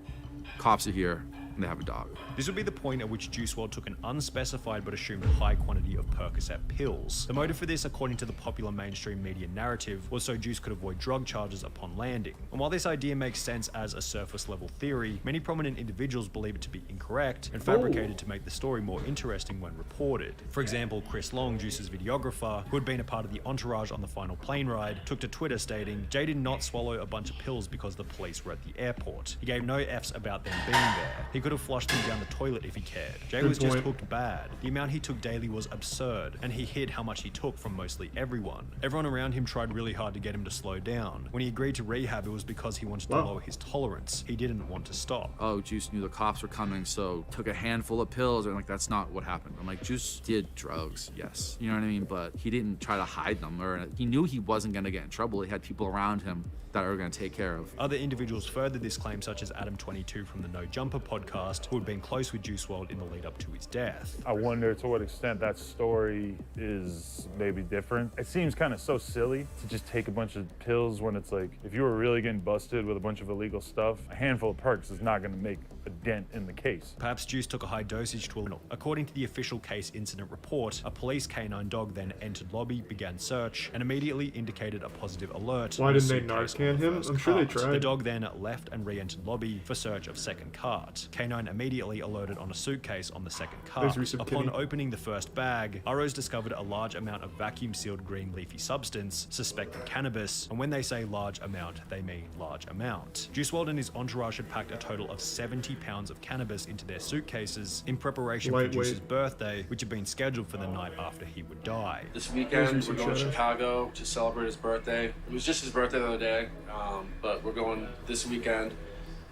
cops are here and they have a dog. This would be the point at which JuiceWrld took an unspecified but assumed high quantity of Percocet pills. The motive for this, according to the popular mainstream media narrative, was so Juice could avoid drug charges upon landing. And while this idea makes sense as a surface level theory, many prominent individuals believe it to be incorrect and fabricated to make the story more interesting when reported. For example, Chris Long, Juice's videographer, who had been a part of the entourage on the final plane ride, took to Twitter stating, "Jay did not swallow a bunch of pills because the police were at the airport. He gave no Fs about them being there. He could have flushed them down the toilet if he cared. Jay was just hooked bad. The amount he took daily was absurd, and he hid how much he took from mostly everyone. Everyone around him tried really hard to get him to slow down. When he agreed to rehab, it was because he wanted to lower his tolerance. He didn't want to stop." Oh, Juice knew the cops were coming, so took a handful of pills, and like, that's not what happened. I'm like, Juice did drugs, yes. You know what I mean? But he didn't try to hide them, or he knew he wasn't gonna get in trouble. He had people around him that are going to take care of. Other individuals furthered this claim, such as Adam22 from the No Jumper podcast, who had been close with JuiceWrld in the lead up to his death. I wonder to what extent that story is maybe different. It seems kind of so silly to just take a bunch of pills when it's like, if you were really getting busted with a bunch of illegal stuff, a handful of perks is not going to make a dent in the case. Perhaps Juice took a high dosage to a little. According to the official case incident report, a police canine dog then entered lobby, began search, and immediately indicated a positive alert. Why didn't they Narcan him? I'm sure they tried. The dog then left and re-entered lobby for search of second cart. Canine immediately alerted on a suitcase on the second cart. Upon opening the first bag, ROs discovered a large amount of vacuum-sealed green leafy substance, suspected cannabis, and when they say large amount, they mean large amount. JuiceWrld and his entourage had packed a total of 70 pounds of cannabis into their suitcases in preparation for Juice's birthday, which had been scheduled for the night after he would die. This weekend, we're going to Chicago to celebrate his birthday. It was just his birthday the other day, but we're going this weekend,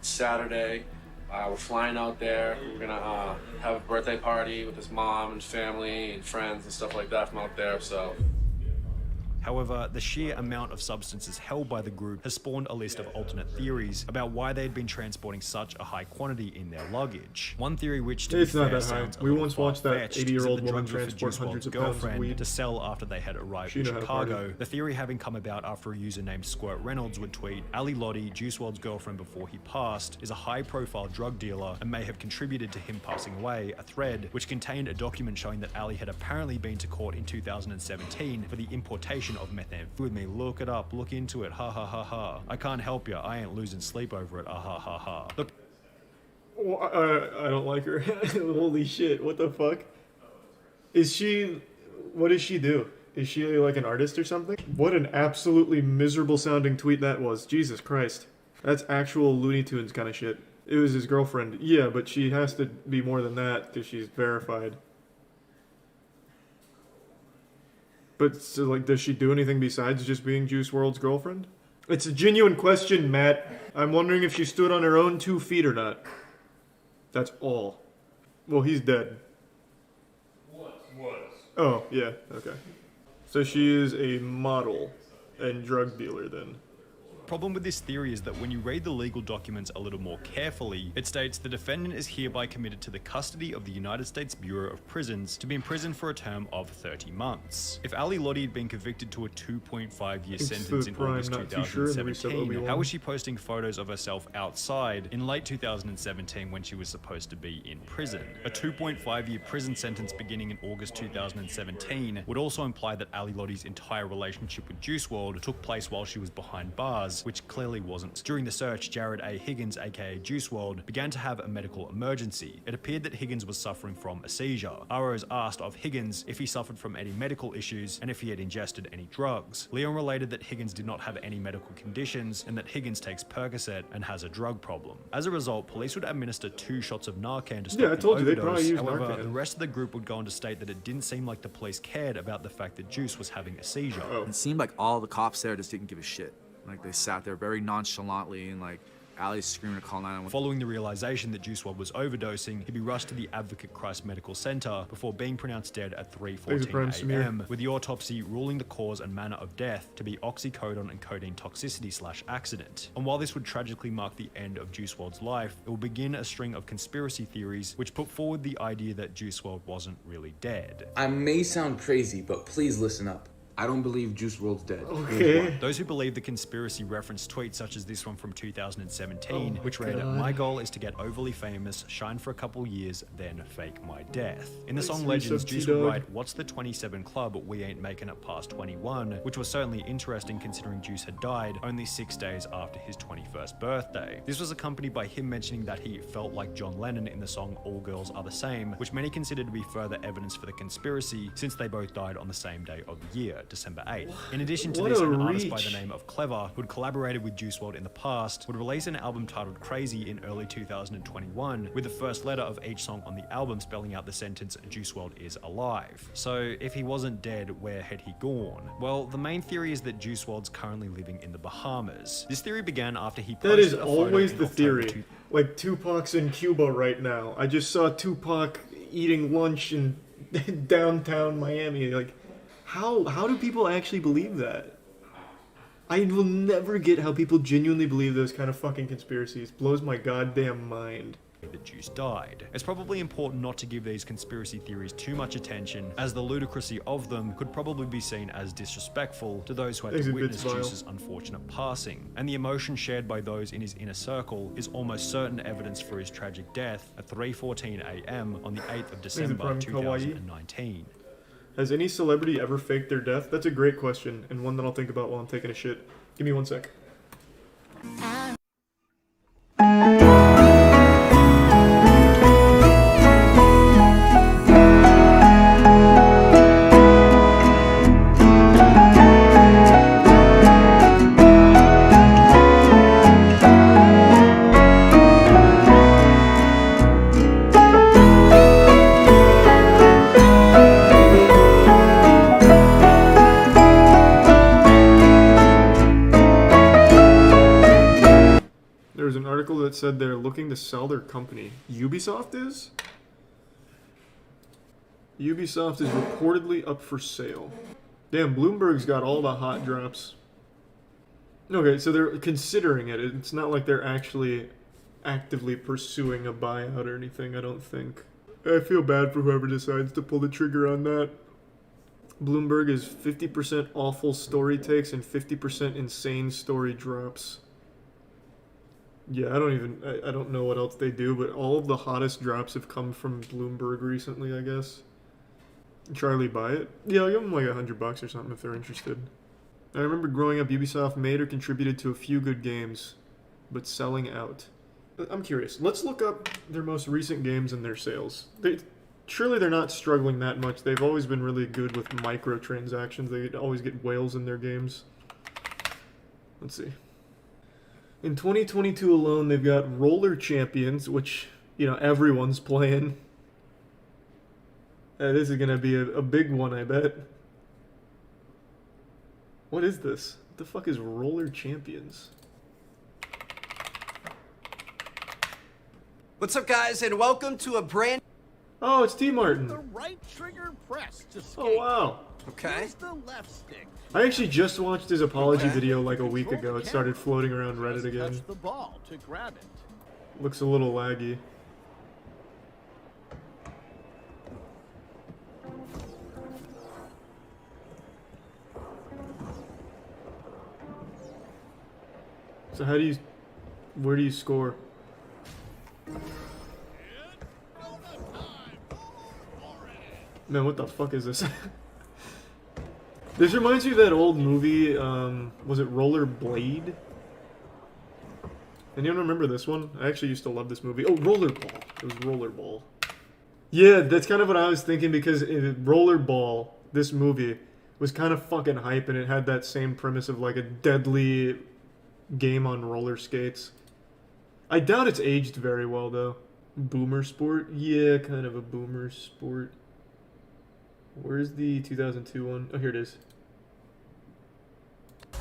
Saturday. We're flying out there. We're gonna have a birthday party with his mom and family and friends and stuff like that from out there, so. However, the sheer amount of substances held by the group has spawned a list of alternate theories about why they had been transporting such a high quantity in their luggage. One theory, which to it's be not fair, that high. sounds a We little once watched that far-fetched, is 80-year-old the woman drugs were for transport Juice hundreds WRLD's of pounds of girlfriend weed. to sell after they had arrived She in knew how to Chicago. party. The theory having come about after a user named Squirt Reynolds would tweet, Ali Lottie, Juice WRLD's girlfriend before he passed, is a high-profile drug dealer and may have contributed to him passing away, a thread which contained a document showing that Ali had apparently been to court in 2017 for the importation of methamphetamine. With me, look it up, look into it, ha ha ha ha. I can't help ya, I ain't losing sleep over it, ah ha ha ha. Look. I don't like her. Holy shit, what the fuck? Is she... What does she do? Is she like an artist or something? What an absolutely miserable sounding tweet that was. Jesus Christ. That's actual Looney Tunes kind of shit. It was his girlfriend. Yeah, but she has to be more than that because she's verified. But, so, like, does she do anything besides just being Juice WRLD's girlfriend? It's a genuine question, Matt. I'm wondering if she stood on her own 2 feet or not. That's all. Well, he's dead. Was. Oh, yeah, okay. So she is a model and drug dealer then. Problem with this theory is that when you read the legal documents a little more carefully, it states the defendant is hereby committed to the custody of the United States Bureau of Prisons to be imprisoned for a term of 30 months. If Ali Lottie had been convicted to a 2.5-year sentence in August 2017, how was she posting photos of herself outside in late 2017 when she was supposed to be in prison? A 2.5-year prison sentence beginning in August 2017 would also imply that Ali Lottie's entire relationship with Juice WRLD took place while she was behind bars, which clearly wasn't. During the search, Jared A. Higgins, aka Juice WRLD, began to have a medical emergency. It appeared that Higgins was suffering from a seizure. ROs asked of Higgins if he suffered from any medical issues and if he had ingested any drugs. Leon related that Higgins did not have any medical conditions and that Higgins takes Percocet and has a drug problem. As a result, police would administer 2 shots of Narcan to stop I told you, the they probably overdose. use However, Narcan. the rest of the group would go on to state that it didn't seem like the police cared about the fact that Juice was having a seizure. It seemed like all the cops there just didn't give a shit. Like, they sat there very nonchalantly and, like, Ali's screaming to call 911. Following the realization that Juice WRLD was overdosing, he'd be rushed to the Advocate Christ Medical Center before being pronounced dead at 3:14 a.m., with the autopsy ruling the cause and manner of death to be oxycodone and codeine toxicity/accident. And while this would tragically mark the end of Juice WRLD's life, it will begin a string of conspiracy theories which put forward the idea that Juice WRLD wasn't really dead. I may sound crazy, but please listen up. I don't believe Juice WRLD's dead. Okay. Those who believe the conspiracy reference tweets such as this one from 2017, which read, "My goal is to get overly famous, shine for a couple years, then fake my death." In the song Legends, Juice would write, "What's the 27 club? We ain't making it past 21," which was certainly interesting considering Juice had died only 6 days after his 21st birthday. This was accompanied by him mentioning that he felt like John Lennon in the song All Girls Are the Same, which many consider to be further evidence for the conspiracy since they both died on the same day of the year, December 8th. In addition to this, an artist by the name of Clever, who had collaborated with Juice WRLD in the past, would release an album titled Crazy in early 2021, with the first letter of each song on the album spelling out the sentence, Juice WRLD is alive. So if he wasn't dead, where had he gone? Well, the main theory is that Juice WRLD's currently living in the Bahamas. This theory began after he posted That is a photo always in the October theory. Like, Tupac's in Cuba right now. I just saw Tupac eating lunch in downtown Miami. Like, how do people actually believe that? I will never get how people genuinely believe those kind of fucking conspiracies. Blows my goddamn mind. That Juice died. It's probably important not to give these conspiracy theories too much attention, as the ludicrousy of them could probably be seen as disrespectful to those who had to witness Juice's unfortunate passing, and the emotion shared by those in his inner circle is almost certain evidence for his tragic death at 3:14 a.m. on the 8th of December 2019. Has any celebrity ever faked their death? That's a great question, and one that I'll think about while I'm taking a shit. Give me 1 sec. said they're looking to sell their company. Ubisoft is? Ubisoft is reportedly up for sale. Damn, Bloomberg's got all the hot drops. Okay, so they're considering it. It's not like they're actually actively pursuing a buyout or anything, I don't think. I feel bad for whoever decides to pull the trigger on that. Bloomberg is 50% awful story takes and 50% insane story drops. Yeah, I don't know what else they do, but all of the hottest drops have come from Bloomberg recently, I guess. Charlie buy it? Yeah, I'll give them like $100 or something if they're interested. I remember growing up, Ubisoft made or contributed to a few good games, but selling out. I'm curious. Let's look up their most recent games and their sales. Surely they're not struggling that much. They've always been really good with microtransactions. They always get whales in their games. Let's see. In 2022 alone, they've got Roller Champions, which, you know, everyone's playing. This is going to be a big one, I bet. What is this? What the fuck is Roller Champions? What's up, guys, and welcome to a brand... Oh, it's T. Martin. The right trigger press to skate. Oh, wow. Okay. Use the left stick. I actually just watched his apology video like a week ago. It started floating around Reddit again. Touch the ball to grab it. Looks a little laggy. So where do you score? Man, what the fuck is this? This reminds me of that old movie, was it Roller Blade? Anyone remember this one? I actually used to love this movie. Oh, Rollerball. It was Rollerball. Yeah, that's kind of what I was thinking because Rollerball, this movie, was kind of fucking hype and it had that same premise of like a deadly game on roller skates. I doubt it's aged very well though. Boomer sport? Yeah, kind of a boomer sport. Where's the 2002 one? Oh, here it is.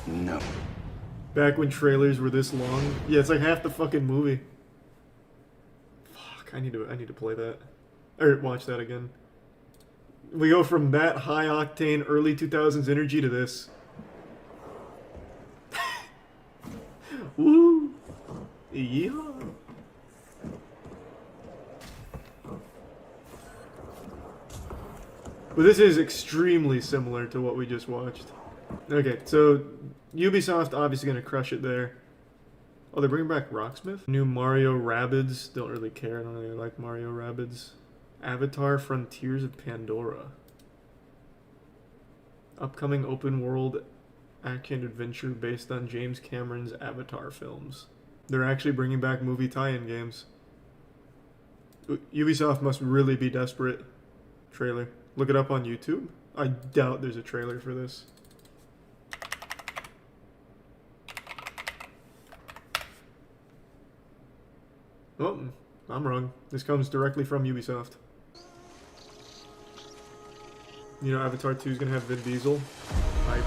No. Back when trailers were this long. Yeah, it's like half the fucking movie. Fuck, I need to play that. Or watch that again. We go from that high octane early 2000s energy to this. Woo! Yeah. But this is extremely similar to what we just watched. Okay, so Ubisoft obviously gonna crush it there. Oh, they're bringing back Rocksmith? New Mario Rabbids. Don't really care. I don't really like Mario Rabbids. Avatar Frontiers of Pandora. Upcoming open world action adventure based on James Cameron's Avatar films. They're actually bringing back movie tie-in games. Ubisoft must really be desperate. Trailer. Look it up on YouTube. I doubt there's a trailer for this. Oh, I'm wrong. This comes directly from Ubisoft. You know Avatar 2 is going to have Vin Diesel? Hype.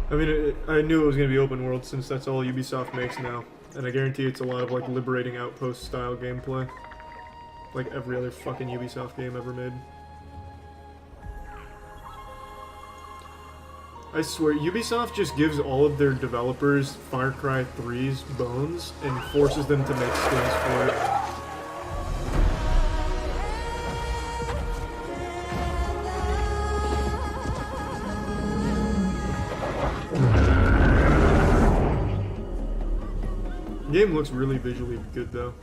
I mean, I knew it was going to be open world since that's all Ubisoft makes now. And I guarantee it's a lot of like liberating outpost style gameplay. Like every other fucking Ubisoft game ever made. I swear, Ubisoft just gives all of their developers Far Cry 3's bones and forces them to make skins for it. The game looks really visually good though.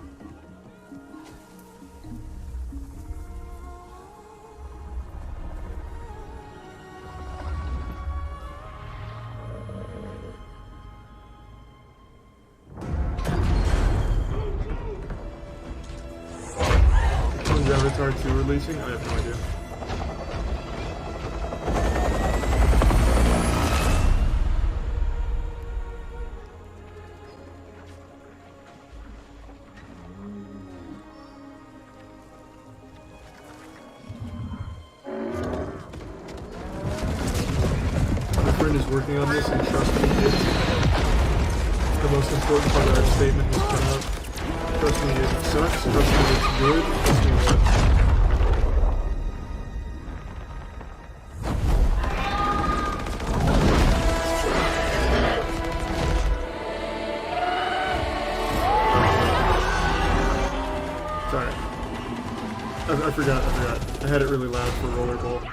When's Avatar 2 releasing? I have no idea. working on this, and trust me, it's the most important part of that statement was put out. Trust me, it sucks. Trust me, it's good. Trust me, what? Sorry. I forgot. I had it really loud for rollerball.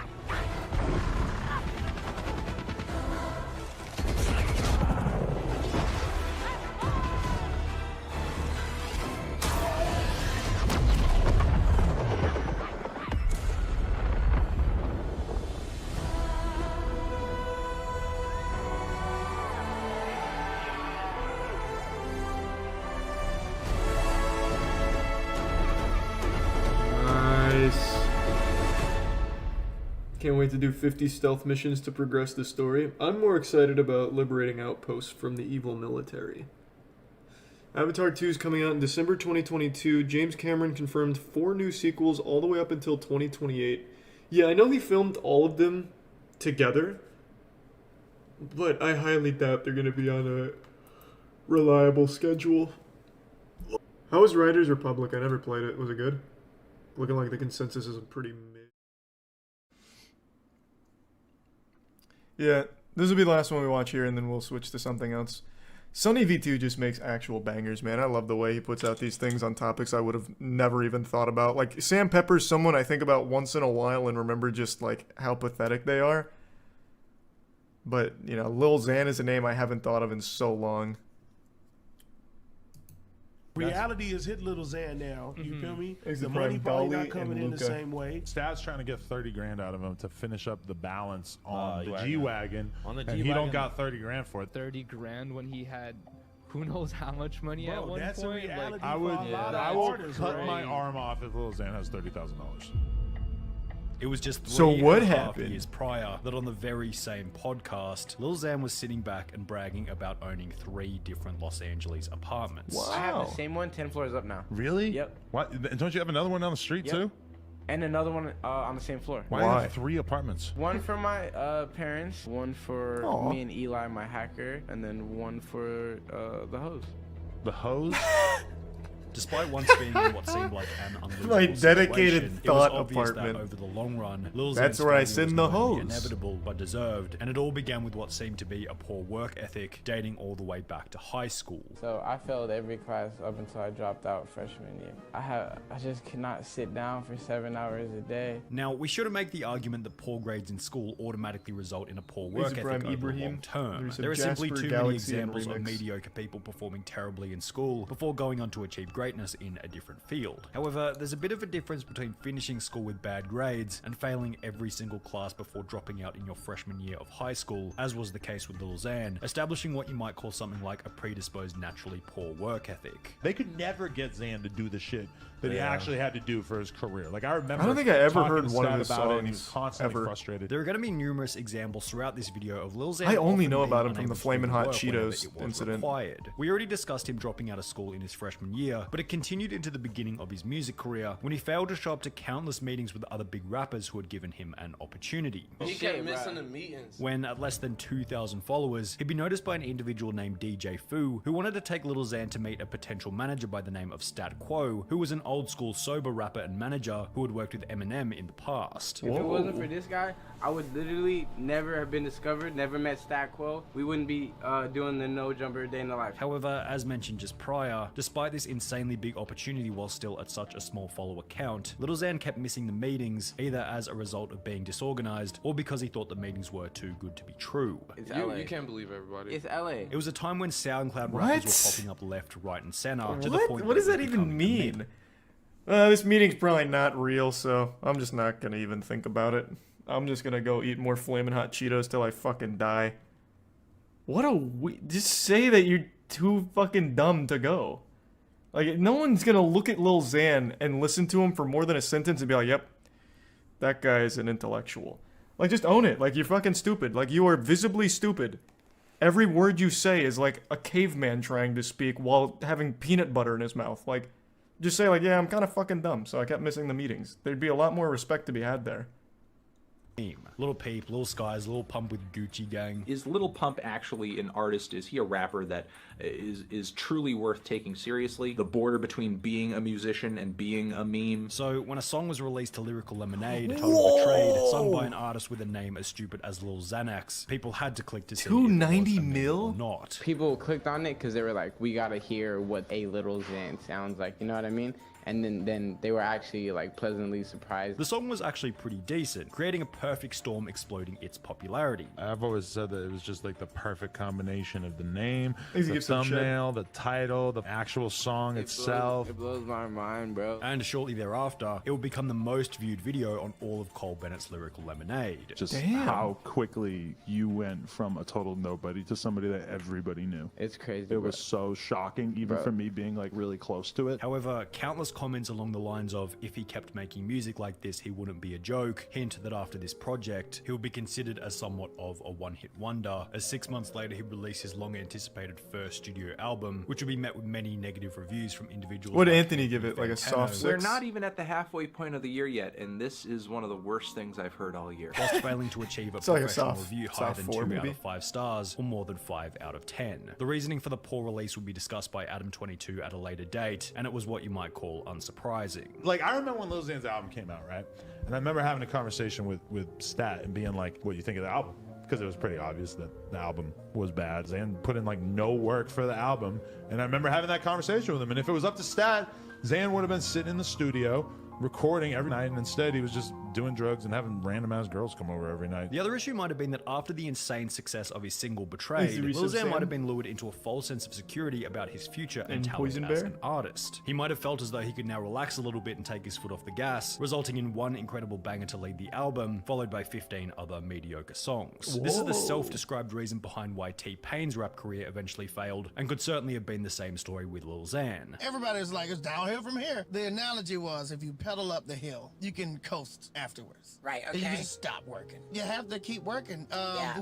Can't wait to do 50 stealth missions to progress the story. I'm more excited about liberating outposts from the evil military. Avatar 2 is coming out in December 2022. James Cameron confirmed 4 new sequels all the way up until 2028. Yeah, I know he filmed all of them together, but I highly doubt they're going to be on a reliable schedule. How was Riders Republic? I never played it. Was it good? Looking like the consensus is pretty mid. Yeah, this will be the last one we watch here, and then we'll switch to something else. Sunny V2 just makes actual bangers, man. I love the way he puts out these things on topics I would have never even thought about. Like, Sam Pepper's someone I think about once in a while and remember just, like, how pathetic they are. But, you know, Lil Xan is a name I haven't thought of in so long. Reality has hit Little Xan now. You feel me? He's The the money prime probably Dolly not coming and in the Luca. same way. Stat's trying to get 30 grand out of him to finish up the balance on the G-Wagon. G-Wagon. On the and he G-Wagon. don't got 30 grand for it. 30 grand when he had who knows how much money at one that's a point. reality Like, I would, for a lot of I will artists, cut right? my arm off if Lil Xan has $30,000. It was just So three what and a half happened? years prior that on the very same podcast, Lil Xan was sitting back and bragging about owning 3 different Los Angeles apartments. I have the same one 10 floors up now. Really? Yep. What? And don't you have another one down the street Yep. too? And another one on the same floor. Why do you have 3 apartments? One for my parents, one for Aw. me and Eli, my hacker, and then one for the hose. The hose? Despite once being in what seemed like an unlivable My dedicated situation, thought it was obvious apartment. that over the long run, Lil That's Xan's where I failure send was the not only hose. inevitable but deserved, and it all began with what seemed to be a poor work ethic, dating all the way back to high school. So I failed every class up until I dropped out freshman year. I just could not sit down for 7 hours a day. Now, we shouldn't make the argument that poor grades in school automatically result in a poor work He's ethic Ibrahim over the Ibrahim. long term. There's a There are simply Jasper too many Galaxy and examples of remix. mediocre people performing terribly in school before going on to achieve greatness in a different field. However, there's a bit of a difference between finishing school with bad grades and failing every single class before dropping out in your freshman year of high school, as was the case with Lil Xan, establishing what you might call something like a predisposed naturally poor work ethic. They could never get Xan to do the shit that he actually had to do for his career. Like, I remember I don't think I ever talking heard to one of Stat his about it, and he songs, was constantly ever. frustrated. There are going to be numerous examples throughout this video of Lil Xan. I only often know being about him from unable the to Flamin' do Hot work whenever Cheetos it was incident. required. We already discussed him dropping out of school in his freshman year, but it continued into the beginning of his music career when he failed to show up to countless meetings with other big rappers who had given him an opportunity. He kept missing the meetings. When at less than 2,000 followers, he'd be noticed by an individual named DJ Fu, who wanted to take Lil Xan to meet a potential manager by the name of Stat Quo, who was an old school sober rapper and manager who had worked with Eminem in the past. If it wasn't for this guy, I would literally never have been discovered, never met Stat Quo. We wouldn't be doing the No Jumper Day in the Life. However, as mentioned just prior, despite this insanely big opportunity while still at such a small follower count, Lil Xan kept missing the meetings, either as a result of being disorganized or because he thought the meetings were too good to be true. It's LA. You can't believe everybody. It's LA. It was a time when SoundCloud What? rappers were popping up left, right, and center to the What? point What does it that was even becoming a meme. mean? This meeting's probably not real, so I'm just not gonna even think about it. I'm just gonna go eat more Flamin' Hot Cheetos till I fucking die. What a just say that you're too fucking dumb to go. Like, no one's gonna look at Lil Xan and listen to him for more than a sentence and be like, yep, that guy is an intellectual. Like, just own it. Like, you're fucking stupid. Like, you are visibly stupid. Every word you say is like a caveman trying to speak while having peanut butter in his mouth. Like, just say like, yeah, I'm kind of fucking dumb, so I kept missing the meetings. There'd be a lot more respect to be had there. Lil Peep, Lil Skies, Lil Pump with Gucci Gang. Is Lil Pump actually an artist? Is he a rapper that is truly worth taking seriously? The border between being a musician and being a meme. So when a song was released to Lyrical Lemonade, titled Betrayed, sung by an artist with a name as stupid as Lil Xanax, people had to click to see if it was a meme or not. People clicked on it because they were like, we gotta hear what a Little Xan sounds like, you know what I mean? And then they were actually like pleasantly surprised. The song was actually pretty decent, creating a perfect storm exploding its popularity. I've always said that it was just like the perfect combination of the name, Easy the give some shit. thumbnail, the title, the actual song itself. It blows my mind, bro. And shortly thereafter, it would become the most viewed video on all of Cole Bennett's Lyrical Lemonade. Just how quickly you went from a total nobody to somebody that everybody knew. It's crazy. It was so shocking, even for me being like really close to it. However, countless comments along the lines of, if he kept making music like this, he wouldn't be a joke, hint that after this project, he would be considered as somewhat of a one-hit wonder, as 6 months later he released his long-anticipated first studio album, which would be met with many negative reviews from individuals. What did like Anthony give it, like a soft 6? We're not even at the halfway point of the year yet, and this is one of the worst things I've heard all year. Whilst failing to achieve a It's like a professional soft- review higher soft than 4 2 out maybe. of 5 stars, or more than 5 out of 10. The reasoning for the poor release would be discussed by Adam22 at a later date, and it was what you might call unsurprising. Like, I remember when Lil Xan's album came out, right? And I remember having a conversation with Stat and being like, what do you think of the album? Because it was pretty obvious that the album was bad. Zan put in like no work for the album. And I remember having that conversation with him. And if it was up to Stat, Zan would have been sitting in the studio recording every night, and instead he was just doing drugs and having random ass girls come over every night. The other issue might have been that after the insane success of his single Betrayed, Lil Xan might have been lured into a false sense of security about his future and talent Poison as Bear? an artist. He might have felt as though he could now relax a little bit and take his foot off the gas, resulting in one incredible banger to lead the album, followed by 15 other mediocre songs. This is the self-described reason behind why T-Pain's rap career eventually failed, and could certainly have been the same story with Lil Xan. Everybody's like, it's downhill from here. The analogy was, if you pedal up the hill, you can coast afterwards. Right, You okay. can just stop working. You have to keep working.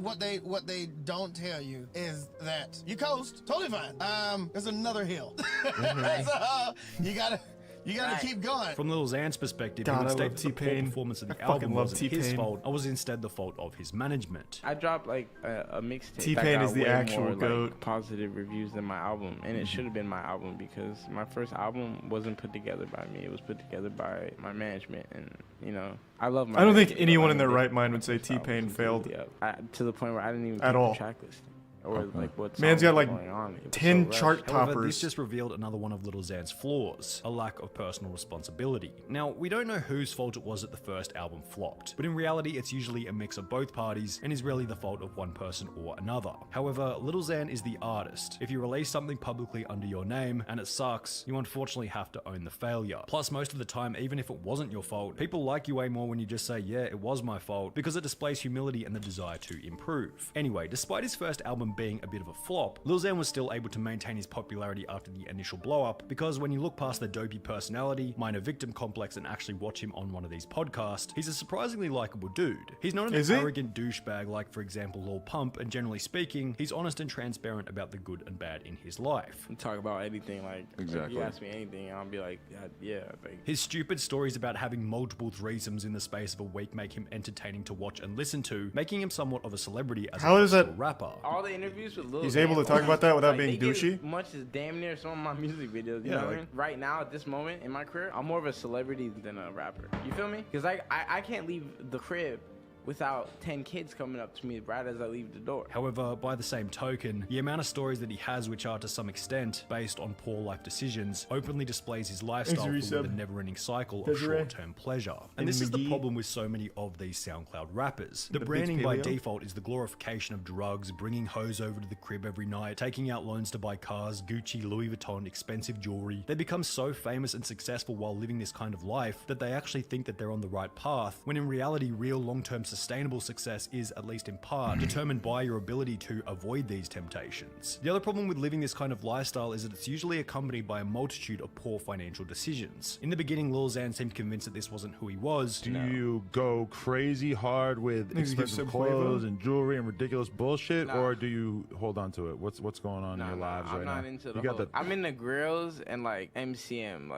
What they don't tell you is that you coast, totally fine. There's another hill. So you gotta keep going. From Lil Xan's perspective, God, he would I state love that the poor T-Pain. performance of the I fucking album love wasn't his T-Pain. fault, and was instead the fault of his management. I dropped like a mixtape. T-Pain that is the got way actual more, goat. Like, positive reviews than my album, and it should have been my album because my first album wasn't put together by me. It was put together by my management, and you know I love my. I don't think management, anyone but in their I right think mind would say this album T-Pain was failed. completely up. To the point where I didn't even At keep all. the track listing or like what. Man's got, like, going on. It was 10 so rushed. chart However, toppers. this just revealed another one of Lil Xan's flaws, a lack of personal responsibility. Now, we don't know whose fault it was that the first album flopped, but in reality it's usually a mix of both parties and is rarely the fault of one person or another. However, Lil Xan is the artist. If you release something publicly under your name and it sucks, you unfortunately have to own the failure. Plus, most of the time, even if it wasn't your fault, people like you way more when you just say, yeah, it was my fault, because it displays humility and the desire to improve. Anyway, despite his first album being a bit of a flop, Lil Xan was still able to maintain his popularity after the initial blow-up, because when you look past the dopey personality, minor victim complex, and actually watch him on one of these podcasts, he's a surprisingly likable dude. He's not an arrogant douchebag like, for example, Lil Pump, and generally speaking, he's honest and transparent about the good and bad in his life. And talk about anything like Exactly. If you ask me anything, I'll be like, yeah. Like, His stupid stories about having multiple threesomes in the space of a week make him entertaining to watch and listen to, making him somewhat of a celebrity as How a is that- rapper. all the interviews with Lil He's Xan, able to talk about that without being they get douchey? as much as damn near some of my music videos. You Yeah, know what I like- mean? Right now, at this moment in my career, I'm more of a celebrity than a rapper. You feel me? Because I can't leave the crib without 10 kids coming up to me right as I leave the door. However, by the same token, the amount of stories that he has which are to some extent based on poor life decisions openly displays his lifestyle Thanks, filled with Resub. a never-ending cycle of Desiree. short-term pleasure. And And this is the McGee. problem with so many of these SoundCloud rappers. The The branding Beats by Paleo. default is the glorification of drugs, bringing hoes over to the crib every night, taking out loans to buy cars, Gucci, Louis Vuitton, expensive jewelry. They become so famous and successful while living this kind of life that they actually think that they're on the right path, when in reality, real long-term sustainable success is, at least in part, determined by your ability to avoid these temptations. The other problem with living this kind of lifestyle is that it's usually accompanied by a multitude of poor financial decisions. In the beginning, Lil Xan seemed convinced that this wasn't who he was. Do you go crazy hard with Maybe give expensive some clothes flavor? and jewelry and ridiculous bullshit, Nah. or do you hold on to it? What's going on in your lives I'm right not now? into You the got whole. I'm into grills and like MCM,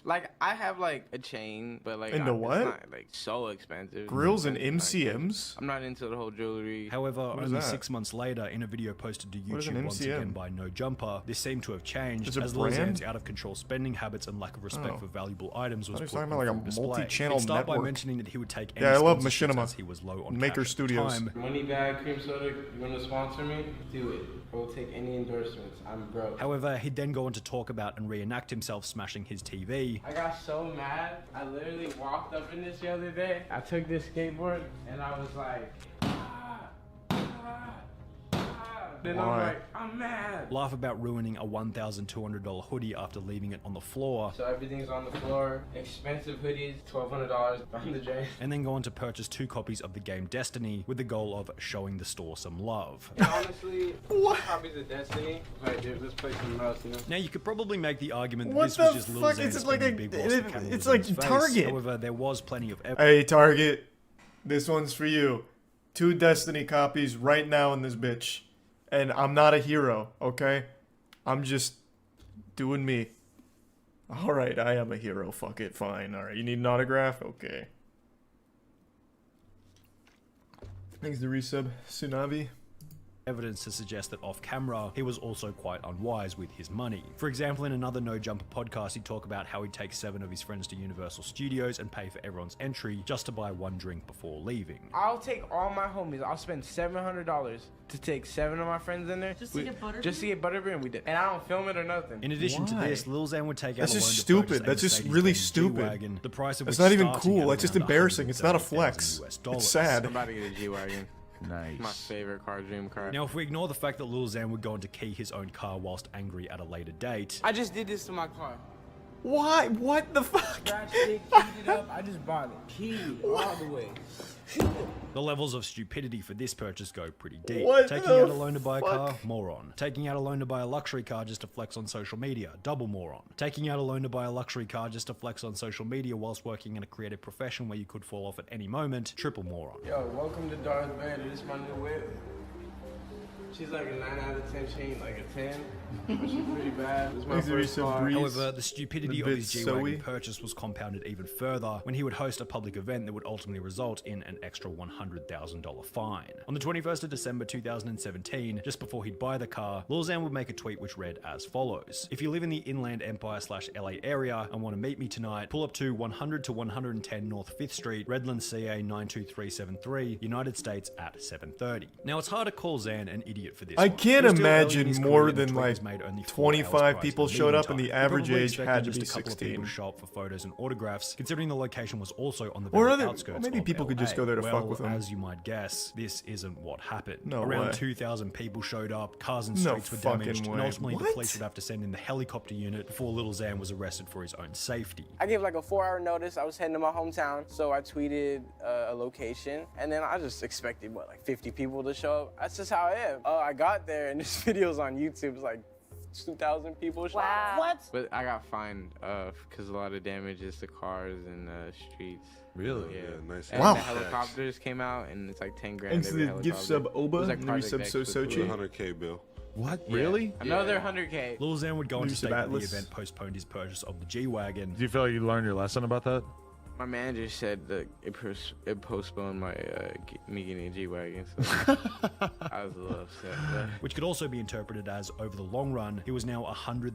like I have like a chain, but like Into it's what? not like so expensive. Grills and Like, MCM? MCMs? I'm not into the whole jewelry. However, What is only that? 6 months later, in a video posted to What is an YouTube once again MCM? by No Jumper, this seemed to have changed It's a as Lil brand? Xan's out-of-control spending habits and lack of respect Oh. for valuable items was I thought he was put talking on about like full a display. multi-channel He'd start by network. mentioning that he would take any Yeah, I love sponsorships Machinima. as he was low on Maker cash at the Studios. time. Money bag, cream soda, you want to sponsor me? Do it. I will take any endorsements. I'm broke. However, he'd then go on to talk about and reenact himself smashing his TV. I got so mad. I literally walked up in this the other day. I took this skateboard and I was like, Then I'm Why? like, I'm mad. Laugh about ruining a $1,200 hoodie after leaving it on the floor. So everything's on the floor. Expensive hoodies, $1,200 on the drain. And then go on to purchase 2 copies of the game Destiny with the goal of showing the store some love. Honestly, what? Copies of Destiny. Like, dude, let's play something else, you know? Now you could probably make the argument that What this was the just Lil fuck? Xan It's like spinning a- big balls of camera it's in like his face. Target. However, there was plenty of evidence. Hey, Target. This one's for you. 2 Destiny copies right now in this bitch. And I'm not a hero, okay? I'm just doing me. Alright, I am a hero. Fuck it, fine. Alright, you need an autograph? Okay. Thanks to resub, Tsunavi. Evidence to suggest that off camera, he was also quite unwise with his money. For example, in another No Jumper podcast, he'd talk about how he'd take 7 of his friends to Universal Studios and pay for everyone's entry just to buy 1 drink before leaving. I'll take all my homies. I'll spend $700 to take 7 of my friends in there. Just to get butterbeer? Just to get butterbeer, and we did. And I don't film it or nothing. In addition to Why? this, Lil Xan would take out That's a just loan to stupid. purchase a That's just Mercedes-Benz really stupid. G-Wagon, the price of It's which not even starting cool. at That's just around embarrassing. It's not a $170,000 flex. US It's dollars. sad. I'm about to get a G-Wagon. Nice. My favorite car, dream car. Now, if we ignore the fact that Lil Xan would go on to key his own car whilst angry at a later date, I just did this to my car. Why? What the fuck? Scratched it, keyed it up. I just bought it. Keyed all the way. the levels of stupidity for this purchase go pretty deep. What Taking the out a loan to buy a car, fuck? moron. Taking out a loan to buy a luxury car just to flex on social media, double moron. Taking out a loan to buy a luxury car just to flex on social media whilst working in a creative profession where you could fall off at any moment, triple moron. Yo, welcome to Darth Vader. This is my new whip. She's like a 9 out of 10. She ain't like a 10. But she's pretty bad. This is my first car. However, the stupidity A of bit his G-Wagon soey. purchase was compounded even further when he would host a public event that would ultimately result in an extra $100,000 fine. On the 21st of December 2017, just before he'd buy the car, Lil Xan would make a tweet which read as follows: "If you live in the Inland Empire/LA area and want to meet me tonight, pull up to 100 to 110 North 5th Street, Redland, CA 92373, United States at 7:30. Now, it's hard to call Xan an idiot for this I one. can't He was still early in imagine his more career and the than tweet like was made only 4 hours 25 prior to people the showed up and meeting the time. He average probably age had expected to be just a couple of 16. people to show up for photos and autographs, considering the location was also on the Or very other- outskirts maybe of people could just LA. go there to well, fuck with them. as you might guess, this isn't what happened. No Around way. 2,000 people showed up, cars and No streets were fucking damaged, and way. ultimately the What? police would have to send in the helicopter unit before Lil Xan was arrested for his own safety. I gave like a 4-hour notice. I was heading to my hometown, so I tweeted a location, and then I just expected like 50 people to show up. That's just how I am. I got there, and this video's on YouTube. It's like 2,000 people showed up. What? But I got fined because a lot of damages to cars and streets. Really? Yeah. Nice. And Wow. the helicopters came out, and it's like 10 grand. Thanks to every the gift helicopter. sub Oba It was like and the Project resub X So with Sochi. the- 100K bill. What? Yeah. Really? Another 100K. Lil Xan would go on to Use state of that the Atlas. event postponed his purchase of the G-Wagon. Do you feel like you learned your lesson about that? My manager said that it postponed my me getting a G-Wagon, so I was a little upset. But Which could also be interpreted as, over the long run, he was now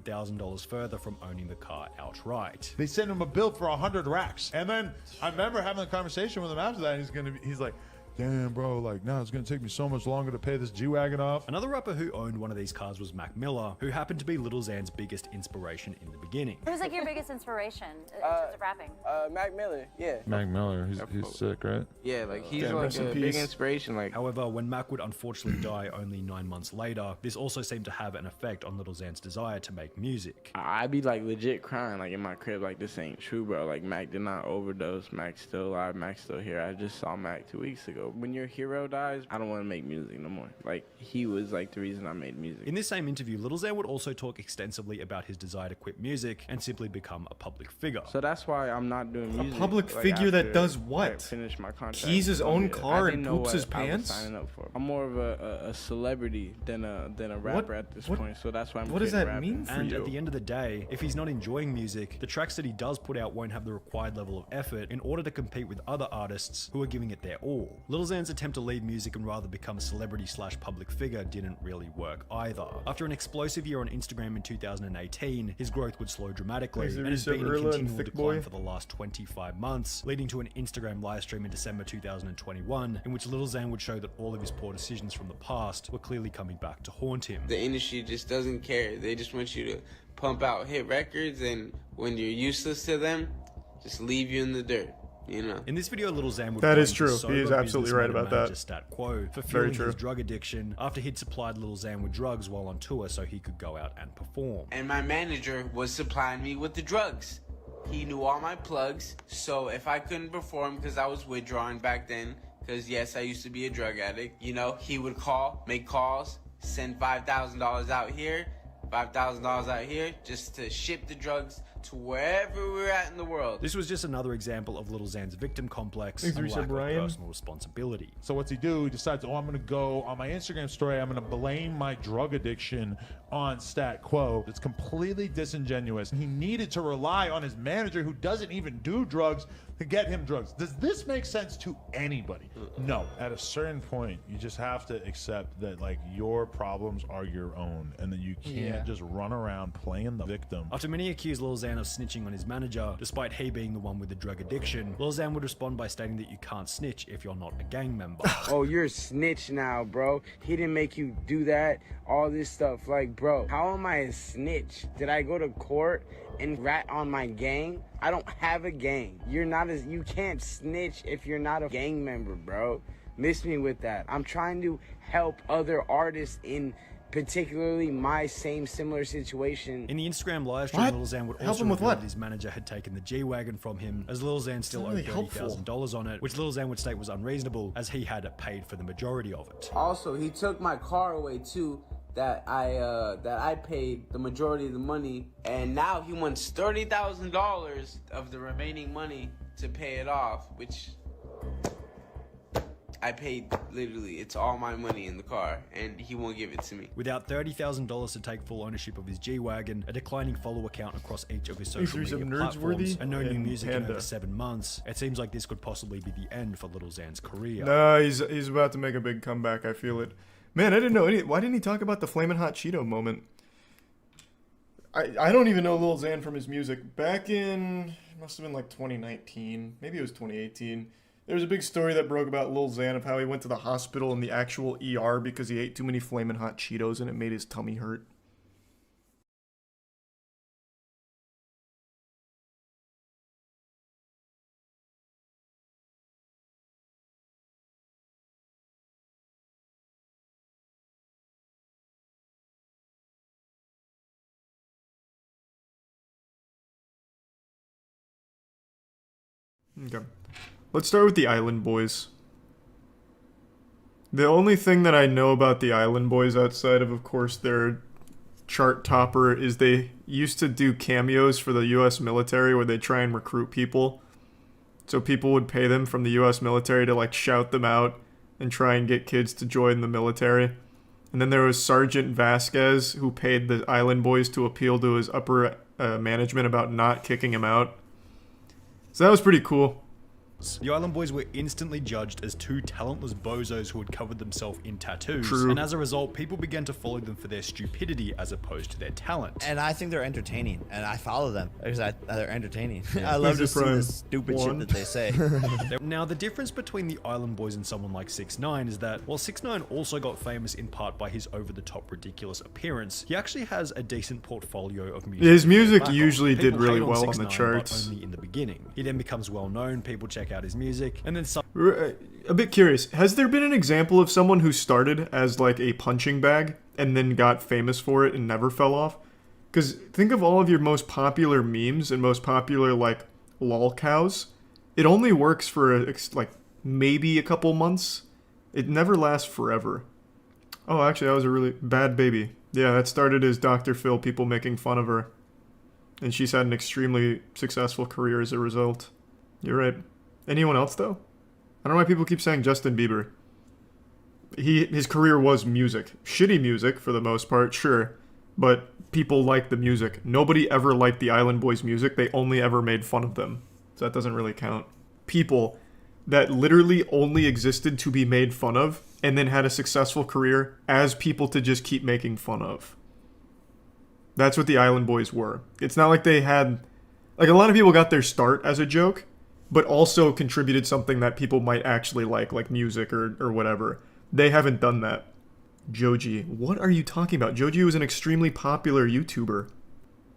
$100,000 further from owning the car outright. They sent him a bill for 100 racks. And then I remember having a conversation with him after that. And he's like, damn, bro, like, now it's going to take me so much longer to pay this G-Wagon off. Another rapper who owned one of these cars was Mac Miller, who happened to be Lil Xan's biggest inspiration in the beginning. Who's like your biggest inspiration in terms of rapping? Mac Miller, yeah. Mac Miller, he's sick, right? Yeah, like he's Damn, like rest in a big peace. inspiration. Like, However, when Mac would unfortunately die only 9 months later, this also seemed to have an effect on Lil Xan's desire to make music. I'd be like legit crying like in my crib, like this ain't true, bro. Like Mac did not overdose. Mac's still alive. Mac's still here. I just saw Mac 2 weeks ago. When your hero dies, I don't want to make music no more. Like he was like the reason I made music. In this same interview, Lil Xan would also talk extensively about his desire to quit music and simply become a public figure. So that's why I'm not doing music. A public like, figure that after does I what? finish my contract. Keys his own Yeah, car I and didn't know poops his what I was pants? signing up for. I'm more of a celebrity than a rapper at this point. So that's why I'm. What does quitting that rapping. mean for And you? at the end of the day, if he's not enjoying music, the tracks that he does put out won't have the required level of effort in order to compete with other artists who are giving it their all. Lil Lil Xan's attempt to leave music and rather become a celebrity/public figure didn't really work either. After an explosive year on Instagram in 2018, his growth would slow dramatically and has been in continual decline for the last 25 months, leading to an Instagram livestream in December 2021, in which Lil Xan would show that all of his poor decisions from the past were clearly coming back to haunt him. The industry just doesn't care. They just want you to pump out hit records, and when you're useless to them, just leave you in the dirt. You know. In this video, Lil Xan would that is blame true. his He is sober absolutely right businessman about and manager that. Stat Quo for Very fueling true. his drug addiction after he'd supplied Lil Xan with drugs while on tour so he could go out and perform. And my manager was supplying me with the drugs. He knew all my plugs, so if I couldn't perform because I was withdrawing back then, because yes, I used to be a drug addict, you know, he would call, make calls, send $5,000 out here, $5,000 out here, just to ship the drugs to wherever we're at in the world. This was just another example of Lil Xan's victim complex Thanks, and Risa lack of Brian. personal responsibility. So what's he do? He decides, oh, I'm going to go on my Instagram story. I'm going to blame my drug addiction on Stat Quo. It's completely disingenuous. He needed to rely on his manager, who doesn't even do drugs, to get him drugs. Does this make sense to anybody? No. At a certain point, you just have to accept that, like, your problems are your own, and that you can't just run around playing the victim. After many accused Lil Xan of snitching on his manager, despite he being the one with the drug addiction, Lil Xan would respond by stating that you can't snitch if you're not a gang member. Oh, you're a snitch now, bro. He didn't make you do that. All this stuff. Like, bro, how am I a snitch? Did I go to court and rat on my gang? I don't have a gang. You can't snitch if you're not a gang member, bro. Miss me with that. I'm trying to help other artists in particularly my similar situation. In the Instagram live stream, Lil Xan would also reveal that his manager had taken the G-Wagon from him, as Lil Xan still owed $30,000 on it, which Lil Xan would state was unreasonable, as he had paid for the majority of it. Also, he took my car away too, that I paid the majority of the money, and now he wants $30,000 of the remaining money to pay it off, which I paid. Literally, it's all my money in the car, and he won't give it to me. Without $30,000 to take full ownership of his G-Wagon, a declining follower count across each of his social media platforms, and no new music in over 7 months, it seems like this could possibly be the end for Lil Xan's career. No, he's about to make a big comeback, I feel it. Man, I didn't know why didn't he talk about the Flamin' Hot Cheeto moment? I don't even know Lil Xan from his music. Back in, it must have been like 2019, maybe it was 2018. There was a big story that broke about Lil Xan of how he went to the hospital in the actual ER because he ate too many Flamin' Hot Cheetos and it made his tummy hurt. Okay. Let's start with the Island Boys. The only thing that I know about the Island Boys outside of course, their chart topper is they used to do cameos for the US military where they try and recruit people. So people would pay them from the US military to like shout them out and try and get kids to join the military. And then there was Sergeant Vasquez who paid the Island Boys to appeal to his upper management about not kicking him out. So that was pretty cool. The Island Boys were instantly judged as two talentless bozos who had covered themselves in tattoos, True. and as a result, people began to follow them for their stupidity as opposed to their talent. And I think they're entertaining, and I follow them because they're entertaining. I love to see the stupid shit that they say. Now, the difference between the Island Boys and someone like 6ix9ine is that while 6ix9ine also got famous in part by his over-the-top ridiculous appearance, he actually has a decent portfolio of music. His music Back usually on. did People really hate well on 6ix9ine, the charts. But only in the beginning. He then becomes well known, people check out his music, and then A bit curious, has there been an example of someone who started as like a punching bag and then got famous for it and never fell off? Because think of all of your most popular memes and most popular like lol cows. It only works for like maybe a couple months. It never lasts forever. Oh, actually, that was a really bad baby. Yeah, that started as Dr. Phil, people making fun of her. And she's had an extremely successful career as a result. You're right. Anyone else, though? I don't know why people keep saying Justin Bieber. His career was music. Shitty music, for the most part, sure. But people liked the music. Nobody ever liked the Island Boys' music. They only ever made fun of them. So that doesn't really count. People that literally only existed to be made fun of and then had a successful career as people to just keep making fun of. That's what the Island Boys were. It's not like they had... Like, a lot of people got their start as a joke, but also contributed something that people might actually like music or whatever. They haven't done that. Joji. What are you talking about? Joji was an extremely popular YouTuber.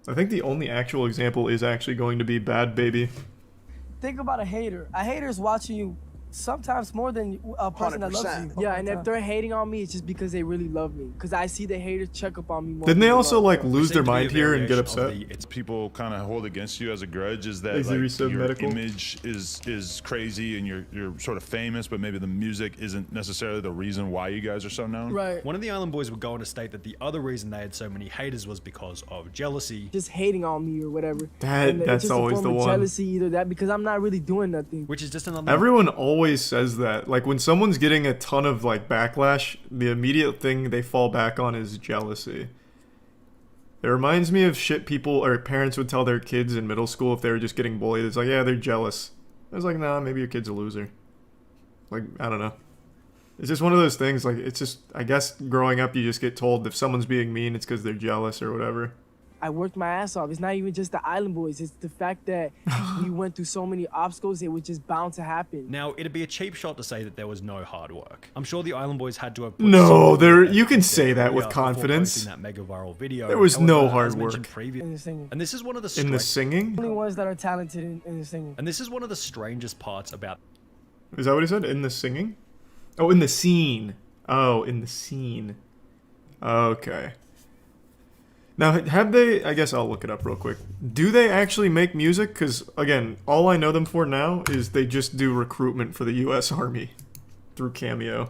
I think the only actual example is actually going to be Bad Baby. Think about a hater. A hater is watching you sometimes more than a person that loves you. Yeah, and if they're hating on me, it's just because they really love me. Because I see the haters check up on me more. Didn't they also like lose their mind here and get upset? It's people kind of hold against you as a grudge is that like, your image is crazy and you're sort of famous, but maybe the music isn't necessarily the reason why you guys are so known. Right. One of the Island Boys would go on to state that the other reason they had so many haters was because of jealousy. Just hating on me or whatever. That's always the one. Jealousy, either that because I'm not really doing nothing. Which is just another. Everyone always says that. Like when someone's getting a ton of like backlash, the immediate thing they fall back on is jealousy. It reminds me of shit people or parents would tell their kids in middle school if they were just getting bullied. It's like, yeah, they're jealous. I was like, nah, maybe your kid's a loser. Like, I don't know. It's just one of those things. Like, it's just, I guess growing up, you just get told if someone's being mean, it's because they're jealous or whatever. I worked my ass off. It's not even just the Island Boys. It's the fact that we went through so many obstacles, it was just bound to happen. Now, it'd be a cheap shot to say that there was no hard work. I'm sure the Island Boys had to have put no, you can say that with confidence. That mega viral video. There was no hard work. In the singing. And this is one of the in the singing? Only ones that are talented in the singing. And this is one of the strangest parts about... Is that what he said? In the singing? Oh, in the scene. Oh, in the scene. Okay. Now, have they... I guess I'll look it up real quick. Do they actually make music? Because, again, all I know them for now is they just do recruitment for the U.S. Army through Cameo.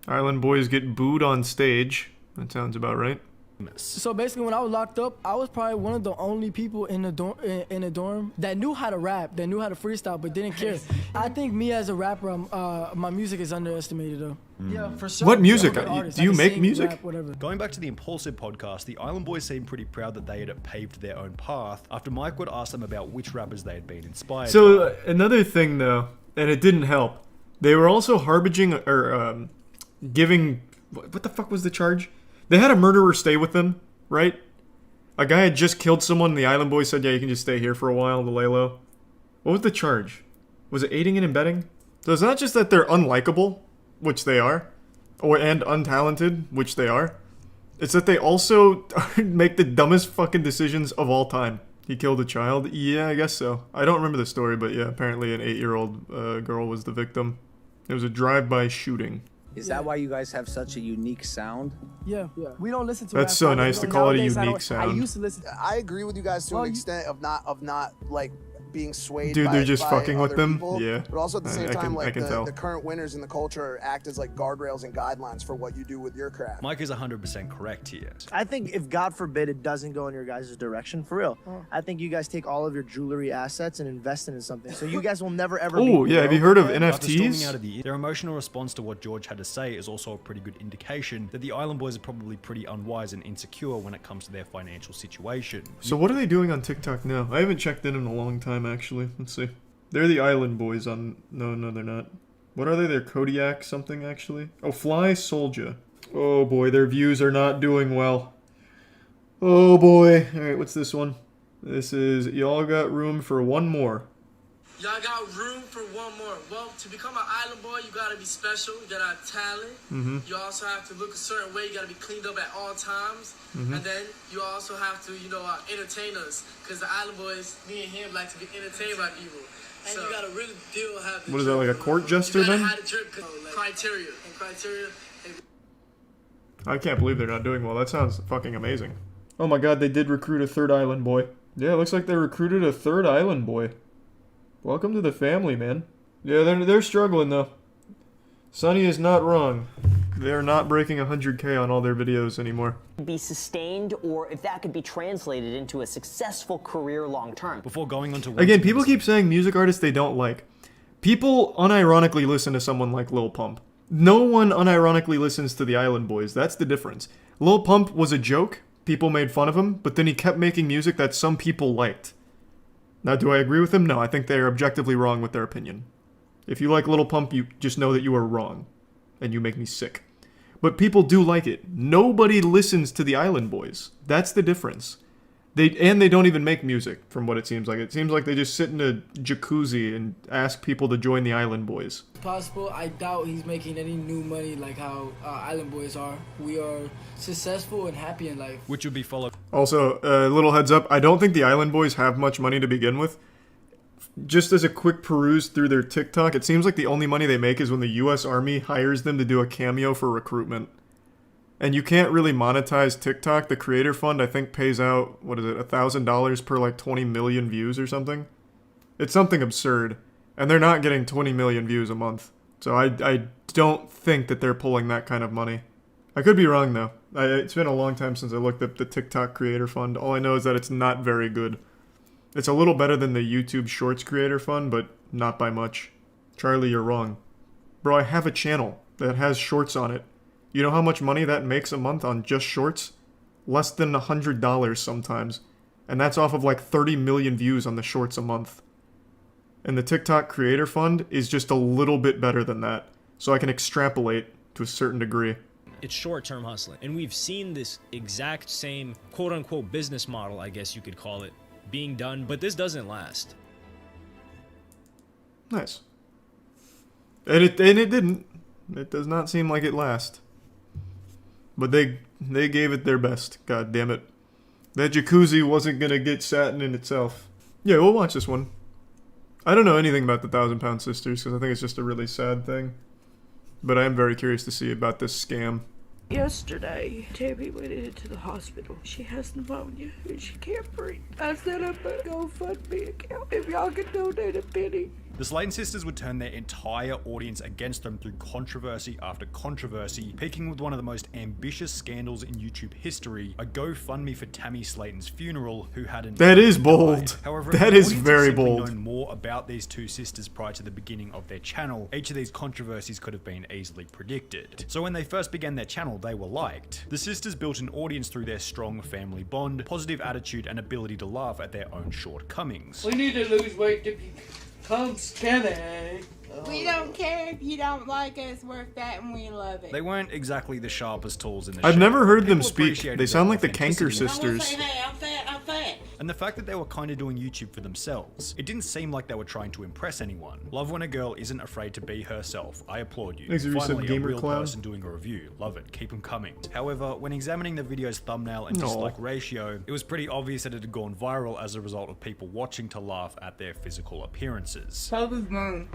Island Boys get booed on stage. That sounds about right. So basically, when I was locked up, I was probably one of the only people in the dorm that knew how to rap, that knew how to freestyle, but didn't care. I think me as a rapper, my music is underestimated though. Yeah, for sure. What music? Do you make music? Rap, whatever. Going back to the Impulsive podcast, the Island Boys seemed pretty proud that they had paved their own path after Mike would ask them about which rappers they had been inspired by. Another thing though, and it didn't help, they were also harbinging or giving... What the fuck was the charge? They had a murderer stay with them, right? A guy had just killed someone, and the Island Boys said, yeah, you can just stay here for a while to lay low. What was the charge? Was it aiding and abetting? So it's not just that they're unlikable, which they are, and untalented, which they are. It's that they also make the dumbest fucking decisions of all time. He killed a child? Yeah, I guess so. I don't remember the story, but yeah, apparently an 8-year-old girl was the victim. It was a drive-by shooting. Is that why you guys have such a unique sound? Yeah. We don't listen to That's so nice to call it a unique sound. I used to listen. I agree with you guys to an extent of not like being swayed. Dude, by, they're just by fucking with other them. people, Yeah. But also at the same time, like tell. the current winners in the culture act as like guardrails and guidelines for what you do with your craft. Mike is 100% correct here. I think if God forbid it doesn't go in your guys' direction, for real, I think you guys take all of your jewelry assets and invest it in something. So you guys will never ever. Oh yeah, have you heard of NFTs? After storming out of the year, their emotional response to what George had to say is also a pretty good indication that the Island Boys are probably pretty unwise and insecure when it comes to their financial situation. So what are they doing on TikTok now? I haven't checked in a long time actually. Let's see. They're the Island Boys on... No, they're not. What are they? They're Kodiak something, actually. Oh, Fly Soldier. Oh, boy. Their views are not doing well. Oh, boy. Alright, what's this one? This is... Y'all got room for one more. Y'all got room for one more. Well, to become an Island Boy, you gotta be special. You gotta have talent. You also have to look a certain way. You gotta be cleaned up at all times. And then you also have to, entertain us. Because the Island Boys, me and him, like to be entertained by people. And so, you gotta really have the What is that, like a court jester then? You gotta have the drip, criteria. And criteria... I can't believe they're not doing well. That sounds fucking amazing. Oh my god, they did recruit a third Island Boy. Yeah, it looks like they recruited a third Island Boy. Welcome to the family, man. Yeah, they're struggling though. Sonny is not wrong. They are not breaking 100K on all their videos anymore. Be sustained, or if that could be translated into a successful career long term. Before going on to again, people keep saying music artists they don't like. People unironically listen to someone like Lil Pump. No one unironically listens to the Island Boys. That's the difference. Lil Pump was a joke. People made fun of him, but then he kept making music that some people liked. Now, do I agree with them? No, I think they are objectively wrong with their opinion. If you like Lil Pump, you just know that you are wrong. And you make me sick. But people do like it. Nobody listens to the Island Boys. That's the difference. They don't even make music, from what it seems like. It seems like they just sit in a jacuzzi and ask people to join the Island Boys. Possible. I doubt he's making any new money like how Island Boys are. We are successful and happy in life. Which would be followed. Also, a little heads up, I don't think the Island Boys have much money to begin with. Just as a quick peruse through their TikTok, it seems like the only money they make is when the US Army hires them to do a cameo for recruitment. And you can't really monetize TikTok. The Creator Fund, I think, pays out, what is it, $1,000 per like 20 million views or something? It's something absurd. And they're not getting 20 million views a month. So I don't think that they're pulling that kind of money. I could be wrong, though. It's been a long time since I looked up the TikTok Creator Fund. All I know is that it's not very good. It's a little better than the YouTube Shorts Creator Fund, but not by much. Charlie, you're wrong. Bro, I have a channel that has shorts on it. You know how much money that makes a month on just shorts? Less than $100 sometimes. And that's off of like 30 million views on the shorts a month. And the TikTok Creator Fund is just a little bit better than that. So I can extrapolate to a certain degree. It's short-term hustling. And we've seen this exact same quote-unquote business model, I guess you could call it, being done, but this doesn't last. Nice. And it didn't. It does not seem like it lasts. But they gave it their best. God damn it. That jacuzzi wasn't gonna get satin in itself. Yeah, we'll watch this one. I don't know anything about the 1,000 Pound Sisters because I think it's just a really sad thing. But I am very curious to see about this scam. Yesterday, Tammy went into the hospital. She has pneumonia and she can't breathe. I set up a GoFundMe account if y'all can donate a penny. The Slayton sisters would turn their entire audience against them through controversy after controversy, peaking with one of the most ambitious scandals in YouTube history, a GoFundMe for Tammy Slayton's funeral, who had an That is bold. However, that is very bold. Known more about these two sisters prior to the beginning of their channel, each of these controversies could have been easily predicted. So when they first began their channel, they were liked. The sisters built an audience through their strong family bond, positive attitude, and ability to laugh at their own shortcomings. We need to lose weight to become skinny. We don't care if you don't like us, we're fat and we love it. They weren't exactly the sharpest tools in the I've shed. never heard them People speak. appreciated They sound their like the Kanker authenticity. sisters. Hey, I'm fat, I'm fat. And the fact that they were kind of doing YouTube for themselves. It didn't seem like they were trying to impress anyone. Love when a girl isn't afraid to be herself. I applaud you. Thanks, you said Finally, a gamer real clown. person doing a review. Love it. Keep them coming. However, when examining the video's thumbnail and No. dislike ratio, it was pretty obvious that it had gone viral as a result of people watching to laugh at their physical appearances. Toby's mom.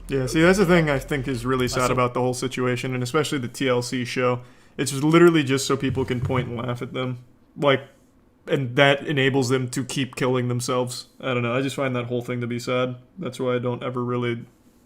Yeah, see, that's the thing I think is really sad about the whole situation, and especially the TLC show. It's literally just so people can point and laugh at them. Like, and that enables them to keep killing themselves. I don't know, I just find that whole thing to be sad. That's why I don't ever really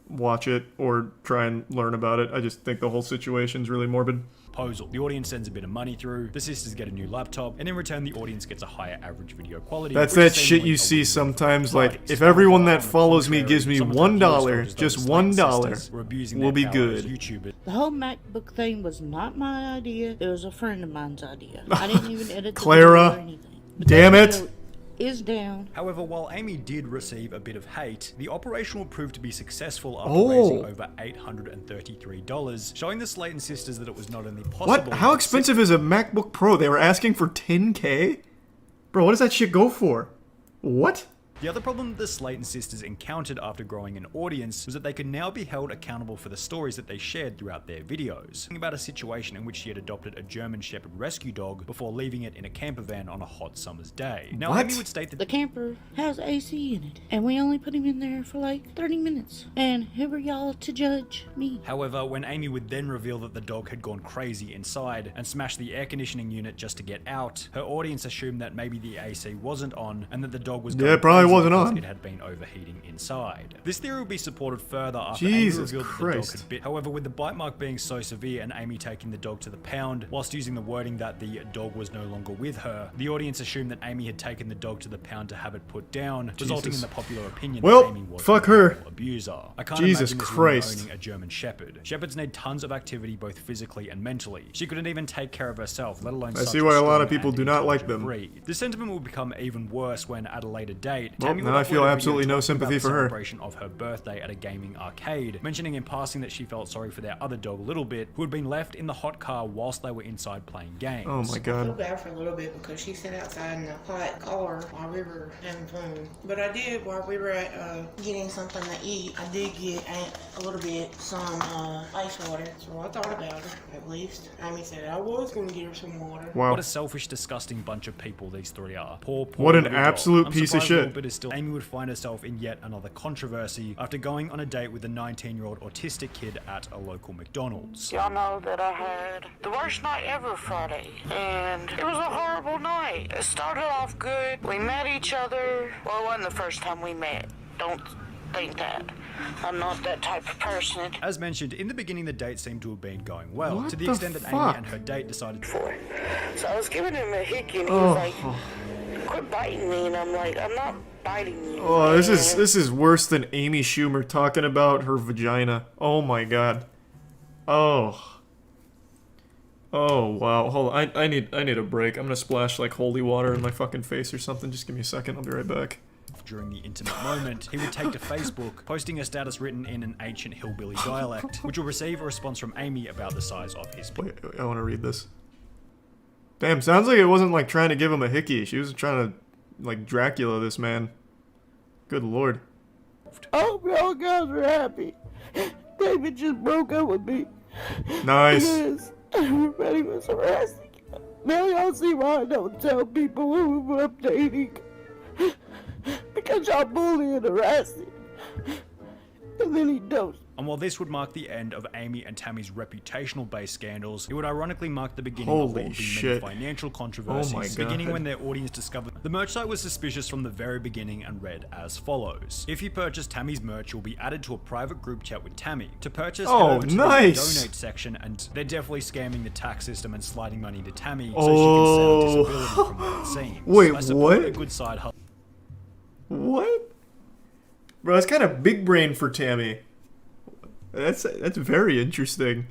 watch it or try and learn about it. I just think the whole situation's really morbid. Proposal. The audience sends a bit of money through, the sisters get a new laptop, and in return the audience gets a higher average video quality. That's which that is shit seemingly you a see win-win sometimes, for like, parties. if everyone that However, on the follows me contrary, gives me some of the $1, sisters, just those Slayton $1, sisters, were abusing we'll their be power good. as YouTubers. The whole MacBook thing was not my idea. It was a friend of mine's idea. I didn't even edit the Clara, video or anything. But damn that it. video is down. However, while Amy did receive a bit of hate, the operation would prove to be successful after Oh. raising over $833, showing the Slayton sisters that it was not only possible... What? How expensive is a MacBook Pro? They were asking for $10K? Bro, what does that shit go for? What? The other problem the Slayton sisters encountered after growing an audience was that they could now be held accountable for the stories that they shared throughout their videos. Think about a situation in which she had adopted a German Shepherd rescue dog before leaving it in a camper van on a hot summer's day. Now, Amy would state that The camper has AC in it, and we only put him in there for like 30 minutes. And who are y'all to judge me? However, when Amy would then reveal that the dog had gone crazy inside and smashed the air conditioning unit just to get out, her audience assumed that maybe the AC wasn't on and that the dog was Yeah, it probably wasn't because on. It had been overheating inside. This theory would be supported further after Jesus Amy revealed that the dog Christ. had bit. However, with the bite mark being so severe and Amy taking the dog to the pound, whilst using the wording that the dog was no longer with her, the audience assumed that Amy had taken the dog to the pound to have it put down, resulting in the popular opinion Well, that Amy was fuck a her. terrible abuser. I can't Jesus imagine this Christ. woman owning a German Shepherd. Shepherds need tons of activity both physically and mentally. She couldn't even take care of herself, let alone I such see why a lot of strong people and do not like intelligent them. breed. The sentiment will become even worse when, at a later date, Well, Tammy now would I feel upload a absolutely video no talking sympathy about the for her. celebration of her birthday at a gaming arcade, mentioning in passing that she felt sorry for their other dog, Littlebit, who had been left in the hot car whilst they were inside playing games. Oh my I feel god. bad for a little bit because she sat outside in the hot car while we were having fun. But I did, while we were at getting something to eat, I did get a little bit some ice water. So I thought about her, at least. Amy said I was going to get her some water. Wow. What a selfish, disgusting bunch of people these three are. Poor What an little dog. absolute I'm piece of surprised shit. Littlebit is still. Amy would find herself in yet another controversy after going on a date with a 19-year-old autistic kid at a local McDonald's. Y'all know that I had the worst night ever Friday, and it was a horrible night. It started off good. We met each other. Well, it wasn't the first time we met. Don't think that. I'm not that type of person. As mentioned, in the beginning the date seemed to have been going well, What to the the extent that Amy fuck? and her date decided So I was giving him a hickey, and he was like, quit biting me, and I'm like, I'm not biting you. Oh, this is worse than Amy Schumer talking about her vagina. Oh my god. Oh. Oh wow. Hold on. I need a break. I'm gonna splash like holy water in my fucking face or something. Just give me a second. I'll be right back. during the intimate moment, he would take to Facebook, posting a status written in an ancient hillbilly dialect, which will receive a response from Amy about the size of his Wait, I want to read this. Damn, sounds like it wasn't like trying to give him a hickey. She was trying to like Dracula this man. Good lord. I hope y'all guys are happy. David just broke up with me. Nice. Because everybody was harassing. Now y'all see why I don't tell people who I'm dating. Because y'all bully and harassing. And then he don't. And while this would mark the end of Amy and Tammy's reputational-based scandals, it would ironically mark the beginning of what Holy would be shit. many financial controversies, Oh my beginning God. when their audience discovered the merch site was suspicious from the very beginning and read as follows. If you purchase Tammy's merch, you'll be added to a private group chat with Tammy. To purchase, Oh, head over to nice. the donate section, and they're definitely scamming the tax system and sliding money to Tammy Oh. so she can sell disability from what it seems. Wait, I support what? a good side hustle. What? Bro, that's kind of big brain for Tammy. That's very interesting.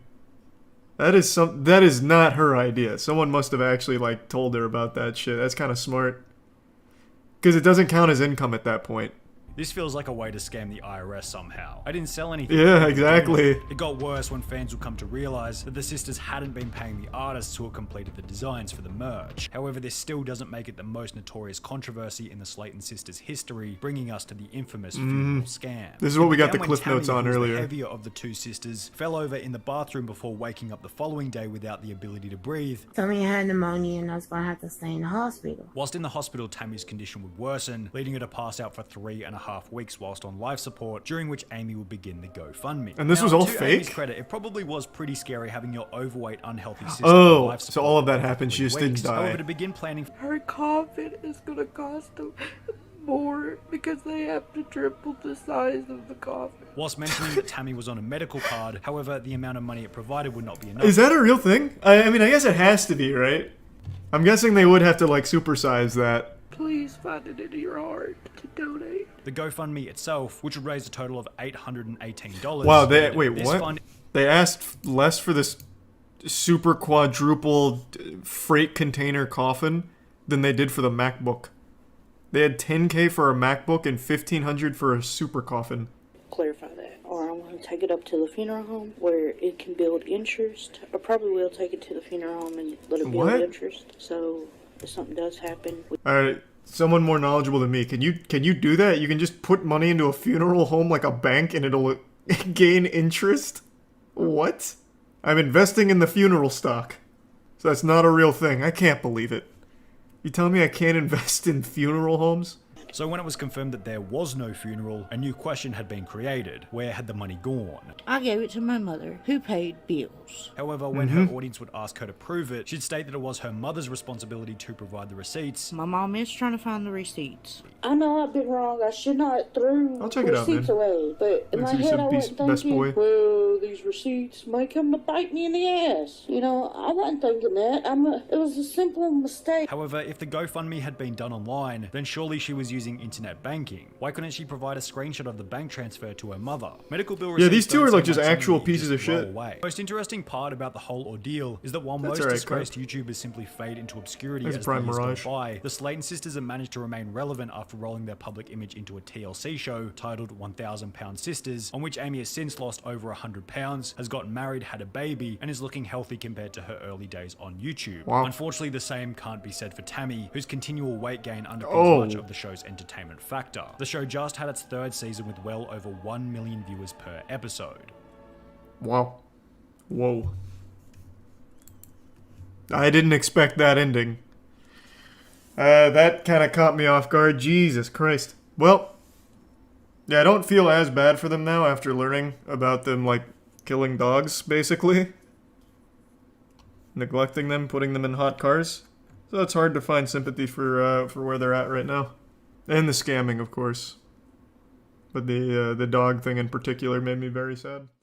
That is not her idea. Someone must have actually like told her about that shit. That's kind of smart. Cuz it doesn't count as income at that point. This feels like a way to scam the IRS somehow. I didn't sell anything. Yeah, exactly. It got worse when fans would come to realize that the sisters hadn't been paying the artists who had completed the designs for the merch. However, this still doesn't make it the most notorious controversy in the Slayton sisters' history, bringing us to the infamous funeral scam. This is what we got It the began cliff when notes Tammy, on who was earlier. the heavier of the two sisters, fell over in the bathroom before waking up the following day without the ability to breathe. Told me I had pneumonia and I was gonna have to stay in the hospital. Whilst in the hospital, Tammy's condition would worsen, leading her to pass out for 3.5 weeks whilst on life support, during which Amy would begin the GoFundMe. And this Now, was all to Amy's fake? credit, it probably was pretty scary having your overweight, unhealthy sister Oh, on life so support all of that for happened, she 3 just didn't weeks. die. However, to begin planning Her coffin is gonna cost them more because they have to triple the size of the coffin. whilst mentioning that Tammy was on a medical card, however, the amount of money it provided would not be enough. Is that a real thing? I mean, I guess it has to be, right? I'm guessing they would have to like supersize that. Please find it in your heart to donate. The GoFundMe itself, which would raise a total of $818. Wow, wait, This what? fund- They asked less for this super quadruple freight container coffin than they did for the MacBook. They had $10K for a MacBook and $1,500 for a super coffin. Clarify that. Or I'm going to take it up to the funeral home where it can build interest. I probably will take it to the funeral home and let it build What? interest. So if something does happen, Alright, someone more knowledgeable than me. Can you do that? You can just put money into a funeral home like a bank and it'll gain interest? What? I'm investing in the funeral stock. So that's not a real thing. I can't believe it. You telling me I can't invest in funeral homes? So when it was confirmed that there was no funeral, a new question had been created. Where had the money gone? I gave it to my mother, who paid bills. However, when her audience would ask her to prove it, she'd state that it was her mother's responsibility to provide the receipts. My mom is trying to find the receipts. I know I've been wrong. I should not throw I'll check it out, receipts man. away. But in my Thanks, head, I you wasn't best boy. thinking, well, these receipts may come to bite me in the ass. You know, I wasn't thinking that. It was a simple mistake. However, if the GoFundMe had been done online, then surely she was using internet banking. Why couldn't she provide a screenshot of the bank transfer to her mother? Medical bill receipts. Yeah, these two don't are like seem just something actual that you pieces just of roll shit. away. Most interesting part about the whole ordeal is that while That's most alright, disgraced YouTubers simply fade into obscurity That's as Prime the years Mirage. go by, the Slayton sisters have managed to remain relevant after rolling their public image into a TLC show titled 1,000 Pound Sisters, on which Amy has since lost over 100 pounds, has gotten married, had a baby, and is looking healthy compared to her early days on YouTube. Wow. Unfortunately, the same can't be said for Tammy, whose continual weight gain underpins much of the show's entertainment factor. The show just had its third season with well over 1 million viewers per episode. Wow. Whoa. I didn't expect that ending. That kind of caught me off guard. Jesus Christ. Well, yeah, I don't feel as bad for them now after learning about them, like, killing dogs, basically. Neglecting them, putting them in hot cars. So it's hard to find sympathy for where they're at right now. And the scamming, of course. But the dog thing in particular made me very sad.